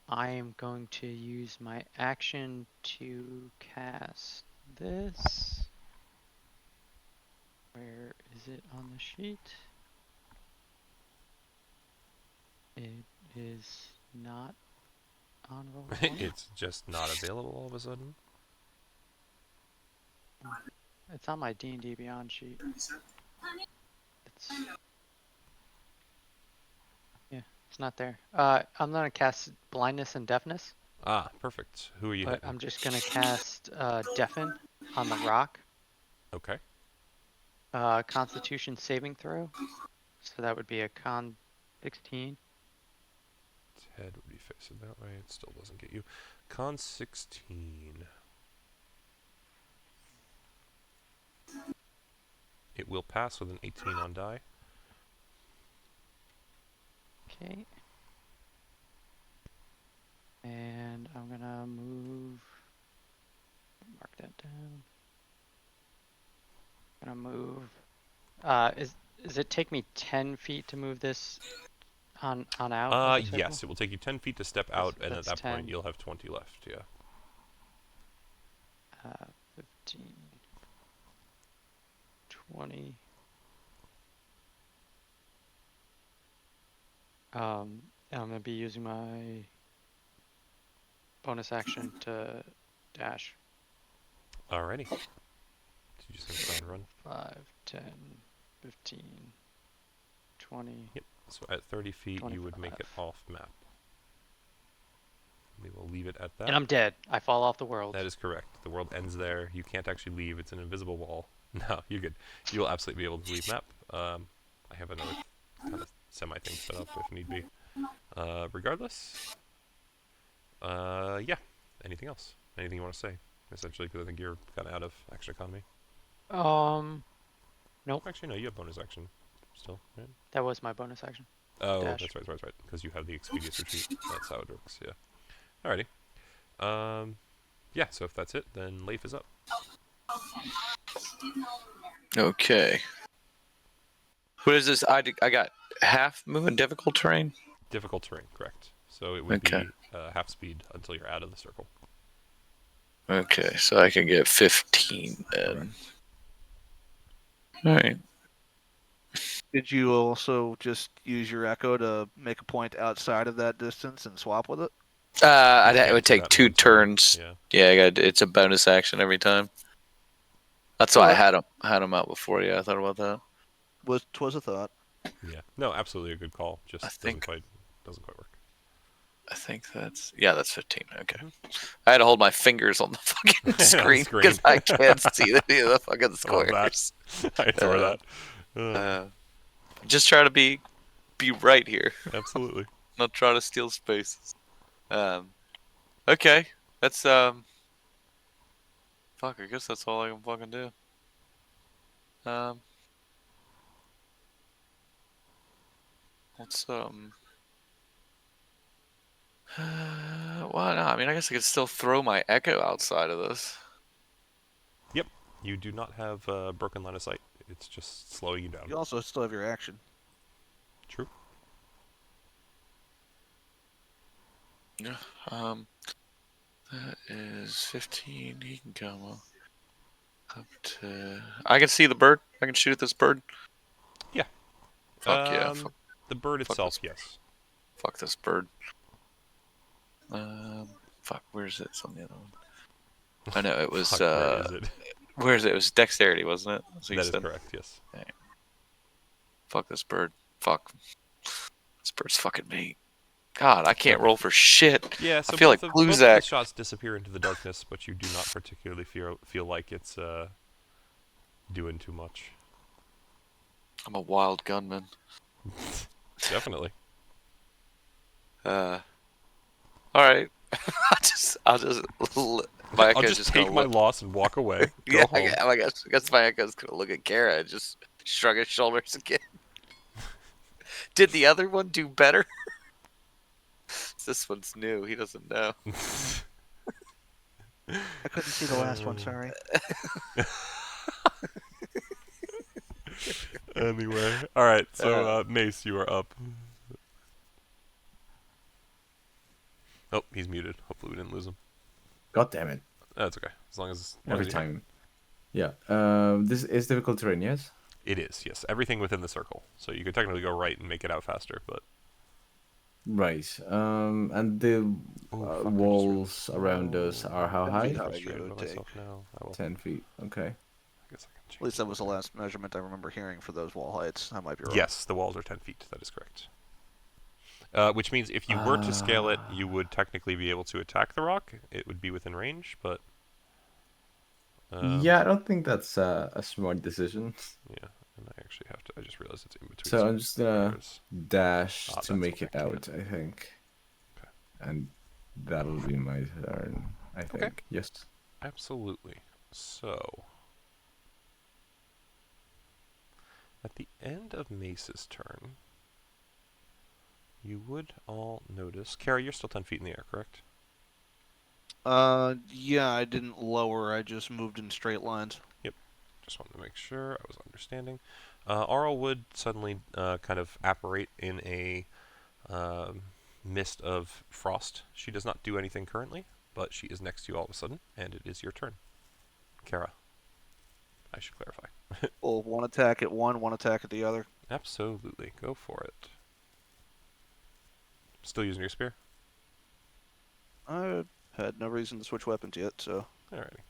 C: I am going to use my action to cast this. Where is it on the sheet? It is not on roll.
A: It's just not available all of a sudden.
C: It's on my D&D Beyond sheet. It's not there. I'm gonna cast blindness and deafness,
A: Ah, perfect. Who are you
C: but
A: hitting?
C: I'm just gonna cast deafen on the rock.
A: Okay.
C: Constitution saving throw. So that would be a con 16.
A: Its head would be facing that way. It still doesn't get you. Con 16. It will pass with an 18 on die.
C: Okay. And I'm gonna move. Mark that down. Gonna move. Does it take me 10 feet to move this on out? of the circle?
A: Yes, it will take you 10 feet to step out, and at
C: that's
A: that point
C: 10.
A: you'll have 20 left, yeah.
C: 15, 20. And I'm gonna be using my bonus action to dash.
A: Alrighty. So you just gonna try and run.
C: 5, 10, 15, 20.
A: Yep. So at 30 feet, you would make it
C: 25.
A: off map. We will leave it at that.
C: And I'm dead. I fall off the world.
A: That is correct. The world ends there. You can't actually leave. It's an invisible wall. No, you're good. You will absolutely be able to leave map. I have another kind of semi-thing set up if need be. Regardless. Yeah. Anything else? Anything you want to say? Essentially, because I think you're kind of out of action economy.
C: Nope.
A: Actually, no, you have bonus action still, right?
C: That was my bonus action.
A: Oh,
C: Dash.
A: that's right. Because you have the expedient retreat. That's how it works, yeah. Alrighty. Yeah, so if that's it, then Leif is up.
F: Okay. What is this? I got half move in difficult terrain.
A: Difficult terrain, correct. So it would
F: Okay.
A: be half speed until you're out of the circle.
F: Okay, so I can get 15 then. All right.
D: Did you also just use your echo to make a point outside of that distance and swap with it?
F: It
A: can't
F: would
A: do
F: take
A: that
F: 2
A: one turn,
F: turns.
A: Yeah.
F: Yeah, it's a bonus action every time. That's why I had him out before. Yeah, I thought about that.
D: Twas a thought.
A: Yeah. No, absolutely a good call. Just
F: I
A: doesn't
F: think-
A: quite work.
F: I think that's 15. Okay. I had to hold my fingers on the fucking screen
A: screen.
F: because I can't see the fucking
A: Love
F: squares.
A: that. I adore that.
F: Just try to be right here,
A: Absolutely.
F: not try to steal spaces. Okay, that's fuck. I guess that's all I can fucking do. What's well, no, I mean, I guess I could still throw my echo outside of this.
A: Yep. You do not have broken line of sight. It's just slowing you down.
D: You also still have your action.
A: True.
F: Yeah. That is 15. He can come up to. I can see the bird. I can shoot at this bird.
A: Yeah.
F: Fuck yeah.
A: The bird
F: fuck
A: itself,
F: this.
A: yes.
F: Fuck this bird. Fuck. Where's it? It's on the other one. I know it was.
A: Fuck, where is it?
F: Where is it? It was dexterity, wasn't it? That's what you
A: That is
F: said.
A: correct, yes.
F: Fuck this bird. Fuck. This bird's fucking me. God, I can't roll for shit.
A: Yeah, so
F: I feel like
A: both of the
F: Bluzak.
A: shots disappear into the darkness, but you do not particularly feel like it's doing too much.
F: I'm a wild gunman.
A: Definitely.
F: All right. I'll just. My
A: I'll
F: echo's
A: just
F: gonna
A: take my
F: look-
A: loss and walk away. Go
F: Yeah,
A: home.
F: I guess my echo's gonna look at Kara and just shrug his shoulders again. Did the other one do better? This one's new. He doesn't know.
D: I couldn't see the last one. Sorry.
A: Anyway, all right. So Mace, you are up. Oh, he's muted. Hopefully we didn't lose him.
B: God damn it!
A: That's okay. As long as
B: Every
A: he's-
B: time. Yeah. This is difficult terrain, yes.
A: It is, yes. Everything within the circle. So you could technically go right and make it out faster, but
B: Right. And the
A: fuck, I just
B: walls
A: realized-
B: around us are how
D: 10
B: high?
D: feet high.
A: frustrated
D: give or
A: with
D: take.
A: myself now. I will.
B: 10 feet. Okay.
A: I guess I can change
D: At least that was the
A: that.
D: last measurement I remember hearing for those wall heights. I might be wrong.
A: Yes, the walls are 10 feet. That is correct. Which means if you were to scale it, you would technically be able to attack the rock. It would be within range, but
B: Yeah, I don't think that's a smart decision.
A: yeah. And I actually have to. I just realized it's in between.
B: So
A: some
B: I'm just gonna
A: squares.
B: dash
A: Ah,
B: to
A: that's
B: make
A: what
B: it
A: I
B: out, I think.
A: Okay.
B: And that'll be my turn, I think.
A: Okay.
B: Yes.
A: Absolutely. So at the end of Mace's turn, you would all notice. Kara, you're still 10 feet in the air, correct?
D: Yeah, I didn't lower. I just moved in straight lines.
A: Just wanted to make sure I was understanding. Arl would suddenly kind of apparate in a mist of frost. She does not do anything currently, but she is next to you all of a sudden, and it is your turn. Kara, I should clarify.
D: Well, one attack at one attack at the other.
A: Absolutely, go for it. Still using your spear?
D: I had no reason to switch weapons yet, so.
A: Alrighty.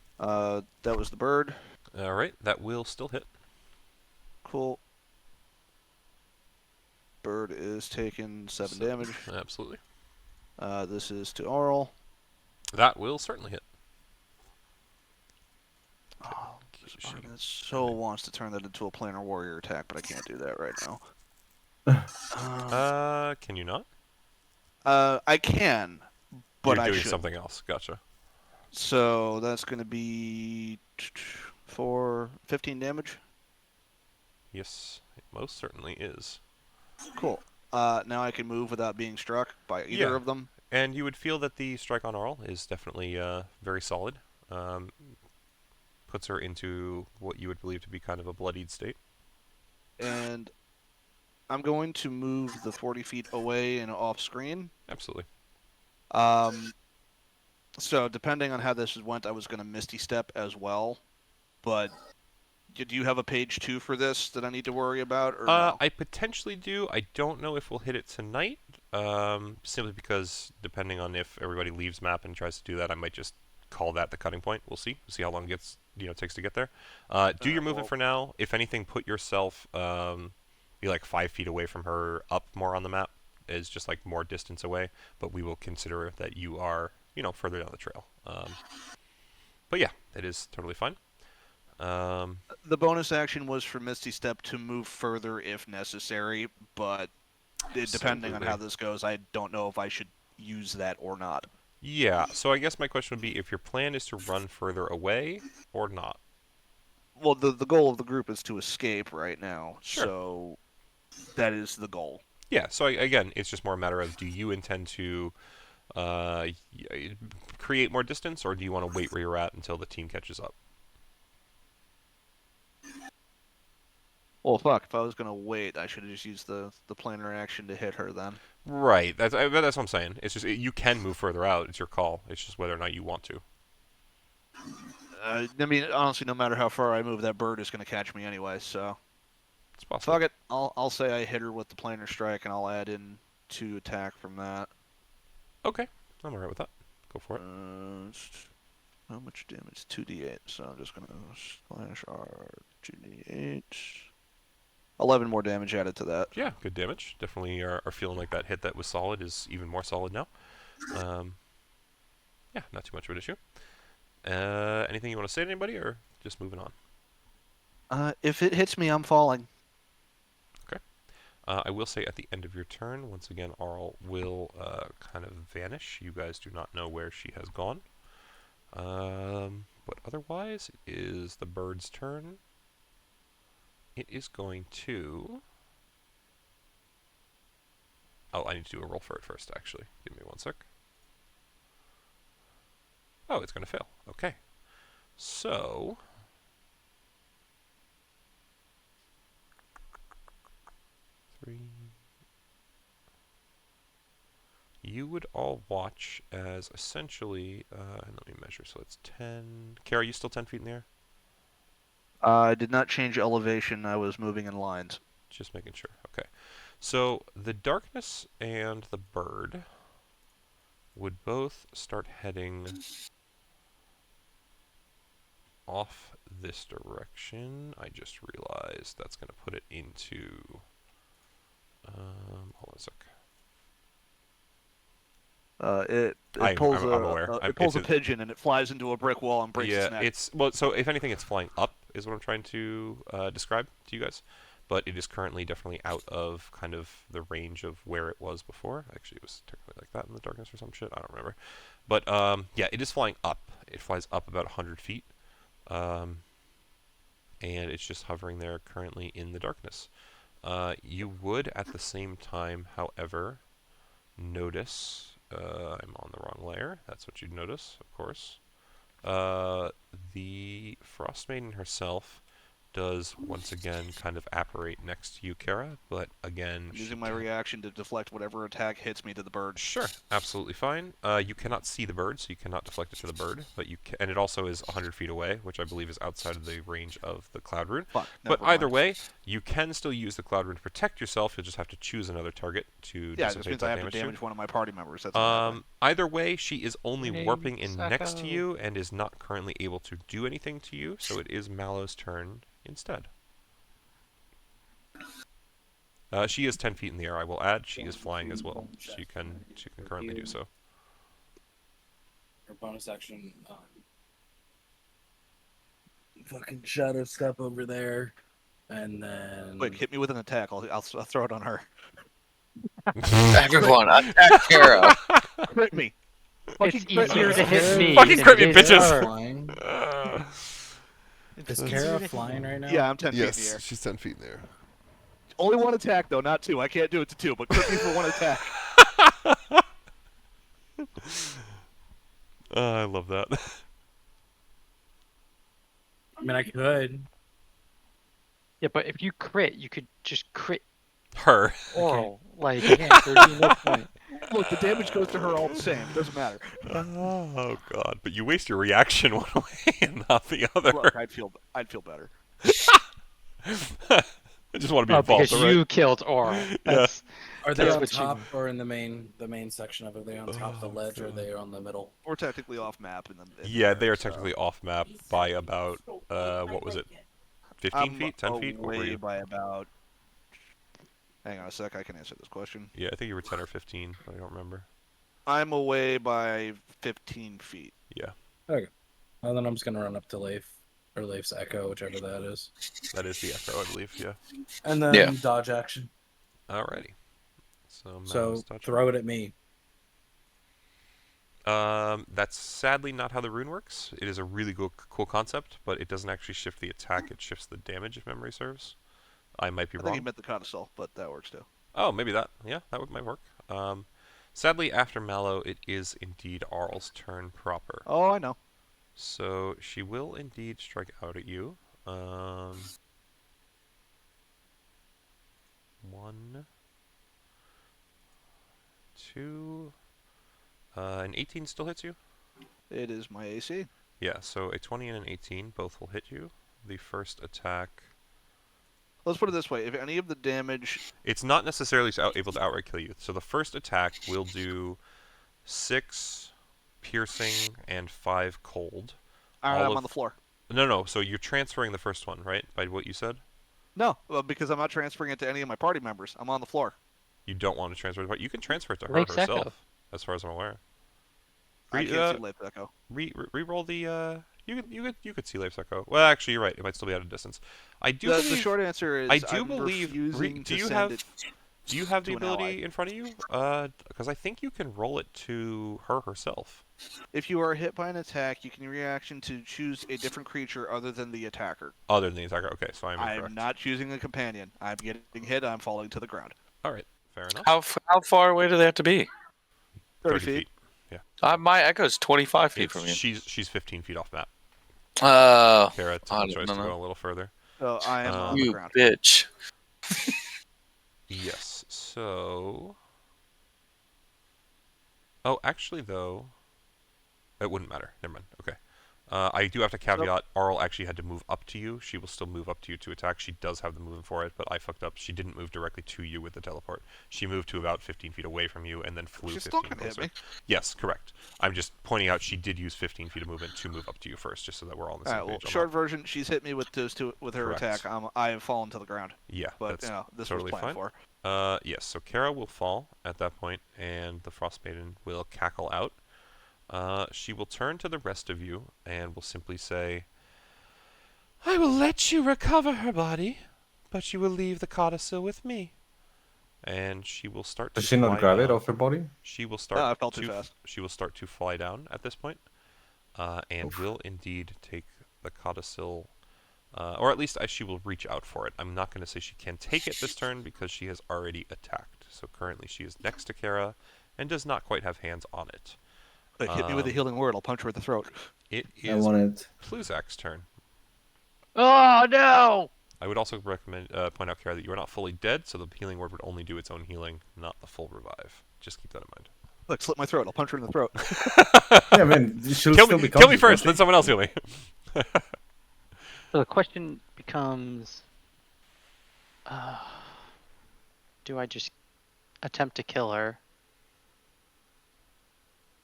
D: That was the bird.
A: Alright, that will still hit.
D: Cool. Bird is taking 7 damage.
A: Absolutely.
D: This is to Arl.
A: That will certainly hit.
D: Oh, this bird so wants to turn that into a planar warrior attack, but I can't do that right now.
A: Can you not?
D: I can, but
A: You're
D: I
A: doing
D: should.
A: something else. Gotcha.
D: So that's going to be for 15 damage.
A: Yes, it most certainly is.
D: Cool. Now I can move without being struck by either
A: Yeah.
D: of them.
A: And you would feel that the strike on Arl is definitely very solid. Puts her into what you would believe to be kind of a bloodied state.
D: And I'm going to move the 40 feet away and off screen.
A: Absolutely.
D: So depending on how this went, I was going to Misty Step as well. But do you have a page 2 for this that I need to worry about, or no?
A: I potentially do. I don't know if we'll hit it tonight. Simply because depending on if everybody leaves map and tries to do that, I might just call that the cutting point. We'll see. We'll see how long it takes to get there. Do your movement
D: well-
A: for now. If anything, put yourself be like 5 feet away from her, up more on the map, is just like more distance away. But we will consider that you are further down the trail. But yeah, it is totally fine.
D: The bonus action was for Misty Step to move further if necessary, but depending on how this goes, I don't know if I should use that or not.
A: Yeah, so I guess my question would be if your plan is to run further away or not.
D: Well, the goal of the group is to escape right now,
A: Sure.
D: so that is the goal.
A: Yeah, so again, it's just more a matter of do you intend to create more distance, or do you want to wait where you're at until the team catches up?
D: Well, fuck, if I was going to wait, I should have just used the planar action to hit her then.
A: Right, that's what I'm saying. It's just you can move further out. It's your call. It's just whether or not you want to.
D: I mean, honestly, no matter how far I move, that bird is going to catch me anyway, so...
A: It's possible.
D: Fuck it, I'll say I hit her with the planar strike, and I'll add in 2 attack from that.
A: Okay, I'm alright with that. Go for it.
D: How much damage? 2d8, so I'm just going to slash R 2d8. 11 more damage added to that.
A: Yeah, good damage. Definitely are feeling like that hit that was solid is even more solid now. Yeah, not too much of an issue. Anything you want to say to anybody, or just moving on?
D: If it hits me, I'm falling.
A: I will say at the end of your turn, once again, Arl will kind of vanish. You guys do not know where she has gone. But otherwise, it is the bird's turn. It is going to Oh, I need to do a roll for it first, actually. Give me 1 sec. Oh, it's going to fail. Okay. So... 3... You would all watch as essentially... and let me measure, so it's 10... Kara, are you still 10 feet in the air?
D: I did not change elevation. I was moving in lines.
A: Just making sure. Okay. So the darkness and the bird would both start heading off this direction. I just realized that's going to put it into... hold on a sec.
D: It
A: I'm
D: pulls
A: aware.
D: it pulls a
A: It's
D: pigeon and it flies into a brick wall and breaks its
A: yeah,
D: neck.
A: it's... Well, so if anything, it's flying up, is what I'm trying to describe to you guys. But it is currently definitely out of kind of the range of where it was before. Actually, it was technically like that in the darkness or some shit. I don't remember. But yeah, it is flying up. It flies up about 100 feet. And it's just hovering there currently in the darkness. You would, at the same time, however, notice... I'm on the wrong layer. That's what you'd notice, of course. The Frostmaiden herself does once again kind of apparate next to you, Kara, but again...
D: I'm using my reaction to deflect whatever attack hits me to the bird.
A: Sure, absolutely fine. You cannot see the bird, so you cannot deflect it to the bird, but you and it also is 100 feet away, which I believe is outside of the range of the Cloud Rune.
D: Fuck,
A: But
D: never
A: either
D: mind.
A: way, you can still use the Cloud Rune to protect yourself. You'll just have to choose another target to
D: Yeah, this
A: dissipate
D: means
A: that
D: I have to
A: damage to.
D: damage one of my party members. That's another way.
A: Either way, she is only
C: Hey,
A: warping in next to
C: Sacco.
A: you and is not currently able to do anything to you, so it is Mallow's turn instead. She is 10 feet in the air, I will add. She is flying as well. She can currently do so.
E: Her bonus action. Fucking shadow step over there, and then.
D: Quick, hit me with an attack. I'll throw it on her.
F: Everyone, attack Kara.
D: Crit me.
C: It's
D: Fucking crit
C: easier
D: me.
C: to hit me.
A: Fucking
C: than
A: crit
C: it
A: me,
C: is
A: bitches.
C: her.
E: Flying. Is Kara flying right now?
D: Yeah, I'm 10 feet in the
J: Yes,
D: air.
J: she's 10 feet in the air.
D: Only one attack though, not two. I can't do it to two, but crit me for one attack.
A: I love that.
E: I mean, I could.
C: Yeah, but if you crit, you could just crit
A: Her.
C: oral. Like, there'd be no point.
D: Look, the damage goes to her all the same. Doesn't matter.
A: Oh god, but you waste your reaction one way and not the other.
D: Look, I'd feel better.
A: I just want to be
C: Oh,
A: involved,
C: because
A: alright?
C: you killed oral. That's,
E: Are they
C: That's
E: on
C: what you-
E: top or in the main section of it? Are they on top of the ledge or are they on the middle?
D: We're technically off map in the
A: Yeah, they are
D: so
A: technically off map by about what was it? 15
D: I'm
A: feet? 10 feet? What were
D: away
A: you?
D: by about. Hang on a sec, I can answer this question.
A: Yeah, I think you were 10 or 15, but I don't remember.
D: I'm away by 15 feet.
A: Yeah,
E: Well, then I'm just gonna run up to Leif or Leif's Echo, whichever that is,
A: that is the echo, I believe, yeah.
E: and then
F: Yeah.
E: dodge action.
A: Alrighty. So,
E: So
A: Mal's touch.
E: throw it at me.
A: That's sadly not how the rune works. It is a really cool concept, but it doesn't actually shift the attack, it shifts the damage, if memory serves. I might be
D: I think he
A: wrong.
D: meant the Codicil, but that works too.
A: Oh, maybe that. Yeah, might work. Sadly, after Mallow, it is indeed Arl's turn proper.
D: Oh, I know.
A: So she will indeed strike out at you. 1, 2. An 18 still hits you?
D: It is my AC.
A: Yeah, so a 20 and an 18 both will hit you. The first attack...
D: Let's put it this way: if any of the damage,
A: It's not necessarily able to outright kill you. So the first attack will do 6 piercing and 5 cold.
D: alright,
A: All
D: I'm
A: of-
D: on the floor.
A: No, so you're transferring the first one, right? By what you said?
D: No, because I'm not transferring it to any of my party members. I'm on the floor.
A: You don't want to transfer it, but you can transfer it to her
C: Lake's
A: herself,
C: Echo.
A: as far as I'm aware.
D: I can't see Leif Echo.
A: Re-roll the. You could see Leif's Echo. Well, actually, you're right. It might still be at a distance. I do
D: The
A: believe.
D: short answer is
A: I do
D: I'm
A: believe.
D: refusing
A: Do
D: to
A: you
D: send
A: have?
D: it.
A: Do you have the
D: to an
A: ability
D: ally.
A: in front of you? Because I think you can roll it to her herself.
D: If you are hit by an attack, you can reaction to choose a different creature other than the attacker.
A: Other than the attacker. Okay, so I'm incorrect.
D: I'm not choosing a companion. I'm getting hit. I'm falling to the ground.
A: All right, Fair enough.
F: How far away do they have to be?
D: 30 feet.
F: My echo's 25 feet from you.
A: She's 15 feet off map.
F: Oh,
A: Kara took
F: I
A: the choice
F: don't
A: to
F: know.
A: go a little further.
D: So I am on the
F: You
D: ground.
F: bitch.
A: Yes. So. Oh, actually, though, it wouldn't matter. Never mind. Okay. I do have to caveat. Arl actually had to move up to you. She will still move up to you to attack. She does have the movement for it, but I fucked up. She didn't move directly to you with the teleport. She moved to about 15 feet away from you and then flew
D: She's
A: 15
D: still gonna hit
A: closer.
D: me.
A: Yes, correct. I'm just pointing out she did use 15 feet of movement to move up to you first, just so that we're all on the same
D: Alright, well,
A: page. on
D: short version, she's hit me with those two with her
A: Correct.
D: attack. I have fallen to the ground.
A: Yeah,
D: But
A: that's
D: this
A: totally
D: was planned
A: fine.
D: for.
A: Yes, so Kara will fall at that point, and the Frostmaiden will cackle out. She will turn to the rest of you and will simply say, I will let you recover her body, but you will leave the Codicil with me. And she will start to
B: Does she not
A: fly
B: grab it
A: down.
B: off her body?
A: She will
D: I
A: start
D: fell too fast.
A: She will start to fly down at this point, and
B: Oof.
A: will indeed take the Codicil, or at least she will reach out for it. I'm not going to say she can take it this turn because she has already attacked. So currently she is next to Kara and does not quite have hands on it.
D: Hit me with a healing word. I'll punch her in the throat.
A: It
B: I
A: is
B: want it.
A: Pluzak's turn.
C: Oh no!
A: I would also recommend point out, Kara, that you are not fully dead, so the healing word would only do its own healing, not the full revive. Just keep that in mind.
D: Look, slit my throat. I'll punch her in the throat.
B: Yeah, I mean, she'll
A: kill
B: still
A: me,
B: be
A: kill me
B: conscious,
A: first, then
B: won't
A: someone else heal me.
C: So the question becomes, do I just attempt to kill her,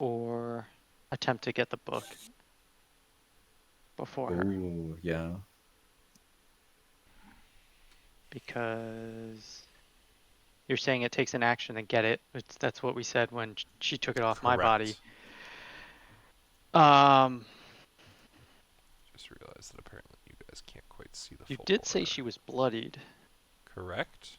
C: or attempt to get the book before
B: she?
C: her?
B: Ooh, yeah.
C: Because you're saying it takes an action to get it. That's what we said when she took it off my body.
A: Just realized that apparently you guys can't quite see the
C: You
A: full
C: did say
A: order.
C: she was bloodied.
A: Correct.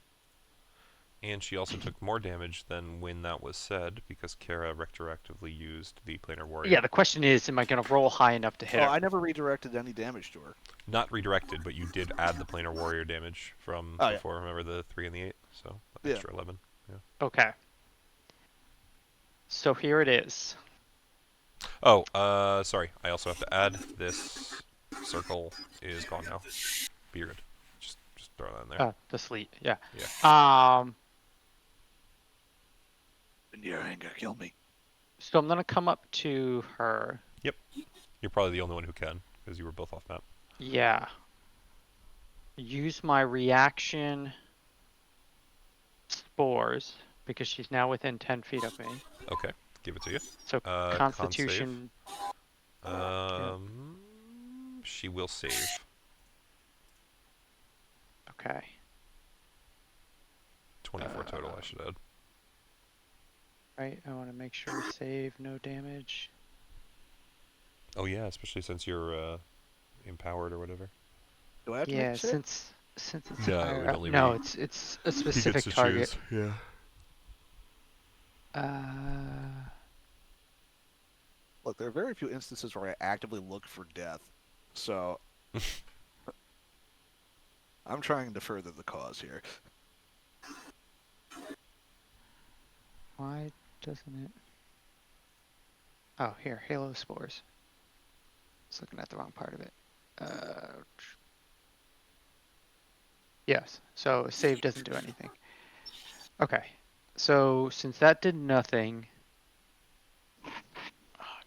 A: And she also took more damage than when that was said, because Kara retroactively used the Planar Warrior.
C: Yeah, the question is, am I going to roll high enough to hit
D: Oh,
C: her?
D: I never redirected any damage to her.
A: Not redirected, but you did add the Planar Warrior damage from
D: Oh, yeah.
A: before. Remember the 3 and the 8? So,
D: Yeah.
A: extra 11. Yeah.
C: Okay. So here it is.
A: Oh, sorry. I also have to add this circle is gone now. Beard. Just throw that in there.
C: The sleet. Yeah.
A: Yeah.
D: In your anger, kill me.
C: So I'm going to come up to her.
A: You're probably the only one who can, because you were both off map.
C: Yeah. Use my reaction spores, because she's now within 10 feet of me.
A: Okay, give it to you.
C: So
A: Con
C: Constitution.
A: save. She will save.
C: Okay.
A: 24 total, I should add.
C: Right. I want to make sure save, no damage.
A: Oh yeah, especially since you're empowered or whatever.
D: Do I have to
C: Yeah,
D: make shit?
C: since it's
A: No,
C: higher
A: it
C: up.
A: only
C: No,
A: really-
C: it's a specific target.
A: Yeah.
D: Look, there are very few instances where I actively look for death. So I'm trying to further the cause here.
C: Why doesn't it? Oh, here, Halo Spores. I was looking at the wrong part of it. Yes, so save doesn't do anything. Okay, so since that did nothing. Oh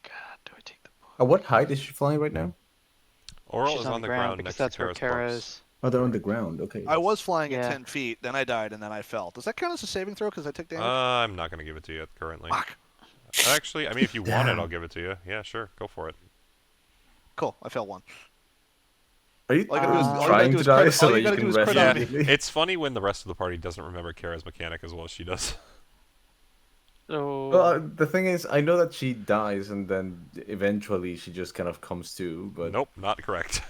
C: god, do I take the book?
B: At what height is she flying right now?
A: Oral
C: She's
A: is on the
C: ground
A: ground
C: because
A: next
C: that's
A: to
C: where
A: Kara's
C: Kara
A: corpse.
C: is.
B: Oh, they're on the ground. Okay.
D: I was flying
C: Yeah.
D: at 10 feet, then I died, and then I fell. Does that count as a saving throw because I took damage?
A: I'm not going to give it to you currently.
D: Fuck.
A: Actually, I mean, if you want it,
B: Damn.
A: I'll give it to you. Yeah, sure, go for it.
D: Cool, I fell one.
B: Are you
D: All you gotta do is- all you gotta
B: trying
D: do
B: to
D: is
B: die
D: crit-
B: so
D: all
B: that
D: you
B: you
D: gotta
B: can
D: do is
B: rest
D: crit on
A: Yeah,
D: me.
B: immediately?
A: it's funny when the rest of the party doesn't remember Kara's mechanic as well as she does.
C: So
B: Well, the thing is, I know that she dies and then eventually she just kind of comes to, but
A: Nope, not correct.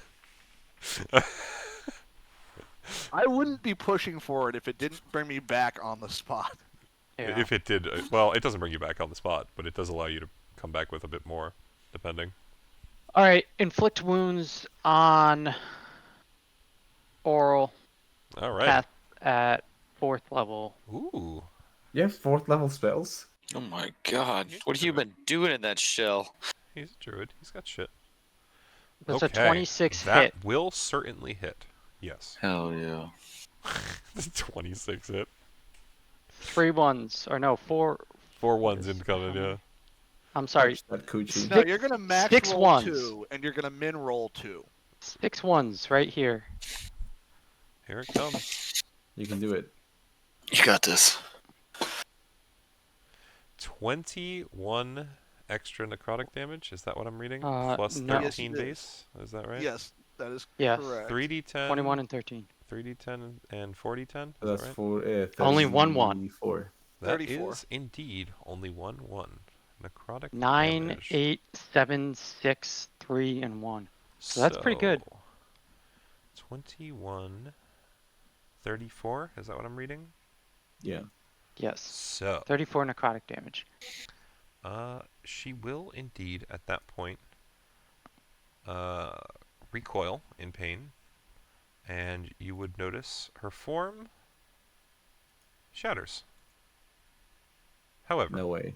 D: I wouldn't be pushing for it if it didn't bring me back on the spot.
C: yeah.
A: If it did, well, it doesn't bring you back on the spot, but it does allow you to come back with a bit more, depending.
C: All right, inflict wounds on Oral
A: All right.
C: at 4th level.
A: Ooh,
B: You have 4th level spells?
F: Oh my god. What have you been doing in that shell?
A: He's a druid. He's got shit.
C: That's
A: Okay.
C: a 26
A: that
C: hit.
A: will certainly hit. Yes.
F: Hell yeah.
A: 26 hit.
C: 3 ones, or no, 4.
A: 4 ones incoming, yeah.
C: I'm sorry,
B: Touch that coochie.
D: No, you're gonna max
C: 6
D: roll
C: ones.
D: 2, and you're gonna min roll 2.
C: 6 ones right here.
A: Here it comes.
B: You can do it.
F: You got this.
A: 21 extra necrotic damage. Is that what I'm reading? Plus
C: no.
A: 13
D: Yes, it is.
A: base. Is that right?
D: Yes, that is
C: Yes.
D: correct.
A: 3d10.
C: 21 and 13.
A: 3d10 and 4d10. Is
B: So that's
A: that right?
B: 4.
C: Only 1/1.
B: 34.
A: That
D: 34.
A: is indeed only 1/1. Necrotic
C: 9,
A: damage.
C: 8, 7, 6, 3, and 1. So that's pretty good.
A: 21, 34. Is that what I'm reading?
B: Yeah.
C: Yes.
A: So,
C: 34 necrotic damage.
A: she will indeed at that point recoil in pain, and you would notice her form shatters. However,
B: No way.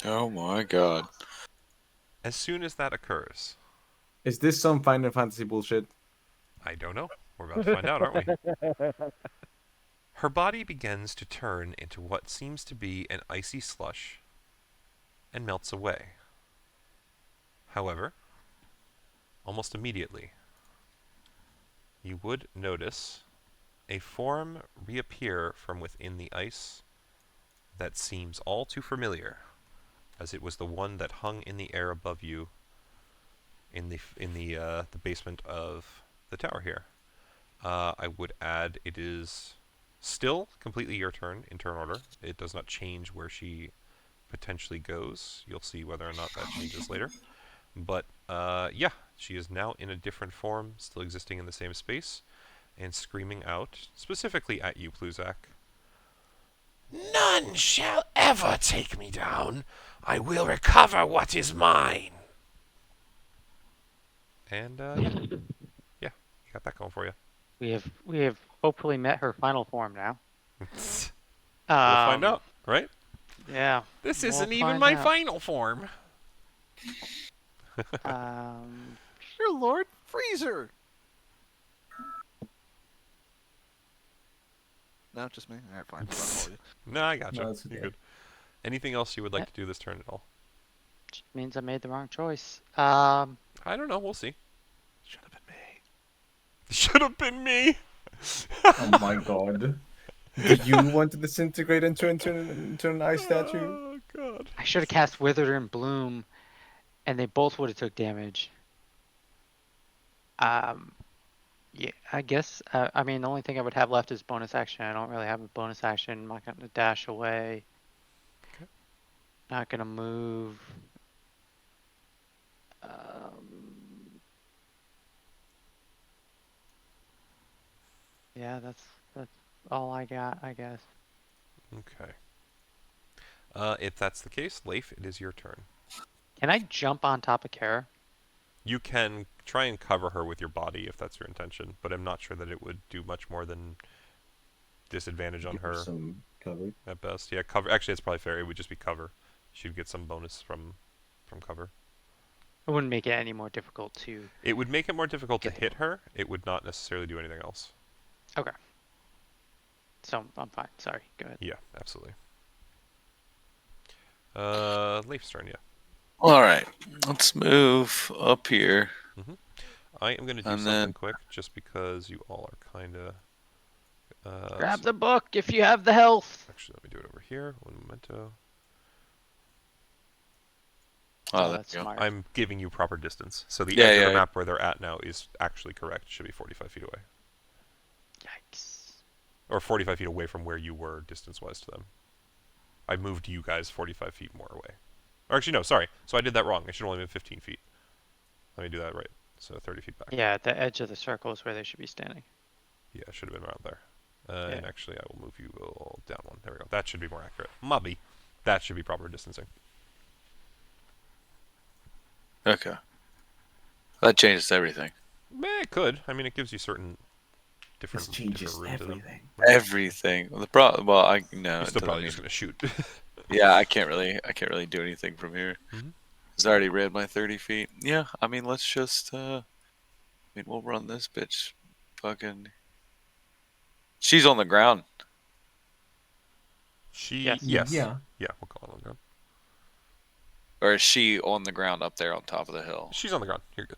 F: Oh my god.
A: as soon as that occurs,
B: Is this some Final Fantasy bullshit?
A: I don't know. We're about to find out, aren't we? Her body begins to turn into what seems to be an icy slush and melts away. However, almost immediately, you would notice a form reappear from within the ice that seems all too familiar, as it was the one that hung in the air above you in the basement of the tower here. I would add it is still completely your turn in turn order. It does not change where she potentially goes. You'll see whether or not that changes later. But yeah, she is now in a different form, still existing in the same space, and screaming out specifically at you, Pluzak. None shall ever take me down. I will recover what is mine. And yeah, you got that going for you.
C: We have hopefully met her final form now.
A: We'll find out, right?
C: Yeah.
A: This
C: we'll
A: isn't even
C: find
A: my
C: out.
A: final form.
D: You're Lord Freezer. No, just me. All right, fine. I'll follow you.
A: No, I gotcha.
B: No, that's
A: You're
B: okay.
A: good. Anything else you would like to do this turn at all?
C: Which means I made the wrong choice.
A: I don't know. We'll see.
D: Should have been me.
A: Should have been me.
B: Oh my god. Do you want to disintegrate and turn into an ice statue?
A: Oh god.
C: I should have cast Withered and Bloom, and they both would have took damage. Yeah, I guess. I mean, the only thing I would have left is bonus action. I don't really have a bonus action. I'm not going to dash away.
A: Okay.
C: Not going to move. Yeah, that's all I got, I guess.
A: Okay. If that's the case, Leif, it is your turn.
C: Can I jump on top of Kara?
A: You can try and cover her with your body if that's your intention, but I'm not sure that it would do much more than disadvantage on
B: Give her
A: her
B: some cover.
A: at best. Yeah, cover. Actually, it's probably fair. It would just be cover. She'd get some bonus from cover.
C: It wouldn't make it any more difficult to.
A: It would make it more difficult to
C: Get the
A: hit her. It would not necessarily do anything else.
C: Okay. So I'm fine. Sorry. Go ahead.
A: Yeah, absolutely. Leif's turn, yeah.
F: Alright. Let's move up here.
A: I am going to do
F: And
A: something
F: then-
A: quick, just because you all are kind of...
C: Grab the book if you have the health.
A: Actually, let me do it over here. One memento.
F: Oh, there
C: that's
F: you go.
C: smart.
A: I'm giving you proper distance. So the
F: Yeah,
A: edge of
F: yeah,
A: the
F: yeah.
A: map where they're at now is actually correct. It should be 45 feet away.
C: Yikes.
A: Or 45 feet away from where you were distance-wise to them. I moved you guys 45 feet more away. Or actually, no, sorry. So I did that wrong. I should have only been 15 feet. Let me do that right. So 30 feet back.
C: Yeah, at the edge of the circle is where they should be standing.
A: Yeah, it should have been around there. And
C: Yeah.
A: actually, I will move you all down one. There we go. That should be more accurate. Mubby. That should be proper distancing.
F: Okay. That changes everything.
A: It could. I mean, it gives you certain different
B: This changes
A: different room to them.
B: everything.
F: Everything. The problem. Well, I no.
A: You're
F: It
A: still
F: doesn't
A: probably
F: mean-
A: just gonna shoot.
F: Yeah, I can't really do anything from here.
A: Mhm.
F: It's already ran my 30 feet. Yeah, I mean, let's just. I mean, we'll run this bitch. Fucking. She's on the ground.
C: Yes.
B: Yeah.
A: Yeah, we'll call it on the ground.
F: Or is she on the ground up there on top of the hill?
A: She's on the ground. You're good.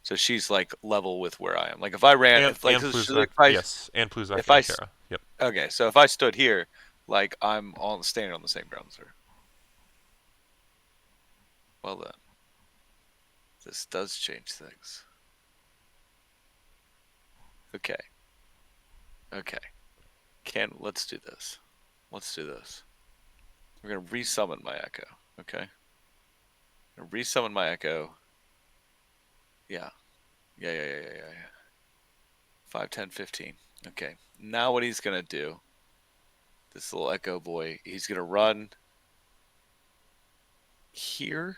F: So she's like level with where I am. Like if I ran,
A: And,
F: if like,
A: and
F: so
A: Pluzak,
F: if I,
A: yes, and Pluzak
F: if
A: and
F: I
A: Kara. Yep.
F: okay, so if I stood here, like I'm on standing on the same ground as her. Well then, this does change things. Okay. Okay. Let's do this. Let's do this. We're gonna resummon my echo. Okay. I'm gonna resummon my echo. Yeah. Yeah. 5, 10, 15. Okay. Now what he's gonna do, this little echo boy, he's gonna run here,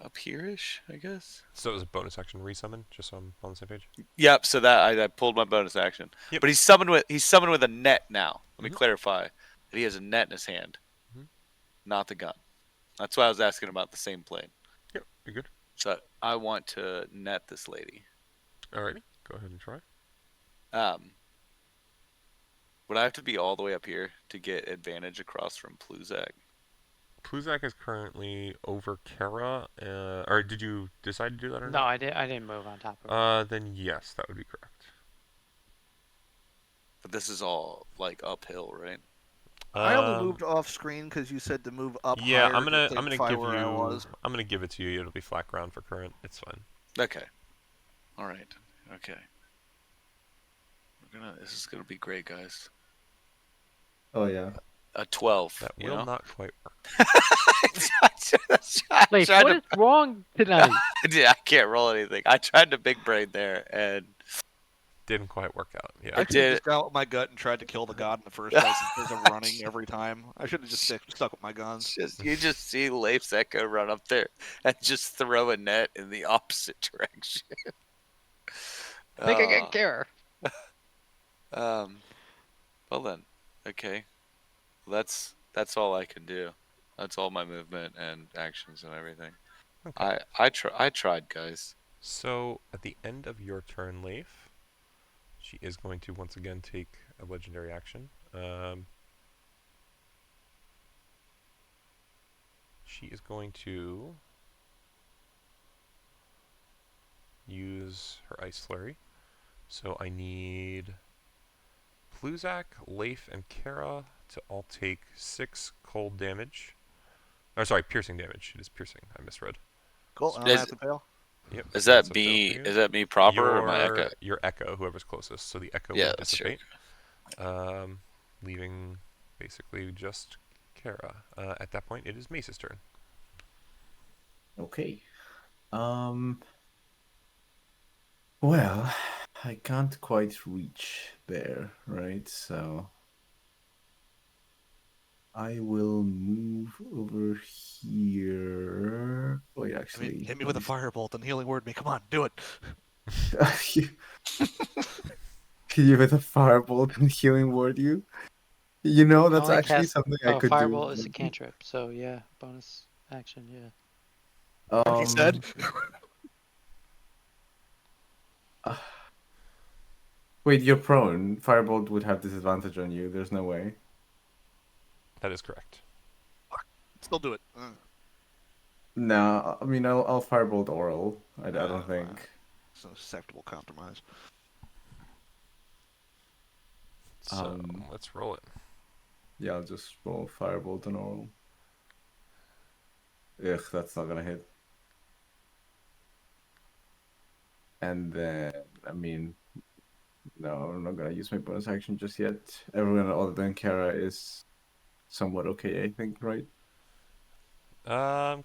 F: up here-ish, I guess.
A: So it was a bonus action resummon, just so I'm on the same page.
F: Yep. So that I pulled my bonus action.
A: Yep.
F: But he's summoned with a net now. Let me
A: Mhm.
F: clarify that he has a net in his hand,
A: Mhm.
F: not the gun. That's why I was asking about the same plane.
A: Yep, you're good.
F: So I want to net this lady.
A: Alrighty, go ahead and try.
F: Would I have to be all the way up here to get advantage across from Pluzak?
A: Pluzak is currently over Kara, or did you decide to do that or
C: No,
A: not?
C: I didn't move on top of it.
A: Then yes, that would be correct.
F: But this is all like uphill, right?
D: I only
A: Um,
D: moved off screen because you said to move up
A: Yeah,
D: higher.
A: I'm gonna
D: to
A: I'm gonna
D: clarify
A: give
D: where I
A: you
D: was.
A: I'm gonna give it to you. It'll be flat ground for current. It's fine.
F: Okay. All right. Okay. This is gonna be great, guys.
B: Oh yeah.
F: A 12.
A: That
F: you
A: will
F: know?
A: not quite work.
C: Wait,
F: tried
C: what
F: to-
C: is wrong tonight?
F: Yeah, I can't roll anything. I tried to big brain there, and
A: Didn't quite work out. Yeah.
D: I could
F: did.
D: have just gone with my gut and tried to kill the god in the first place instead of running every time. I should have just stuck with my guns.
F: you just see Leif's Echo run up there and just throw a net in the opposite direction.
C: I think I
F: Uh,
C: get care.
F: Well then, okay. That's all I can do. That's all my movement and actions and everything.
A: Okay.
F: I tried, guys.
A: So at the end of your turn, Leif, she is going to once again take a legendary action. She is going to use her Ice Flurry. So I need Pluzak, Leif, and Kara to all take 6 cold damage. Or sorry, piercing damage. It is piercing. I misread.
D: Cool. I don't
F: Is-
D: have to fail.
A: Yep.
F: Is
A: that's
F: that
A: a fail
F: me?
A: for you.
F: Is that me proper or my
A: your,
F: Echo?
A: Your Echo, whoever's closest. So the Echo
F: Yeah,
A: will
F: that's true.
A: dissipate. Leaving basically just Kara. At that point, it is Mace's turn.
B: Okay. Well, I can't quite reach there, right? So I will move over here. Wait, actually,
D: Hit me with a firebolt and healing word me. Come on, do it.
B: Hit you with a firebolt and healing word you. You know, that's
C: Only
B: actually
C: cast-
B: something I could
C: Fireball
B: do.
C: is a cantrip, so yeah, bonus action, yeah.
D: He said.
B: Wait, you're prone. Firebolt would have disadvantage on you. There's no way.
A: That is correct.
D: Still do it.
B: No, I mean I'll firebolt oral. I don't
D: fine.
B: think.
D: It's an acceptable compromise.
A: So let's roll it.
B: Yeah, I'll just roll firebolt and oral. Ugh, that's not gonna hit. And then, I mean, no, I'm not gonna use my bonus action just yet. Everyone other than Kara is somewhat okay, I think, right?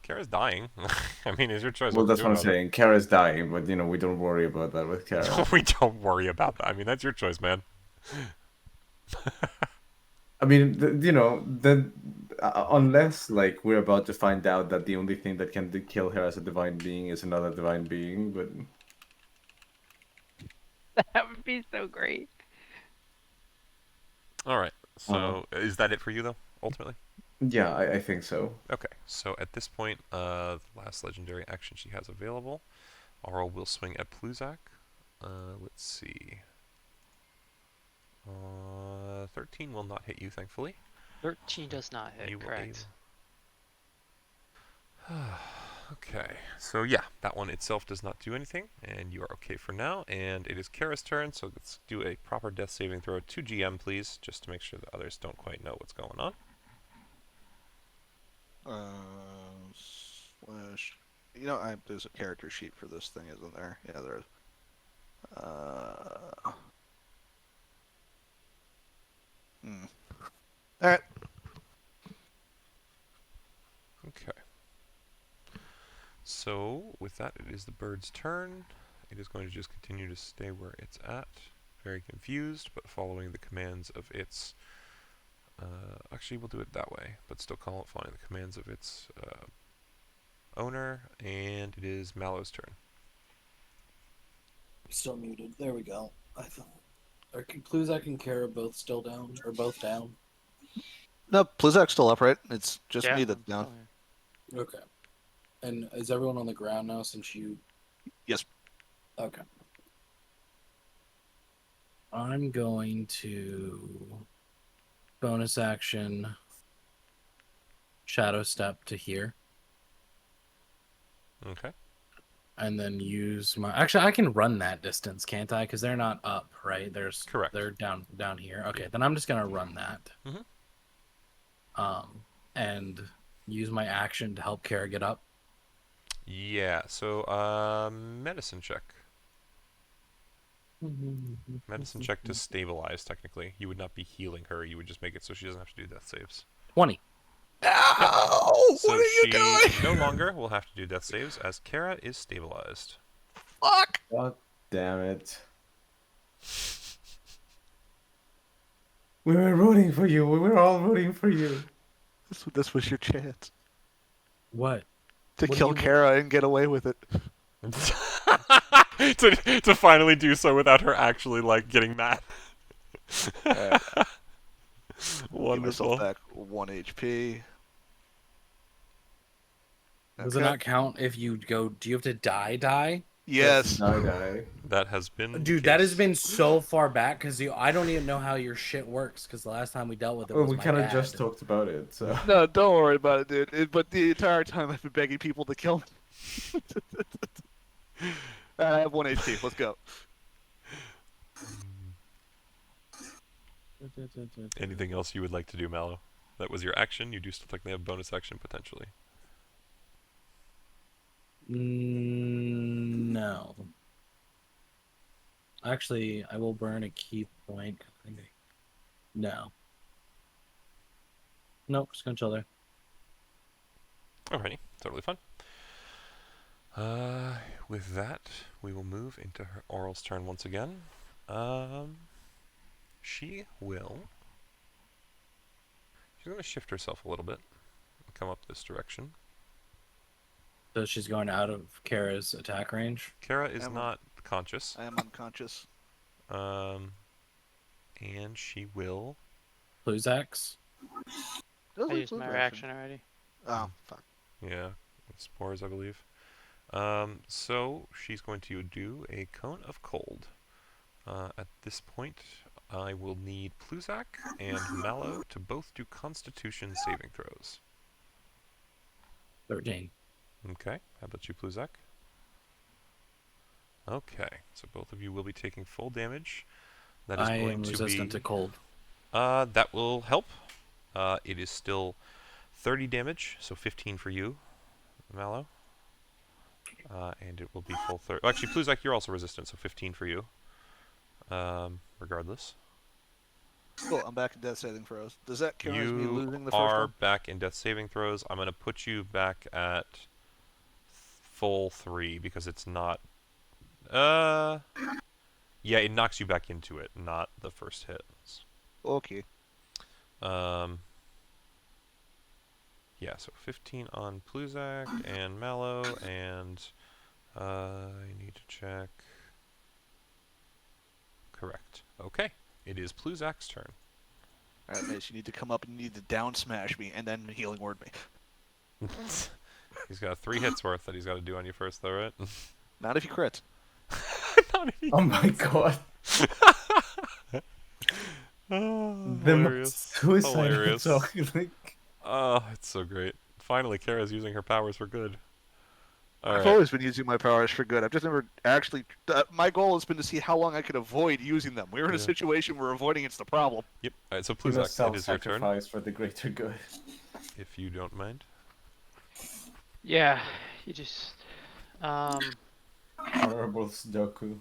A: Kara's dying. I mean, it's your choice.
B: Well,
A: what to
B: that's
A: do
B: what I'm
A: about it.
B: saying. Kara's dying, but we don't worry about that with Kara.
A: We don't worry about that. I mean, that's your choice, man.
B: I mean, unless like we're about to find out that the only thing that can kill her as a divine being is another divine being, but
C: That would be so great.
A: All right. So is that it for you though? Ultimately.
B: Yeah, I think so.
A: Okay. So at this point, the last legendary action she has available, Aurel will swing at Pluzak. Let's see. 13 will not hit you, thankfully.
C: 13 does not hit,
A: You will
C: correct.
A: Okay, so yeah, that one itself does not do anything, and you are okay for now. And it is Kara's turn, so let's do a proper death saving throw to GM, please, just to make sure the others don't quite know what's going on.
D: Slash. There's a character sheet for this thing, isn't there? Yeah, there is. All right.
A: Okay. So, with that, it is the bird's turn. It is going to just continue to stay where it's at. Very confused, but following the commands of its... actually, we'll do it that way, but still following the commands of its owner. And it is Mallow's turn.
E: Still muted. There we go. I thought. Are Kluzak and Kara both still down? Or both down?
D: No, Plizak's still up, right? It's just
C: Yeah,
D: me that's
C: I'm
D: down.
C: still here.
E: Okay. And is everyone on the ground now since you...
D: Yes.
E: Okay. I'm going to bonus action shadow step to here.
A: Okay.
E: And then use my... Actually, I can run that distance, can't I? Because they're not up, right?
A: Correct.
E: They're down here. Okay, then I'm just going to run that.
A: Mhm.
E: And use my action to help Kara get up.
A: Yeah, so medicine check. Medicine check to stabilize, technically. You would not be healing her, you would just make it so she doesn't have to do death saves.
E: 20.
D: Ow!
A: So
D: What are you
A: she
D: doing?
A: no longer will have to do death saves as Kara is stabilized.
D: Fuck!
B: God damn it. We were rooting for you. We were all rooting for you.
D: This was your chance
E: What?
D: to
E: What do
D: kill
E: you-
D: Kara and get away with it.
A: to finally do so without her actually like getting mad.
D: Alright. Give
A: Wonderful.
D: myself back 1 HP.
E: Does it not count if you go... Do you have to die?
D: Yes.
B: Die.
A: That has been the
E: Dude, that has
A: case.
E: been so far back because I don't even know how your shit works because the last time we dealt with it
B: Well,
E: was
B: we
E: my
B: kind of
E: dad.
B: just talked about it, so.
D: No, don't worry about it, dude. But the entire time I've been begging people to kill me. I have 1 HP. Let's go.
A: Anything else you would like to do, Mallow? That was your action. You do still technically have bonus action potentially.
E: No. Actually, I will burn a key point. No. Nope, just gonna chill there.
A: Alrighty, totally fine. With that, we will move into her Oral's turn once again. She's going to shift herself a little bit and come up this direction.
E: So she's going out of Kara's attack range.
A: Kara is not conscious.
D: I am unconscious.
A: And she will...
E: Pluzax.
C: I used my reaction already.
D: Oh, fuck.
A: Yeah, spores, I believe. So she's going to do a cone of cold. At this point, I will need Pluzak and Mallow to both do Constitution saving throws.
E: 13.
A: Okay, how about you, Pluzak? Okay, so both of you will be taking full damage. That is
E: I
A: going
E: am
A: to
E: resistant
A: be...
E: to cold.
A: That will help. It is still 30 damage, so 15 for you, Mallow. And it will be full 30. Actually, Pluzak, you're also resistant, so 15 for you. Regardless.
D: Cool, I'm back in death saving throws. Does that count as me
A: You
D: losing the first
A: are
D: one?
A: back in death saving throws. I'm going to put you back at full 3 because it's not... Yeah, it knocks you back into it, not the first hit.
D: Okay.
A: Yeah, so 15 on Pluzak and Mallow, and I need to check... correct. Okay. It is Pluzak's turn.
D: Alright, Mace, you need to come up and you need to down smash me and then healing word me.
A: He's got 3 hits worth that he's got to do on you first, though, right?
D: Not if you crit.
A: Not if he
B: Oh my
A: crits.
B: god.
A: Oh,
B: The
A: hilarious.
B: suicide
A: Hilarious.
B: talk. Like,
A: Oh, it's so great. Finally, Kara's using her powers for good. All
D: I've
A: right.
D: always been using my powers for good. I've just never actually. My goal has been to see how long I could avoid using them. We're in a
A: Yeah.
D: situation where avoiding it's the problem.
A: Yep. All right, so
B: you know,
A: Pluzak, it is your turn,
B: self-sacrifice for the greater good.
A: if you don't mind.
C: Yeah, you just
B: Honorable Sudoku.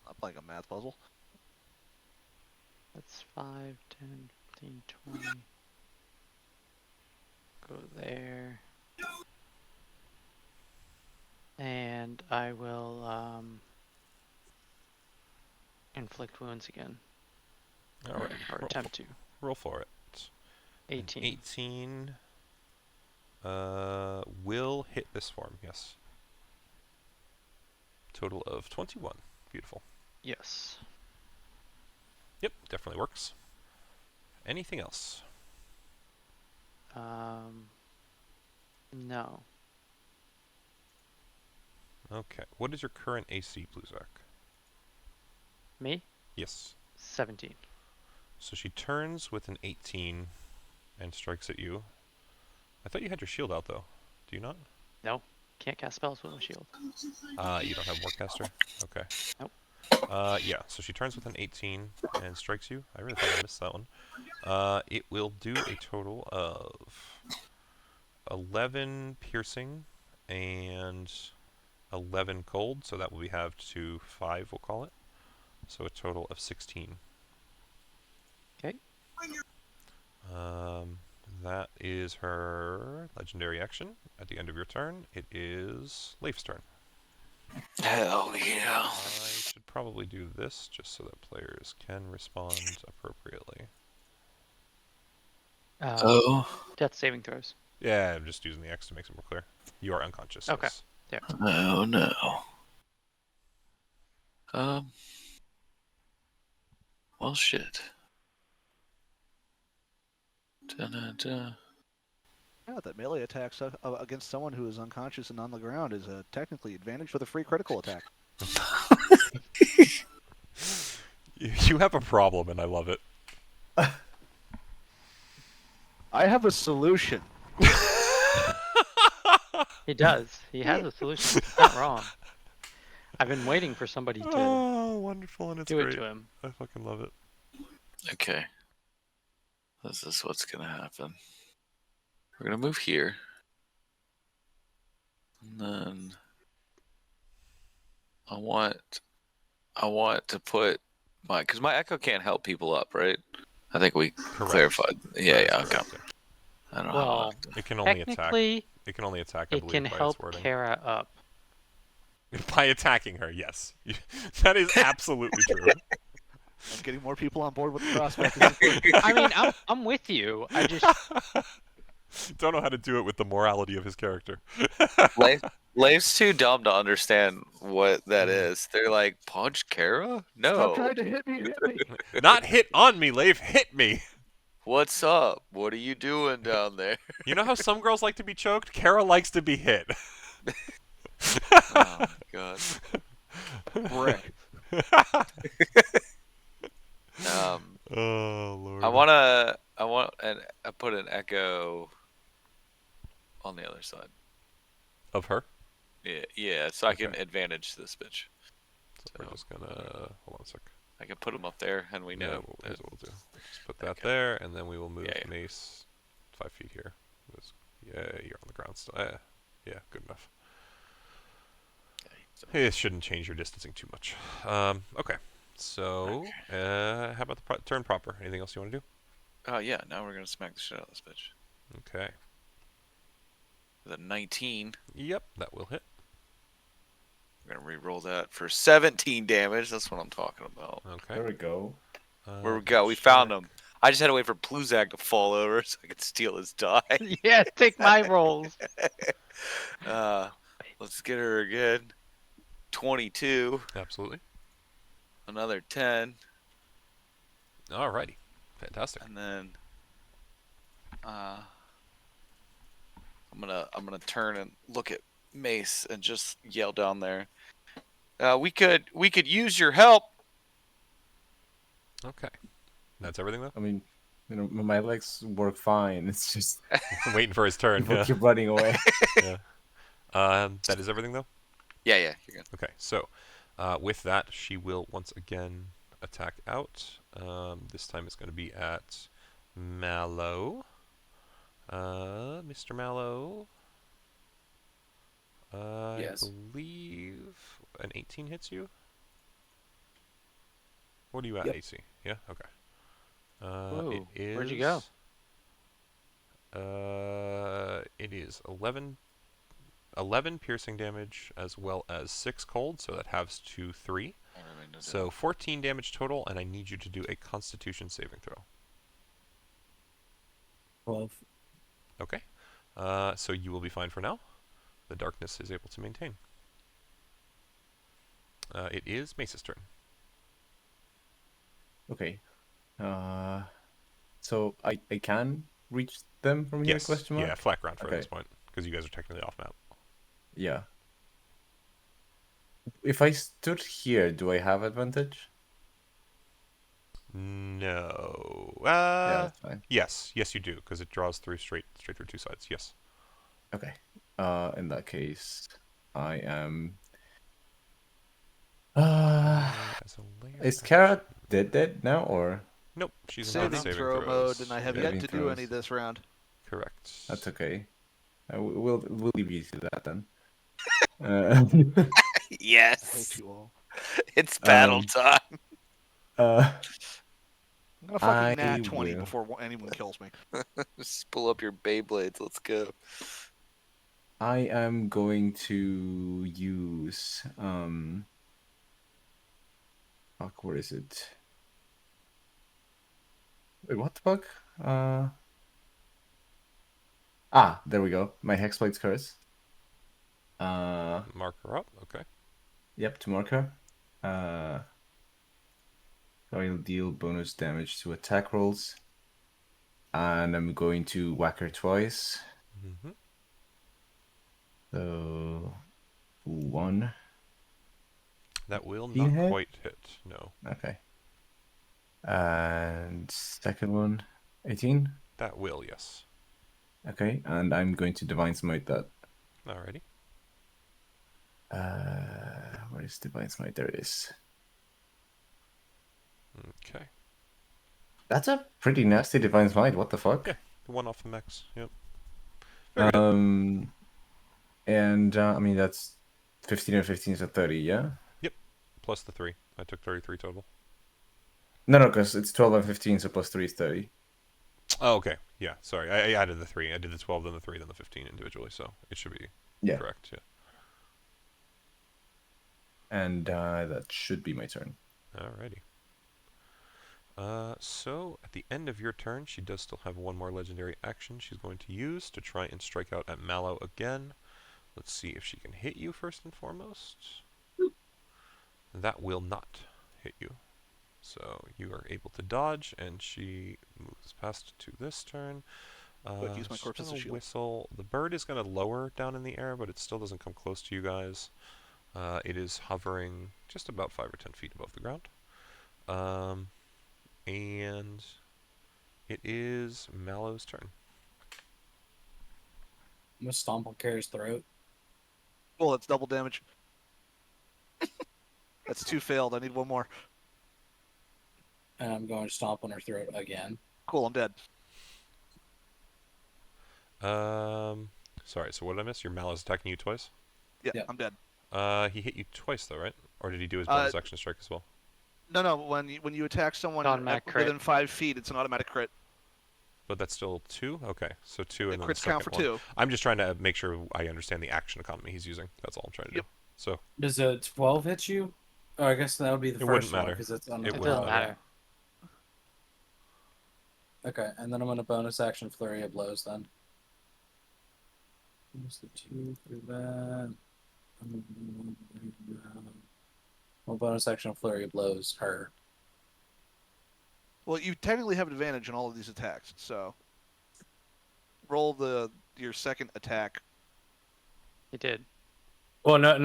D: I'm playing a math puzzle.
C: that's 5, 10, 15, 20. Go there. And I will inflict wounds again.
A: All right.
C: Or attempt to.
A: Roll for it. An
C: 18.
A: 18 will hit this form, yes. Total of 21. Beautiful.
C: Yes.
A: Yep, definitely works. Anything else?
C: No.
A: Okay. What is your current AC, Pluzak?
C: Me?
A: Yes.
C: 17.
A: So she turns with an 18 and strikes at you. I thought you had your shield out, though. Do you not?
C: No. Can't cast spells with a shield.
A: You don't have Warcaster? Okay.
C: Nope.
A: Yeah, so she turns with an 18 and strikes you. I really thought I missed that one. It will do a total of 11 piercing and 11 cold, so that will be halved to 5, we'll call it. So a total of 16.
C: Okay.
A: That is her legendary action. At the end of your turn, it is Leif's turn.
F: Hell yeah.
A: I should probably do this just so that players can respond appropriately.
F: Oh.
C: Death saving throws.
A: Yeah, I'm just using the X to make it more clear. You are unconscious.
C: Okay.
A: Yes.
F: Oh no. Well, shit. Da-da-da.
D: Yeah, that melee attacks against someone who is unconscious and on the ground is technically advantage with a free critical attack.
A: You have a problem, and I love it.
D: I have a solution.
C: He does. He has a solution. He's not wrong. I've been waiting for somebody to
A: Oh, wonderful, and it's
C: do
A: great.
C: it to him.
A: I fucking love it.
F: Okay. This is what's gonna happen. We're gonna move here. And then I want to put because my echo can't help people up, right? I think we clarified. Yeah, yeah, okay. I don't know.
C: Well,
A: It can only attack.
C: technically,
A: It can only attack, I
C: it
A: believe,
C: can
A: by
C: help
A: its wording.
C: Kara up.
A: By attacking her, yes. That is absolutely true.
D: I'm getting more people on board with the prospect.
C: I mean, I'm with you. I just
A: Don't know how to do it with the morality of his character.
F: Leif's too dumb to understand what that is. They're like, punch Kara? No.
D: Stop trying to hit me, hit me.
A: Not hit on me, Leif. Hit me.
F: What's up? What are you doing down there?
A: You know how some girls like to be choked? Kara likes to be hit.
F: Oh my god.
D: Brick.
A: Oh lord.
F: I put an echo on the other side.
A: Of her?
F: Yeah, so I can
A: Okay.
F: advantage this bitch.
A: So we're just gonna hold on a sec.
F: I can put him up there, and we
A: Yeah,
F: know.
A: here's what we'll do. Just put that
F: Okay.
A: there, and then we will move
F: Yeah.
A: Mace 5 feet here. Yeah, you're on the ground still. Yeah, good enough.
F: So,
A: It shouldn't change your distancing too much. Okay. So, how about the turn proper? Anything else you want to do?
F: yeah, now we're gonna smack the shit out of this bitch.
A: Okay.
F: With a 19,
A: Yep, that will hit.
F: we're gonna re-roll that for 17 damage. That's what I'm talking about.
A: Okay.
B: There we go.
F: Where we go? We found him. I just had to wait for Pluzak to fall over so I could steal his die.
C: yeah, take my rolls.
F: Let's get her again. 22.
A: Absolutely.
F: another 10,
A: Alrighty. Fantastic.
F: and then I'm gonna turn and look at Mace and just yell down there. We could use your help.
A: Okay. That's everything though.
B: I mean, my legs work fine. It's just
A: Waiting for his turn.
B: people
A: Yeah.
B: keep running away.
A: Yeah. That is everything though.
F: Yeah, you're good.
A: Okay. So, with that, she will once again attack out. This time it's going to be at Mallow. Mr. Mallow. I
E: Yes.
A: believe an 18 hits you. What are you at,
B: Yep.
A: AC? Yeah. Okay.
C: Whoa,
A: It is.
C: where'd you go?
A: It is 11 piercing damage as well as 6 cold, so that halves to 3. So 14 damage total, and I need you to do a Constitution saving throw.
E: 12.
A: Okay. So you will be fine for now. The darkness is able to maintain. It is Mace's turn.
B: Okay. So I can reach them from here?
A: Yes.
B: Question mark.
A: Yeah, flat ground for
B: Okay.
A: this point, because you guys are technically off map.
B: Yeah. If I stood here, do I have advantage?
A: No.
B: Yeah, that's fine.
A: Yes, you do, because it draws through straight through 2 sides. Yes.
B: Okay. In that case, I am.
A: As a layer
B: Is
A: action.
B: Kara dead now, or
A: Nope, she's in
D: Saving
A: non-saving
D: throw
A: throws.
D: mode, and I have
A: Yeah,
D: yet
B: Saving
D: to do
B: throws.
D: any this round.
A: correct.
B: that's okay? We'll leave you to that then. Uh,
D: I
F: Yes,
D: hate you all.
F: it's battle
B: Um,
F: time.
B: uh,
D: I'm gonna fucking
B: I
D: nat 20
B: will.
D: before anyone kills me.
F: Just pull up your Beyblades. Let's go.
B: I am going to use fuck, where is it? Wait, what the fuck? There we go. My Hexblade's Curse.
A: Mark her up. Okay.
B: Yep, to mark her. I'll deal bonus damage to attack rolls. And I'm going to whack her twice.
A: Mm-hmm.
B: So 1.
A: That will
B: Do you
A: not
B: hit?
A: quite hit. No.
B: Okay. And second one, 18.
A: That will, yes.
B: Okay, and I'm going to Divine Smite that.
A: Alrighty.
B: Where is Divine Smite? There it is.
A: Okay.
B: That's a pretty nasty Divine Smite. What the fuck?
A: Yeah. One off the max. Yep. Very good.
B: And I mean that's 15 and 15 is a 30, yeah?
A: Plus the 3. I took 33 total.
B: No, because it's 12 and 15, so plus 3 is 30.
A: Oh, okay. Yeah, sorry. I added the 3. I did the 12, then the 3, then the 15 individually, so it should be
B: Yeah.
A: correct. Yeah.
B: And that should be my turn.
A: Alrighty. So, at the end of your turn, she does still have one more legendary action she's going to use to try and strike out at Mallow again. Let's see if she can hit you first and foremost. That will not hit you. So, you are able to dodge, and she moves past to this turn.
D: Quick, use my
A: she's
D: corpse as a
A: gonna
D: shield.
A: whistle. The bird is going to lower down in the air, but it still doesn't come close to you guys. It is hovering just about 5 or 10 feet above the ground. And it is Mallow's turn.
E: I'm gonna stomp on Kara's throat.
D: Cool, that's double damage. That's 2 failed. I need 1 more.
E: And I'm going to stomp on her throat again.
D: Cool, I'm dead.
A: Sorry, so what did I miss? Your Mallow's attacking you twice?
D: Yeah,
E: Yeah.
D: I'm dead.
A: He hit you twice though, right? Or did he do his bonus action strike as well?
D: No, when you attack someone
C: Automatic crit.
D: within 5 feet, it's an automatic crit.
A: But that's still 2? Okay, so 2
D: The
A: and then the
D: crits count
A: second
D: for
A: one.
D: 2.
A: I'm just trying to make sure I understand the action economy he's using. That's all I'm trying to
D: Yep.
A: do. So,
E: Does a 12 hit you? Oh, I guess that would be the
A: It
E: first
A: wouldn't
E: one
A: matter.
E: because it's on
A: It
C: It
A: wouldn't
C: doesn't
A: matter.
C: matter.
E: Okay, and then I'm gonna bonus action flurry of blows then. What's the 2 for that? Well, bonus action flurry of blows her.
D: Well, you technically have advantage on all of these attacks, so roll your second attack.
C: He did.
E: Well, no.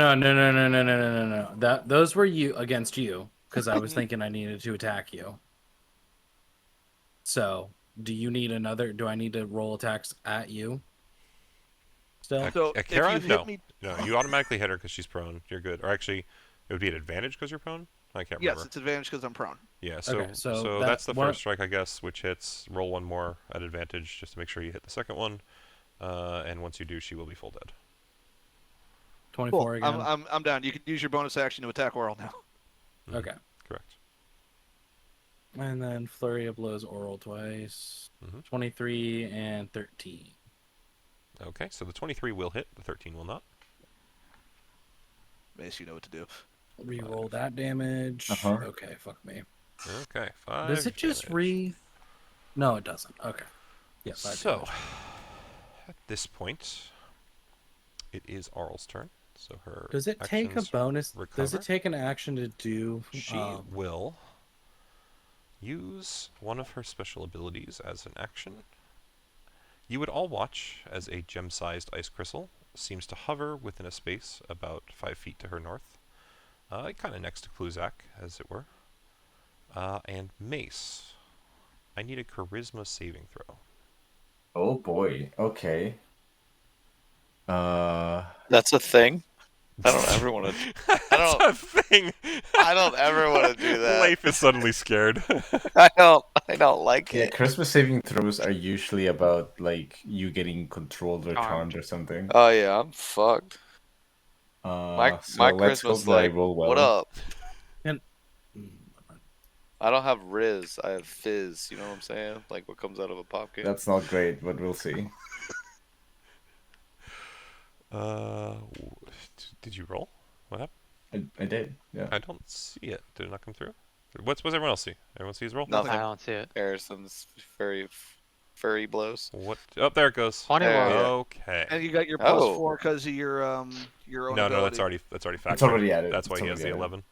E: Those were you against you because I was thinking I needed to attack you. So, do you need another? Do I need to roll attacks at you? Still,
D: So if you
A: Kara,
D: hit
A: no.
D: me,
A: No, you automatically hit her because she's prone. You're good. Or actually, it would be an advantage because you're prone? I can't
D: yes,
A: remember.
D: it's advantage because I'm prone.
A: Yeah, so,
E: Okay, so
A: so
E: that-
A: that's the
E: one-
A: first strike, I guess, which hits. Roll one more at advantage just to make sure you hit the second one. And once you do, she will be full dead.
E: 24
D: Cool.
E: again.
D: I'm down. You can use your bonus action to attack Oral now.
E: Okay,
A: Correct.
E: and then flurry of blows oral twice.
A: Mhm.
E: 23 and 13.
A: Okay, so the 23 will hit. The 13 will not.
D: Mace, you know what to do.
E: Reroll that damage.
B: Uh-huh.
E: Okay, fuck me.
A: Okay, 5
E: Does it just
A: damage.
E: No, it doesn't. Okay. Yeah, 5
A: So,
E: damage.
A: at this point, it is Arl's turn. So her
E: Does it take a
A: actions
E: bonus? Does
A: recover.
E: it take an action to do?
A: She will use one of her special abilities as an action. You would all watch as a gem-sized ice crystal seems to hover within a space about 5 feet to her north, kind of next to Kluzak, as it were. And Mace, I need a charisma saving throw.
B: Oh boy. Okay.
F: That's a thing. I don't ever want to.
A: That's a thing.
F: I don't ever want to do that.
A: Leif is suddenly scared.
F: I don't like
B: Yeah,
F: it.
B: Christmas saving throws are usually about like you getting controlled or
C: Charmed.
B: charmed or something.
F: Oh yeah, I'm fucked. My
B: So let's
F: Christmas
B: hope that I
F: like,
B: roll well.
F: what up?
E: And
F: I don't have Riz. I have Fizz. You know what I'm saying? Like what comes out of a pop can.
B: That's not great, but we'll see.
A: Did you roll? What happened?
B: I did. Yeah.
A: I don't see it. Did it not come through? What's everyone else see? Everyone sees roll?
F: Nothing.
C: I don't see it.
F: Harrison's furry blows.
A: What? Oh, there it goes.
C: 21.
F: There, yeah.
A: Okay.
D: And you got your
F: Oh.
D: +4 because of your own
A: No,
D: ability.
A: that's already factored.
B: It's already added.
A: That's why
B: It's
A: he has the
B: already added.
A: 11.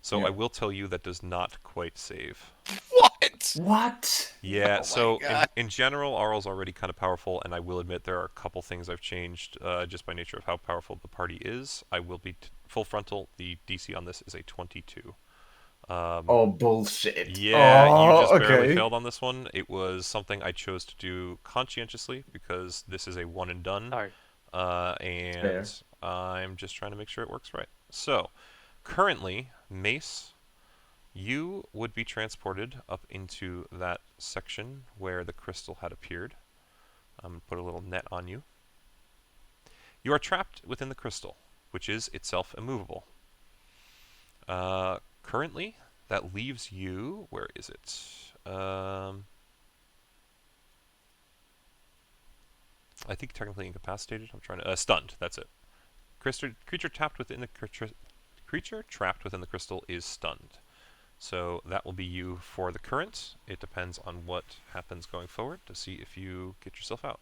A: So
B: Yeah.
A: I will tell you that does not quite save.
F: What?
B: What?
A: Yeah,
F: Oh my
A: so
F: God.
A: in general, Arl's already kind of powerful, and I will admit there are a couple things I've changed just by nature of how powerful the party is. I will be full frontal. The DC on this is a 22.
B: Oh bullshit.
A: Yeah,
B: Oh,
A: you just barely
B: okay.
A: failed on this one. It was something I chose to do conscientiously because this is a one and done.
C: Sorry.
A: And I'm just trying to make sure it works right. So, currently, Mace, you would be transported up into that section where the crystal had appeared. I'm going to put a little net on you. You are trapped within the crystal, which is itself immovable. Currently, that leaves you... Where is it? I think technically incapacitated. I'm trying to... stunned, that's it. Creature trapped within the crystal is stunned. So that will be you for the current. It depends on what happens going forward to see if you get yourself out.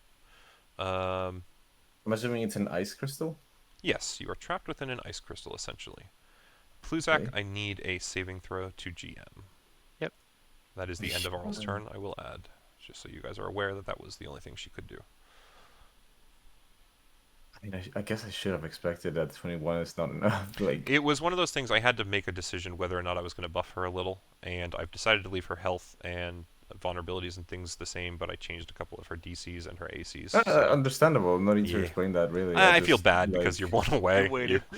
B: I'm assuming it's an ice crystal?
A: Yes, you are trapped within an ice crystal, essentially. Pluzak,
B: Okay.
A: I need a saving throw to GM.
C: Yep.
A: That is the end of Arl's turn, I will add. Just so you guys are aware that that was the only thing she could do.
B: I mean, I guess I should have expected that 21 is not enough. Like,
A: It was one of those things I had to make a decision whether or not I was going to buff her a little, and I've decided to leave her health and vulnerabilities and things the same, but I changed a couple of her DCs and her ACs. so-
B: understandable. No need to
A: Yeah.
B: explain that, really.
A: I feel
B: just,
A: bad
B: like,
A: because you're one away.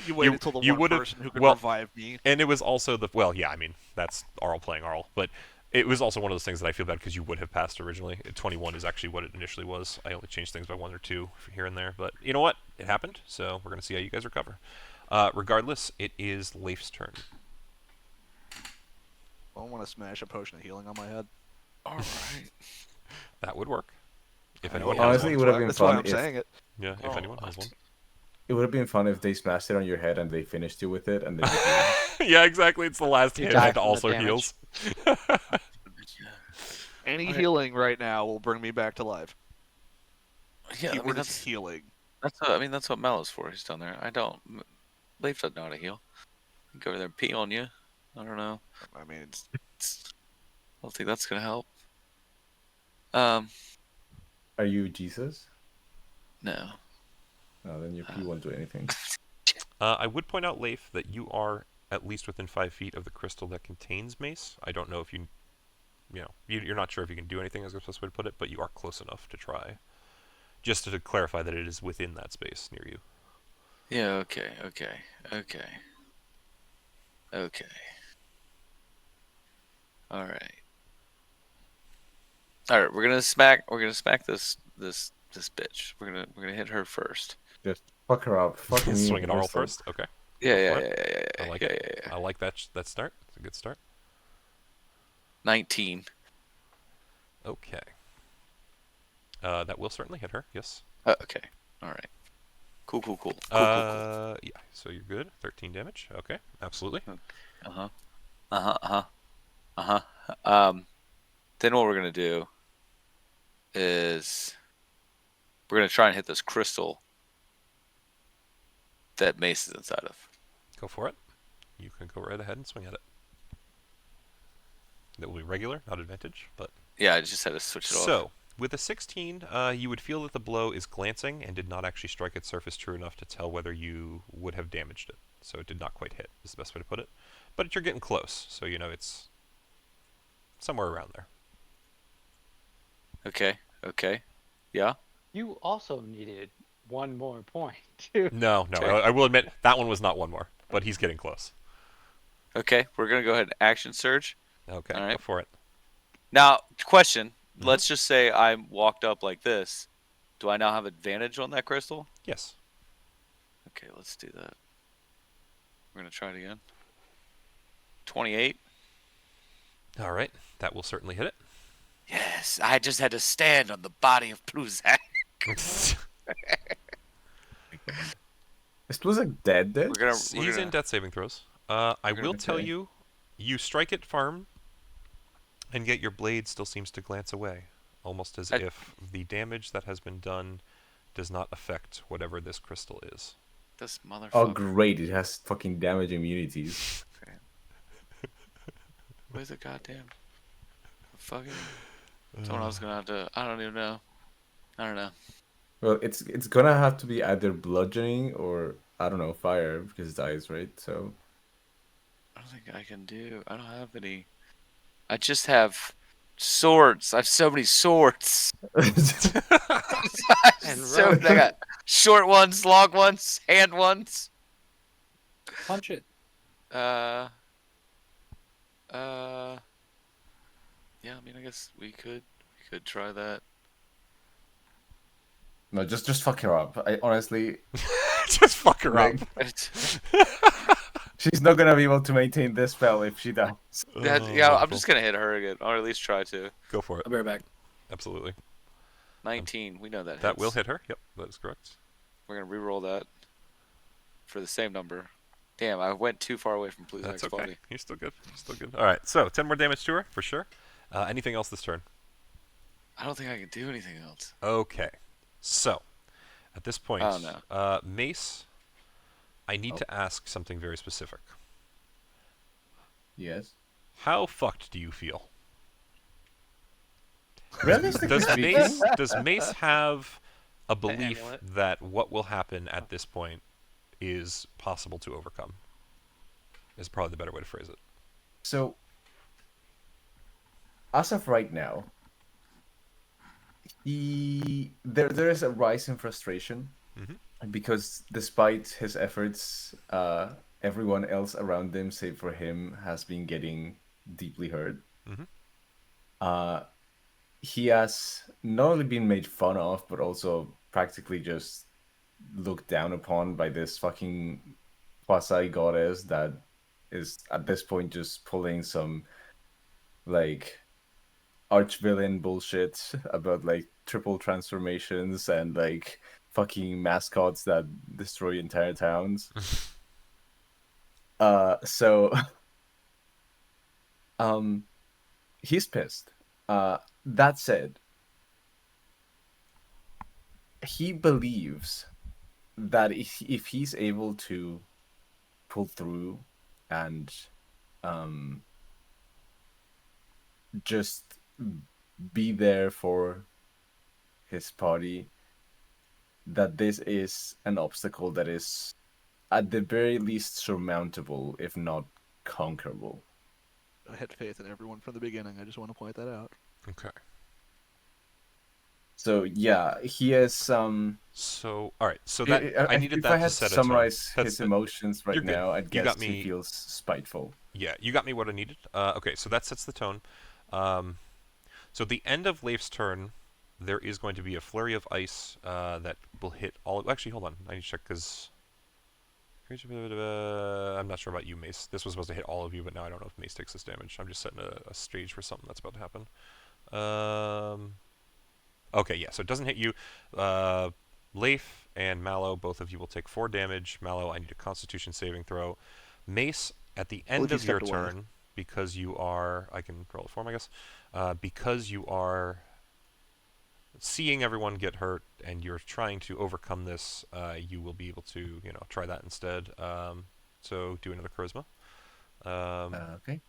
D: You waited till the
A: you
D: one
A: would've-
D: person who could
A: well,
D: revive me.
A: And it was also the... Well, yeah, I mean, that's Arl playing Arl, but it was also one of those things that I feel bad because you would have passed originally. 21 is actually what it initially was. I only changed things by 1 or 2 here and there, but you know what? It happened, so we're going to see how you guys recover. Regardless, it is Leif's turn.
D: I want to smash a potion of healing on my head.
F: All right.
A: That would work. If
D: I
A: anyone
D: know,
A: has
B: Honestly, it
A: one.
B: would have been
D: That's why
B: fun
D: I'm
B: if
D: saying it.
A: Yeah, if
F: Oh,
A: anyone has one.
B: it would have been fun if they smashed it on your head and they finished you with it, and then
A: Yeah, exactly. It's the last
C: You
A: hit
C: die
A: and
C: from the
A: also
C: damage.
A: heals.
D: Any
F: Alright.
D: healing right now will bring me back to life.
F: Yeah, I mean,
D: Keyword is
F: that's
D: healing.
F: what Mel is for. He's down there. I don't. Leif doesn't know how to heal. Go over there and pee on you. I don't know.
D: I mean,
F: I don't think that's gonna help. Um,
B: Are you Jesus?
F: no.
B: No, then your P won't do anything.
A: I would point out, Leif, that you are at least within 5 feet of the crystal that contains mace. I don't know if you're not sure if you can do anything, as the best way to put it, but you are close enough to try. Just to clarify that it is within that space near you.
F: Yeah. Okay. All right. All right. We're gonna smack this bitch. We're gonna hit her first.
B: Just fuck her up. Fuck me.
A: Swing
B: and
A: an
B: her
A: oral
B: stuff.
A: first. Okay.
F: Yeah.
A: Go
F: Yeah.
A: for
F: Yeah.
A: it.
F: Yeah.
A: I like
F: yeah,
A: it.
F: yeah.
A: I like that start. It's a good start.
F: 19.
A: Okay. That will certainly hit her. Yes.
F: Okay. All right. Cool. Cool.
A: Yeah. So you're good. 13 damage. Okay. Absolutely.
F: Then what we're gonna do is we're gonna try and hit this crystal that Mace is inside of.
A: Go for it. You can go right ahead and swing at it. That will be regular, not advantage, but...
F: Yeah, I just had to switch it off.
A: So, with a 16, you would feel that the blow is glancing and did not actually strike its surface true enough to tell whether you would have damaged it. So it did not quite hit, is the best way to put it. But you're getting close, so it's somewhere around there.
F: Okay. Yeah.
C: You also needed one more point, too.
A: No,
F: Okay.
A: I will admit, that one was not one more, but he's getting close.
F: Okay, we're gonna go ahead and action surge.
A: Okay,
F: All right.
A: go for it.
F: Now, question.
A: Mhm.
F: Let's just say I walked up like this. Do I now have advantage on that crystal?
A: Yes.
F: Okay, let's do that. We're gonna try it again. 28.
A: All right, that will certainly hit
F: Yes, I just had to stand on the body of Pluzak.
A: it.
B: Is Pluzak dead?
A: He's in death saving throws. I
F: gonna
A: will
F: be
A: tell
B: dead.
A: you strike it firm, and yet your blade still seems to glance away, almost as if the damage that has been done does not affect whatever this crystal is.
F: This motherfucker.
B: Oh, great. It has fucking damage immunities.
F: Where's the goddamn fucking? Someone else gonna have to. I don't even know. I don't know.
B: Well, it's gonna have to be either bludgeoning or, I don't know, fire, because it's ice, right? So...
F: I don't think I can do. I don't have any. I just have swords. I have so many swords.
C: And
F: So I got short ones, long ones, hand ones.
E: Punch it.
F: Yeah, I mean, I guess we could try that.
B: No, just fuck her up. I honestly...
A: Just fuck her up.
B: She's not gonna be able to maintain this spell if she dies.
F: Yeah, I'm
A: Wonderful.
F: just gonna hit her again, or at least try to.
A: Go for it.
E: I'll be right back.
A: Absolutely.
F: 19. We know that.
A: That
F: hits.
A: will hit her. Yep, that is correct.
F: We're gonna re-roll that for the same number. Damn, I went too far away from Pluzak's
A: That's okay.
F: body.
A: You're still good. All right, so 10 more damage to her for sure. Anything else this turn?
F: I don't think I can do anything else.
A: Okay. So, at this point,
F: Oh, no.
A: Mace, I need to ask something very specific.
B: Yes.
A: How fucked do you feel?
B: Realistically speaking,
A: Does Mace have a belief
C: amulet.
A: that what will happen at this point is possible to overcome? Is probably the better way to phrase it.
B: so as of right now, there is a rise in frustration because despite his efforts, everyone else around him, save for him, has been getting deeply hurt. He has not only been made fun of, but also practically just looked down upon by this fucking quasi goddess that is at this point just pulling some like arch-villain bullshit about like triple transformations and like fucking mascots that destroy entire towns. So he's pissed. That said, he believes that if he's able to pull through and um, just be there for his party, that this is an obstacle that is at the very least surmountable, if not conquerable.
D: I had faith in everyone from the beginning. I just want to point that out.
A: Okay.
B: So yeah, he is
A: So all right. So that I needed
B: if I
A: that to
B: had to
A: set a tone.
B: summarize
A: That's
B: his emotions right
A: you're good.
B: now, I'd
A: You got
B: guess he
A: me.
B: feels spiteful.
A: Yeah, you got me what I needed. Okay, so that sets the tone. So at the end of Leif's turn, there is going to be a flurry of ice that will hit all. Actually, hold on. I need to check because I'm not sure about you, Mace. This was supposed to hit all of you, but now I don't know if Mace takes this damage. I'm just setting a stage for something that's about to happen. Okay, yeah, so it doesn't hit you. Leif and Mallow, both of you will take 4 damage. Mallow, I need a Constitution saving throw. Mace, at the end of your turn, because you are... I can roll a form, I guess. Because you are seeing everyone get hurt and you're trying to overcome this, you will be able to, try that instead. So do another Charisma.
B: Okay.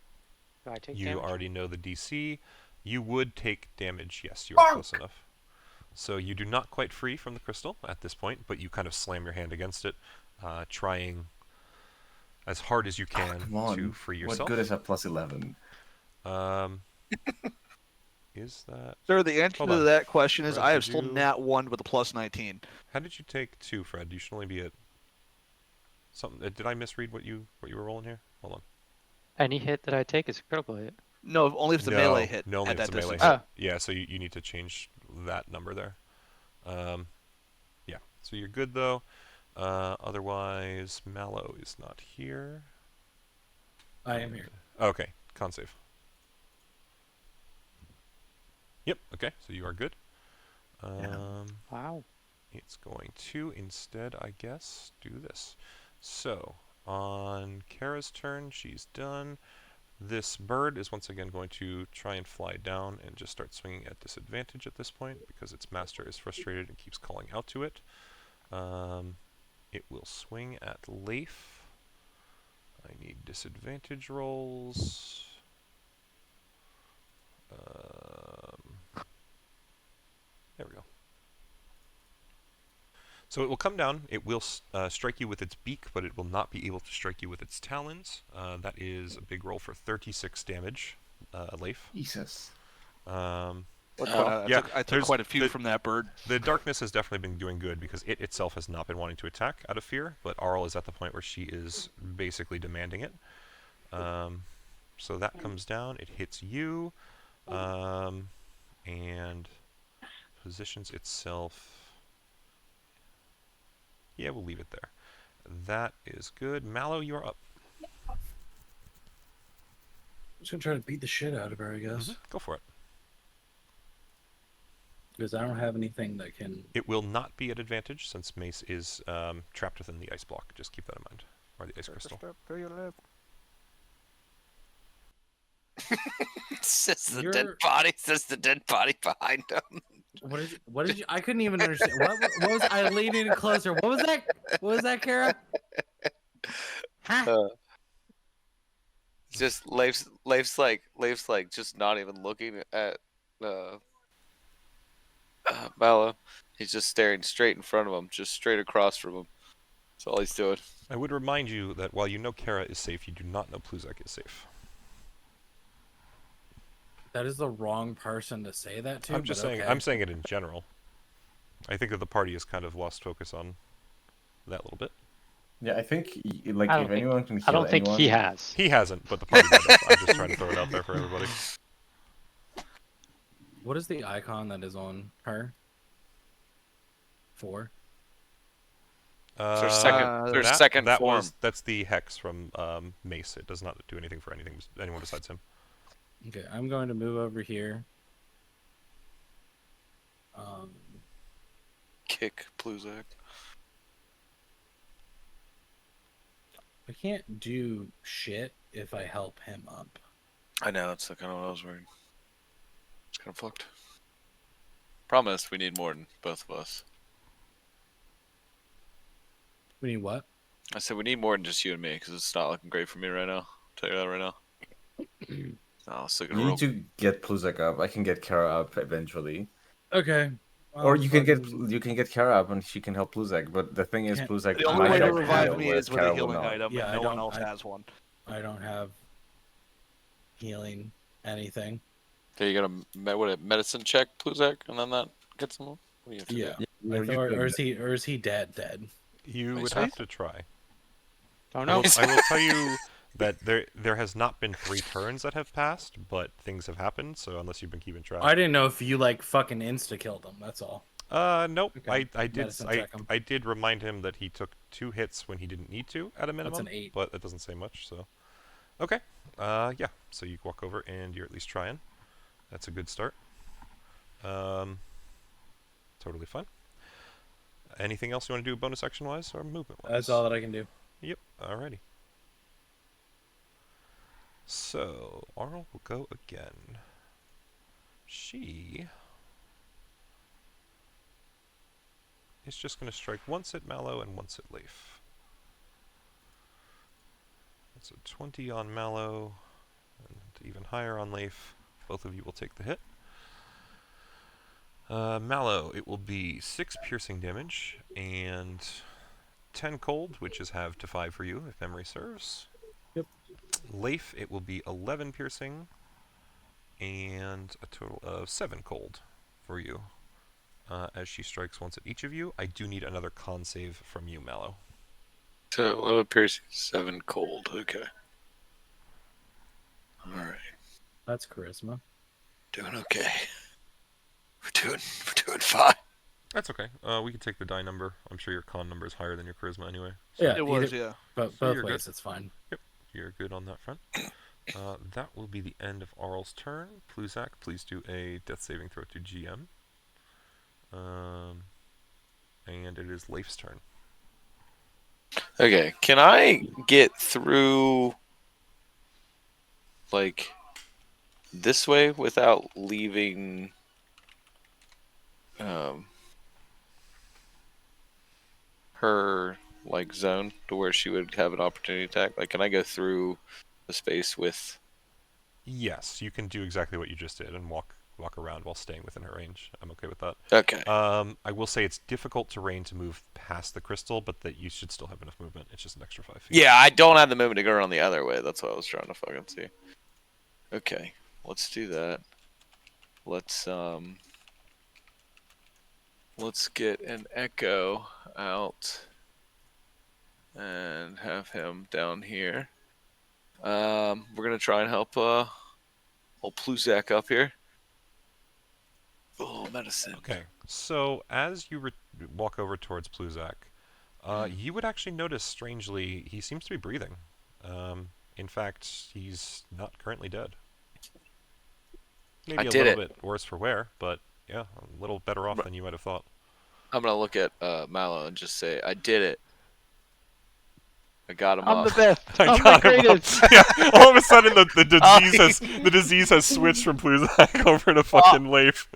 C: Do I take
A: You
C: damage?
A: already know the DC. You would take damage, yes, you are close enough. So you do not quite free from the crystal at this point, but you kind of slam your hand against it, trying as hard as you can
B: Come on.
A: to free yourself.
B: What good is a +11?
A: Is that...
D: Sir, the answer
A: Hold
D: to
A: on.
D: that question is
A: Fred,
D: I have
A: did
D: still
A: you-
D: nat 1 with a +19.
A: How did you take 2, Fred? You should only be at... something. Did I misread what you were rolling here? Hold on.
C: Any hit that I take is a critical hit.
D: No, only if it's a melee hit
A: No, only
D: at
A: if it's
D: that
A: a melee
D: distance.
A: hit. Yeah, so you need to change that number there. Yeah, so you're good though. Otherwise, Mallow is not here.
E: I am here.
A: Okay, con save. Yep, okay, so you are good.
C: Wow.
A: It's going to instead, I guess, do this. So, on Kara's turn, she's done. This bird is once again going to try and fly down and just start swinging at disadvantage at this point because its master is frustrated and keeps calling out to it. It will swing at Leif. I need disadvantage rolls. There we go. So it will come down. It will strike you with its beak, but it will not be able to strike you with its talons. That is a big roll for 36 damage, Leif.
B: Jesus.
A: Yeah,
D: I took quite a few from that bird.
A: The darkness has definitely been doing good because it itself has not been wanting to attack out of fear, but Arl is at the point where she is basically demanding it. So that comes down. It hits you, and positions itself. Yeah, we'll leave it there. That is good. Mallow, you're up.
E: I'm just gonna try to beat the shit out of her, I guess.
A: Go for it.
E: Because I don't have anything that can.
A: It will not be at advantage since Mace is trapped within the ice block. Just keep that in mind. Or the ice crystal.
F: Says the
E: You're-
F: dead body. Says the dead body behind him.
E: What did you? I couldn't even understand. What was? I leaned in closer. What was that? What was that, Kara? Huh?
F: Just Leif's like just not even looking at Mallow. He's just staring straight in front of him, just straight across from him. That's all he's doing.
A: I would remind you that while you know Kara is safe, you do not know Pluzak is safe.
E: That is the wrong person to say that to.
A: I'm just saying.
E: okay.
A: I'm saying it in general. I think that the party has kind of lost focus on that little bit.
B: Yeah, I think
C: I
B: like
C: don't
B: if
C: think-
B: anyone can heal
C: I don't think
B: anyone,
C: he has.
A: He hasn't, but the party might have. I'm just trying to throw it out there for everybody.
E: What is the icon that is on her? 4.
F: Their second form.
A: That's the hex from Mace. It does not do anything for anyone besides him.
E: Okay, I'm going to move over here.
F: Kick Pluzak.
E: I can't do shit if I help him up.
F: I know, that's kind of what I was worried. It's kind of fucked. Promise, we need more than both of us.
E: We need what?
F: I said we need more than just you and me because it's not looking great for me right now. I'll tell you that right now. No, it's looking
B: You
F: real.
B: need to get Pluzak up. I can get Kara up eventually.
E: Okay.
B: Or you can
E: fucking-
B: get Kara up and she can help Pluzak. But the thing is,
E: Can't-
B: Pluzak
D: The only
B: might
D: way to
B: have
D: revive
B: heal,
D: me
B: whereas
D: is with a
B: Kara will
D: healing
B: not.
D: item,
E: Yeah,
D: and
E: I
D: no one
E: don't-
D: else
E: I-
D: has one.
E: I don't have healing anything.
F: Okay, you got a medicine check, Pluzak, and then that gets him. What do you have to
E: Yeah.
F: do?
B: You're
E: Or
B: good.
E: is he dead?
A: You
F: Nice
A: would
F: one.
A: have to try.
C: Don't
A: I
C: know.
A: will tell you that there has not been 3 turns that have passed, but things have happened. So unless you've been keeping track,
E: I didn't know if you like fucking insta killed him. That's all.
A: nope.
E: Okay,
A: I did
E: medicine check him.
A: I did remind him that he took 2 hits when he didn't need to at a minimum.
E: an 8.
A: But that doesn't say much. So, okay. Yeah. So you walk over and you're at least trying. That's a good start. Totally fine. Anything else you want to do bonus action wise or movement wise?
E: That's all that I can do.
A: Yep. Alrighty. So Arnold will go again. She is just going to strike once at Mallow and once at Leif. That's a 20 on Mallow and even higher on Leif. Both of you will take the hit. Mallow, it will be 6 piercing damage and 10 cold, which is halved to 5 for you, if memory serves.
E: Yep.
A: Leif, it will be 11 piercing and a total of 7 cold for you. As she strikes once at each of you, I do need another con save from you, Mallow.
F: So 11 piercing, 7 cold. Okay. All right.
E: That's charisma.
F: Doing okay. We're doing fine.
A: That's okay. We can take the die number. I'm sure your con number is higher than your charisma anyway.
E: Yeah,
D: It was, yeah.
E: But
A: So
E: both
A: you're
E: ways,
A: good.
E: it's fine.
A: You're good on that front. That will be the end of Arl's turn. Pluzak, please do a death saving throw to GM. And it is Leif's turn.
F: Okay, can I get through like this way without leaving her like zone to where she would have an opportunity attack? Like, can I go through the space with?
A: Yes, you can do exactly what you just did and walk around while staying within her range. I'm okay with that.
F: Okay.
A: I will say it's difficult terrain to move past the crystal, but that you should still have enough movement. It's just an extra 5 feet.
F: Yeah, I don't have the movement to go around the other way. That's what I was trying to fucking see. Okay, let's do that. Let's get an echo out and have him down here. We're gonna try and help old Pluzak up here. Oh, medicine.
A: Okay, so as you walk over towards Pluzak, you would actually notice, strangely, he seems to be breathing. In fact, he's not currently dead. Maybe
F: I
A: a
F: did
A: little
F: it.
A: bit worse for wear, but yeah, a little better off than you might have thought.
F: I'm gonna look at Mallow and just say, I did it. I got him
C: I'm
F: up.
C: the best.
A: I
C: I'm the
A: got him up.
C: greatest.
A: Yeah, all of a sudden the disease has switched from Pluzak over to fucking Leif.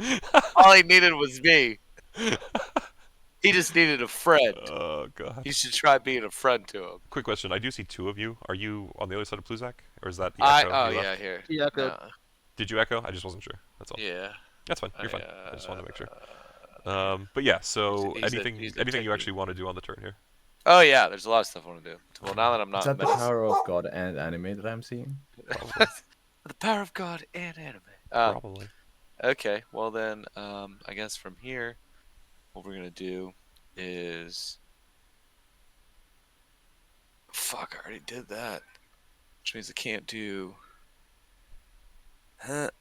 F: All he needed was me. He just needed a friend.
A: Oh god.
F: You should try being a friend to him.
A: Quick question: I do see 2 of you. Are you on the other side of Pluzak, or is that the echo?
F: Oh
A: you
F: yeah,
A: left?
F: here.
D: Yeah, good.
F: No.
A: Did you echo? I just wasn't sure. That's all.
F: Yeah.
A: That's fine. You're fine. I just wanted to make sure.
F: Uh,
A: But yeah, so
F: he's a
A: anything you
F: technique.
A: actually want to do on the turn here?
F: Oh yeah, there's a lot of stuff I want to do. Well, now that I'm not
B: Is that the
F: medicine-
B: power of God and anime that I'm seeing?
A: Probably.
F: the power of God and anime.
A: Probably.
F: Okay, well then, I guess from here, what we're gonna do is, fuck, I already did that, which means I can't do.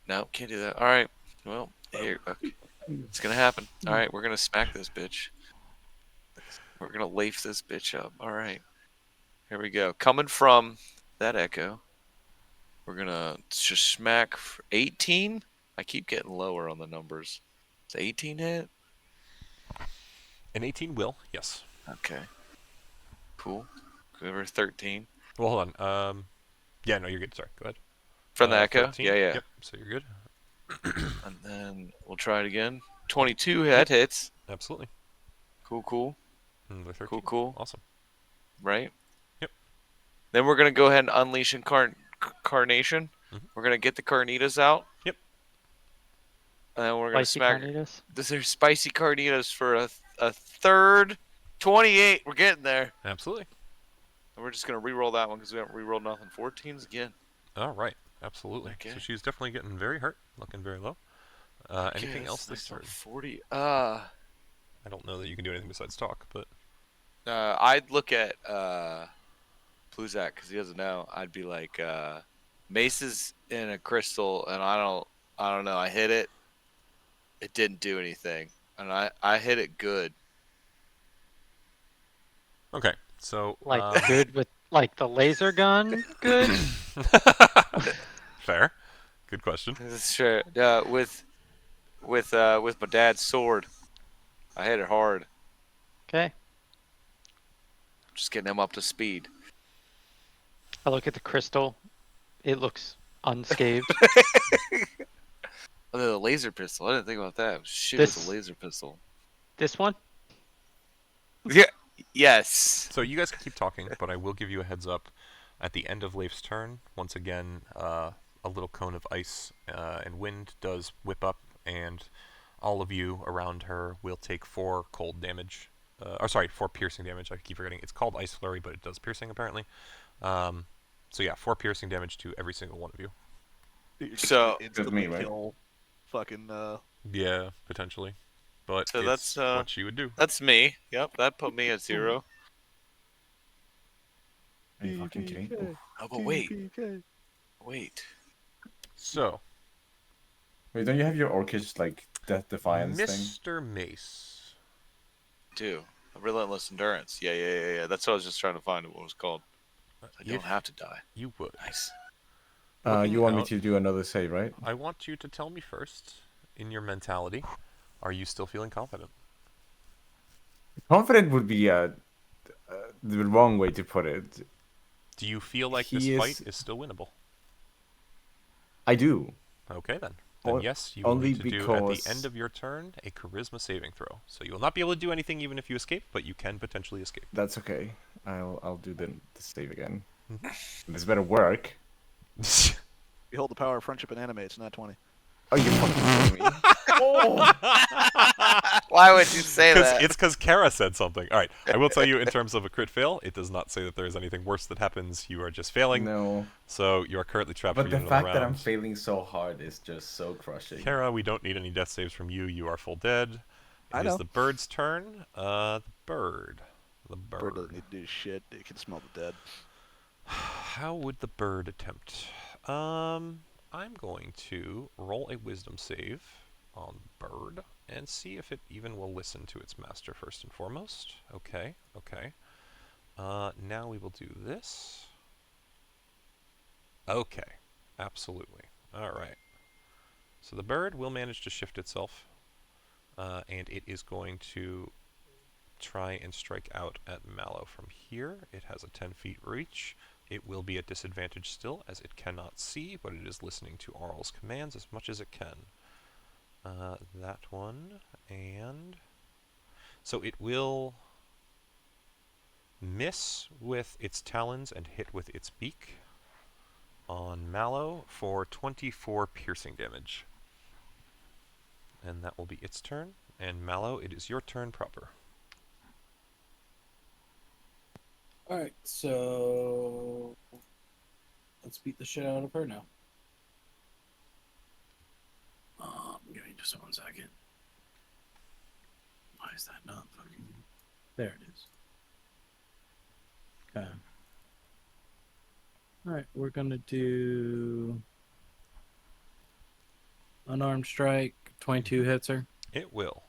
F: No, can't do that. All right, well, here, okay. It's gonna happen. All right, we're gonna smack this bitch. We're gonna lafe this bitch up. All right, here we go. Coming from that echo, we're gonna just smack 18. I keep getting lower on the numbers. Is 18 hit?
A: An 18 will, yes.
F: Okay. Cool. Over 13.
A: Well, hold on. Yeah, no, you're good. Sorry, go ahead.
F: From the echo?
A: 13?
F: Yeah, yeah.
A: Yep. So you're good.
F: And then we'll try it again. 22 that hits.
A: Absolutely.
F: Cool, cool.
A: Another 13.
F: Cool, cool.
A: Awesome.
F: Right? Then we're gonna go ahead and unleash Carnation.
A: Mhm.
F: We're gonna get the Carnitas out.
A: Yep.
F: And then we're gonna
C: Spicy
F: smack.
C: carnitas.
F: This is spicy Carnitas for a third. 28. We're getting there.
A: Absolutely.
F: And we're just gonna re-roll that one because we haven't re-rolled nothing. 14s again.
A: All right. Absolutely.
F: Okay.
A: So she's definitely getting very hurt, looking very low. Anything
F: Okay,
A: else
F: that's
A: this
F: nice on
A: turn?
F: 40.
A: I don't know that you can do anything besides talk, but
F: I'd look at Pluzak because he doesn't know. I'd be like, Mace is in a crystal, and I don't know. I hit it. It didn't do anything, and I hit it good.
A: okay. So
C: Like good with like the laser gun. Good.
A: fair. Good question.
F: Sure. With my dad's sword, I hit it hard.
C: Okay.
F: Just getting him up to speed.
C: I look at the crystal. It looks unscathed.
F: Oh, the laser pistol. I didn't think about that. Shoot
C: This-
F: with a laser pistol.
C: This one.
F: Yeah. Yes.
A: So you guys can keep talking, but I will give you a heads up. At the end of Leif's turn, once again, a little cone of ice and wind does whip up, and all of you around her will take 4 cold damage. 4 piercing damage. I keep forgetting. It's called Ice Flurry, but it does piercing apparently. So yeah, 4 piercing damage to every single one of you.
F: So-
D: instantly
B: right?
D: kill fucking
A: Yeah, potentially. But
F: So
A: it's
F: that's,
A: what she would do.
F: That's me. Yep, that put me at 0.
B: Are you fucking kidding? Oof.
F: Oh, but wait.
A: So,
B: Wait, don't you have your Orcish like Death Defiance thing?
A: Mr. Mace.
F: Do relentless endurance. Yeah. That's what I was just trying to find what it was called. I
A: You-
F: don't have to die.
A: You would.
F: Nice.
A: Looking
B: You want me
A: out-
B: to do another save, right?
A: I want you to tell me first, in your mentality, are you still feeling confident?
B: Confident would be the wrong way to put it.
A: Do you feel like
B: He
A: this
B: is-
A: fight is still winnable?
B: I do.
A: Okay then. Then
B: O-
A: yes, you will
B: only
A: need to do at the
B: because-
A: end of your turn a charisma saving throw. So you will not be able to do anything even if you escape, but you can potentially escape.
B: That's okay. I'll do the save again. This better work.
D: behold the power of friendship and anime. It's not 20.
B: Oh, you fucking kidding me?
F: Why would you say that?
A: It's because Kara said something. All right, I will tell you in terms of a crit fail, it does not say that there is anything worse that happens. You are just failing.
B: No.
A: So you are currently trapped
B: But
A: for
B: the
A: yet
B: fact
A: another
B: that I'm
A: round.
B: failing so hard is just so crushing.
A: Kara, we don't need any death saves from you. You are full dead.
D: I
A: It is
D: know.
A: the bird's turn. The bird.
D: Bird doesn't need to do shit. It can smell the dead.
A: How would the bird attempt? I'm going to roll a wisdom save on bird and see if it even will listen to its master first and foremost. Okay. Now we will do this. Okay. Absolutely. All right. So the bird will manage to shift itself, and it is going to try and strike out at Mallow from here. It has a 10 feet reach. It will be at disadvantage still, as it cannot see, but it is listening to Arl's commands as much as it can. That one, and... So it will miss with its talons and hit with its beak on Mallow for 24 piercing damage. And that will be its turn. And Mallow, it is your turn proper.
E: Alright, so let's beat the shit out of her now. Give me just 1 second. Why is that not fucking... There it is. Okay. Alright, we're gonna do... Unarmed strike, 22 hits her.
A: It will.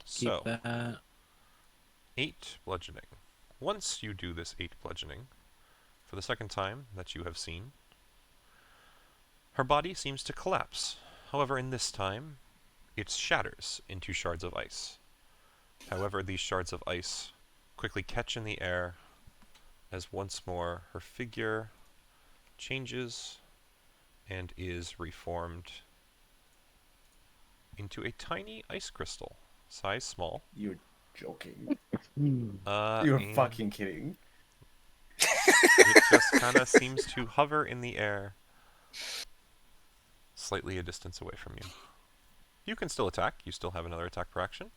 E: Keep
A: So,
E: that.
A: 8 bludgeoning. Once you do this 8 bludgeoning, for the second time that you have seen, her body seems to collapse. However, in this time, it shatters into shards of ice. However, these shards of ice quickly catch in the air as once more her figure changes and is reformed into a tiny ice crystal, size small.
B: You're joking.
E: Hmm.
B: You're
A: and
B: fucking kidding.
A: It just kind of seems to hover in the air, slightly a distance away from you. You can still attack. You still have another attack per action.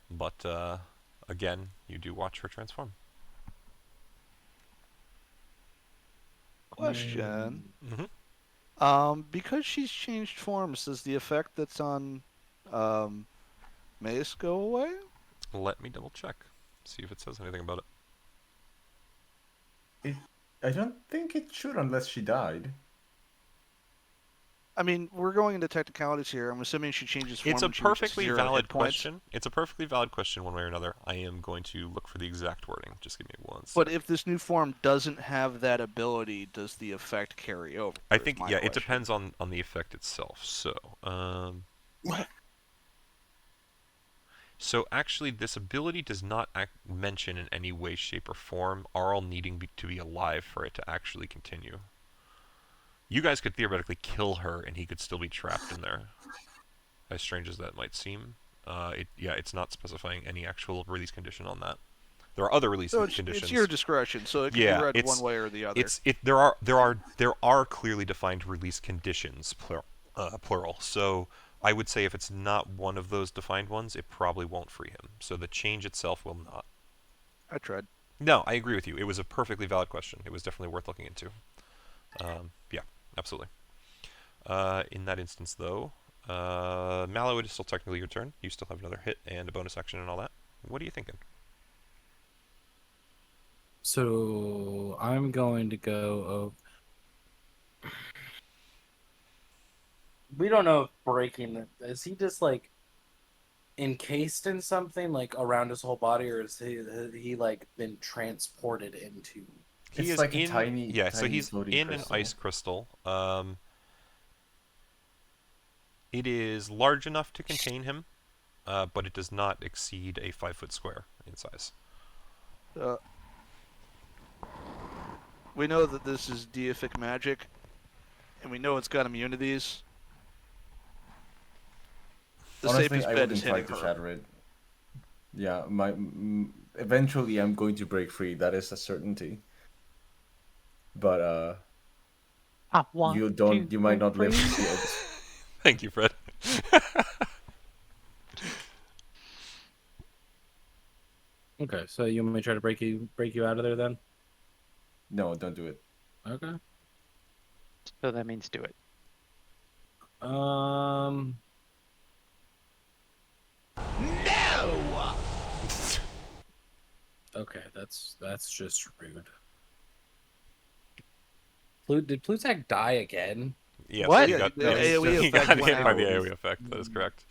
A: But, again, you do watch her transform.
D: Question.
A: Mm-hmm.
D: Because she's changed forms, does the effect that's on Mace go away?
A: Let me double check. See if it says anything about it.
B: I don't think it should unless she died.
D: I mean, we're going into technicalities here. I'm assuming she changes form
A: It's a
D: and she reaches
A: perfectly
D: 0
A: valid
D: hit points.
A: question. It's a perfectly valid question one way or another. I am going to look for the exact wording. Just give me one second.
D: But if this new form doesn't have that ability, does the effect carry over?
A: I
D: is
A: think,
D: my
A: yeah, it
D: question.
A: depends on the effect itself. So actually, this ability does not mention in any way, shape, or form Arl needing to be alive for it to actually continue. You guys could theoretically kill her, and he could still be trapped in there. As strange as that might seem, it's not specifying any actual release condition on that. There are other release conditions.
D: It's your discretion, so it can be read one way or the other.
A: There are clearly defined release conditions, plural. So I would say if it's not one of those defined ones, it probably won't free him. So the change itself will not.
D: I tried.
A: No, I agree with you. It was a perfectly valid question. It was definitely worth looking into. Yeah, absolutely. In that instance, though, Mallow, it is still technically your turn. You still have another hit and a bonus action and all that. What are you thinking?
E: So I'm going to go. We don't know if breaking. Is he just like encased in something like around his whole body, or is he like been transported into?
A: He
B: It's
A: is
B: like
A: in,
B: a tiny,
A: yeah. So
B: tiny
A: he's
B: floating
A: in
B: crystal.
A: an ice crystal. It is large enough to contain him, but it does not exceed a 5-foot square in size.
D: We know that this is deific magic, and we know it's got immunities. The
B: Honestly,
D: safest
B: I
D: bet
B: wouldn't
D: is
B: try
D: hitting
B: to
D: her.
B: shatter it. Yeah, eventually I'm going to break free. That is a certainty. But you might not live to see it.
A: Thank you, Fred.
E: Okay, so you want me to try to break you out of there then?
B: No, don't do it.
E: Okay.
C: So that means do it.
E: No. Okay, that's just rude. Did Plutak die again?
A: Yes,
C: What?
A: he got,
D: The
A: yes,
D: AoE
A: he
D: effect
A: got
D: went
A: hit by
D: out.
A: the AoE effect. That is correct.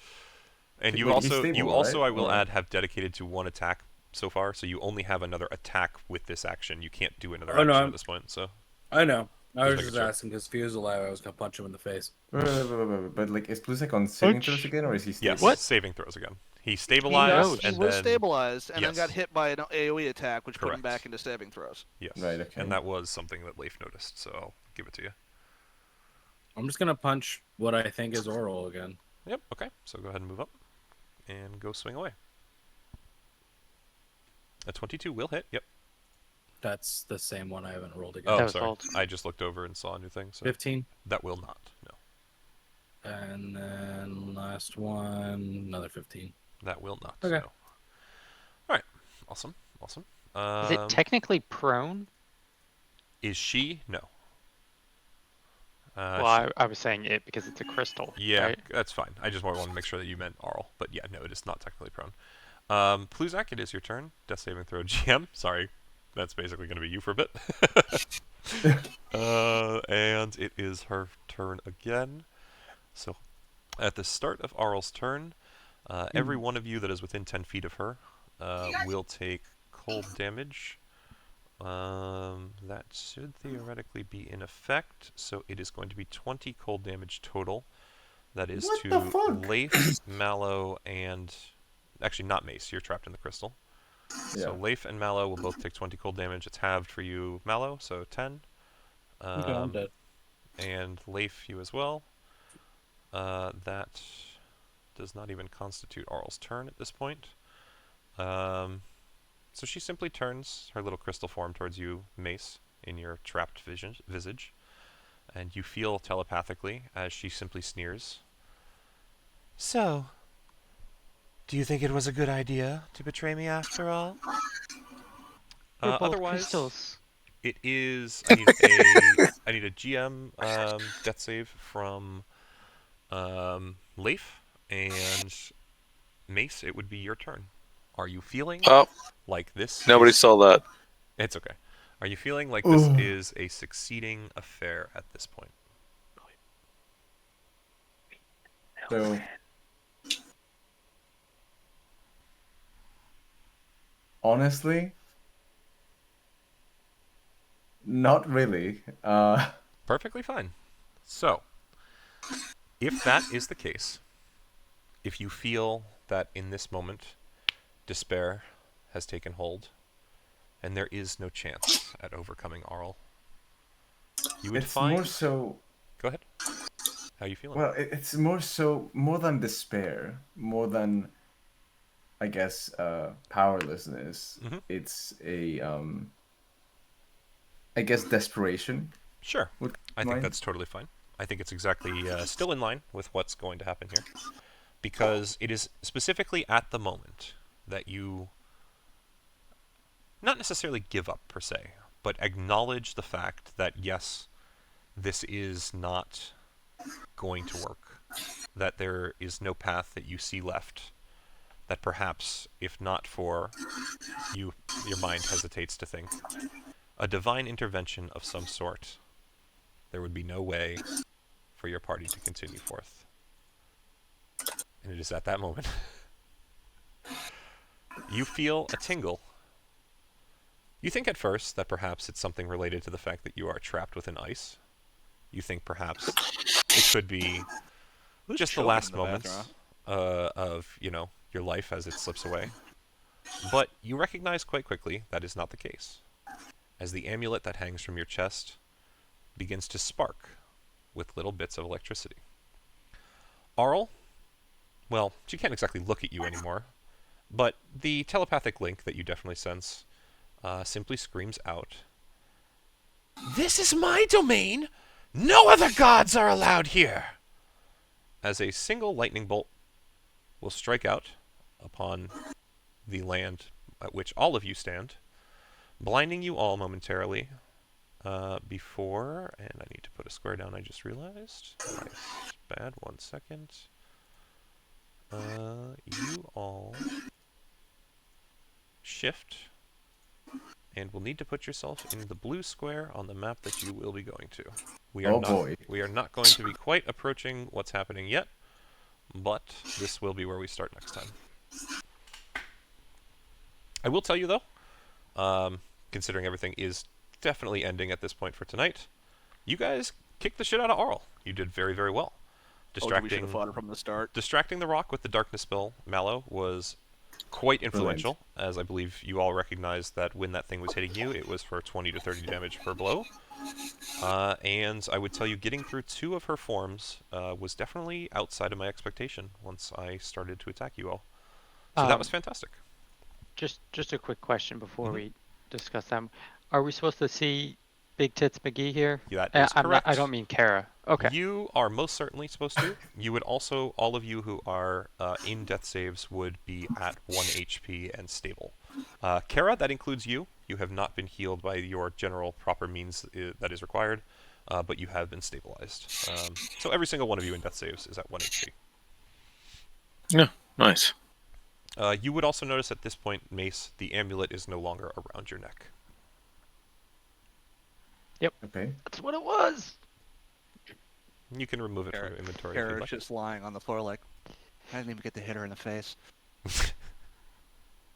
A: And you
B: Wait, he's
A: also,
B: stable, right?
A: I will
B: Or-
A: add, have dedicated to one attack so far. So you only have another attack with this action. You can't do another
E: Oh, no,
A: action
E: I'm-
A: at this point. So
E: I know. I
A: Just
E: was
A: making
E: just
A: sure.
E: asking because if he was alive, I was gonna punch him in the face.
B: But like, is Plusek on saving throws again, or is he stable?
A: yes,
C: What?
A: saving throws again. He
D: He
A: stabilized
D: he
A: and
D: was
A: then
D: stabilized and then got
A: yes.
D: hit by an AoE attack, which put him
A: Correct.
D: back into stabbing throws.
A: Yes.
B: Right, okay.
A: And that was something that Leif noticed. So I'll give it to you.
E: I'm just gonna punch what I think is oral again.
A: Yep. Okay. So go ahead and move up and go swing away. A 22 will hit. Yep.
E: That's the same one I haven't rolled
A: Oh,
E: again.
C: That was
A: sorry.
C: old.
A: I just looked over and saw a new thing. So
E: 15.
A: that will not. No.
E: And then last one, another 15.
A: That will not.
E: Okay.
A: No. All right. Awesome. Awesome.
C: Is it technically prone?
A: Is she? No.
C: Well, I was saying it because it's a crystal.
A: Yeah,
C: Right?
A: that's fine. I just wanted to make sure that you meant Arl. But yeah, no, it is not technically prone. Pluzak, it is your turn. Death saving throw GM. Sorry. That's basically going to be you for a bit. And it is her turn again. So, at the start of Arl's turn, every one of you that is within 10 feet of her will take cold damage. That should theoretically be in effect, so it is going to be 20 cold damage total. That is
B: What
A: to
B: the fuck?
A: Leif, Mallow, and... Actually, not Mace. You're trapped in the crystal. So
B: Yeah.
A: Leif and Mallow will both take 20 cold damage. It's halved for you, Mallow, so 10.
E: Okay, I'm dead.
A: And Leif, you as well. That does not even constitute Arl's turn at this point. So she simply turns her little crystal form towards you, Mace, in your trapped visage, and you feel telepathically as she simply sneers. So, do you think it was a good idea to betray me after all?
C: We're both
A: Otherwise,
C: crystals.
A: it is. I need a GM death save from Leif and Mace. It would be your turn. Are you feeling
F: Oh,
A: like this?
F: nobody saw that.
A: It's okay. Are you feeling like this is a succeeding affair at this point?
B: So, honestly, not really.
A: Perfectly fine. So, if that is the case, if you feel that in this moment despair has taken hold and there is no chance at overcoming Arl, you would
B: It's
A: find.
B: more so.
A: Go ahead. How you feeling?
B: Well, it's more so more than despair, more than I guess powerlessness.
A: Mhm.
B: It's a I guess desperation.
A: Sure.
B: Would
A: I think that's totally fine. I think it's exactly still in line with what's going to happen here, because it is specifically at the moment that you not necessarily give up per se, but acknowledge the fact that yes, this is not going to work, that there is no path that you see left, that perhaps, if not for you, your mind hesitates to think, a divine intervention of some sort, there would be no way for your party to continue forth. And it is at that moment you feel a tingle. You think at first that perhaps it's something related to the fact that you are trapped within ice. You think perhaps it could be just the
D: choking
A: last
D: in the
A: moments
D: bathroom?
A: of, your life as it slips away. But you recognize quite quickly that is not the case, as the amulet that hangs from your chest begins to spark with little bits of electricity. Arl, well, she can't exactly look at you anymore, but the telepathic link that you definitely sense simply screams out, "This is my domain! No other gods are allowed here!" As a single lightning bolt will strike out upon the land at which all of you stand, blinding you all momentarily. Before, and I need to put a square down, I just realized. Nice. Bad. 1 second. You all shift, and will need to put yourself in the blue square on the map that you will be going to. We are
B: boy.
A: We are not going to be quite approaching what's happening yet, but this will be where we start next time. I will tell you though, considering everything is definitely ending at this point for tonight, you guys kicked the shit out of Arl. You did very, very well.
D: We should have fought her from the start.
A: Distracting the rock with the darkness spell, Mallow, was quite influential, as I believe you all recognized that when that thing was hitting you, it was for 20 to 30 damage per blow. And I would tell you, getting through 2 of her forms was definitely outside of my expectation once I started to attack you all. So that was fantastic.
C: Just a quick question before
A: Mhm.
C: we discuss them. Are we supposed to see Big Tits McGee here?
A: Yeah, that is correct.
C: I don't mean Kara. Okay.
A: You are most certainly supposed to. You would also, all of you who are in death saves would be at 1 HP and stable. Kara, that includes you. You have not been healed by your general proper means that is required, but you have been stabilized. So every single one of you in death saves is at 1 HP.
F: Yeah, nice.
A: You would also notice at this point, Mace, the amulet is no longer around your neck.
B: Okay.
C: That's what it was.
A: You can remove it from your inventory if you'd
D: Kara's
A: like.
D: just lying on the floor like, I didn't even get to hit her in the face.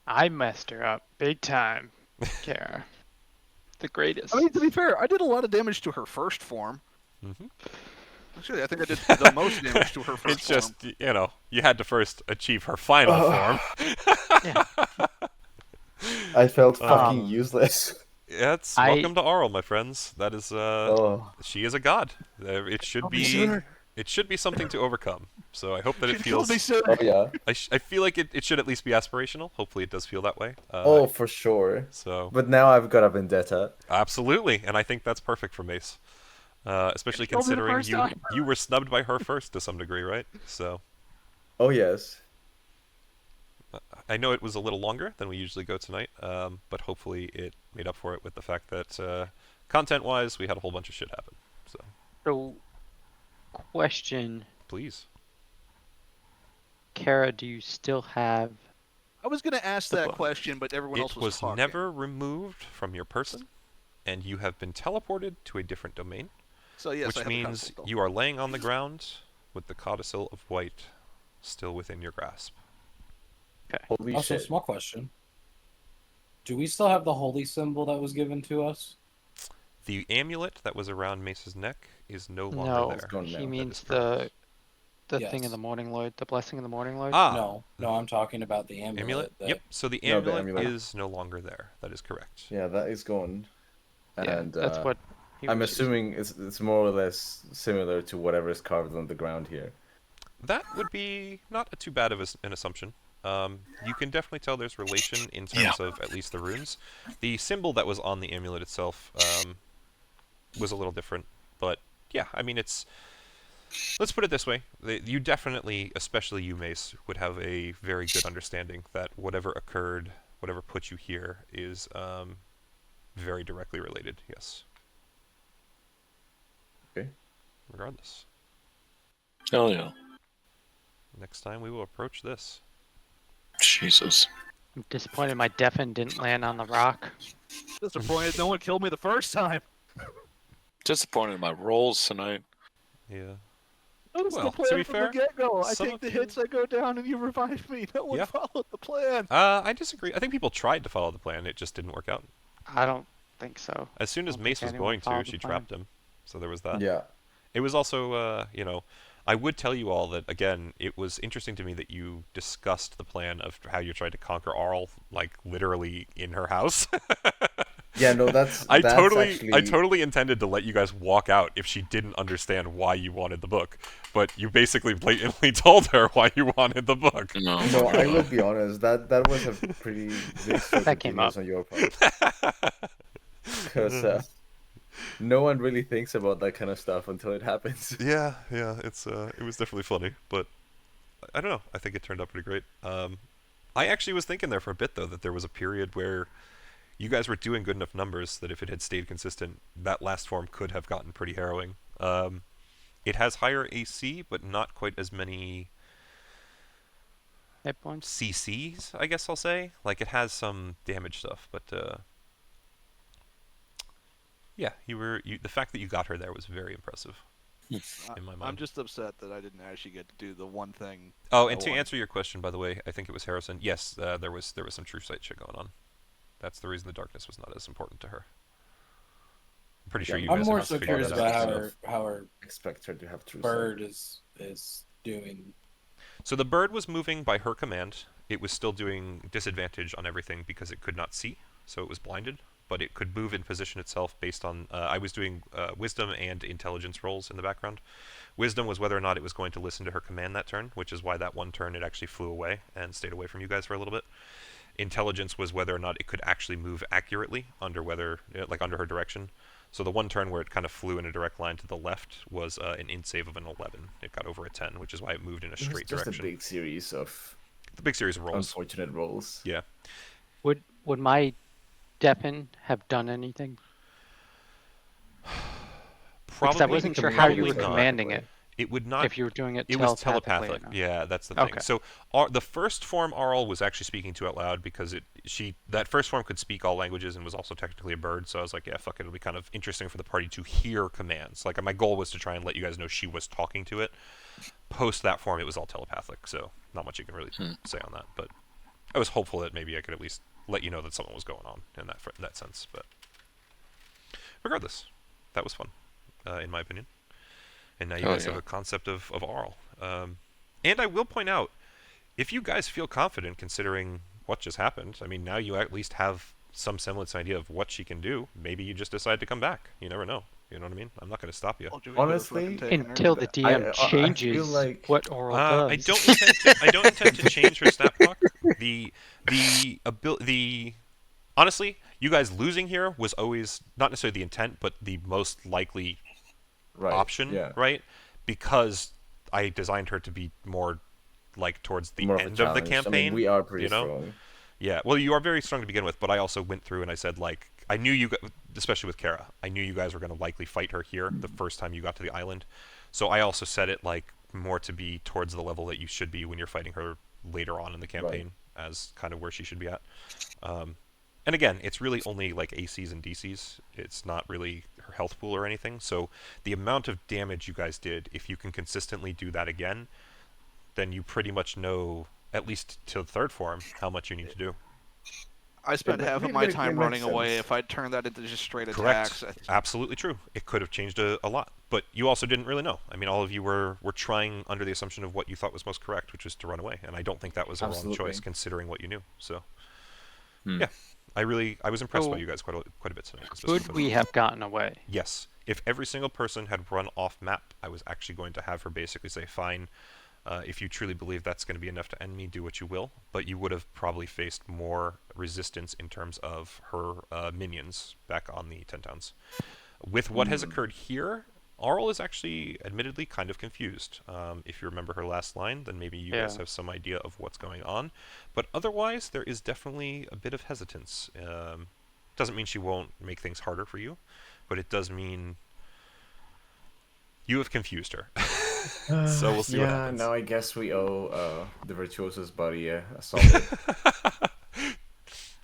C: I messed her up big time, Kara. The greatest.
D: I mean, to be fair, I did a lot of damage to her first form.
A: Mm-hmm.
D: Actually, I think I did the most damage to her first
A: It's
D: form.
A: just, you had to first achieve her final form.
C: Yeah.
B: I felt
A: fucking
B: fucking useless.
A: It's
C: I-
A: welcome to Arl, my friends. That is,
B: Oh.
A: she is a god. It should be, it should be something to overcome. So I hope that
D: She
A: it
D: killed
A: feels.
D: me soon.
B: Oh yeah.
A: I feel like it should at least be aspirational. Hopefully, it does feel that way.
B: Oh, for sure.
A: So
B: But now I've got a vendetta.
A: absolutely, and I think that's perfect for Mace, especially
D: Killed me the
A: considering
D: first time.
A: you were snubbed by her first to some degree, right? So
B: Oh yes.
A: I know it was a little longer than we usually go tonight, but hopefully it made up for it with the fact that content-wise, we had a whole bunch of shit happen. So
C: So, question,
A: please.
C: Kara, do you still have?
D: I was gonna ask
C: The
D: that
C: book.
D: question, but everyone else
A: It
D: was
A: was
D: talking.
A: never removed from your person, and you have been teleported to a different domain,
D: So yes, I
A: which
D: have the
A: means
D: console.
A: you are laying on the ground with the Codicil of White still within your grasp.
B: Holy
E: Also,
B: shit.
E: small question. Do we still have the holy symbol that was given to us?
A: The amulet that was around Mace's neck is no longer
C: No,
A: there.
B: gone now.
C: he
B: That
C: means
A: is correct.
C: the thing
E: Yes.
C: of the Morning Lord, the blessing of the Morning Lord.
A: Ah,
E: No, I'm talking about the amulet.
A: amulet?
E: that-
A: Yep, so the
B: No, the
A: amulet,
B: amulet.
A: is no longer there. That is correct.
B: Yeah, that is gone.
C: Yeah,
B: And
C: that's what he
B: I'm
C: was using.
B: assuming it's more or less similar to whatever is carved on the ground here.
A: That would be not too bad of an assumption. You can definitely tell there's relation in terms of at least the runes. The symbol that was on the amulet itself was a little different, but yeah, I mean it's. Let's put it this way: you definitely, especially you, Mace, would have a very good understanding that whatever occurred, whatever put you here, is very directly related. Yes.
B: Okay.
A: Regardless,
F: Hell yeah.
A: next time we will approach this.
F: Jesus.
C: I'm disappointed my deafen didn't land on the rock.
D: Disappointed no one killed me the first time.
F: Disappointed in my rolls tonight.
A: Yeah.
D: That was
A: Well,
D: the
A: to
D: plan
A: be
D: from
A: fair,
D: the get-go. I
A: some
D: take
A: of
D: the
A: you-
D: hits, I go down, and you revive me. No one
A: Yeah.
D: followed the plan.
A: I disagree. I think people tried to follow the plan. It just didn't work out.
C: I don't think so.
A: As soon as
C: Don't
A: Mace
C: think
A: was
C: anyone
A: going to,
C: followed the
A: she
C: plan.
A: trapped him. So there was that.
B: Yeah.
A: It was also, I would tell you all that, again, it was interesting to me that you discussed the plan of how you tried to conquer Arl, like, literally in her house.
B: Yeah, no, that's
A: I
B: that's
A: totally
B: actually
A: intended to let you guys walk out if she didn't understand why you wanted the book, but you basically blatantly told her why you wanted the book.
F: No.
B: No, I will be honest. That was a pretty big stroke
C: That
B: of
C: came
B: genius
C: up.
B: on your part, because no one really thinks about that kind of stuff until it happens.
A: Yeah, it was definitely funny, but I don't know. I think it turned out pretty great. I actually was thinking there for a bit though that there was a period where you guys were doing good enough numbers that if it had stayed consistent, that last form could have gotten pretty harrowing. It has higher AC, but not quite as many
C: Hit points.
A: CCs, I guess I'll say. Like, it has some damage stuff, but yeah, the fact that you got her there was very impressive in my mind.
D: I'm just upset that I didn't actually get to do the one thing.
A: Oh,
D: I
A: and to
D: wanted.
A: answer your question, by the way, I think it was Harrison. Yes, there was some true sight shit going on. That's the reason the darkness was not as important to her. I'm pretty sure you
E: I'm
A: guys
E: more
A: have
E: so
A: figured
E: curious
A: that out
E: about
A: yourself.
E: how her
B: Expect her to have true
E: bird is doing.
A: So the bird was moving by her command. It was still doing disadvantage on everything because it could not see, so it was blinded. But it could move and position itself based on. I was doing wisdom and intelligence rolls in the background. Wisdom was whether or not it was going to listen to her command that turn, which is why that one turn it actually flew away and stayed away from you guys for a little bit. Intelligence was whether or not it could actually move accurately under under her direction. So the one turn where it kind of flew in a direct line to the left was an int save of an 11. It got over a 10, which is why it moved in a
B: It was
A: straight
B: just
A: direction.
B: a big series of
A: The big series of rolls.
B: unfortunate rolls.
A: Yeah.
C: Would my deafen have done anything? Because I
A: Probably
C: wasn't sure how you
A: probably
C: were
A: not.
C: commanding it.
A: It would not.
C: If you were doing it
A: It was
C: telepathically or
A: telepathic.
C: not.
A: Yeah, that's the thing.
C: Okay.
A: So the first form Arl was actually speaking to out loud because that first form could speak all languages and was also technically a bird. So I was like, yeah, fuck it. It'll be kind of interesting for the party to hear commands. Like my goal was to try and let you guys know she was talking to it. Post that form, it was all telepathic. So not much you can really say on that. But I was hopeful that maybe I could at least let you know that something was going on in that sense. But regardless, that was fun, in my opinion. And now you guys have a concept of Arl. And I will point out, if you guys feel confident considering what just happened, I mean, now you at least have some semblance idea of what she can do. Maybe you just decide to come back. You never know. You know what I mean? I'm not going to stop you.
D: Told you we could've
B: Honestly,
D: fucking taken her.
C: Until the DM
B: I
C: changes
B: feel like
C: what oral does.
A: I don't intend to. I don't intend to change her stat block. The honestly, you guys losing here was always not necessarily the intent, but the most likely
B: right,
A: option,
B: yeah,
A: right? Because I designed her to be more like towards the
B: more of a
A: end of the
B: challenge.
A: campaign.
B: I mean, we are pretty
A: you know?
B: strong.
A: Yeah. Well, you are very strong to begin with, but I also went through and I said like I knew you, especially with Kara, I knew you guys were going to likely fight her here the first time you got to the island. So I also set it like more to be towards the level that you should be when you're fighting her later on in the campaign, as kind of where she should be at. And again, it's really only like ACs and DCs. It's not really her health pool or anything. So the amount of damage you guys did, if you can consistently do that again, then you pretty much know, at least to the third form, how much you need to do.
D: I spent
B: that
D: half of
B: makes-
D: my
B: it
D: time
B: makes
D: running away.
B: sense.
D: If I'd turned that into just straight
A: Correct.
D: attacks,
A: Absolutely true. It could have changed a lot. But you also didn't really know. I mean, all of you were trying under the assumption of what you thought was most correct, which was to run away. And I don't think that was a wrong
B: Absolutely.
A: choice, considering what you knew. So,
B: Hmm.
A: yeah. I was impressed by
C: So,
A: you guys quite a bit tonight. especially
C: Could
A: because-
C: we have gotten away?
A: Yes. If every single person had run off map, I was actually going to have her basically say, fine, if you truly believe that's going to be enough to end me, do what you will. But you would have probably faced more resistance in terms of her minions back on the 10 towns. With what has occurred here, Aurel is actually admittedly kind of confused. If you remember her last line, then maybe you guys
C: Yeah.
A: have some idea of what's going on. But otherwise, there is definitely a bit of hesitance. Doesn't mean she won't make things harder for you, but it does mean you have confused her. So we'll see what
B: Yeah,
A: happens.
B: now I guess we owe the Virtuoso's body a solid.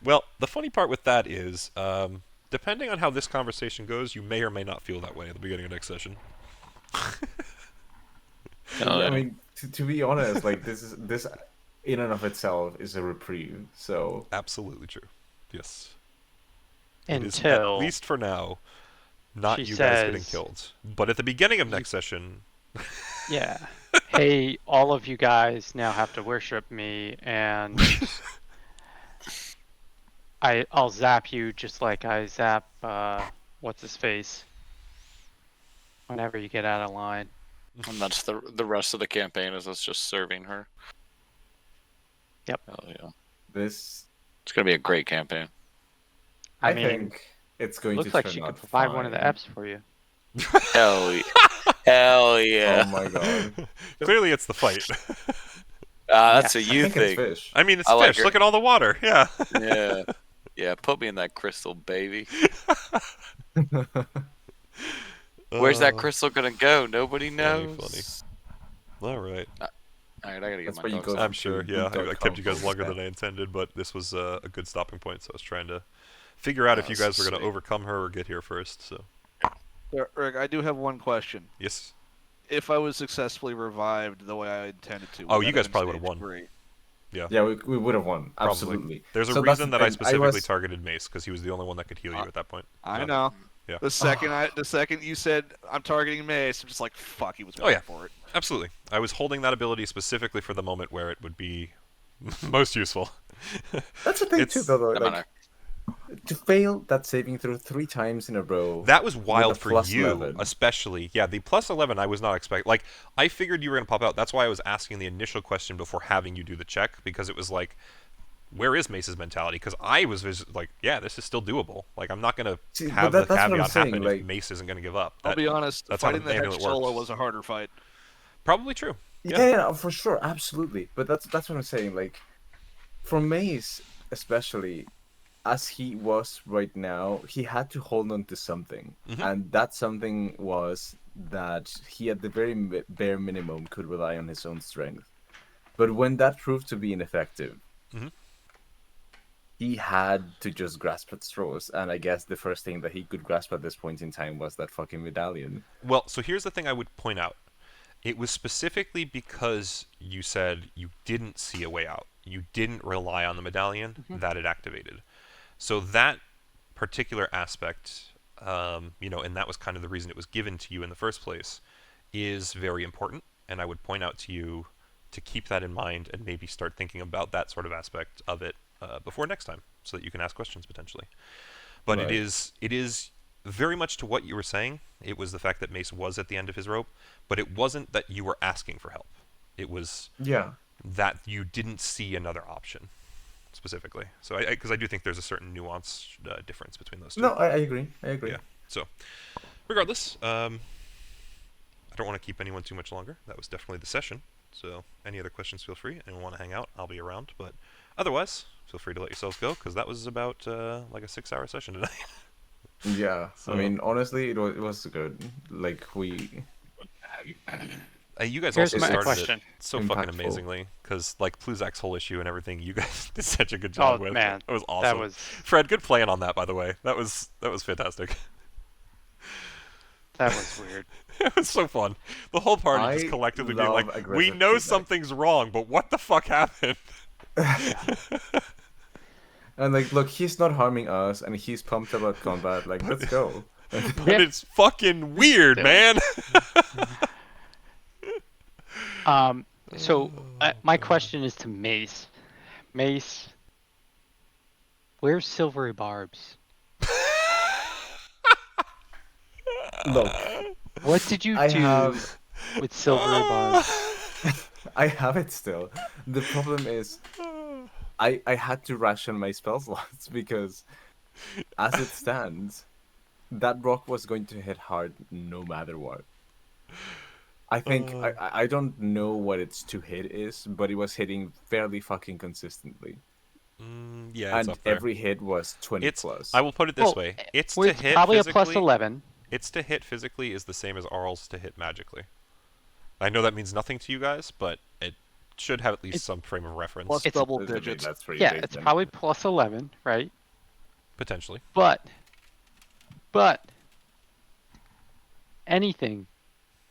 A: Well, the funny part with that is, depending on how this conversation goes, you may or may not feel that way at the beginning of next session.
F: Oh,
B: I
F: yeah.
B: mean, to be honest, like this in and of itself is a reprieve. So
A: Absolutely true. Yes. It is, at
C: Until
A: least for now, not
C: she
A: you guys getting
C: says-
A: killed. But at the beginning of next session,
C: Yeah. Hey, all of you guys now have to worship me, and I'll zap you just like I zap what's his face whenever you get out of line.
F: And that's the rest of the campaign is us just serving her.
C: Yep.
F: Oh yeah,
B: this,
F: it's gonna be a great campaign.
B: I
C: mean,
B: think it's going
C: looks
B: to
C: like
B: turn
C: she could
B: out
C: provide one of the
B: fine.
C: EPs for you.
F: Hell yeah. Hell yeah.
B: Oh my god!
A: clearly it's the fight.
F: That's
C: Yeah.
F: a
B: I
F: you
B: think it's
F: thing.
B: fish.
A: I mean, it's
F: I like
A: fish.
F: her.
A: Look at all the water. Yeah.
F: Yeah. Yeah, put me in that crystal, baby. Where's that crystal gonna go? Nobody knows.
A: Funny. All right.
F: Alright, I gotta get
B: That's
F: my
B: where you
F: dogs
B: go.
F: out.
A: I'm sure. Yeah,
B: Dog
A: I kept you guys
B: combos,
A: longer
B: yeah.
A: than I intended, but this was a good stopping point. So I was trying to figure out if you guys were going to
F: Sweet.
A: overcome her or get here first. So
D: Rick, I do have one question.
A: yes.
D: If I was successfully revived the way I intended to,
A: Oh,
D: would
A: you
D: that
A: guys
D: have been
A: probably would've
D: stage
A: won.
D: 3?
B: Yeah, we would have won.
A: Probably.
B: Absolutely.
A: There's a
B: So that's
A: reason
B: the
A: that I
B: thing,
A: specifically
B: was-
A: targeted Mace because he was the only one that could heal you at that point.
D: I
A: Yeah.
D: know.
A: Yeah.
D: The second you said I'm targeting Mace, I'm just like, fuck, he was
A: Oh,
D: waiting
A: yeah.
D: for it.
A: Absolutely. I was holding that ability specifically for the moment where it would be most useful.
B: That's the thing
A: It's-
B: too, though.
F: I'm
B: Like
F: gonna-
B: to fail that saving throw 3 times in a row.
A: That was wild
B: a
A: for
B: plus
A: you,
B: 11.
A: especially. Yeah, the plus 11 I was not expecting. Like, I figured you were going to pop out. That's why I was asking the initial question before having you do the check, because it was like, where is Mace's mentality? Because I was like, yeah, this is still doable. Like, I'm not going
B: See,
A: to
B: but
A: have the
B: that's what I'm
A: caveat
B: saying,
A: happen
B: like-
A: if Mace isn't going to give up.
D: I'll be honest,
A: that's how
D: fighting the
A: amulet
D: Hex solo
A: works.
D: was a harder fight.
A: Probably true.
B: Yeah, for sure, absolutely. But that's what I'm saying. Like, for Mace, especially, as he was right now, he had to hold on to something,
A: Mhm.
B: and that something was that he, at the very bare minimum, could rely on his own strength. But when that proved to be ineffective,
A: Mhm.
B: he had to just grasp at straws. And I guess the first thing that he could grasp at this point in time was that fucking medallion.
A: Well, so here's the thing I would point out. It was specifically because you said you didn't see a way out. You didn't rely on the medallion that it activated. So that particular aspect, and that was kind of the reason it was given to you in the first place, is very important. And I would point out to you to keep that in mind and maybe start thinking about that sort of aspect of it before next time, so that you can ask questions potentially. But
B: Right.
A: it is very much to what you were saying, it was the fact that Mace was at the end of his rope, but it wasn't that you were asking for help. It was
B: Yeah.
A: that you didn't see another option, specifically. So, because I do think there's a certain nuance difference between those two.
B: No, I agree. I agree.
A: Yeah. So, regardless, I don't want to keep anyone too much longer. That was definitely the session. So, any other questions, feel free. Anyone want to hang out, I'll be around. But otherwise, feel free to let yourselves go, because that was about like a 6-hour session tonight.
B: Yeah.
A: So-
B: I mean, honestly, it was good. Like
A: You guys
C: Here's
A: also
C: my
A: started
C: question.
A: it so fucking
B: Impactful.
A: amazingly, because like Pluzak's whole issue and everything, you guys did such a good job
C: Oh,
A: with.
C: man,
A: It was awesome.
C: That was
A: Fred, good playing on that, by the way. That was fantastic.
C: weird.
A: It was so fun. The whole party just
B: I
A: collectively being
B: love
A: like, "We
B: aggressive
A: know
B: feedback."
A: something's wrong, but what the fuck happened?"
B: And like, look, he's not harming us, and he's pumped about combat. Like, let's go.
A: But it's fucking weird,
C: Yeah.
A: man.
C: So my question is to Mace. Mace, where's Silvery Barbs?
B: Look,
C: What did you
B: I
C: do
B: have
C: with Silvery Barbs?
B: I have it still. The problem is, I had to ration my spell slots because, as it stands, that rock was going to hit hard no matter what. I think I don't know what its to hit is, but it was hitting fairly fucking consistently,
A: Yeah, it's
B: and
A: up there.
B: every hit was 20
A: It's.
B: plus.
A: I will put it this
C: Well,
A: way: it's
C: Well,
A: to
C: it's
A: hit
C: probably a
A: physically.
C: plus 11.
A: It's to hit physically is the same as Arl's to hit magically. I know that means nothing to you guys, but it should have at least
C: It's-
A: some frame of reference.
D: Plus
C: It's-
D: double
B: Admittedly,
D: digits.
B: That's pretty
C: Yeah,
B: big
C: it's
B: then.
C: probably plus 11, right?
A: Potentially.
C: But anything,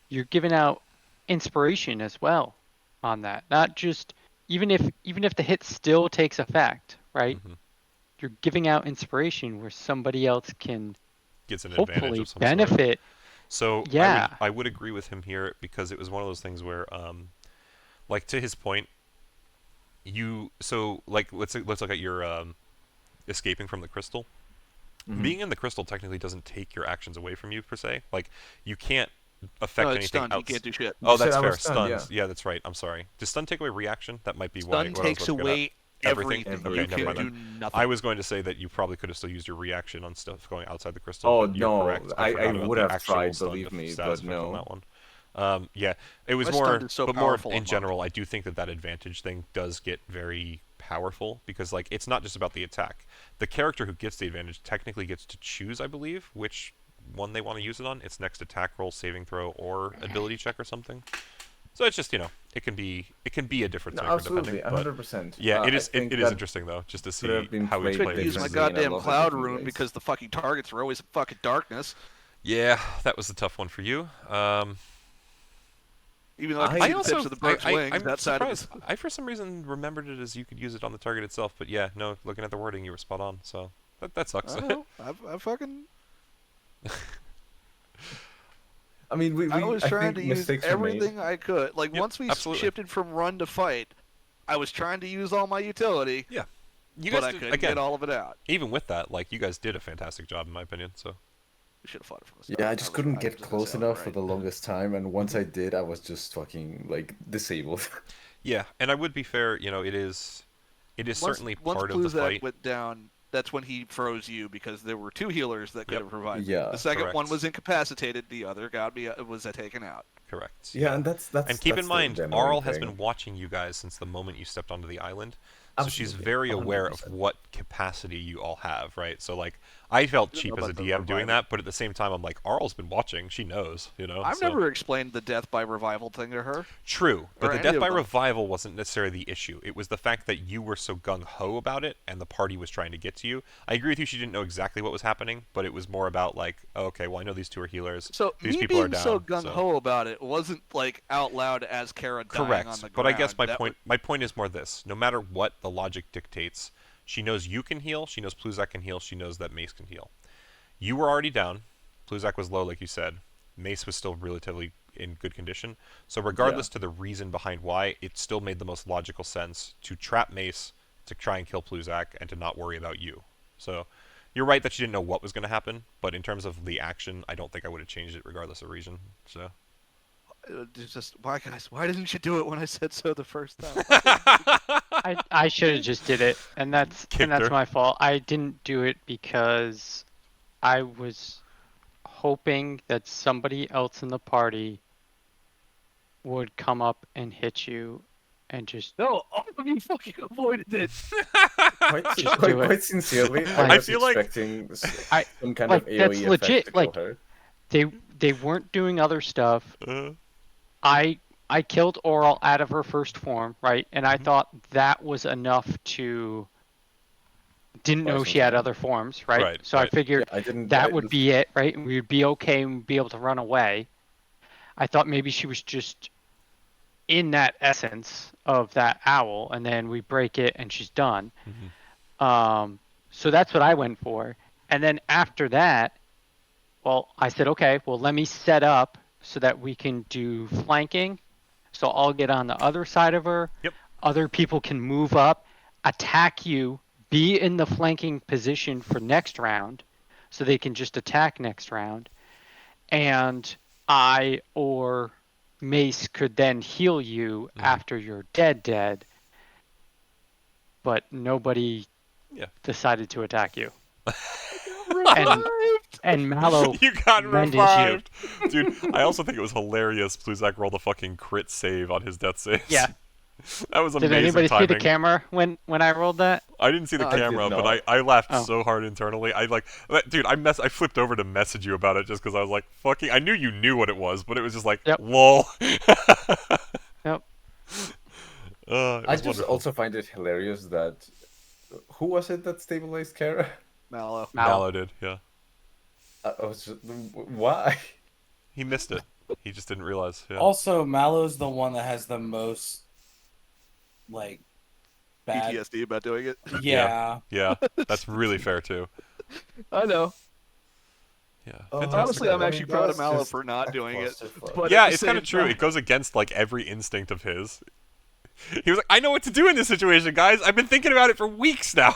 C: you're giving out inspiration as well on that. Not just even if the hit still takes effect, right?
A: Mhm.
C: You're giving out inspiration where somebody else can
A: Gets an advantage
C: hopefully
A: of some sort.
C: benefit.
A: So
C: Yeah.
A: I would agree with him here because it was one of those things where, like to his point, let's look at your escaping from the crystal.
B: Mhm.
A: Being in the crystal technically doesn't take your actions away from you per se. Like you can't affect
D: No, it's
A: anything
D: stunned. You
A: else.
D: can't do shit.
A: Oh,
B: You said
A: that's
B: I
A: fair.
B: was stunned,
A: Stunned. Yeah, that's right. I'm sorry. Does stun take away reaction? That might be
D: Stun
A: what I was
D: takes
A: about to get at.
D: away
A: Everything?
D: everything.
A: Okay,
D: You
A: never
D: can
A: mind
D: do
A: then.
D: nothing.
A: I was going to say that you probably could have still used your reaction on stuff going outside the crystal.
B: Oh
A: but you're
B: no,
A: correct.
B: I
A: forgot about
B: would
A: the
B: have
A: actual
B: tried,
A: stun
B: believe me,
A: status
B: but
A: effect on
B: no.
A: that one. Yeah, it was
D: My
A: more,
D: stun is so
A: but more
D: powerful
A: in
D: on
A: general. I do think that advantage thing does get very powerful because like it's not just about the attack. The character who gets the advantage technically gets to choose, I believe, which one they want to use it on. Its next attack roll, saving throw, or ability check or something. So it's just it can be a difference
B: No,
A: maker
B: absolutely,
A: depending. But
B: 100%.
A: yeah, it
B: I
A: is
B: think
A: it is
B: that
A: interesting though, just to
B: could have
A: see
B: been
A: how each
B: played
A: player
D: Couldn't use
A: uses
D: my
A: it.
B: differently in a
D: goddamn
B: lot of
D: cloud
B: different
D: rune
B: ways.
D: because the fucking targets are always in fucking darkness.
A: Yeah, that was the tough one for you.
D: Even though I can
B: I
D: see the
A: also,
D: tips of the bird's wings,
A: I'm
D: that side of
A: surprised. I for some reason remembered it as you could use it on the target itself, but yeah, no. Looking at the wording, you were spot on. So that sucks.
D: I don't know. I fucking.
B: I mean,
D: I was trying
B: think
D: to use
B: mistakes were made.
D: everything I could. Like
A: Yep,
D: once we
A: absolutely.
D: shifted from run to fight, I was trying to use all my utility,
A: You
D: but
A: guys
D: I
A: did,
D: couldn't
A: again,
D: get all of it out.
A: even with that, like you guys did a fantastic job in my opinion. So
D: We should have fought it from the start.
B: Yeah, I just couldn't
D: was
B: get
D: gonna
B: close
D: say,
B: enough for
D: alright.
B: the longest time, and once I did, I was just fucking like disabled.
A: yeah, and I would be fair. It is certainly part of the
D: Pluzak
A: fight.
D: went down, that's when he froze you because there were two healers that could
A: Yep.
D: have provided.
B: Yeah.
D: The second one
A: Correct.
D: was incapacitated. The other was taken out.
A: Correct.
B: Yeah, and that's
A: And keep
B: that's
A: in
B: the
A: mind,
B: annoying
A: Arl has
B: thing.
A: been watching you guys since the moment you stepped onto the island. So she's
B: Absolutely,
A: very aware of
B: 100%.
A: what capacity you all have, right? So like, I felt
D: Don't
A: cheap
D: know
A: as a
D: about the
A: DM doing
D: revival.
A: that, but at the same time, I'm like, Arl's been watching. She knows,
D: I've
A: so-
D: never explained the death by revival thing to her.
A: True, but
D: or
A: the
D: any
A: death
D: of
A: by
D: them.
A: revival wasn't necessarily the issue. It was the fact that you were so gung ho about it, and the party was trying to get to you. I agree with you; she didn't know exactly what was happening, but it was more about like, oh, okay, well, I know these two are healers.
D: So
A: These
D: me
A: people are
D: being so
A: down,
D: gung ho about it wasn't like out loud as Kara dying
A: Correct,
D: on the ground.
A: but I guess my
D: That
A: point is more this: no matter what the logic dictates, she knows you can heal, she knows Pluzak can heal, she knows that Mace can heal. You were already down. Pluzak was low, like you said. Mace was still relatively in good condition. So regardless to the reason behind why, it still made the most logical sense to trap Mace, to try and kill Pluzak, and to not worry about you. So You're right that you didn't know what was going to happen, but in terms of the action, I don't think I would have changed it regardless of region. So.
D: It's just why, guys? Why didn't you do it when I said so the first time?
C: I should have just did it, and that's
A: Kicked her.
C: my fault. I didn't do it because I was hoping that somebody else in the party would come up and hit you, and just
D: No, all of you fucking avoided it.
B: Quite,
C: Just do it.
B: quite sincerely,
C: I
B: I was
A: feel like-
B: expecting
C: I-
B: some kind
C: like,
B: of AoE
C: that's
B: effect
C: legit,
B: to kill
C: like-
B: her.
C: they weren't doing other stuff.
A: Uh,
C: I killed Oral out of her first form, right? And I
A: Mhm.
C: thought that was enough to. Didn't know
B: Poison
C: she had
B: her.
C: other forms, right?
A: Right,
C: So I
A: right.
C: figured
B: I didn't.
C: that would be it, right? And we'd be okay and we'd be able to run away. I thought maybe she was just in that essence of that owl, and then we break it and she's done. So that's what I went for. And then after that, well, I said, okay, well, let me set up so that we can do flanking. So I'll get on the other side of her.
A: Yep.
C: Other people can move up, attack you, be in the flanking position for next round, so they can just attack next round. And I or Mace could then heal you after you're dead. But nobody
A: Yeah.
C: decided to attack you. And Mallow
A: you got
C: mended you.
A: revived, dude. I also think it was hilarious. Bluzak rolled a fucking crit save on his death saves.
C: Yeah.
A: That was
C: Did
A: amazing
C: anybody
A: timing.
C: see the camera when I rolled that?
A: I didn't see the
B: I did
A: camera, but
B: not.
A: I laughed
C: Oh.
A: so hard internally. Dude, I flipped over to message you about it just because I was like, fucking. I knew you knew what it was, but it was just like,
C: Yep.
A: lol.
C: Yep.
A: It
B: I
A: was
B: just
A: wonderful.
B: also find it hilarious that who was it that stabilized Kara?
D: Mallow.
A: Mallow did, yeah.
B: I was just, why?
A: He missed it. He just didn't realize. Yeah.
E: Also, Mallow's the one that has the most, like, bad.
D: PTSD about doing it.
E: Yeah.
A: Yeah, that's really fair too.
D: I know.
A: Yeah.
B: Oh,
A: Fantastic.
D: Honestly, I'm
B: I
D: actually
B: mean,
D: proud of
B: that's
D: Mallow
B: just
D: for not
B: a
D: doing it.
B: clusterfuck.
D: But
A: Yeah,
D: at the
A: it's kind of
D: same
A: true.
D: time-
A: It goes against like every instinct of his. He was like, I know what to do in this situation, guys. I've been thinking about it for weeks now.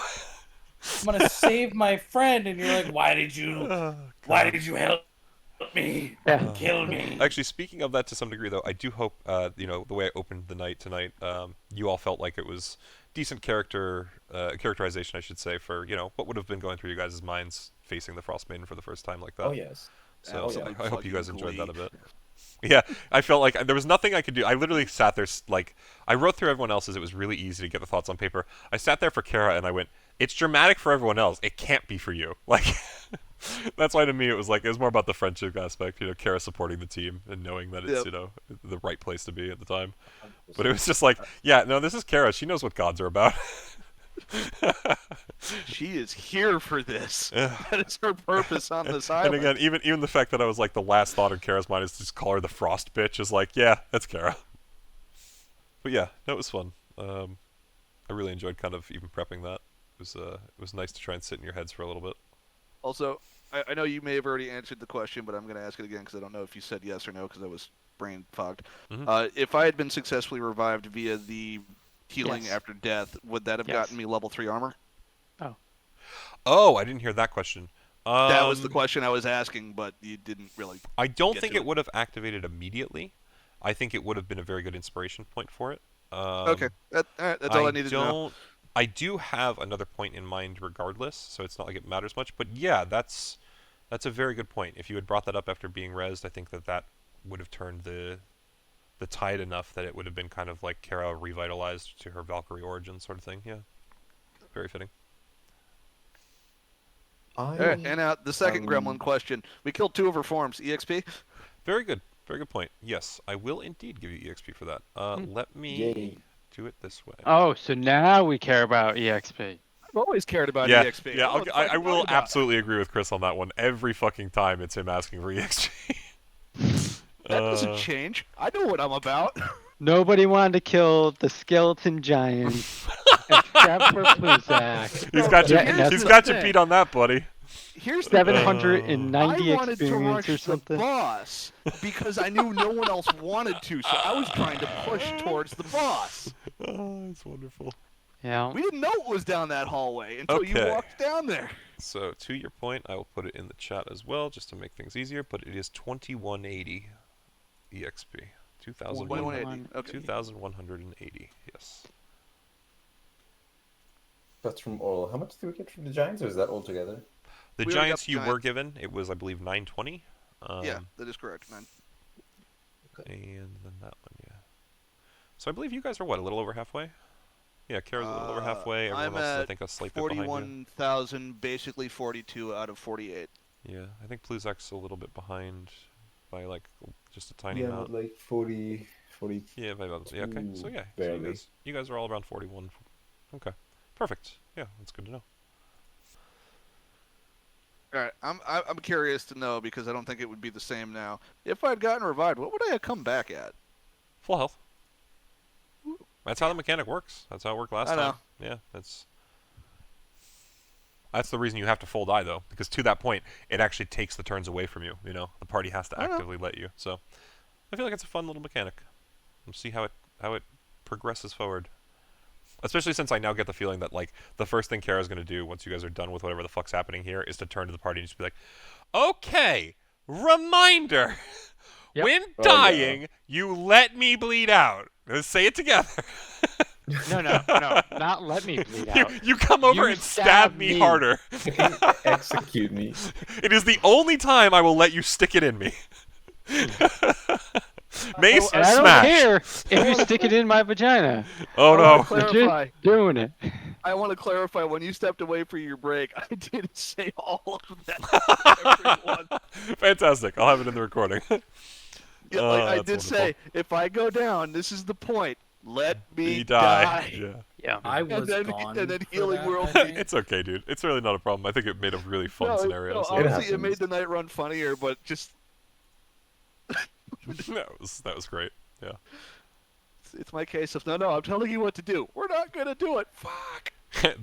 E: I'm gonna save my friend, and you're like, why did you help me?
C: Yeah.
E: Kill me.
A: Actually, speaking of that to some degree, though, I do hope, the way I opened the night tonight, you all felt like it was decent characterization, I should say, for, what would have been going through you guys' minds facing the Frostmaiden for the first time like that.
B: Oh yes.
A: So
D: Absolute
A: I hope you guys
D: fucking
A: enjoyed that a
D: glee.
A: bit. Yeah, I felt like there was nothing I could do. I literally sat there, I wrote through everyone else's. It was really easy to get the thoughts on paper. I sat there for Kara, and I went, it's dramatic for everyone else. It can't be for you. Like, that's why to me it was more about the friendship aspect, Kara supporting the team and knowing that it's,
D: Yep.
A: the right place to be at the time. But it was just like, yeah, no, this is Kara. She knows what gods are about.
D: She is here for this.
A: Yeah.
D: That is her purpose on this
A: And
D: island.
A: again, even the fact that I was like, the last thought in Kara's mind is to just call her the Frost bitch is like, yeah, that's Kara. But yeah, no, it was fun. I really enjoyed kind of even prepping that. It was nice to try and sit in your heads for a little bit.
D: Also, I know you may have already answered the question, but I'm going to ask it again because I don't know if you said yes or no because I was brain fogged.
A: Mhm.
D: If I had been successfully revived via the healing
C: Yes.
D: after death, would that have
C: Yes.
D: gotten me level 3 armor?
A: Oh, I didn't hear that question.
D: That was the question I was asking, but you didn't really.
A: I don't
D: get
A: think
D: to
A: it
D: it.
A: would have activated immediately. I think it would have been a very good inspiration point for it.
D: Okay, all right, that's all I needed to know.
A: I do have another point in mind regardless, so it's not like it matters much. But yeah, that's a very good point. If you had brought that up after being rezzed, I think that would have turned the tide enough that it would have been kind of like Kara revitalized to her Valkyrie origin sort of thing. Yeah, very fitting.
D: All right, and now the second
B: Um,
D: gremlin question. We killed 2 of her forms. EXP?
A: Very good. Very good point. Yes, I will indeed give you EXP for that. Let me
B: Yay.
A: do it this way.
C: Oh, so now we care about EXP.
D: I've always cared about
A: Yeah,
D: EXP.
A: yeah,
D: I know what the
A: I
D: fuck you're
A: will
D: talking about.
A: absolutely agree with Chris on that one. Every fucking time it's him asking for EXP.
D: That doesn't change. I know what I'm about.
C: Nobody wanted to kill the skeleton giant except for Pluzak.
A: He's got you.
C: Yeah, and that's
A: He's
C: the
A: got you
D: thing.
A: beat on that, buddy.
D: Here's the thing.
C: 790
D: I wanted to
C: experience
D: rush
C: or
D: the
C: something.
D: boss because I knew no one else wanted to, so I was trying to push towards the boss.
A: Oh, it's wonderful.
C: Yeah.
D: We didn't know it was down that hallway until you
A: Okay.
D: walked down there.
A: So to your point, I will put it in the chat as well, just to make things easier. But it is 2180 EXP.
D: 2180. Okay.
A: 2180. Yes.
B: That's from all. How much do we get from the Giants, or is that all together?
A: The
D: We already got
A: Giants
D: the
A: you were
D: Giants.
A: given, it was I believe 920.
D: Yeah, that is correct, man.
A: And then that one, yeah. So I believe you guys are what, a little over halfway? Yeah, Kara's a little over halfway. Everyone
D: I'm
A: else is, I
D: at
A: think, a slight bit behind you.
D: 41,000, basically 42 out of 48.
A: Yeah, I think Pluzak's a little bit behind by like just a tiny
B: Yeah,
A: amount.
B: but like 40.
A: Yeah, by about, yeah, okay. So yeah, so
B: barely.
A: you guys are all around 41. Okay, perfect. Yeah, that's good to know.
D: All right, I'm curious to know because I don't think it would be the same now. If I'd gotten revived, what would I have come back at?
A: Full health. That's how the mechanic works. That's how it worked last
D: I know.
A: time. Yeah, that's the reason you have to full die though, because to that point, it actually takes the turns away from you. You know, the party has to
D: I know.
A: actively let you. So, I feel like it's a fun little mechanic. We'll see how it progresses forward. Especially since I now get the feeling that like the first thing Kara's gonna do once you guys are done with whatever the fuck's happening here is to turn to the party and just be like, "Okay, reminder.
C: Yep.
A: When
B: Oh,
A: dying, you let me bleed out." Let's say it together.
C: No, not let me bleed
A: you,
C: out.
A: you come over
C: You
A: and stab me
C: me.
A: harder.
B: Execute me.
A: It is the only time I will let you stick it in me. Mace
C: And I don't
A: smash.
C: care if you stick it in my vagina.
A: Oh
D: I
A: no.
D: wanna clarify.
C: Legit doing it.
D: I want to clarify. When you stepped away for your break, I didn't say all of that. Everyone.
A: Fantastic. I'll have it in the recording.
D: Yeah, like I
A: that's
D: did
A: wonderful.
D: say, if I go down, this is the point. Let me
A: You
D: die.
A: die. Yeah.
C: Yeah.
E: I was
D: then-
E: gone.
D: and then
E: for
D: Healing
E: that,
D: World-
E: I think.
A: It's okay, dude. It's really not a problem. I think it made a really fun
D: No,
A: scenario.
D: no,
A: so
D: honestly, it
B: happens.
D: made the night run funnier, but just
A: that was great. Yeah.
D: it's my case of no, I'm telling you what to do. We're not gonna do it. Fuck.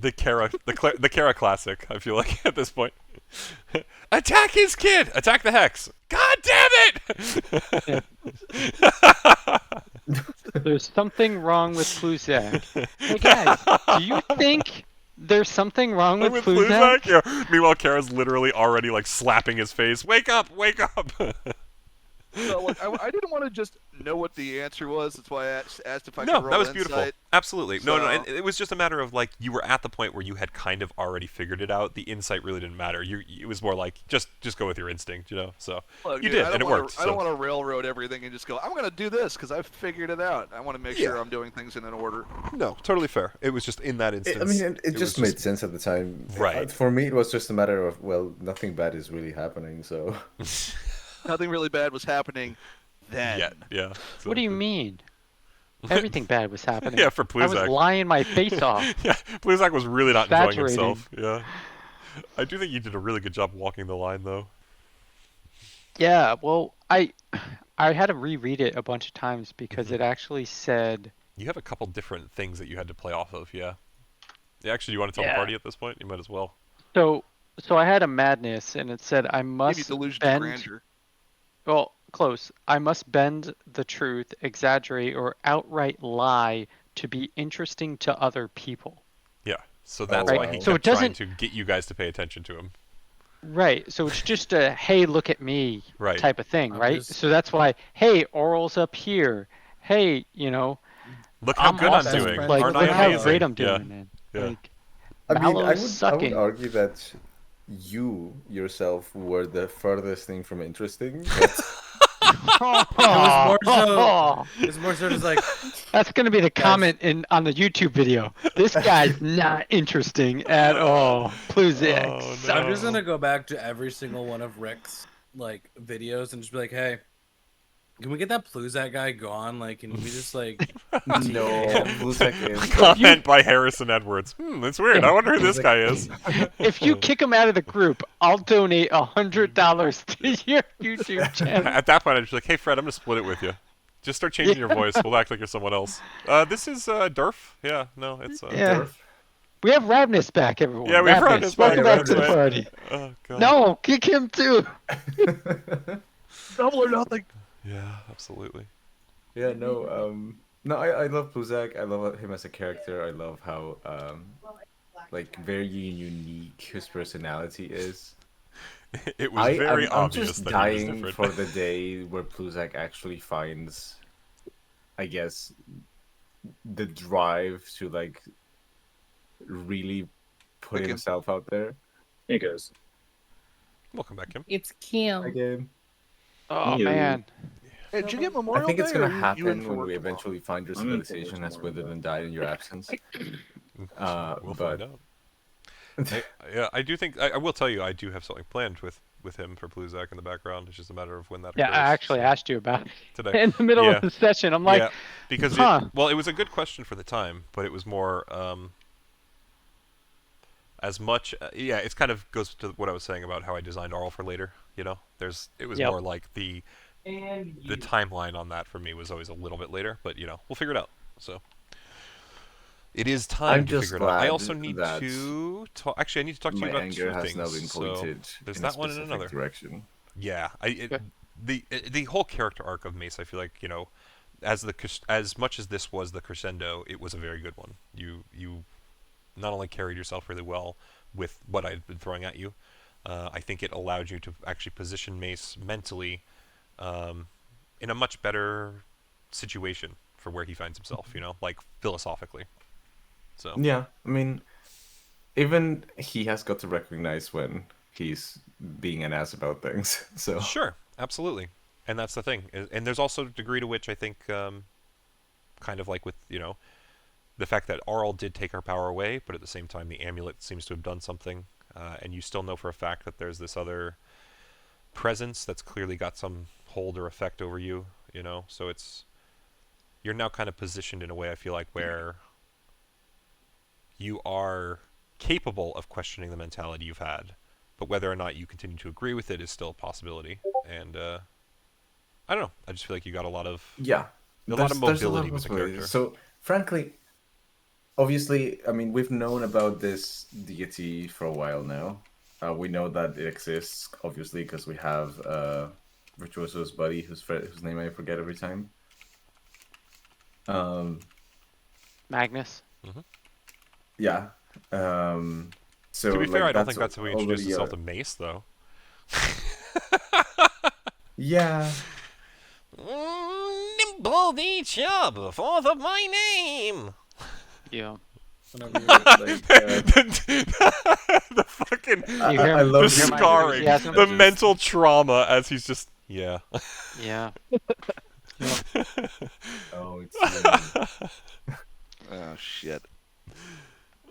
A: the Kara classic, I feel like at this point. Attack his kid! Attack the hex! God damn it!
C: There's something wrong with Pluzak. Hey guys, do you think there's something wrong with
A: With
C: Pluzak?
A: Pluzak? Yeah. Meanwhile, Kara's literally already like slapping his face. Wake up! Wake up!
D: So like, I didn't want to just know what the answer was. That's why I asked if I could
A: No,
D: roll
A: that was beautiful.
D: insight.
A: Absolutely. No,
D: So-
A: and it was just a matter of like you were at the point where you had kind of already figured it out. The insight really didn't matter. It was more like just go with your instinct, you know. So
D: Look,
A: you
D: dude,
A: did,
D: I
A: and it
D: don't wanna-
A: worked.
D: I don't
A: so.
D: want to railroad everything and just go. I'm gonna do this because I've figured it out. I want to make sure I'm doing things in an order.
A: No, totally fair. It was just in that instance.
B: It
A: was
B: just made sense at the time.
A: Right.
B: For me, it was just a matter of, well, nothing bad is really happening, so.
D: Nothing really bad was happening then.
A: Yeah.
C: What do you mean? Everything bad was happening.
A: Yeah, for
C: I was
A: Pluzak.
C: lying my face off.
A: Yeah, Pluzak was really not enjoying
C: Exaggerating.
A: himself. Yeah. I do think you did a really good job walking the line, though.
C: Yeah, well, I had to reread it a bunch of times because it actually said
A: You have a couple different things that you had to play off of, yeah. Yeah, actually, you want to tell the
C: Yeah.
A: party at this point? You might as well.
C: so I had a madness and it said I
D: Maybe
C: must
D: delusion of
C: bend
D: grandeur.
C: well, close. I must bend the truth, exaggerate or outright lie to be interesting to other people.
A: Yeah. So that's
B: Oh,
A: why
B: wow.
A: he
C: So
A: kept
C: it
A: trying
C: doesn't-
A: to get you guys to pay attention to him.
C: Right. So it's just a hey, look at me
A: Right.
C: type of thing,
E: I'm
C: right?
E: just-
C: So that's why hey, oral's up here. Hey,
A: Look how
C: I'm
A: good
C: awesome.
A: I'm doing.
C: Like,
A: Aren't
C: look
A: I
C: how
A: amazing?
C: great I'm
A: Yeah.
C: doing, man.
A: Yeah.
C: Like,
B: I mean,
C: Mallow's
B: I would
C: sucking.
B: argue that you yourself were the furthest thing from interesting. But
E: more so- It's more sort of like,
C: That's gonna be the comment on the YouTube video. This guy's not interesting at all. Pluzak
A: Oh, no.
C: sucks.
E: I'm just gonna go back to every single one of Rick's like videos and just be like, hey, can we get that Pluzak guy gone? Like, can we just like
B: no, Pluzak is.
A: Comment by Harrison Edwards. That's weird. I wonder who this guy is.
C: If you kick him out of the group, I'll donate $100 to your YouTube channel.
A: At that point, I'd just be like, hey, Fred, I'm going to split it with you. Just start changing your voice. We'll act like you're someone else. This is Durf. Yeah, no, it's...
C: Yeah. We have Ravnus back, everyone.
A: Yeah, we have Ravnus back,
C: Welcome back to the
A: right.
C: party.
A: Oh, God.
C: No, kick him too.
D: Double or nothing.
A: Yeah, absolutely.
B: Yeah, no, no, I love Pluzak. I love him as a character. I love how like very unique his personality is.
A: It was very
B: I'm
A: obvious
B: just
A: that he was
B: dying
A: different.
B: for the day where Pluzak actually finds, I guess, the drive to like really put
D: Pick him.
B: himself out there
J: He goes.
A: Welcome back, Kim.
E: It's Kim.
B: again.
C: Oh
J: You-
C: man.
D: Hey, did you get
B: I
D: Memorial
B: think it's
D: Day, or
B: gonna
D: are you in
B: happen
D: for
B: when
D: work
B: we
D: tomorrow?
B: eventually find your
J: I'm in for
B: civilization
J: work
B: has
J: tomorrow,
B: withered
J: but-
B: and died in your absence.
A: We'll
B: but
A: find out. Yeah, I do think I will tell you I do have something planned with him for Pluzak in the background. It's just a matter of when that
C: Yeah,
A: occurs.
C: I actually
A: so
C: asked you about it
A: today.
C: in the middle
A: Yeah.
C: of the session. I'm like,
A: yeah, because
C: huh.
A: it was a good question for the time, but it was more as much yeah, it's kind of goes to what I was saying about how I designed Arl for later. You know, it was
C: Yep.
A: more like the
E: And
A: timeline on that for me was always a little bit later, but you know, we'll figure it out. So it is time
B: I'm
A: to
B: just
A: figure it out. I
B: glad
A: also need
B: that
A: to talk. Actually, I need to talk to you
B: my
A: about
B: anger
A: two
B: has
A: things.
B: now been
A: So
B: pointed
A: there's
B: in
A: that
B: a
A: one and
B: specific
A: another.
B: direction.
A: Yeah,
C: Okay.
A: the whole character arc of Mace, I feel like, you know, as much as this was the crescendo, it was a very good one. You not only carried yourself really well with what I'd been throwing at you, I think it allowed you to actually position Mace mentally in a much better situation for where he finds himself. You know, like philosophically. So
B: Yeah, I mean, even he has got to recognize when he's being an ass about things. So
A: sure, absolutely, and that's the thing. And there's also a degree to which I think, kind of like with, you know, the fact that Arl did take our power away, but at the same time the amulet seems to have done something, and you still know for a fact that there's this other presence that's clearly got some hold or effect over you. You know, so you're now kind of positioned in a way, I feel like, where you are capable of questioning the mentality you've had, but whether or not you continue to agree with it is still a possibility. And I don't know. I just feel like you got a lot of
B: yeah,
A: there's a lot of
B: there's
A: mobility with the
B: possibilities.
A: character.
B: So frankly, obviously, I mean, we've known about this deity for a while now. We know that it exists, obviously, because we have Virtuoso's buddy, whose name I forget every time.
C: Magnus.
B: Yeah. So
A: To be fair,
B: like,
A: I don't think that's how we
B: already
A: introduced ourselves to Mace, though.
B: Yeah.
A: Nimble the chub, fourth of my name.
C: Yeah.
B: Whenever you're, like,
A: The fucking
C: You hear
B: I
C: me-
B: love
A: the
C: you hear my
A: scarring,
C: enthusiasm?
A: the mental trauma as he's just
C: Yeah.
B: Oh, it's
D: Oh shit.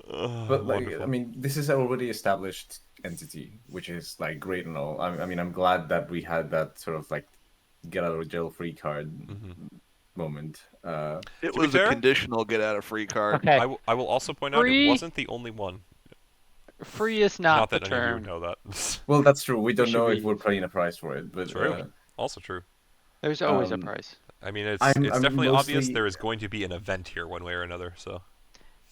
B: but like,
A: wonderful.
B: I mean, this is an already established entity, which is like great and all. I mean, I'm glad that we had that sort of like get out of jail free card moment.
D: It
A: To be
D: was a
A: fair-
D: conditional get out of free card.
C: Okay.
A: I will also point out it
C: Free-
A: wasn't the only one.
C: Free is not,
A: Not
C: the
A: that any of you would
C: term.
A: know that.
B: Well, that's true. We don't
C: should
B: know if
C: be-
B: we're paying a price for it, but
A: True. Also true.
C: There's always a
B: Um,
C: price.
A: I mean, it's
B: I'm
A: definitely obvious
B: mostly-
A: there is going to be an event here, one way or another. So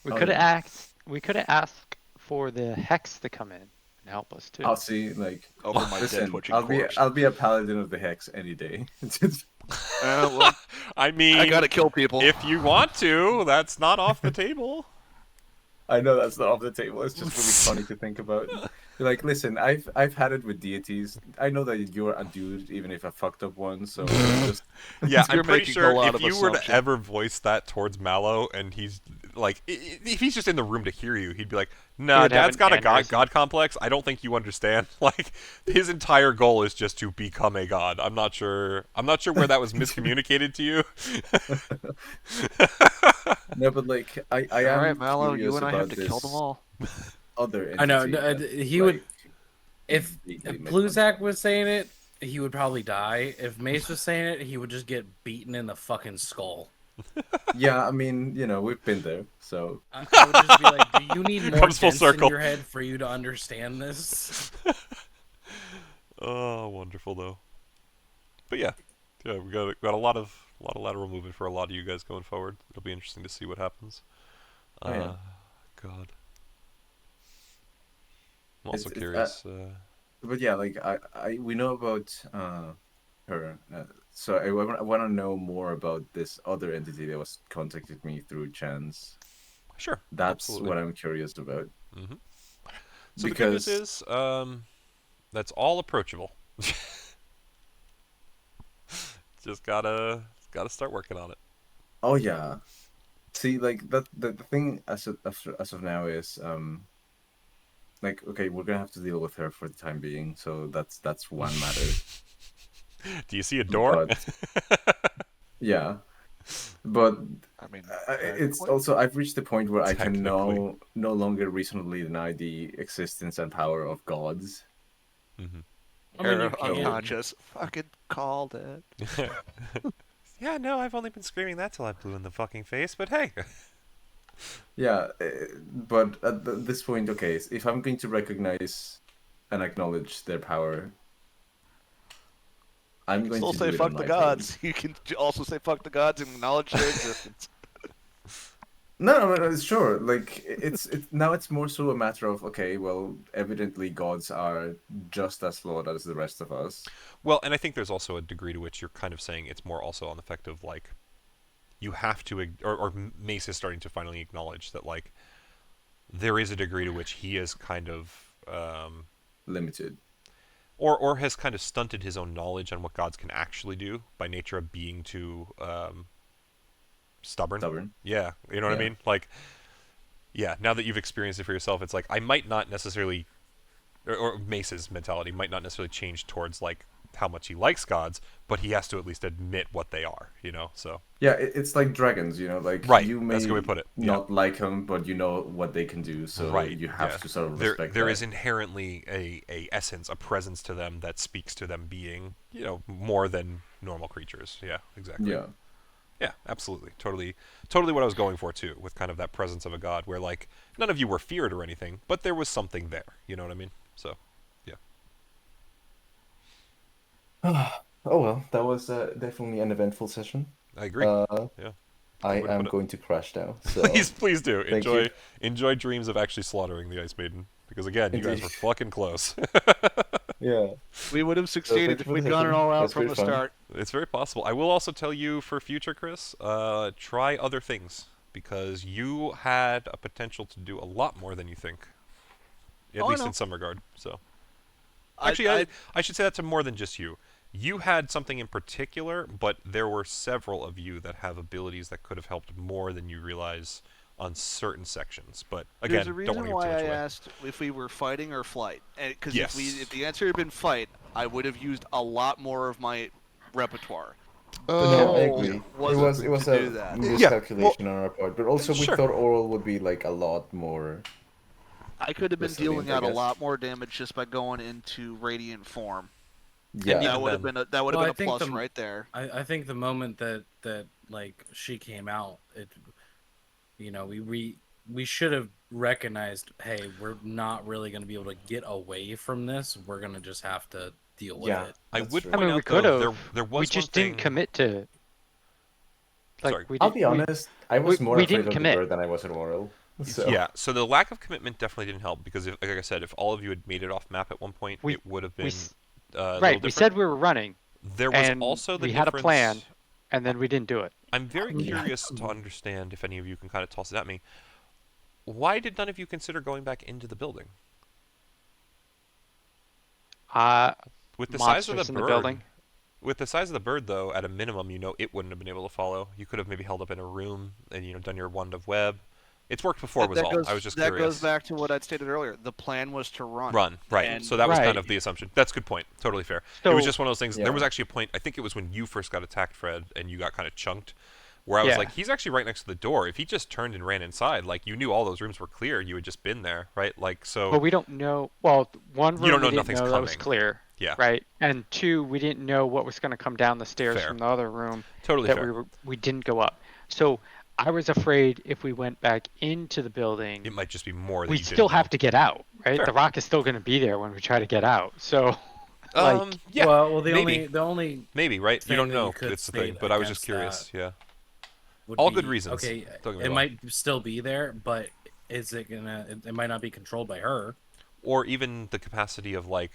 C: We
B: oh,
C: could have
B: yeah.
C: asked. We could have asked for the hex to come in and help us too.
B: I'll see. Like,
D: Over my dead
B: listen,
D: twitching
B: I'll
D: corpse.
B: be a paladin of the hex any day.
D: Well,
A: I mean,
D: I gotta kill people.
A: if you want to, that's not off the table.
B: I know that's not off the table. It's just really funny to think about. Like, listen, I've had it with deities. I know that you're a dude, even if I fucked up one. So it's just
A: Yeah,
D: You're
A: I'm pretty
D: making a
A: sure
D: lot
A: if
D: of
A: you were to
D: assumption.
A: ever voice that towards Mallow, and he's like, if he's just in the room to hear you, he'd be like, "Nah,
C: would have
A: Dad's
C: an
A: got a
C: aneurysm.
A: god complex. I don't think you understand." Like, his entire goal is just to become a god. I'm not sure where that was miscommunicated to you.
B: no, but like I
D: All
B: am
D: right, Mallow,
B: curious
D: you and I have
B: about
D: to kill
B: this
D: them all.
B: other
E: I know.
B: entity that,
E: He would.
B: like,
E: If
B: vaguely made
E: Pluzak was saying it, he would probably die. If Mace was saying it, he would just get beaten in the fucking skull.
B: Yeah, I mean, you know, we've been there, so
E: I would just be like, do you need more
A: Comes full
E: dents in
A: circle.
E: your head for you to understand this?
A: Oh, wonderful though. But yeah, we got a lot of lateral movement for a lot of you guys going forward. It'll be interesting to see what happens.
B: Oh, yeah.
A: God. I'm
B: It's-
A: also
B: it's,
A: curious.
B: but yeah, like we know about her, so I want to know more about this other entity that was contacted me through chance.
A: Sure.
B: That's
A: absolutely.
B: what I'm curious about.
A: So the good news
B: Because
A: is, that's all approachable. Just gotta start working on it.
B: oh yeah, see, like that the thing as of now is like, okay, we're gonna have to deal with her for the time being, so that's one matter.
A: Do you see a door?
B: But yeah, but
D: I mean,
B: it's
D: technically.
B: also I've reached the point where I can
A: Technically.
B: no longer reasonably deny the existence and power of gods.
E: I mean, you
D: You're
E: can.
D: unconscious. Fucking called it.
A: Yeah, no, I've only been screaming that till I blew in the fucking face, but hey.
B: Yeah, but at this point, okay, if I'm going to recognize and acknowledge their power, I'm
D: You can
B: going
D: still
B: to
D: say
B: do it on
D: fuck the
B: my
D: gods.
B: terms.
D: You can also say fuck the gods and acknowledge their existence.
B: No, no, no, sure. Like it's now it's more so a matter of, okay, well, evidently gods are just as flawed as the rest of us.
A: Well, and I think there's also a degree to which you're kind of saying it's more also on the effect of like you have to, or Mace is starting to finally acknowledge that like there is a degree to which he is kind of,
B: Limited.
A: or has kind of stunted his own knowledge on what gods can actually do by nature of being too stubborn.
B: Stubborn.
A: Yeah, you know what I
B: Yeah.
A: mean? Like, yeah, now that you've experienced it for yourself, it's like I might not necessarily, or Mace's mentality might not necessarily change towards like how much he likes gods, but he has to at least admit what they are, you know? So,
B: Yeah, it's like dragons, you know, like
A: right,
B: you
A: that's a good way
B: may
A: to put it. Yeah.
B: not like them, but you know what they can do, so
A: Right.
B: you have
A: Yeah.
B: to sort of
A: There
B: respect
A: there
B: that.
A: is inherently a essence, a presence to them that speaks to them being, you know, more than normal creatures. Yeah, exactly.
B: Yeah.
A: Yeah, absolutely. Totally what I was going for too, with kind of that presence of a god where like none of you were feared or anything, but there was something there. You know what I mean? So, yeah.
B: Oh well, that was definitely an eventful session.
A: I agree.
B: Uh,
A: Yeah.
B: I
A: Good way to
B: am
A: put it.
B: going to crash now. So
A: Please do.
B: thank you.
A: Enjoy dreams of actually slaughtering the Ice Maiden. Because again, you guys
B: Indeed.
A: were fucking close.
B: Yeah.
D: We would have
B: So
D: succeeded
B: thank you
D: if
B: for the
D: we'd gone it
B: session.
D: all
B: It
D: out
B: was
D: from
B: great
D: the
B: fun.
D: start.
A: It's very possible. I will also tell you for future, Chris, try other things because you had a potential to do a lot more than you think, at
D: Oh, I
A: least
D: know.
A: in some regard. So,
D: I,
A: actually,
D: I,
A: I should say that to more than just you. You had something in particular, but there were several of you that have abilities that could have helped more than you realize on certain sections. But again,
D: there's a
A: don't want
D: reason
A: to give too
D: why
A: much
D: I
A: away.
D: asked if we were fighting or flight, because
A: Yes.
D: if the answer had been fight, I would have used a lot more of my repertoire.
B: No, I
D: Goal
B: agree.
D: wasn't
B: It was
D: to
B: a
D: do that.
B: miscalculation on our part, but also we
A: Sure.
B: thought oral would be like a lot more
D: I could have been
B: resilient,
D: dealing
B: I
D: out a
B: guess.
D: lot more damage just by going into radiant form.
B: Yeah.
A: And
D: That
A: even
D: would have
A: then-
D: been that would have
E: Well,
D: been
E: I
D: a
E: think
D: plus
E: the-
D: right there.
E: I think the moment that like she came out, we should have recognized, hey, we're not really going to be able to get away from this. We're going to just have to deal with
B: Yeah.
E: it.
A: I
B: That's
A: would
B: true.
C: I
A: point
C: mean, we
A: out
C: could
A: though,
C: have.
A: there was
C: We just
A: one
C: didn't
A: thing.
C: commit to. Like
A: Sorry.
C: we
B: I'll
C: did,
B: be honest, I was more
C: we
B: afraid
C: didn't
B: of
C: commit.
B: the bird than I was at oral. So
A: Yeah, so the lack of commitment definitely didn't help because, like I said, if all of you had made it off map at one point,
C: We-
A: it would have
C: we
A: been
C: s-
A: a little
C: Right. We
A: different.
C: said we were running,
A: There was
C: and
A: also the
C: we had a
A: difference.
C: plan, and then we didn't do it.
A: I'm very
E: Yeah.
A: curious to understand if any of you can kind of toss it at me. Why did none of you consider going back into the building? With the size of
C: Monsters
A: the
C: in the
A: bird,
C: building.
A: with the size of the bird, though, at a minimum, you know it wouldn't have been able to follow. You could have maybe held up in a room and done your wand of web. It's worked before, was all. I was just
D: that
A: curious.
D: goes back to what I'd stated earlier. The plan was to run.
A: Run, right.
D: And-
A: So that was kind
C: Right.
A: of the assumption. That's a good point. Totally fair. It was
C: So-
A: just one of those things.
B: Yeah.
A: There was actually a point, I think it was when you first got attacked, Fred, and you got kind of chunked, where I was
C: Yeah.
A: like, he's actually right next to the door. If he just turned and ran inside, like, you knew all those rooms were clear, you had just been there, right? Like, so...
C: But we don't know. Well, one room
A: You don't know
C: we didn't
A: nothing's
C: know that was
A: coming.
C: clear.
A: Yeah.
C: Right. And two, we didn't know what was going to come down the stairs
A: Fair.
C: from the other room
A: Totally
C: that
A: fair.
C: we didn't go up. So I was afraid if we went back into the building,
A: It might just be more that
C: we
A: you
C: still
A: didn't know.
C: have to get out. Right.
A: Fair.
C: The rock is still going to be there when we try to get out. So. Like,
A: Yeah,
E: Well,
A: maybe.
E: the only
A: Maybe, right? You
E: thing
A: don't
E: that you
A: know.
E: could
A: It's the
E: state
A: thing. But I was just
E: against
A: curious. Yeah.
E: would
A: All
E: be,
A: good reasons.
E: Okay,
A: Don't get me
E: it
A: wrong.
E: might still be there, but is it gonna? It might not be controlled by her.
A: Or even the capacity of, like,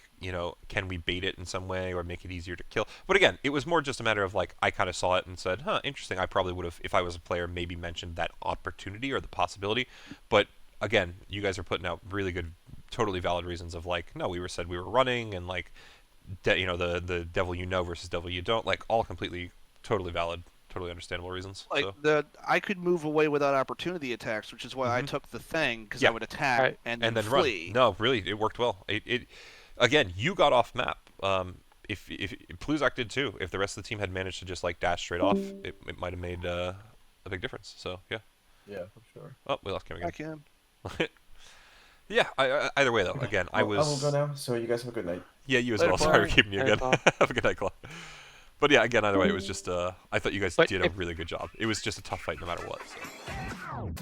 A: can we bait it in some way or make it easier to kill? But again, it was more just a matter of, like, I kind of saw it and said, huh, interesting. I probably would have, if I was a player, maybe mentioned that opportunity or the possibility. But again, you guys are putting out really good, totally valid reasons of like, no, we said we were running, and like, the devil you know versus devil you don't, like all completely, totally valid, totally understandable reasons.
D: Like
A: So.
D: I could move away without opportunity attacks, which is why I
A: Mhm.
D: took the thing because
A: Yeah.
D: I would attack
C: Right.
D: and
A: And
D: then
A: then
D: flee.
A: run. No, really, it worked well. Again, you got off map. If Pluzak did too. If the rest of the team had managed to just like dash straight off, it might have made a big difference. So yeah.
B: Yeah, for sure.
A: Oh, we lost Kim
D: I
A: again.
D: can.
A: Yeah. Either way though, again, I
B: Well, I will
A: was.
B: go now. So you guys have a good night.
A: Yeah, you as
D: Later,
A: well.
D: Paul.
A: Sorry for keeping you
C: Later,
A: again.
C: Paul.
A: Have a good night, Claw. But yeah, again, either way, it was just. I thought you guys
C: But
A: did a
C: if-
A: really good job. It was just a tough fight no matter what. So.